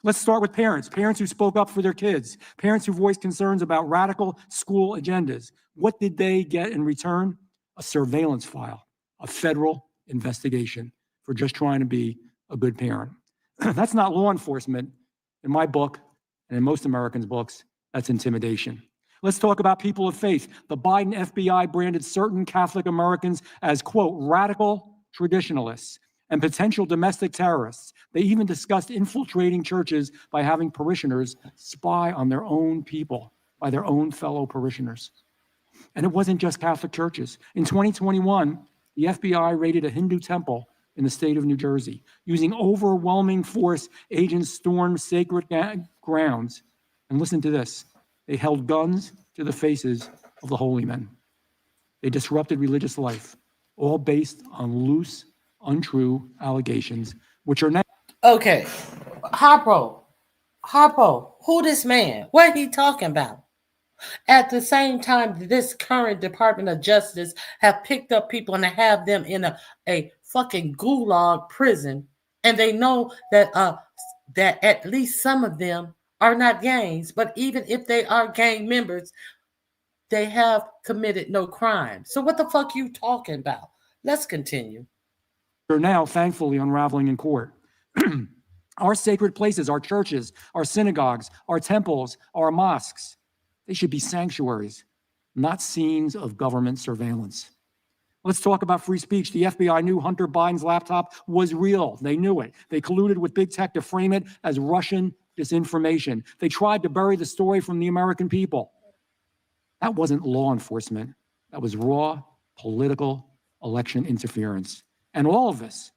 Let's start with parents who spoke up for their kids, parents who voiced concerns about radical school agendas. What did they get in return? A surveillance file, a federal investigation for just trying to be a good parent. That's not law enforcement. In my book, and in most Americans' books, that's intimidation. Let's talk about people of faith. The Biden FBI branded certain Catholic Americans as, quote, radical traditionalists and potential domestic terrorists. They even discussed infiltrating churches by having parishioners spy on their own people, by their own fellow parishioners. And it wasn't just Catholic churches. In 2021, the FBI raided a Hindu temple in the state of New Jersey. Using overwhelming force, agents stormed sacred grounds. And listen to this. They held guns to the faces of the holy men. They disrupted religious life, all based on loose, untrue allegations, which are now. Okay, Harpo, who this man? What he talking about? At the same time, this current Department of Justice have picked up people and have them in a fucking gulag prison And they know that that at least some of them are not gangs, but even if they are gang members, they have committed no crime. So what the fuck you talking about? Let's continue. They're now thankfully unraveling in court. Our sacred places, our churches, our synagogues, our temples, our mosques, they should be sanctuaries, not scenes of government surveillance. Let's talk about free speech. The FBI knew Hunter Biden's laptop was real. They knew it. They colluded with big tech to frame it as Russian disinformation. They tried to bury the story from the American people. That wasn't law enforcement. That was raw political election interference. And all of this,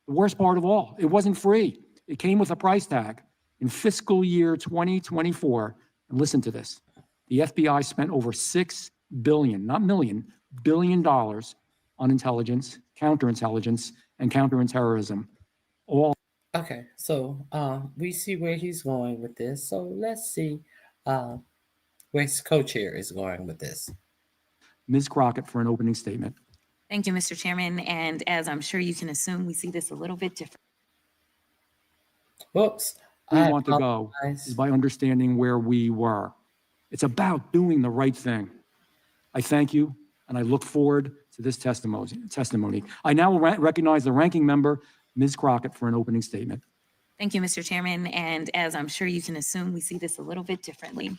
the worst part of all, it wasn't free. It came with a price tag. In fiscal year 2024, and listen to this, the FBI spent over $6 billion, not million, $1 billion on intelligence, counterintelligence, and counterterrorism. All. Okay, so we see where he's going with this. So let's see where his co-chair is going with this. Ms. Crockett for an opening statement. Thank you, Mr. Chairman. And as I'm sure you can assume, we see this a little bit different. Whoops. We want to go is by understanding where we were. It's about doing the right thing. I thank you, and I look forward to this testimony. I now will recognize the ranking member, Ms. Crockett, for an opening statement. Thank you, Mr. Chairman. And as I'm sure you can assume, we see this a little bit differently.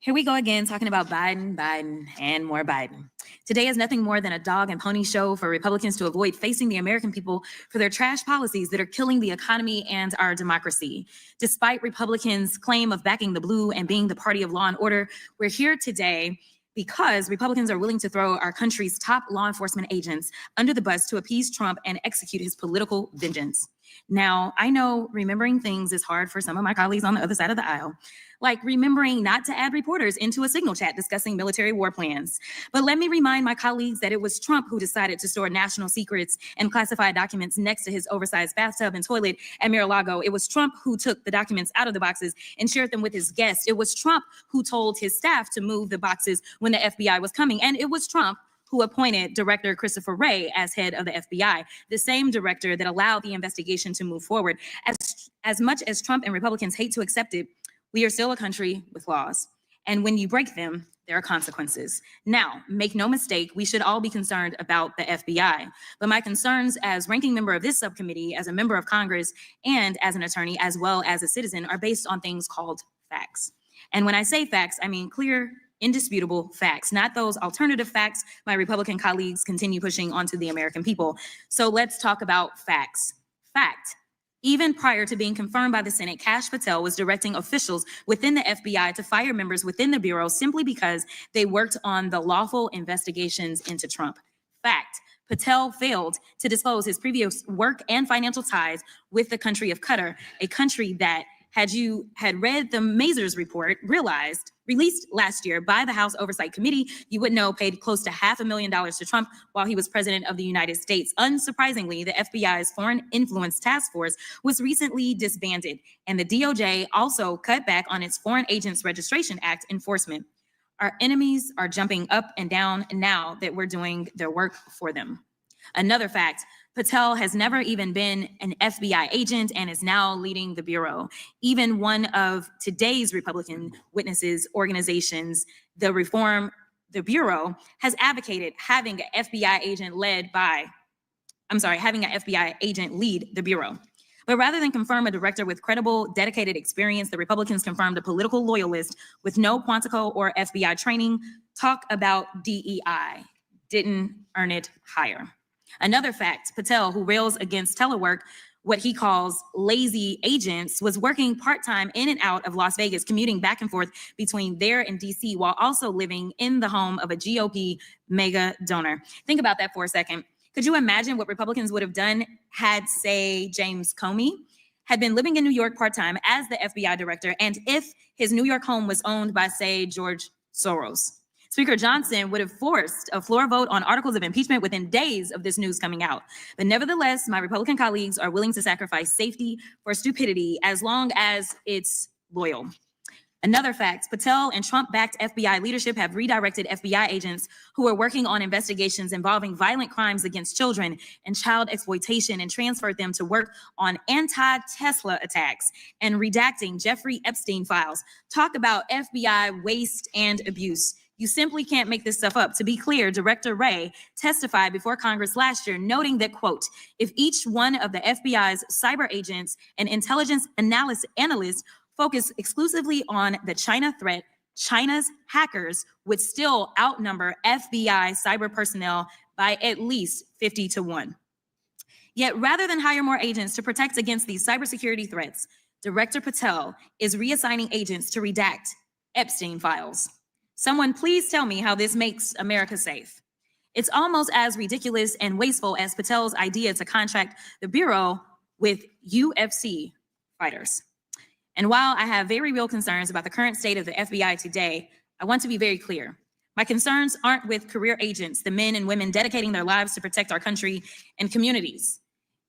Here we go again, talking about Biden, Biden, and more Biden. Today is nothing more than a dog and pony show for Republicans to avoid facing the American people for their trash policies that are killing the economy and our democracy. Despite Republicans' claim of backing the blue and being the party of law and order, we're here today because Republicans are willing to throw our country's top law enforcement agents under the bus to appease Trump and execute his political vengeance. Now, I know remembering things is hard for some of my colleagues on the other side of the aisle, like remembering not to add reporters into a signal chat discussing military war plans. But let me remind my colleagues that it was Trump who decided to store national secrets and classified documents next to his oversized bathtub and toilet at Mar-a-Lago. It was Trump who took the documents out of the boxes and shared them with his guests. It was Trump who told his staff to move the boxes when the FBI was coming. And it was Trump who appointed Director Christopher Wray as head of the FBI, the same director that allowed the investigation to move forward. As much as Trump and Republicans hate to accept it, we are still a country with laws. And when you break them, there are consequences. Now, make no mistake, we should all be concerned about the FBI. But my concerns as ranking member of this subcommittee, as a member of Congress, and as an attorney, as well as a citizen, are based on things called facts. And when I say facts, I mean clear, indisputable facts, not those alternative facts my Republican colleagues continue pushing onto the American people. So let's talk about facts. Fact. Even prior to being confirmed by the Senate, Kash Patel was directing officials within the FBI to fire members within the Bureau simply because they worked on the lawful investigations into Trump. Fact. Patel failed to disclose his previous work and financial ties with the country of Qatar, a country that, had you had read the Mazars report, released last year by the House Oversight Committee, you would know paid close to $500,000 to Trump while he was president of the United States. Unsurprisingly, the FBI's Foreign Influence Task Force was recently disbanded, and the DOJ also cut back on its Foreign Agents Registration Act enforcement. Our enemies are jumping up and down now that we're doing their work for them. Another fact, Patel has never even been an FBI agent and is now leading the Bureau. Even one of today's Republican witnesses organizations, the Bureau, has advocated having an FBI agent lead the Bureau. But rather than confirm a director with credible, dedicated experience, the Republicans confirmed a political loyalist with no Quantico or FBI training. Talk about DEI. Didn't earn it higher. Another fact, Patel, who rails against telework, what he calls lazy agents, was working part-time in and out of Las Vegas, commuting back and forth between there and DC while also living in the home of a GOP mega donor. Think about that for a second. Could you imagine what Republicans would have done had, say, James Comey had been living in New York part-time as the FBI director, and if his New York home was owned by, say, George Soros? Speaker Johnson would have forced a floor vote on articles of impeachment within days of this news coming out. But nevertheless, my Republican colleagues are willing to sacrifice safety for stupidity as long as it's loyal. Another fact, Patel and Trump-backed FBI leadership have redirected FBI agents who are working on investigations involving violent crimes against children and child exploitation and transferred them to work on anti-Tesla attacks and redacting Jeffrey Epstein files. Talk about FBI waste and abuse. You simply can't make this stuff up. To be clear, Director Wray testified before Congress last year, noting that, quote, if each one of the FBI's cyber agents and intelligence analysts focus exclusively on the China threat, China's hackers would still outnumber FBI cyber personnel by at least 50 to 1. Yet rather than hire more agents to protect against these cybersecurity threats, Director Patel is reassigning agents to redact Epstein files. Someone please tell me how this makes America safe. It's almost as ridiculous and wasteful as Patel's idea to contract the Bureau with UFC fighters. And while I have very real concerns about the current state of the FBI today, I want to be very clear. My concerns aren't with career agents, the men and women dedicating their lives to protect our country and communities.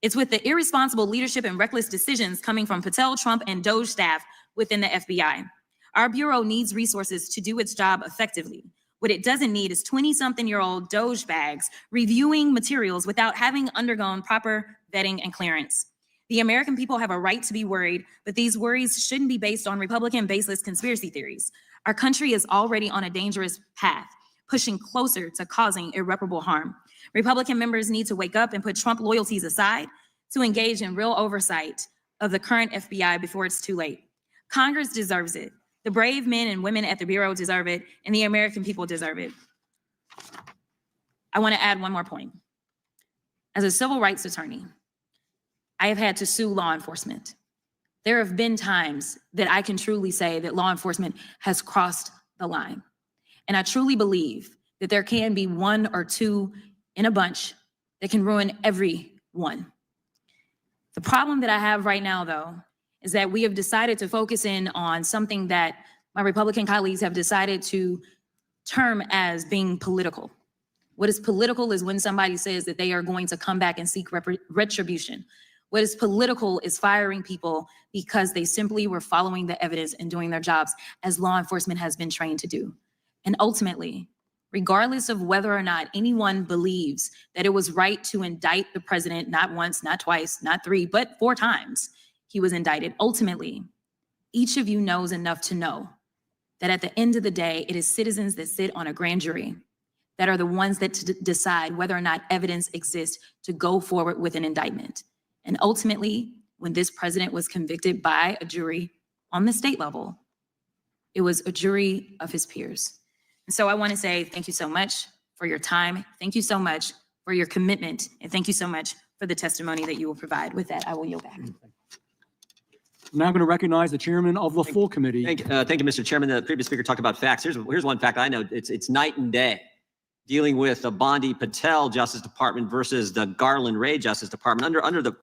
It's with the irresponsible leadership and reckless decisions coming from Patel, Trump, and Doge staff within the FBI. Our Bureau needs resources to do its job effectively. What it doesn't need is 20-something-year-old Doge bags reviewing materials without having undergone proper vetting and clearance. The American people have a right to be worried, but these worries shouldn't be based on Republican baseless conspiracy theories. Our country is already on a dangerous path, pushing closer to causing irreparable harm. Republican members need to wake up and put Trump loyalties aside to engage in real oversight of the current FBI before it's too late. Congress deserves it. The brave men and women at the Bureau deserve it, and the American people deserve it. I want to add one more point. As a civil rights attorney, I have had to sue law enforcement. There have been times that I can truly say that law enforcement has crossed the line. And I truly believe that there can be one or two in a bunch that can ruin everyone. The problem that I have right now, though, is that we have decided to focus in on something that my Republican colleagues have decided to term as being political. What is political is when somebody says that they are going to come back and seek retribution. What is political is firing people because they simply were following the evidence and doing their jobs as law enforcement has been trained to do. And ultimately, regardless of whether or not anyone believes that it was right to indict the president, not once, not twice, not three, but 4 times he was indicted, ultimately, each of you knows enough to know that at the end of the day, it is citizens that sit on a grand jury that are the ones that decide whether or not evidence exists to go forward with an indictment. And ultimately, when this president was convicted by a jury on the state level, it was a jury of his peers. And so I want to say thank you so much for your time. Thank you so much for your commitment. And thank you so much for the testimony that you will provide. With that, I will yield back. I'm now going to recognize the chairman of the full committee. Thank you, Mr. Chairman. The previous speaker talked about facts. Here's one fact I know. It's night and day dealing with the Bondi Patel Justice Department versus the Garland Ray Justice Department under the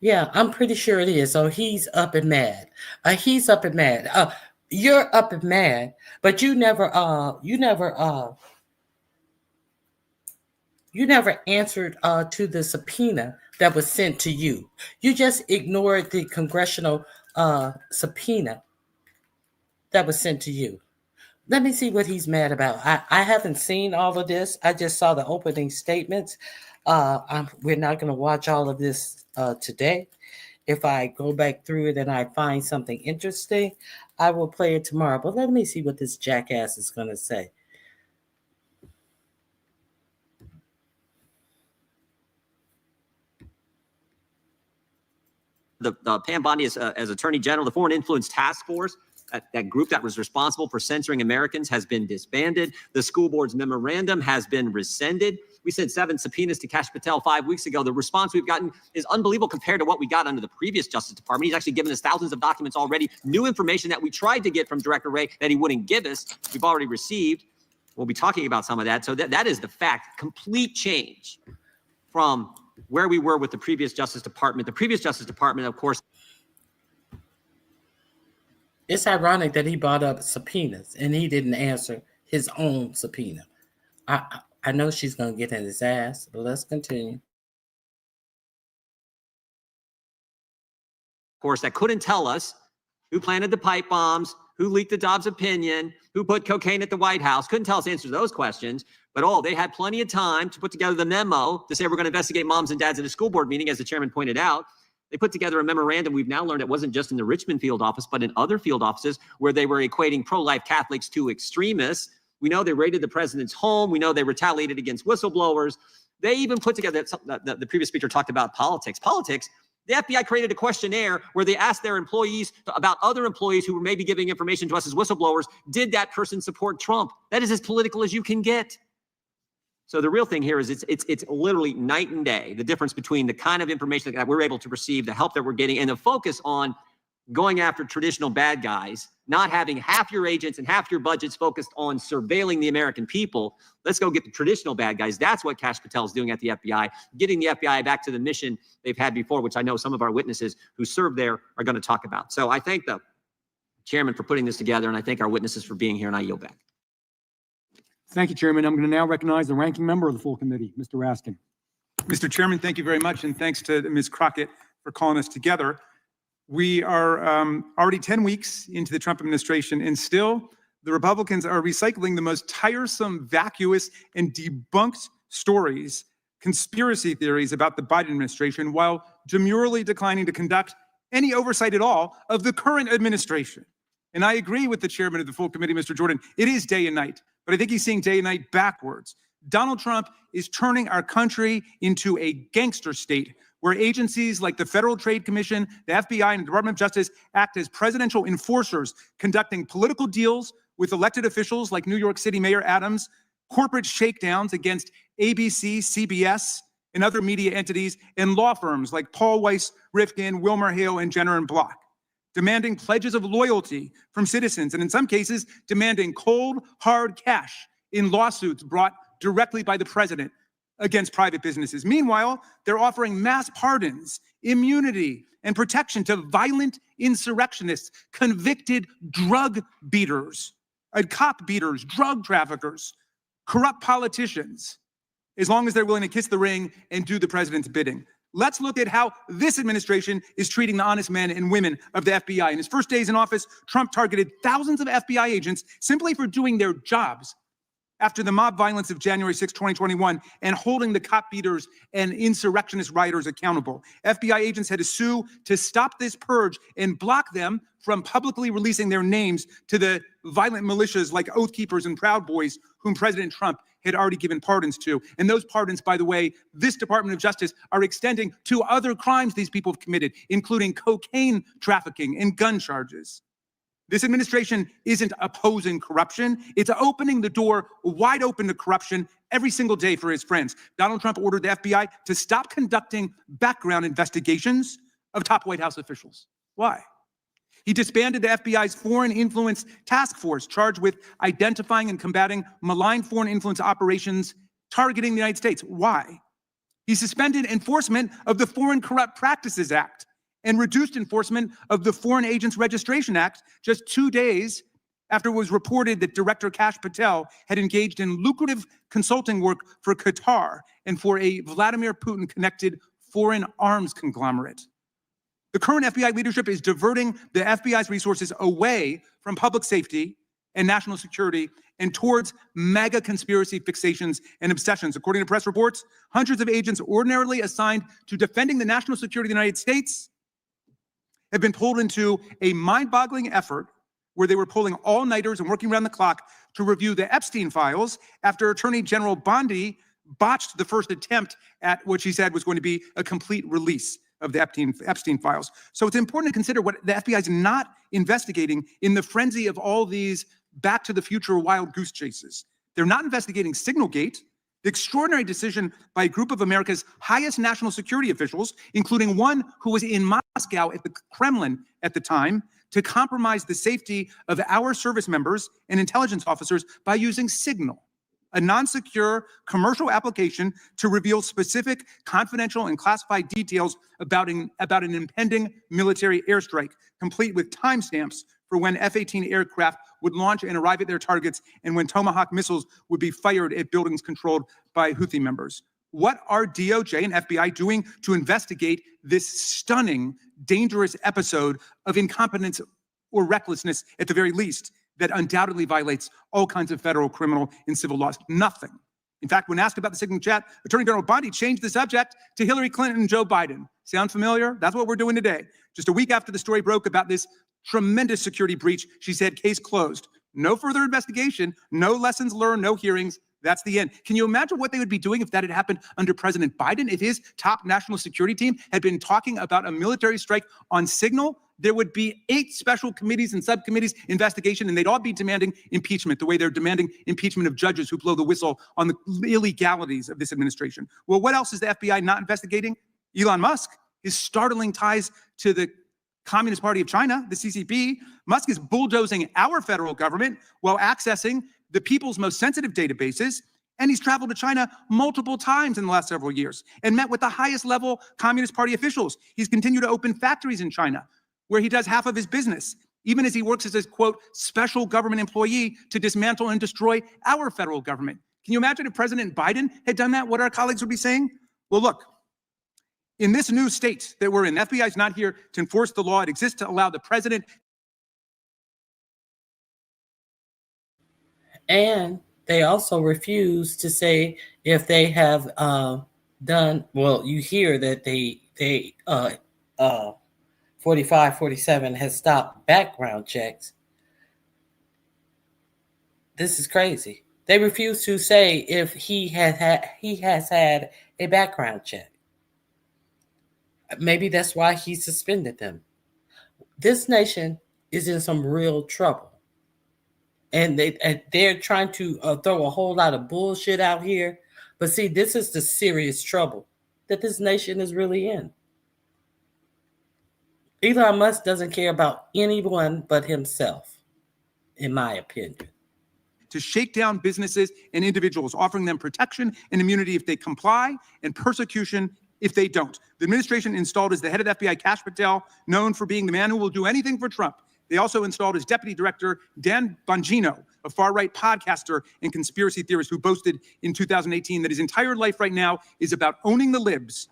Yeah, I'm pretty sure it is. So he's up and mad. He's up and mad. You're up and mad, but you never answered to the subpoena that was sent to you. You just ignored the congressional subpoena that was sent to you. Let me see what he's mad about. I haven't seen all of this. I just saw the opening statements. We're not going to watch all of this today. If I go back through it and I find something interesting, I will play it tomorrow. But let me see what this jackass is going to say. the Pam Bondi as Attorney General, the Foreign Influence Task Force, that group that was responsible for censoring Americans, has been disbanded. The school board's memorandum has been rescinded. We sent 7 subpoenas to Kash Patel 5 weeks ago. The response we've gotten is unbelievable compared to what we got under the previous Justice Department. He's actually given us thousands of documents already, new information that we tried to get from Director Wray that he wouldn't give us. We've already received. We'll be talking about some of that. So that is the fact. Complete change from where we were with the previous Justice Department. The previous Justice Department, of course. It's ironic that he brought up subpoenas and he didn't answer his own subpoena. I know she's going to get in his ass, but let's continue. of course, that couldn't tell us who planted the pipe bombs, who leaked the Dobbs opinion, who put cocaine at the White House. Couldn't tell us answers to those questions. But they had plenty of time to put together the memo to say we're going to investigate moms and dads at a school board meeting, as the chairman pointed out. They put together a memorandum. We've now learned it wasn't just in the Richmond field office, but in other field offices where they were equating pro-life Catholics to extremists. We know they raided the president's home. We know they retaliated against whistleblowers. They even put together, the previous speaker talked about politics. The FBI created a questionnaire where they asked their employees about other employees who were maybe giving information to us as whistleblowers. Did that person support Trump? That is as political as you can get. So the real thing here is it's literally night and day, the difference between the kind of information that we're able to receive, the help that we're getting, and the focus on going after traditional bad guys, not having half your agents and half your budgets focused on surveilling the American people. Let's go get the traditional bad guys. That's what Kash Patel is doing at the FBI, getting the FBI back to the mission they've had before, which I know some of our witnesses who served there are going to talk about. So I thank the chairman for putting this together, and I thank our witnesses for being here, and I yield back. Thank you, Chairman. I'm going to now recognize the ranking member of the full committee, Mr. Raskin. Mr. Chairman, thank you very much, and thanks to Ms. Crockett for calling us together. We are already 10 weeks into the Trump administration, and still the Republicans are recycling the most tiresome, vacuous, and debunked stories, conspiracy theories about the Biden administration, while demurely declining to conduct any oversight at all of the current administration. And I agree with the chairman of the full committee, Mr. Jordan. It is day and night, but I think he's seeing day and night backwards. Donald Trump is turning our country into a gangster state where agencies like the Federal Trade Commission, the FBI, and the Department of Justice act as presidential enforcers, conducting political deals with elected officials like New York City Mayor Adams, corporate shakedowns against ABC, CBS, and other media entities, and law firms like Paul Weiss, Rifkin, Wilmer Hale, and Jenner and Block, demanding pledges of loyalty from citizens, and in some cases, demanding cold, hard cash in lawsuits brought directly by the president against private businesses. Meanwhile, they're offering mass pardons, immunity, and protection to violent insurrectionists, convicted drug beaters, cop beaters, drug traffickers, corrupt politicians, as long as they're willing to kiss the ring and do the president's bidding. Let's look at how this administration is treating the honest men and women of the FBI. In his first days in office, Trump targeted thousands of FBI agents simply for doing their jobs after the mob violence of January 6, 2021, and holding the cop beaters and insurrectionist rioters accountable. FBI agents had to sue to stop this purge and block them from publicly releasing their names to the violent militias like Oath Keepers and Proud Boys, whom President Trump had already given pardons to. And those pardons, by the way, this Department of Justice are extending to other crimes these people have committed, including cocaine trafficking and gun charges. This administration isn't opposing corruption. It's opening the door wide open to corruption every single day for his friends. Donald Trump ordered the FBI to stop conducting background investigations of top White House officials. Why? He disbanded the FBI's Foreign Influence Task Force, charged with identifying and combating malign foreign influence operations targeting the United States. Why? He suspended enforcement of the Foreign Corrupt Practices Act and reduced enforcement of the Foreign Agents Registration Act just 2 days after it was reported that Director Kash Patel had engaged in lucrative consulting work for Qatar and for a Vladimir Putin-connected foreign arms conglomerate. The current FBI leadership is diverting the FBI's resources away from public safety and national security and towards mega conspiracy fixations and obsessions. According to press reports, hundreds of agents ordinarily assigned to defending the national security of the United States have been pulled into a mind-boggling effort where they were pulling all-nighters and working around the clock to review the Epstein files after Attorney General Bondi botched the first attempt at what she said was going to be a complete release of the Epstein files. So it's important to consider what the FBI is not investigating in the frenzy of all these Back to the Future wild goose chases. They're not investigating Signalgate, the extraordinary decision by a group of America's highest national security officials, including one who was in Moscow at the Kremlin at the time, to compromise the safety of our service members and intelligence officers by using Signal, a non-secure commercial application to reveal specific, confidential, and classified details about an impending military airstrike, complete with timestamps for when F-18 aircraft would launch and arrive at their targets and when Tomahawk missiles would be fired at buildings controlled by Houthi members. What are DOJ and FBI doing to investigate this stunning dangerous episode of incompetence or recklessness at the very least that undoubtedly violates all kinds of federal, criminal, and civil laws. Nothing. In fact, when asked about the signal chat, Attorney General Bondi changed the subject to Hillary Clinton and Joe Biden. Sound familiar? That's what we're doing today. Just a week after the story broke about this tremendous security breach, she said, case closed. No further investigation, no lessons learned, no hearings. That's the end. Can you imagine what they would be doing if that had happened under President Biden? If his top national security team had been talking about a military strike on signal, there would be 8 special committees and subcommittees investigation, and they'd all be demanding impeachment, the way they're demanding impeachment of judges who blow the whistle on the illegalities of this administration. Well, what else is the FBI not investigating? Elon Musk, his startling ties to the Communist Party of China, the CCP. Musk is bulldozing our federal government while accessing the people's most sensitive databases. And he's traveled to China multiple times in the last several years and met with the highest level Communist Party officials. He's continued to open factories in China where he does half of his business, even as he works as a, quote, special government employee to dismantle and destroy our federal government. Can you imagine if President Biden had done that, what our colleagues would be saying? Well, look, in this new state that we're in, the FBI is not here to enforce the law. It exists to allow the president. And they also refuse to say if they have done, well, you hear that they 4547 has stopped background checks. This is crazy. They refuse to say if he has had a background check. Maybe that's why he suspended them. This nation is in some real trouble. And they're trying to throw a whole lot of bullshit out here. But see, this is the serious trouble that this nation is really in. Elon Musk doesn't care about anyone but himself, in my opinion. To shake down businesses and individuals, offering them protection and immunity if they comply and persecution if they don't. The administration installed as the head of the FBI, Kash Patel, known for being the man who will do anything for Trump. They also installed as deputy director Dan Bongino, a far-right podcaster and conspiracy theorist who boasted in 2018 that his entire life right now is about owning the libs.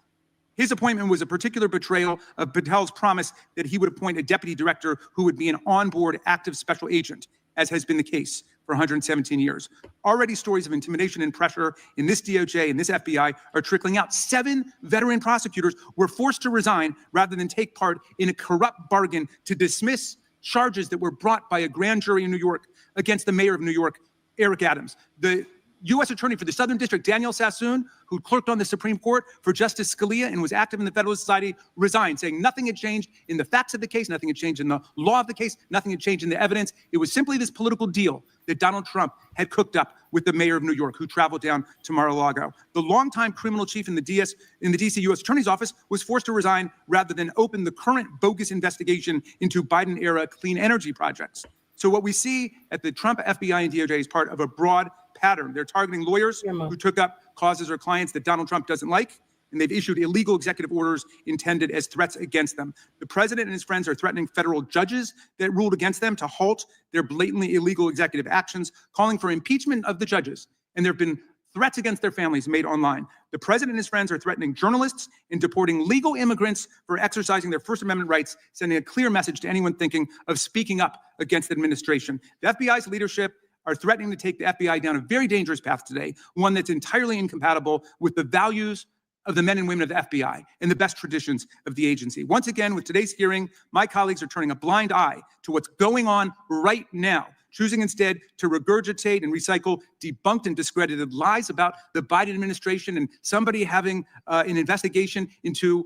His appointment was a particular betrayal of Patel's promise that he would appoint a deputy director who would be an onboard active special agent, as has been the case for 117 years. Already stories of intimidation and pressure in this DOJ and this FBI are trickling out. 7 veteran prosecutors were forced to resign rather than take part in a corrupt bargain to dismiss charges that were brought by a grand jury in New York against the mayor of New York, Eric Adams. The U.S. Attorney for the Southern District, Daniel Sassoon, who clerked on the Supreme Court for Justice Scalia and was active in the Federalist Society, resigned, saying nothing had changed in the facts of the case, nothing had changed in the law of the case, nothing had changed in the evidence. It was simply this political deal that Donald Trump had cooked up with the mayor of New York, who traveled down to Mar-a-Lago. The longtime criminal chief in the D.C. U.S. Attorney's Office was forced to resign rather than open the current bogus investigation into Biden-era clean energy projects. So what we see at the Trump FBI and DOJ is part of a broad pattern. They're targeting lawyers who took up causes or clients that Donald Trump doesn't like, and they've issued illegal executive orders intended as threats against them. The president and his friends are threatening federal judges that ruled against them to halt their blatantly illegal executive actions, calling for impeachment of the judges. And there have been threats against their families made online. The president and his friends are threatening journalists and deporting legal immigrants for exercising their First Amendment rights, sending a clear message to anyone thinking of speaking up against the administration. The FBI's leadership are threatening to take the FBI down a very dangerous path today, one that's entirely incompatible with the values of the men and women of the FBI and the best traditions of the agency. Once again, with today's hearing, my colleagues are turning a blind eye to what's going on right now, choosing instead to regurgitate and recycle debunked and discredited lies about the Biden administration and somebody having an investigation into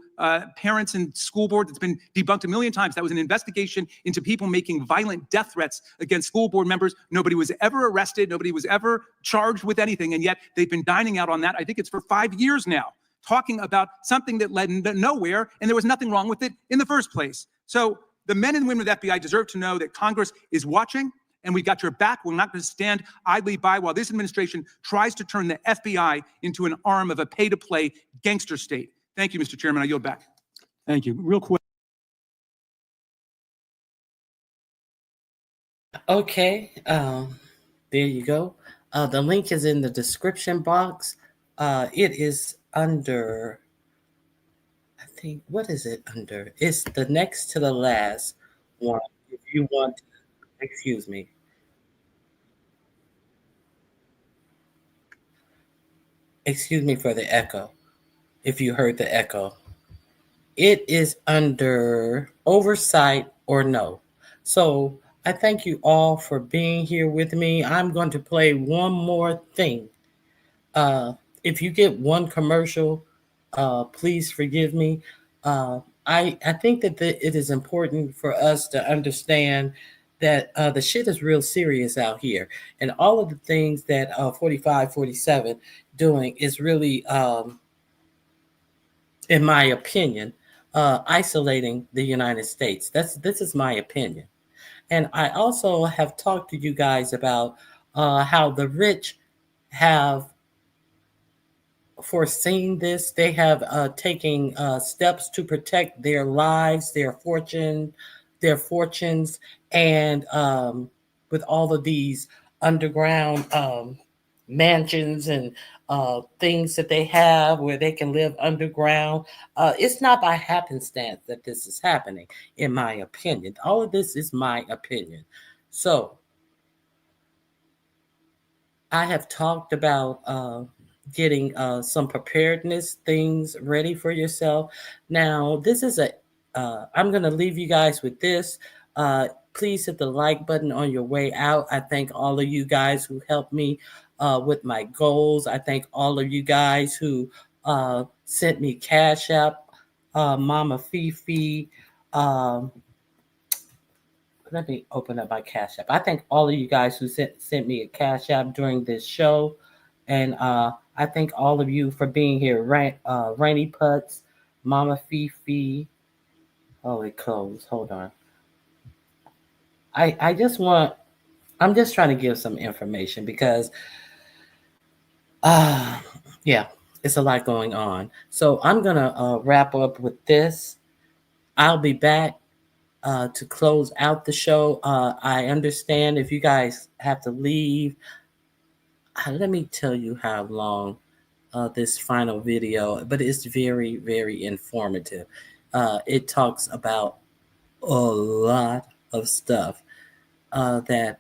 parents and school board that's been debunked a million times. That was an investigation into people making violent death threats against school board members. Nobody was ever arrested. Nobody was ever charged with anything. And yet they've been dining out on that. I think it's for 5 years now, talking about something that led nowhere, and there was nothing wrong with it in the first place. So the men and women of the FBI deserve to know that Congress is watching, and we got your back. We're not going to stand idly by while this administration tries to turn the FBI into an arm of a pay-to-play gangster state. Thank you, Mr. Chairman. I yield back. Thank you. Real quick. Okay, there you go. The link is in the description box. It is under I think, what is it under? It's the next to the last one. If you want, excuse me. Excuse me for the echo. If you heard the echo, it is under oversight or no. So I thank you all for being here with me. I'm going to play one more thing. If you get one commercial, please forgive me. I think that it is important for us to understand that the shit is real serious out here, and all of the things that 45, 47 doing is really, in my opinion, isolating the United States. This is my opinion, and I also have talked to you guys about how the rich have foreseen this. They have taken steps to protect their lives, their fortunes, and with all of these underground mansions and things that they have where they can live underground. It's not by happenstance that this is happening, in my opinion. All of this is my opinion. So I have talked about getting some preparedness things ready for yourself. Now, this is I'm going to leave you guys with this. Please hit the like button on your way out. I thank all of you guys who helped me with my goals. I thank all of you guys who sent me Cash App, Mama Fifi. Let me open up my Cash App. I thank all of you guys who sent me a Cash App during this show. And I thank all of you for being here. Rainy Putz, Mama Fifi. Oh, it closed. Hold on. I'm just trying to give some information because, yeah, it's a lot going on. So I'm going to wrap up with this. I'll be back to close out the show. I understand if you guys have to leave. Let me tell you how long this final video, but it's very, very informative. It talks about a lot of stuff that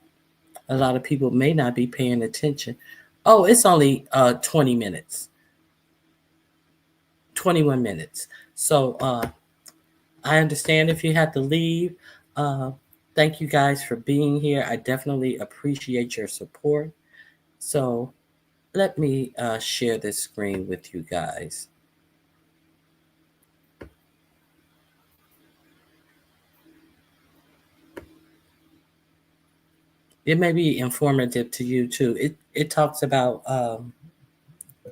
a lot of people may not be paying attention. Oh, it's only 20 minutes. 21 minutes. So I understand if you have to leave. Thank you guys for being here. I definitely appreciate your support. So let me share this screen with you guys. It may be informative to you too. It talks about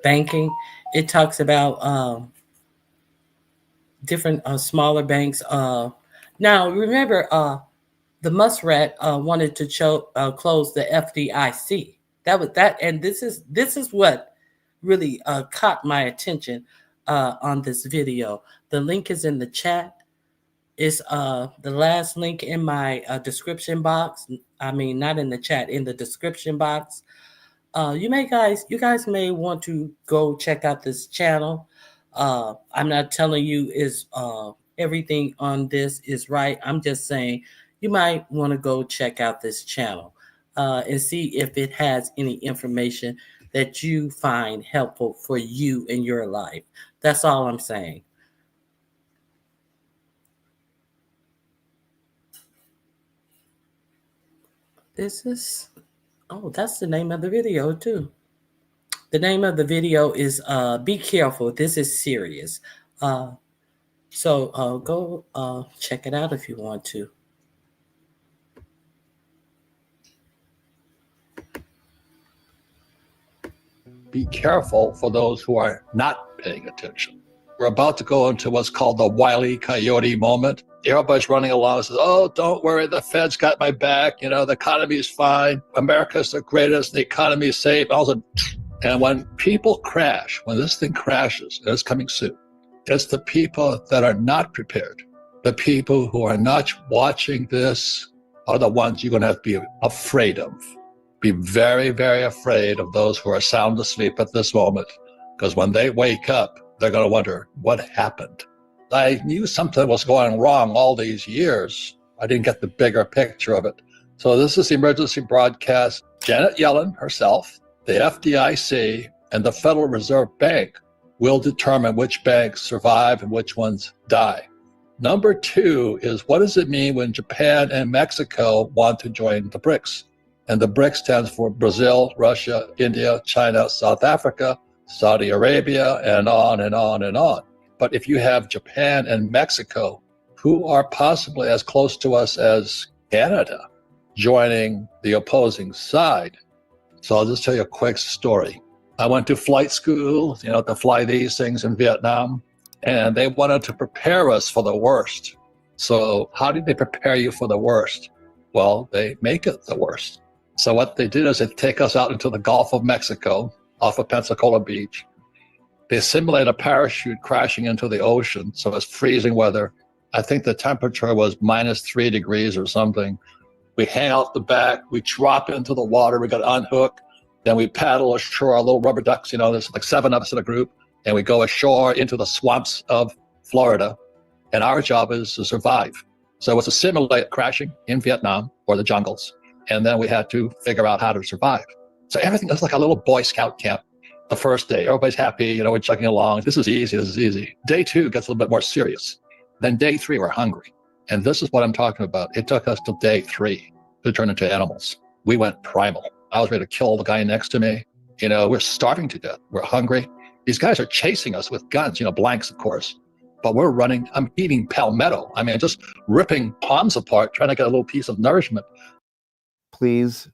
banking. It talks about different smaller banks. Now, remember, the Muskrat wanted to close the FDIC. And this is what really caught my attention on this video. The link is in the chat. It's the last link in my description box. I mean, not in the chat, in the description box. You guys may want to go check out this channel. I'm not telling you is everything on this is right. I'm just saying you might want to go check out this channel and see if it has any information that you find helpful for you in your life. That's all I'm saying. That's the name of the video too. The name of the video is Be Careful, This is Serious. So go check it out if you want to. Be careful for those who are not paying attention. We're about to go into what's called the Wile E. Coyote moment. Everybody's running along and says, oh, don't worry, the Fed's got my back. You know, the economy is fine. America's the greatest. The economy is safe. And when people crash, when this thing crashes, and it's coming soon, it's the people that are not prepared. The people who are not watching this are the ones you're going to have to be afraid of. Be very, very afraid of those who are sound asleep at this moment, because when they wake up, they're going to wonder what happened. I knew something was going wrong all these years. I didn't get the bigger picture of it. So this is the emergency broadcast. Janet Yellen herself, the FDIC, and the Federal Reserve Bank will determine which banks survive and which ones die. Number two is, what does it mean when Japan and Mexico want to join the BRICS? And the BRICS stands for Brazil, Russia, India, China, South Africa, Saudi Arabia, and on and on and on. But if you have Japan and Mexico, who are possibly as close to us as Canada, joining the opposing side. So I'll just tell you a quick story. I went to flight school, to fly these things in Vietnam, and they wanted to prepare us for the worst. So how did they prepare you for the worst? Well, they make it the worst. So what they did is they take us out into the Gulf of Mexico, off of Pensacola Beach. They simulate a parachute crashing into the ocean, so it's freezing weather. I think the temperature was -3 degrees or something. We hang out the back, we drop into the water, we got to unhook, then we paddle ashore, our little rubber ducks, there's like 7 of us in a group, and we go ashore into the swamps of Florida, and our job is to survive. So it's a simulate crashing in Vietnam or the jungles, and then we had to figure out how to survive. So everything is like a little Boy Scout camp. The first day, everybody's happy, we're chugging along. This is easy. Day 2 gets a little bit more serious. Then day 3, we're hungry. And this is what I'm talking about. It took us till day 3 to turn into animals. We went primal. I was ready to kill the guy next to me. We're starving to death. We're hungry. These guys are chasing us with guns, blanks, of course. But we're running. I'm eating palmetto. Just ripping palms apart, trying to get a little piece of nourishment. Please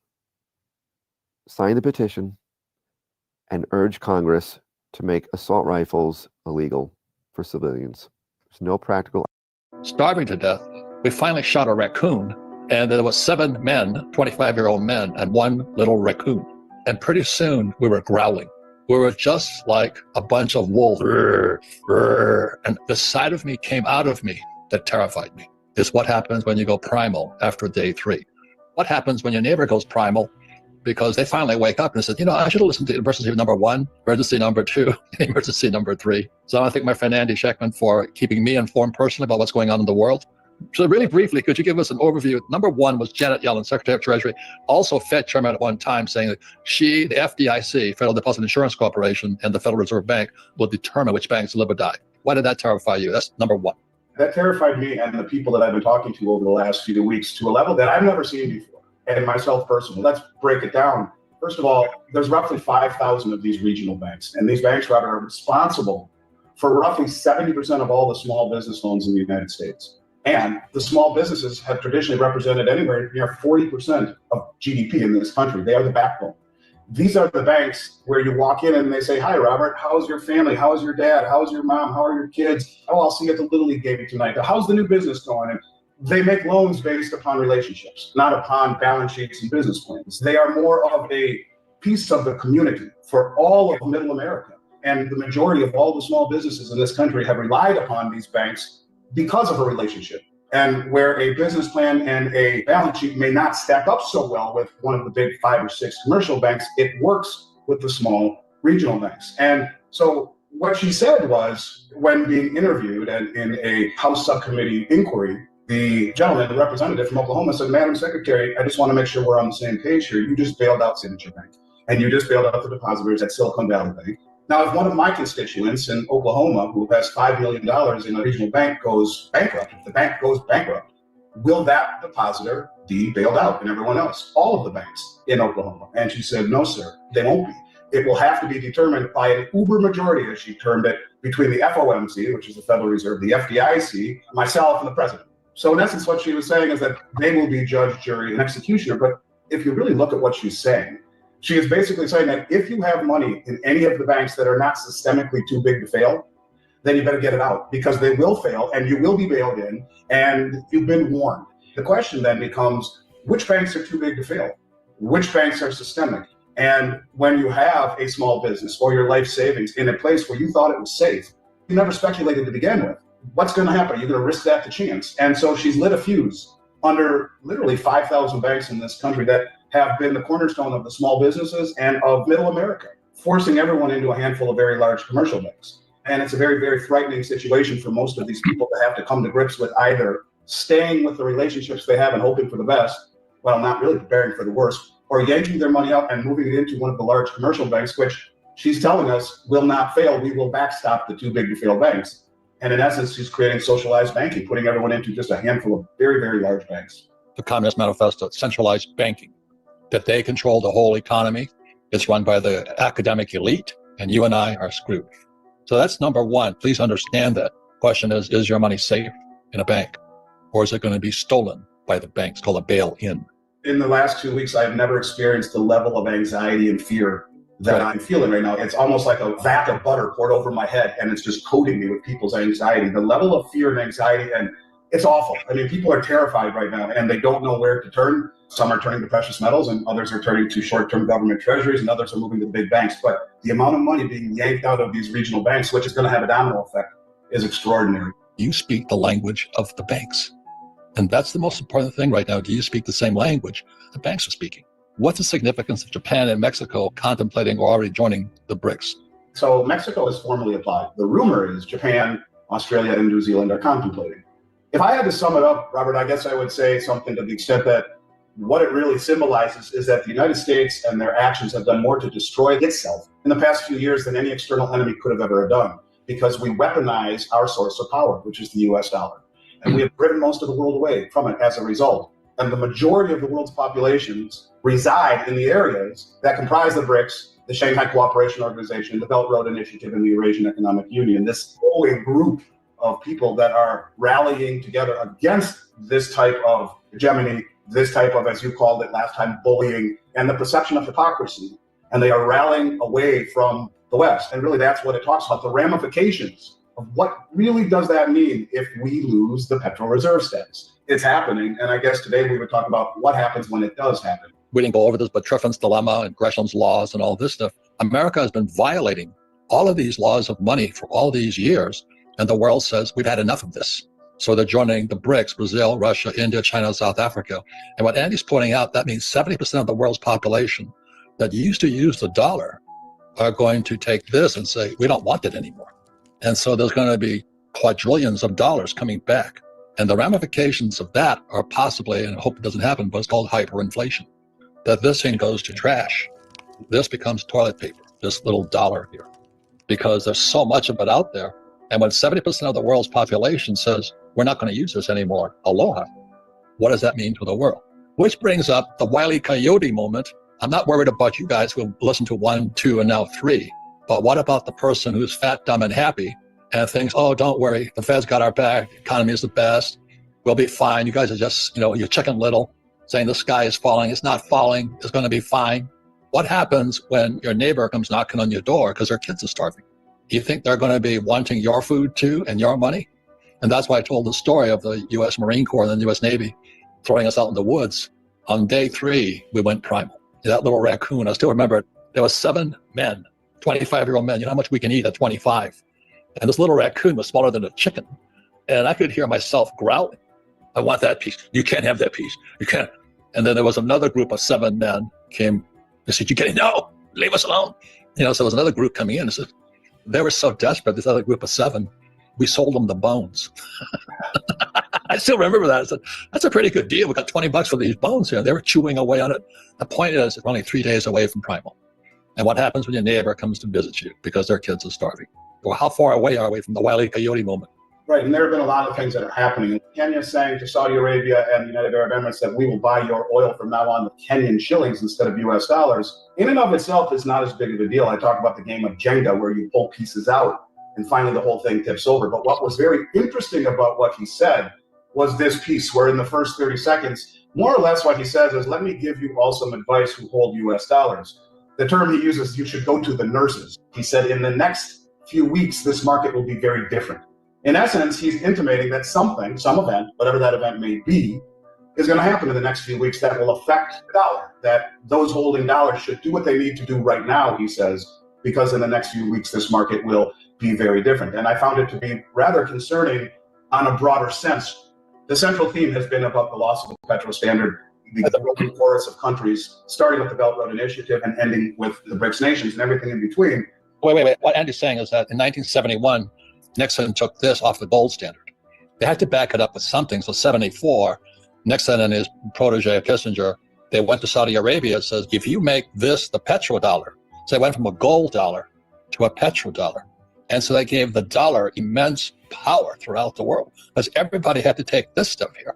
sign the petition and urge Congress to make assault rifles illegal for civilians. There's no practical. Starving to death. We finally shot a raccoon, and there was 7 men, 25-year-old men, and 1 little raccoon. And pretty soon we were growling. We were just like a bunch of wolves. And the side of me came out of me that terrified me. It's what happens when you go primal after day 3. What happens when your neighbor goes primal? Because they finally wake up and said, I should have listened to emergency number 1, emergency number 2, emergency number 3. So I thank my friend Andy Scheckman for keeping me informed personally about what's going on in the world. So really briefly, could you give us an overview? Number 1 was Janet Yellen, Secretary of Treasury, also Fed Chairman at one time, saying that she, the FDIC, Federal Deposit Insurance Corporation, and the Federal Reserve Bank will determine which banks live or die. Why did that terrify you? That's number 1. That terrified me and the people that I've been talking to over the last few weeks to a level that I've never seen before. And myself personally. Let's break it down. First of all, there's roughly 5,000 of these regional banks, and these banks are responsible for roughly 70% of all the small business loans in the United States. And the small businesses have traditionally represented anywhere near 40% of GDP in this country. They are the backbone. These are the banks where you walk in and they say, "Hi, Robert, how's your family? How's your dad? How's your mom? How are your kids? Oh, I'll see you at the Little League game tonight. How's the new business going?" And they make loans based upon relationships, not upon balance sheets and business plans. They are more of a piece of the community for all of middle America. And the majority of all the small businesses in this country have relied upon these banks because of a relationship. And where a business plan and a balance sheet may not stack up so well with one of the big 5 or 6 commercial banks, it works with the small regional banks. And so what she said was, when being interviewed and in a House subcommittee inquiry, the gentleman, the representative from Oklahoma, said, "Madam Secretary, I just want to make sure we're on the same page here. You just bailed out Signature Bank, and you just bailed out the depositors at Silicon Valley Bank. Now, if one of my constituents in Oklahoma, who has $5 million in a regional bank, goes bankrupt, if the bank goes bankrupt, will that depositor be bailed out and everyone else, all of the banks in Oklahoma?" And she said, "No, sir, they won't be. It will have to be determined by an uber majority," as she termed it, between the FOMC, which is the Federal Reserve, the FDIC, myself, and the president. So in essence, what she was saying is that they will be judge, jury, and executioner. But if you really look at what she's saying, she is basically saying that if you have money in any of the banks that are not systemically too big to fail, then you better get it out, because they will fail and you will be bailed in, and you've been warned. The question then becomes, which banks are too big to fail? Which banks are systemic? And when you have a small business or your life savings in a place where you thought it was safe, you never speculated to begin with. What's going to happen? Are you going to risk that to chance? And so she's lit a fuse under literally 5,000 banks in this country that have been the cornerstone of the small businesses and of middle America, forcing everyone into a handful of very large commercial banks. And it's a very, very frightening situation for most of these people to have to come to grips with either staying with the relationships they have and hoping for the best, while not really preparing for the worst, or yanking their money out and moving it into one of the large commercial banks, which she's telling us will not fail. We will backstop the too big to fail banks. And in essence, she's creating socialized banking, putting everyone into just a handful of very, very large banks. The Communist Manifesto, centralized banking, that they control the whole economy. It's run by the academic elite, and you and I are screwed. So that's number one. Please understand that. Question is your money safe in a bank? Or is it going to be stolen by the banks, called a bail-in? In the last 2 weeks, I've never experienced the level of anxiety and fear that I'm feeling right now. It's almost like a vat of butter poured over my head, and it's just coating me with people's anxiety. The level of fear and anxiety, and it's awful. I mean, people are terrified right now, and they don't know where to turn. Some are turning to precious metals, and others are turning to short-term government treasuries, and others are moving to big banks. But the amount of money being yanked out of these regional banks, which is going to have a domino effect, is extraordinary. You speak the language of the banks. And that's the most important thing right now. Do you speak the same language the banks are speaking? What's the significance of Japan and Mexico contemplating or already joining the BRICS? So Mexico has formally applied. The rumor is Japan, Australia, and New Zealand are contemplating. If I had to sum it up, Robert, I guess I would say something to the extent that what it really symbolizes is that the United States and their actions have done more to destroy itself in the past few years than any external enemy could have ever done, because we weaponize our source of power, which is the US dollar. And we have driven most of the world away from it as a result. And the majority of the world's populations reside in the areas that comprise the BRICS, the Shanghai Cooperation Organization, the Belt Road Initiative, and the Eurasian Economic Union. This whole group of people that are rallying together against this type of hegemony, this type of, as you called it last time, bullying, and the perception of hypocrisy. And they are rallying away from the West. And really that's what it talks about, the ramifications of what really does that mean if we lose the petrol reserve status. It's happening. And I guess today we would talk about what happens when it does happen. We didn't go over this, but Triffin's dilemma and Gresham's laws and all this stuff. America has been violating all of these laws of money for all these years. And the world says we've had enough of this. So they're joining the BRICS, Brazil, Russia, India, China, South Africa. And what Andy's pointing out, that means 70% of the world's population that used to use the dollar are going to take this and say, we don't want it anymore. And so there's going to be quadrillions of dollars coming back. And the ramifications of that are possibly, and I hope it doesn't happen, but it's called hyperinflation. That this thing goes to trash. This becomes toilet paper, this little dollar here, because there's so much of it out there. And when 70% of the world's population says, we're not going to use this anymore, aloha, what does that mean to the world? Which brings up the Wile E. Coyote moment. I'm not worried about you guys who listen to 1, 2, and now 3. But what about the person who's fat, dumb, and happy and thinks, oh, don't worry, the Fed's got our back, the economy is the best, we'll be fine. You guys are just, you're Chicken Little, saying the sky is falling. It's not falling. It's going to be fine. What happens when your neighbor comes knocking on your door because their kids are starving? Do you think they're going to be wanting your food too and your money? And that's why I told the story of the U.S. Marine Corps and the U.S. Navy throwing us out in the woods. On day 3, we went primal. That little raccoon, I still remember it. There were 7 men, 25-year-old men. You know how much we can eat at 25? And this little raccoon was smaller than a chicken. And I could hear myself growling. I want that piece. You can't have that piece. You can't. And then there was another group of 7 men came. They said, you can't, no, leave us alone. So there was another group coming in and said, they were so desperate, this other group of 7, we sold them the bones. I still remember that. I said, that's a pretty good deal. We got $20 for these bones here. They were chewing away on it. The point is, we're only 3 days away from primal. And what happens when your neighbor comes to visit you because their kids are starving? Well, how far away are we from the Wile E. Coyote moment? Right, and there have been a lot of things that are happening. Kenya is saying to Saudi Arabia and the United Arab Emirates that we will buy your oil from now on with Kenyan shillings instead of US dollars. In and of itself is not as big of a deal. I talk about the game of Jenga where you pull pieces out and finally the whole thing tips over. But what was very interesting about what he said was this piece where in the first 30 seconds, more or less what he says is, let me give you all some advice who hold US dollars. The term he uses, you should go to the nurses. He said in the next few weeks, this market will be very different. In essence, he's intimating that something, some event, whatever that event may be, is going to happen in the next few weeks that will affect the dollar, that those holding dollars should do what they need to do right now, he says, because in the next few weeks, this market will be very different. And I found it to be rather concerning on a broader sense. The central theme has been about the loss of the petrol standard, the growing chorus of countries, starting with the Belt Road Initiative and ending with the BRICS nations and everything in between. Wait. What Andy's saying is that in 1971, Nixon took this off the gold standard. They had to back it up with something. So 74, Nixon and his protege Kissinger, they went to Saudi Arabia and says, if you make this the petrodollar, so they went from a gold dollar to a petrodollar. And so they gave the dollar immense power throughout the world because everybody had to take this stuff here.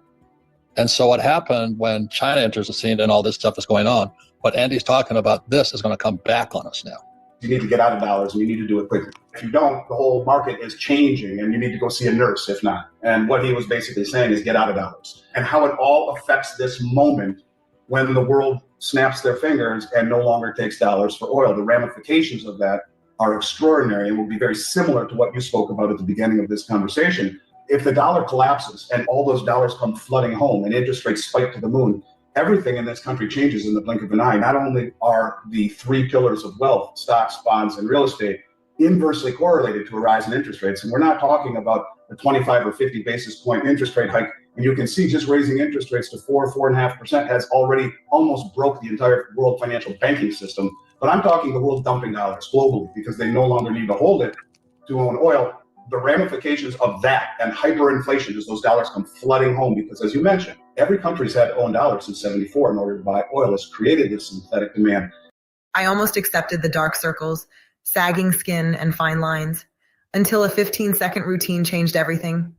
And so what happened when China enters the scene and all this stuff is going on, what Andy's talking about, this is going to come back on us now. You need to get out of dollars and you need to do it quickly. If you don't, the whole market is changing and you need to go see a nurse if not. And what he was basically saying is get out of dollars. And how it all affects this moment when the world snaps their fingers and no longer takes dollars for oil. The ramifications of that are extraordinary and will be very similar to what you spoke about at the beginning of this conversation. If the dollar collapses and all those dollars come flooding home and interest rates spike to the moon, everything in this country changes in the blink of an eye. Not only are the three pillars of wealth, stocks, bonds, and real estate, inversely correlated to a rise in interest rates. And we're not talking about a 25 or 50 basis point interest rate hike. And you can see just raising interest rates to 4.5% has already almost broke the entire world financial banking system. But I'm talking the world dumping dollars globally because they no longer need to hold it to own oil. The ramifications of that and hyperinflation as those dollars come flooding home, because as you mentioned, every country's had to own dollars since 74 in order to buy oil, has created this synthetic demand. I almost accepted the dark circles, sagging skin, and fine lines until a 15-second routine changed everything.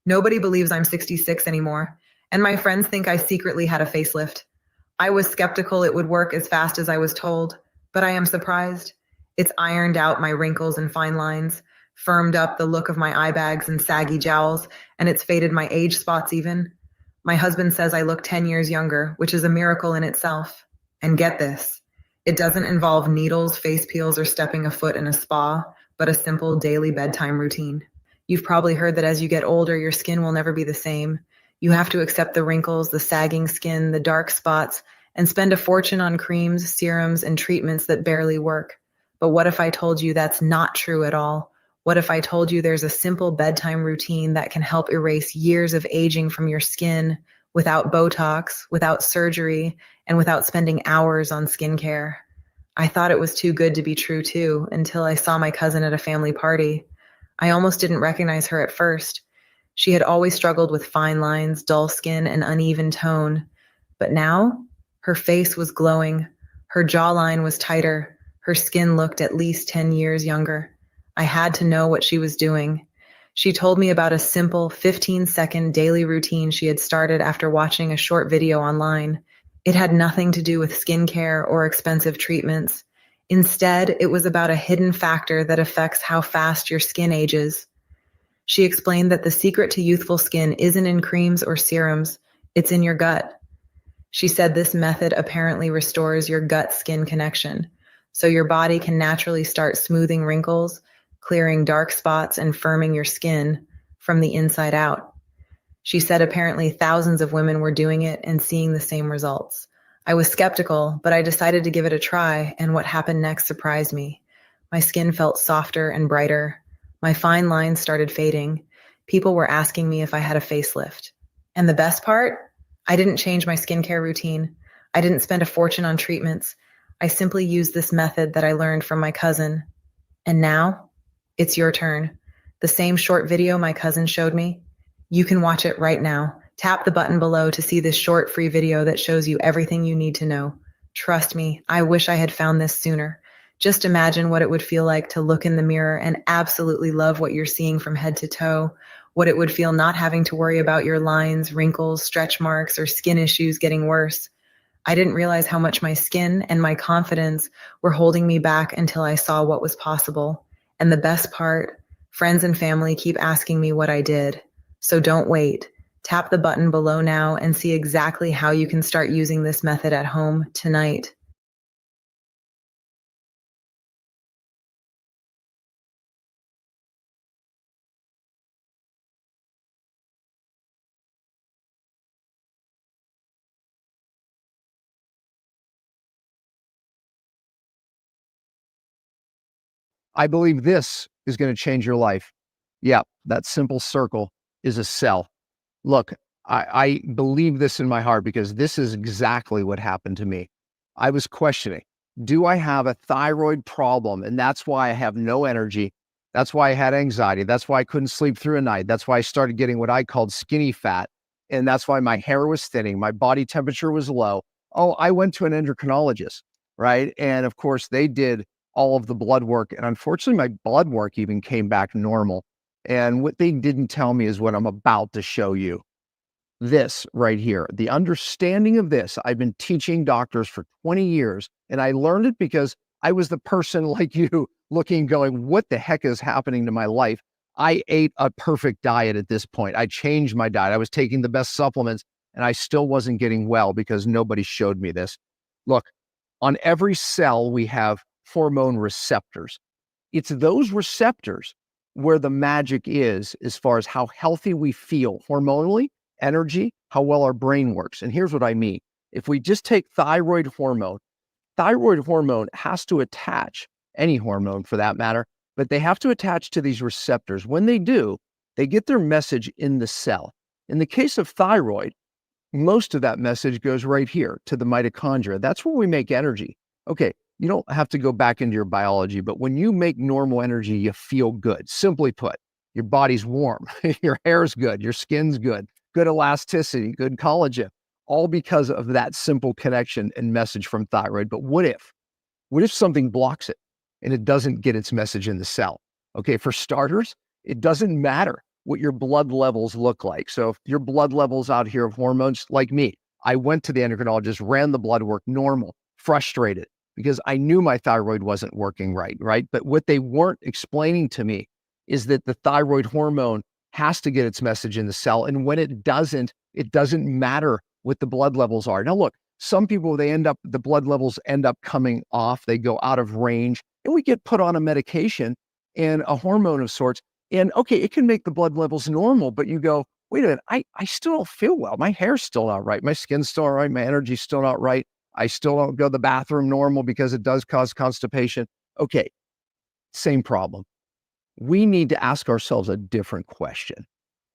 Nobody believes I'm 66 anymore, and my friends think I secretly had a facelift. I was skeptical it would work as fast as I was told, but I am surprised. It's ironed out my wrinkles and fine lines, firmed up the look of my eye bags and saggy jowls, and it's faded my age spots even. My husband says I look 10 years younger, which is a miracle in itself. And get this, it doesn't involve needles, face peels, or stepping a foot in a spa, but a simple daily bedtime routine. You've probably heard that as you get older, your skin will never be the same. You have to accept the wrinkles, the sagging skin, the dark spots, and spend a fortune on creams, serums, and treatments that barely work. But what if I told you that's not true at all? What if I told you there's a simple bedtime routine that can help erase years of aging from your skin without Botox, without surgery, and without spending hours on skincare? I thought it was too good to be true too, until I saw my cousin at a family party. I almost didn't recognize her at first. She had always struggled with fine lines, dull skin, and uneven tone. But now, her face was glowing. Her jawline was tighter. Her skin looked at least 10 years younger. I had to know what she was doing. She told me about a simple 15-second daily routine she had started after watching a short video online. It had nothing to do with skincare or expensive treatments. Instead, it was about a hidden factor that affects how fast your skin ages. She explained that the secret to youthful skin isn't in creams or serums, it's in your gut. She said this method apparently restores your gut-skin connection, so your body can naturally start smoothing wrinkles, clearing dark spots, and firming your skin from the inside out. She said apparently thousands of women were doing it and seeing the same results. I was skeptical, but I decided to give it a try, and what happened next surprised me. My skin felt softer and brighter. My fine lines started fading. People were asking me if I had a facelift. And the best part? I didn't change my skincare routine. I didn't spend a fortune on treatments. I simply used this method that I learned from my cousin. And now, it's your turn. The same short video my cousin showed me, you can watch it right now. Tap the button below to see this short free video that shows you everything you need to know. Trust me, I wish I had found this sooner. Just imagine what it would feel like to look in the mirror and absolutely love what you're seeing from head to toe. What it would feel not having to worry about your lines, wrinkles, stretch marks, or skin issues getting worse. I didn't realize how much my skin and my confidence were holding me back until I saw what was possible. And the best part, friends and family keep asking me what I did. So don't wait. Tap the button below now and see exactly how you can start using this method at home tonight. I believe this is going to change your life. Yeah, that simple circle is a cell. Look, I believe this in my heart because this is exactly what happened to me. I was questioning, Do I have a thyroid problem? And that's why I have no energy. That's why I had anxiety. That's why I couldn't sleep through a night. That's why I started getting what I called skinny fat. And that's why my hair was thinning. My body temperature was low. Oh, I went to an endocrinologist, right? And of course, they did all of the blood work. And unfortunately, my blood work even came back normal. And what they didn't tell me is what I'm about to show you. This right here, the understanding of this. I've been teaching doctors for 20 years, and I learned it because I was the person like you looking, going, what the heck is happening to my life? I ate a perfect diet at this point. I changed my diet. I was taking the best supplements, and I still wasn't getting well because nobody showed me this. Look, on every cell, we have hormone receptors. It's those receptors where the magic is as far as how healthy we feel hormonally, energy, how well our brain works. And here's what I mean. If we just take thyroid hormone has to attach, any hormone for that matter, but they have to attach to these receptors. When they do, they get their message in the cell. In the case of thyroid, most of that message goes right here to the mitochondria. That's where we make energy. Okay, you don't have to go back into your biology, but when you make normal energy, you feel good. Simply put, your body's warm, your hair's good, your skin's good, good elasticity, good collagen, all because of that simple connection and message from thyroid. But what if something blocks it and it doesn't get its message in the cell? Okay, for starters, it doesn't matter what your blood levels look like. So if your blood levels out here of hormones, like me, I went to the endocrinologist, ran the blood work normal, frustrated because I knew my thyroid wasn't working right? But what they weren't explaining to me is that the thyroid hormone has to get its message in the cell. And when it doesn't matter what the blood levels are. Now, look, some people, the blood levels end up coming off, they go out of range, and we get put on a medication and a hormone of sorts. And okay, it can make the blood levels normal, but you go, wait a minute, I still don't feel well. My hair's still not right. My skin's still not right. My energy's still not right. I still don't go to the bathroom normal because it does cause constipation. Okay, same problem. We need to ask ourselves a different question.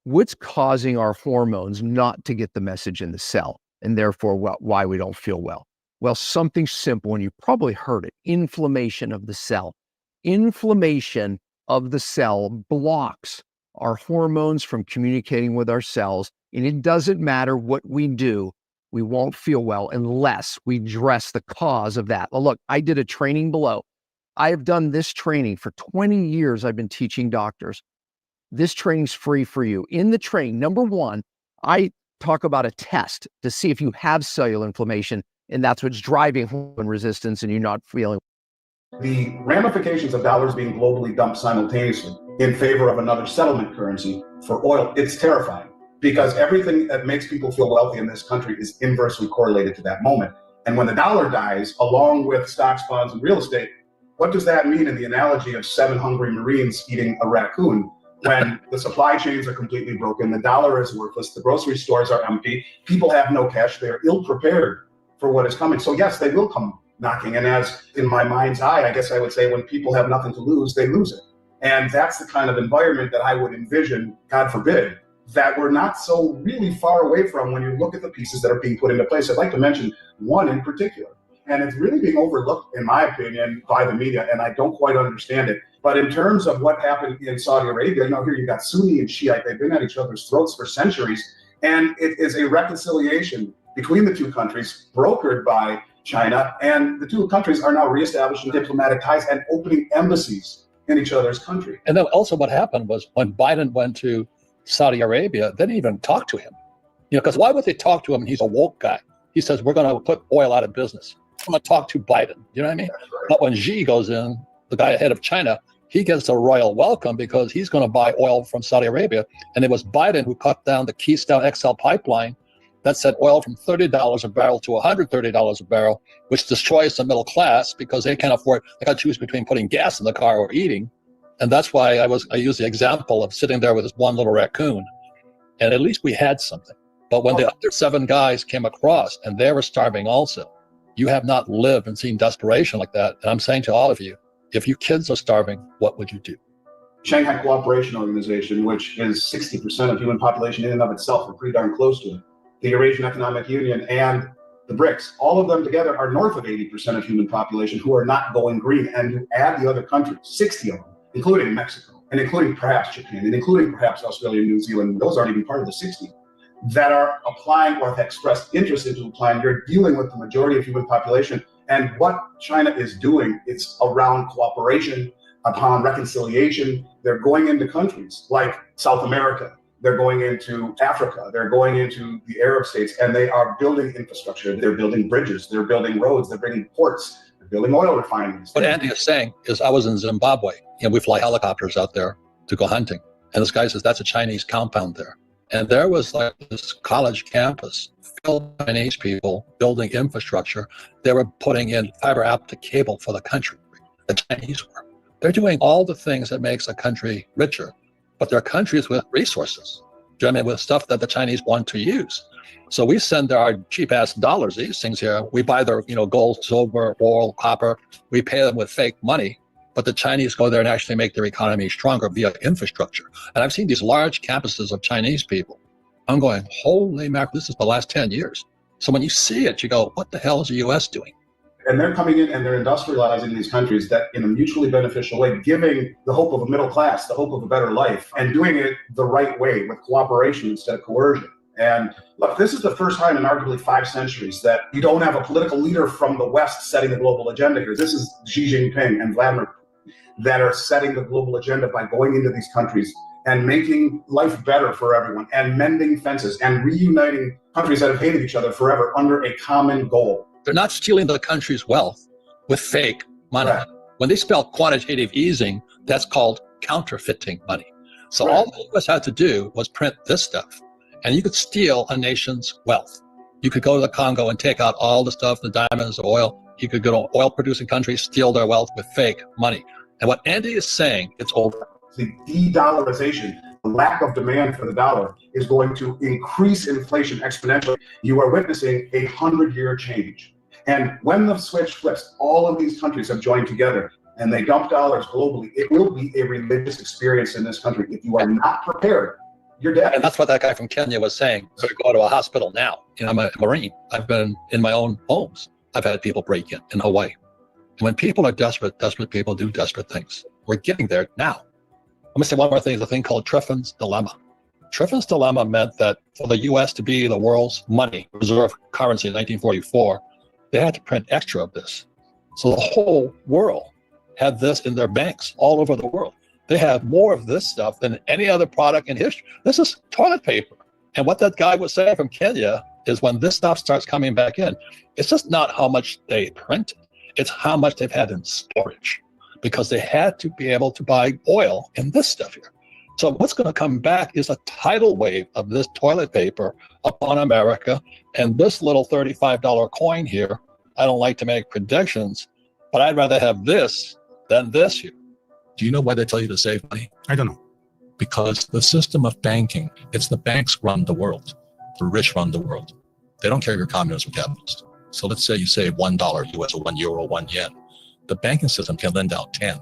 What's causing our hormones not to get the message in the cell, and therefore why we don't feel well? Well, something simple, and you probably heard it, inflammation of the cell. Inflammation of the cell blocks our hormones from communicating with our cells, and it doesn't matter what we do, we won't feel well unless we address the cause of that. Well, look, I did a training below. I have done this training for 20 years. I've been teaching doctors. This training's free for you. In the training, number one, I talk about a test to see if you have cellular inflammation, and that's what's driving hormone resistance and you're not feeling. The ramifications of dollars being globally dumped simultaneously in favor of another settlement currency for oil, it's terrifying because everything that makes people feel wealthy in this country is inversely correlated to that moment. And when the dollar dies, along with stocks, bonds, and real estate, what does that mean in the analogy of 7 hungry Marines eating a raccoon? When the supply chains are completely broken, the dollar is worthless, the grocery stores are empty, people have no cash, they're ill-prepared for what is coming. So yes, they will come knocking. And as in my mind's eye, I guess I would say when people have nothing to lose, they lose it. And that's the kind of environment that I would envision, God forbid, that we're not so really far away from when you look at the pieces that are being put into place. I'd like to mention one in particular. And it's really being overlooked, in my opinion, by the media, and I don't quite understand it. But in terms of what happened in Saudi Arabia, here you've got Sunni and Shiite. They've been at each other's throats for centuries. And it is a reconciliation between the two countries brokered by China. And the two countries are now reestablishing diplomatic ties and opening embassies in each other's country. And then also what happened was when Biden went to Saudi Arabia, they didn't even talk to him. Because why would they talk to him? He's a woke guy. He says, we're going to put oil out of business. I'm going to talk to Biden. You know what I mean? Right. But when Xi goes in, the guy ahead of China, he gets a royal welcome because he's going to buy oil from Saudi Arabia. And it was Biden who cut down the Keystone XL pipeline that sent oil from $30 a barrel to $130 a barrel, which destroys the middle class because they can't afford, they got to choose between putting gas in the car or eating. And that's why I use the example of sitting there with this one little raccoon. And at least we had something. But when the other 7 guys came across and they were starving also, you have not lived and seen desperation like that. And I'm saying to all of you, if your kids are starving, what would you do? Shanghai Cooperation Organization, which is 60% of human population in and of itself, and pretty darn close to it. The Eurasian Economic Union and the BRICS, all of them together are north of 80% of human population who are not going green. And you add the other countries, 60 of them, including Mexico, and including perhaps Japan, and including perhaps Australia and New Zealand, those aren't even part of the 60, that are applying or have expressed interest into applying. You're dealing with the majority of human population. And what China is doing, it's around cooperation, upon reconciliation. They're going into countries like South America. They're going into Africa. They're going into the Arab states, and they are building infrastructure. They're building bridges. They're building roads. They're building ports. They're building oil refineries. What Andy is saying is, I was in Zimbabwe, and we fly helicopters out there to go hunting. And this guy says, that's a Chinese compound there. And there was like this college campus filled with Chinese people building infrastructure. They were putting in fiber optic cable for the country. The Chinese were. They're doing all the things that makes a country richer, but they're countries with resources. Do you know what I mean? With stuff that the Chinese want to use. So we send our cheap ass dollars, these things here. We buy their, gold, silver, oil, copper. We pay them with fake money, but the Chinese go there and actually make their economy stronger via infrastructure. And I've seen these large campuses of Chinese people. I'm going, holy mackerel, this is the last 10 years. So when you see it, you go, what the hell is the US doing? And they're coming in and they're industrializing these countries that in a mutually beneficial way, giving the hope of a middle class, the hope of a better life, and doing it the right way with cooperation instead of coercion. And look, this is the first time in arguably 5 centuries that you don't have a political leader from the West setting the global agenda here. This is Xi Jinping and Vladimir that are setting the global agenda by going into these countries and making life better for everyone and mending fences and reuniting countries that have hated each other forever under a common goal. They're not stealing the country's wealth with fake money. Right. When they spell quantitative easing, that's called counterfeiting money. So all the US had to do was print this stuff, and you could steal a nation's wealth. You could go to the Congo and take out all the stuff, the diamonds, the oil. You could go to oil-producing countries, steal their wealth with fake money. And what Andy is saying, it's over. The de-dollarization, the lack of demand for the dollar is going to increase inflation exponentially. You are witnessing a 100-year change. And when the switch flips, all of these countries have joined together and they dump dollars globally. It will be a religious experience in this country. If you are not prepared, you're dead. And that's what that guy from Kenya was saying. So to go to a hospital now. I'm a Marine. I've been in my own homes. I've had people break in Hawaii. And when people are desperate, desperate people do desperate things. We're getting there now. Let me say one more thing, the thing called Triffin's Dilemma. Triffin's Dilemma meant that for the US to be the world's money reserve currency in 1944, they had to print extra of this. So the whole world had this in their banks all over the world. They have more of this stuff than any other product in history. This is toilet paper. And what that guy was saying from Kenya is when this stuff starts coming back in, it's just not how much they printed, it's how much they've had in storage, because they had to be able to buy oil in this stuff here. So what's going to come back is a tidal wave of this toilet paper upon America. And this little $35 coin here, I don't like to make predictions, but I'd rather have this than this here. Do you know why they tell you to save money? I don't know. Because the system of banking, it's the banks run the world. The rich run the world. They don't care if you're communist or capitalist. So let's say you save $1 US or €1, 1 yen. The banking system can lend out 10.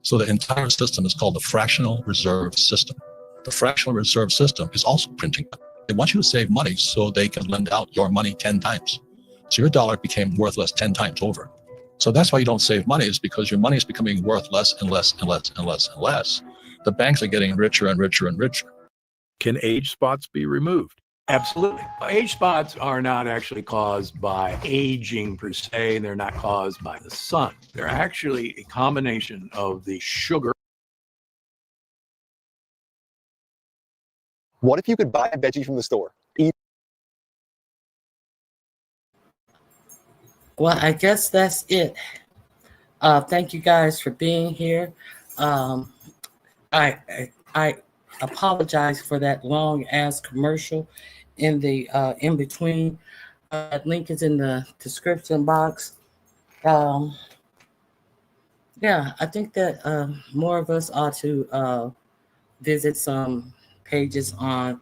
So the entire system is called the fractional reserve system. The fractional reserve system is also printing money. They want you to save money so they can lend out your money 10 times. So your dollar became worthless 10 times over. So that's why you don't save money, is because your money is becoming worth less and less and less and less and less. The banks are getting richer and richer and richer. Can age spots be removed? Absolutely. Age spots are not actually caused by aging per se. They're not caused by the sun. They're actually a combination of the sugar. What if you could buy a veggie from the store? Well, I guess that's it. Thank you guys for being here. I apologize for that long ass commercial in the in between. Link is in the description box. Yeah, I think that more of us ought to visit some pages on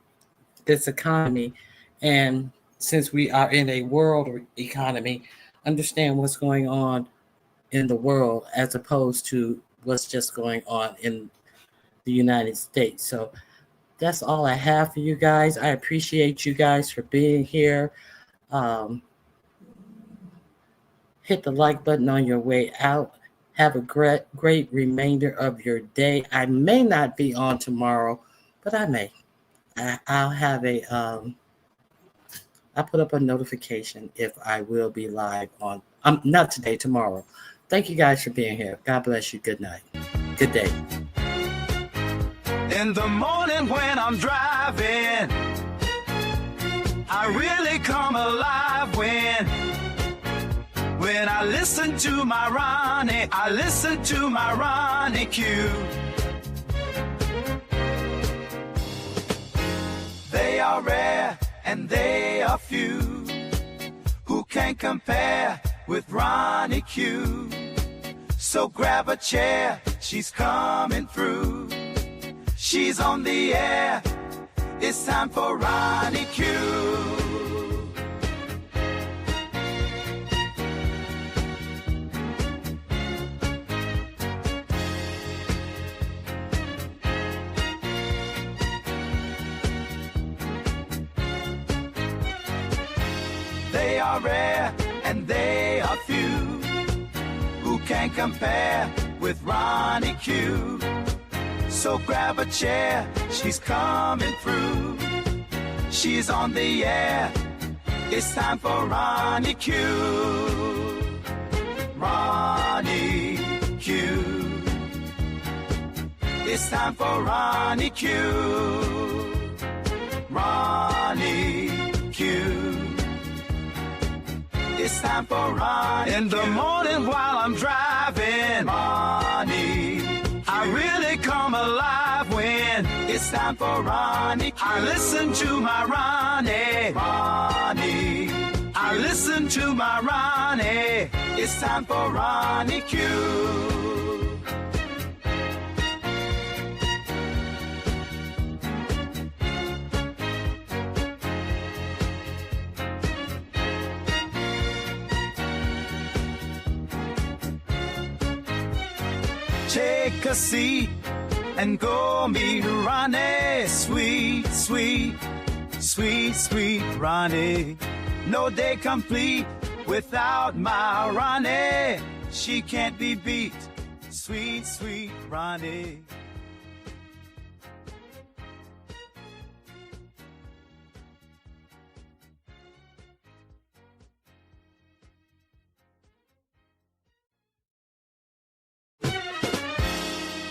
this economy, and since we are in a world economy, understand what's going on in the world as opposed to what's just going on in the United States. So that's all I have for you guys. I appreciate you guys for being here. Hit the like button on your way out. Have a great remainder of your day. I may not be on tomorrow, but I may. I'll have I'll put up a notification if I will be live on, not today, tomorrow. Thank you guys for being here. God bless you. Good night. Good day. In the morning when I'm driving, I really come alive when I listen to my Ronnie, I listen to my Ronnie Q. They are rare and they are few who can compare with Ronnie Q. So grab a chair, she's coming through. She's on the air, it's time for Ronnie Q. They are rare and they are few who can compare with Ronnie Q. So grab a chair, she's coming through. She's on the air, it's time for Ronnie Q. Ronnie Q. It's time for Ronnie Q. Ronnie Q. It's time for Ronnie in the morning while I'm driving. Ronnie, I really come alive when it's time for Ronnie Q. I listen to my Ronnie. Ronnie, I listen to my Ronnie. It's time for Ronnie Q. Take a seat and go meet Ronnie. Sweet, sweet, sweet, sweet Ronnie. No day complete without my Ronnie. She can't be beat. Sweet, sweet Ronnie.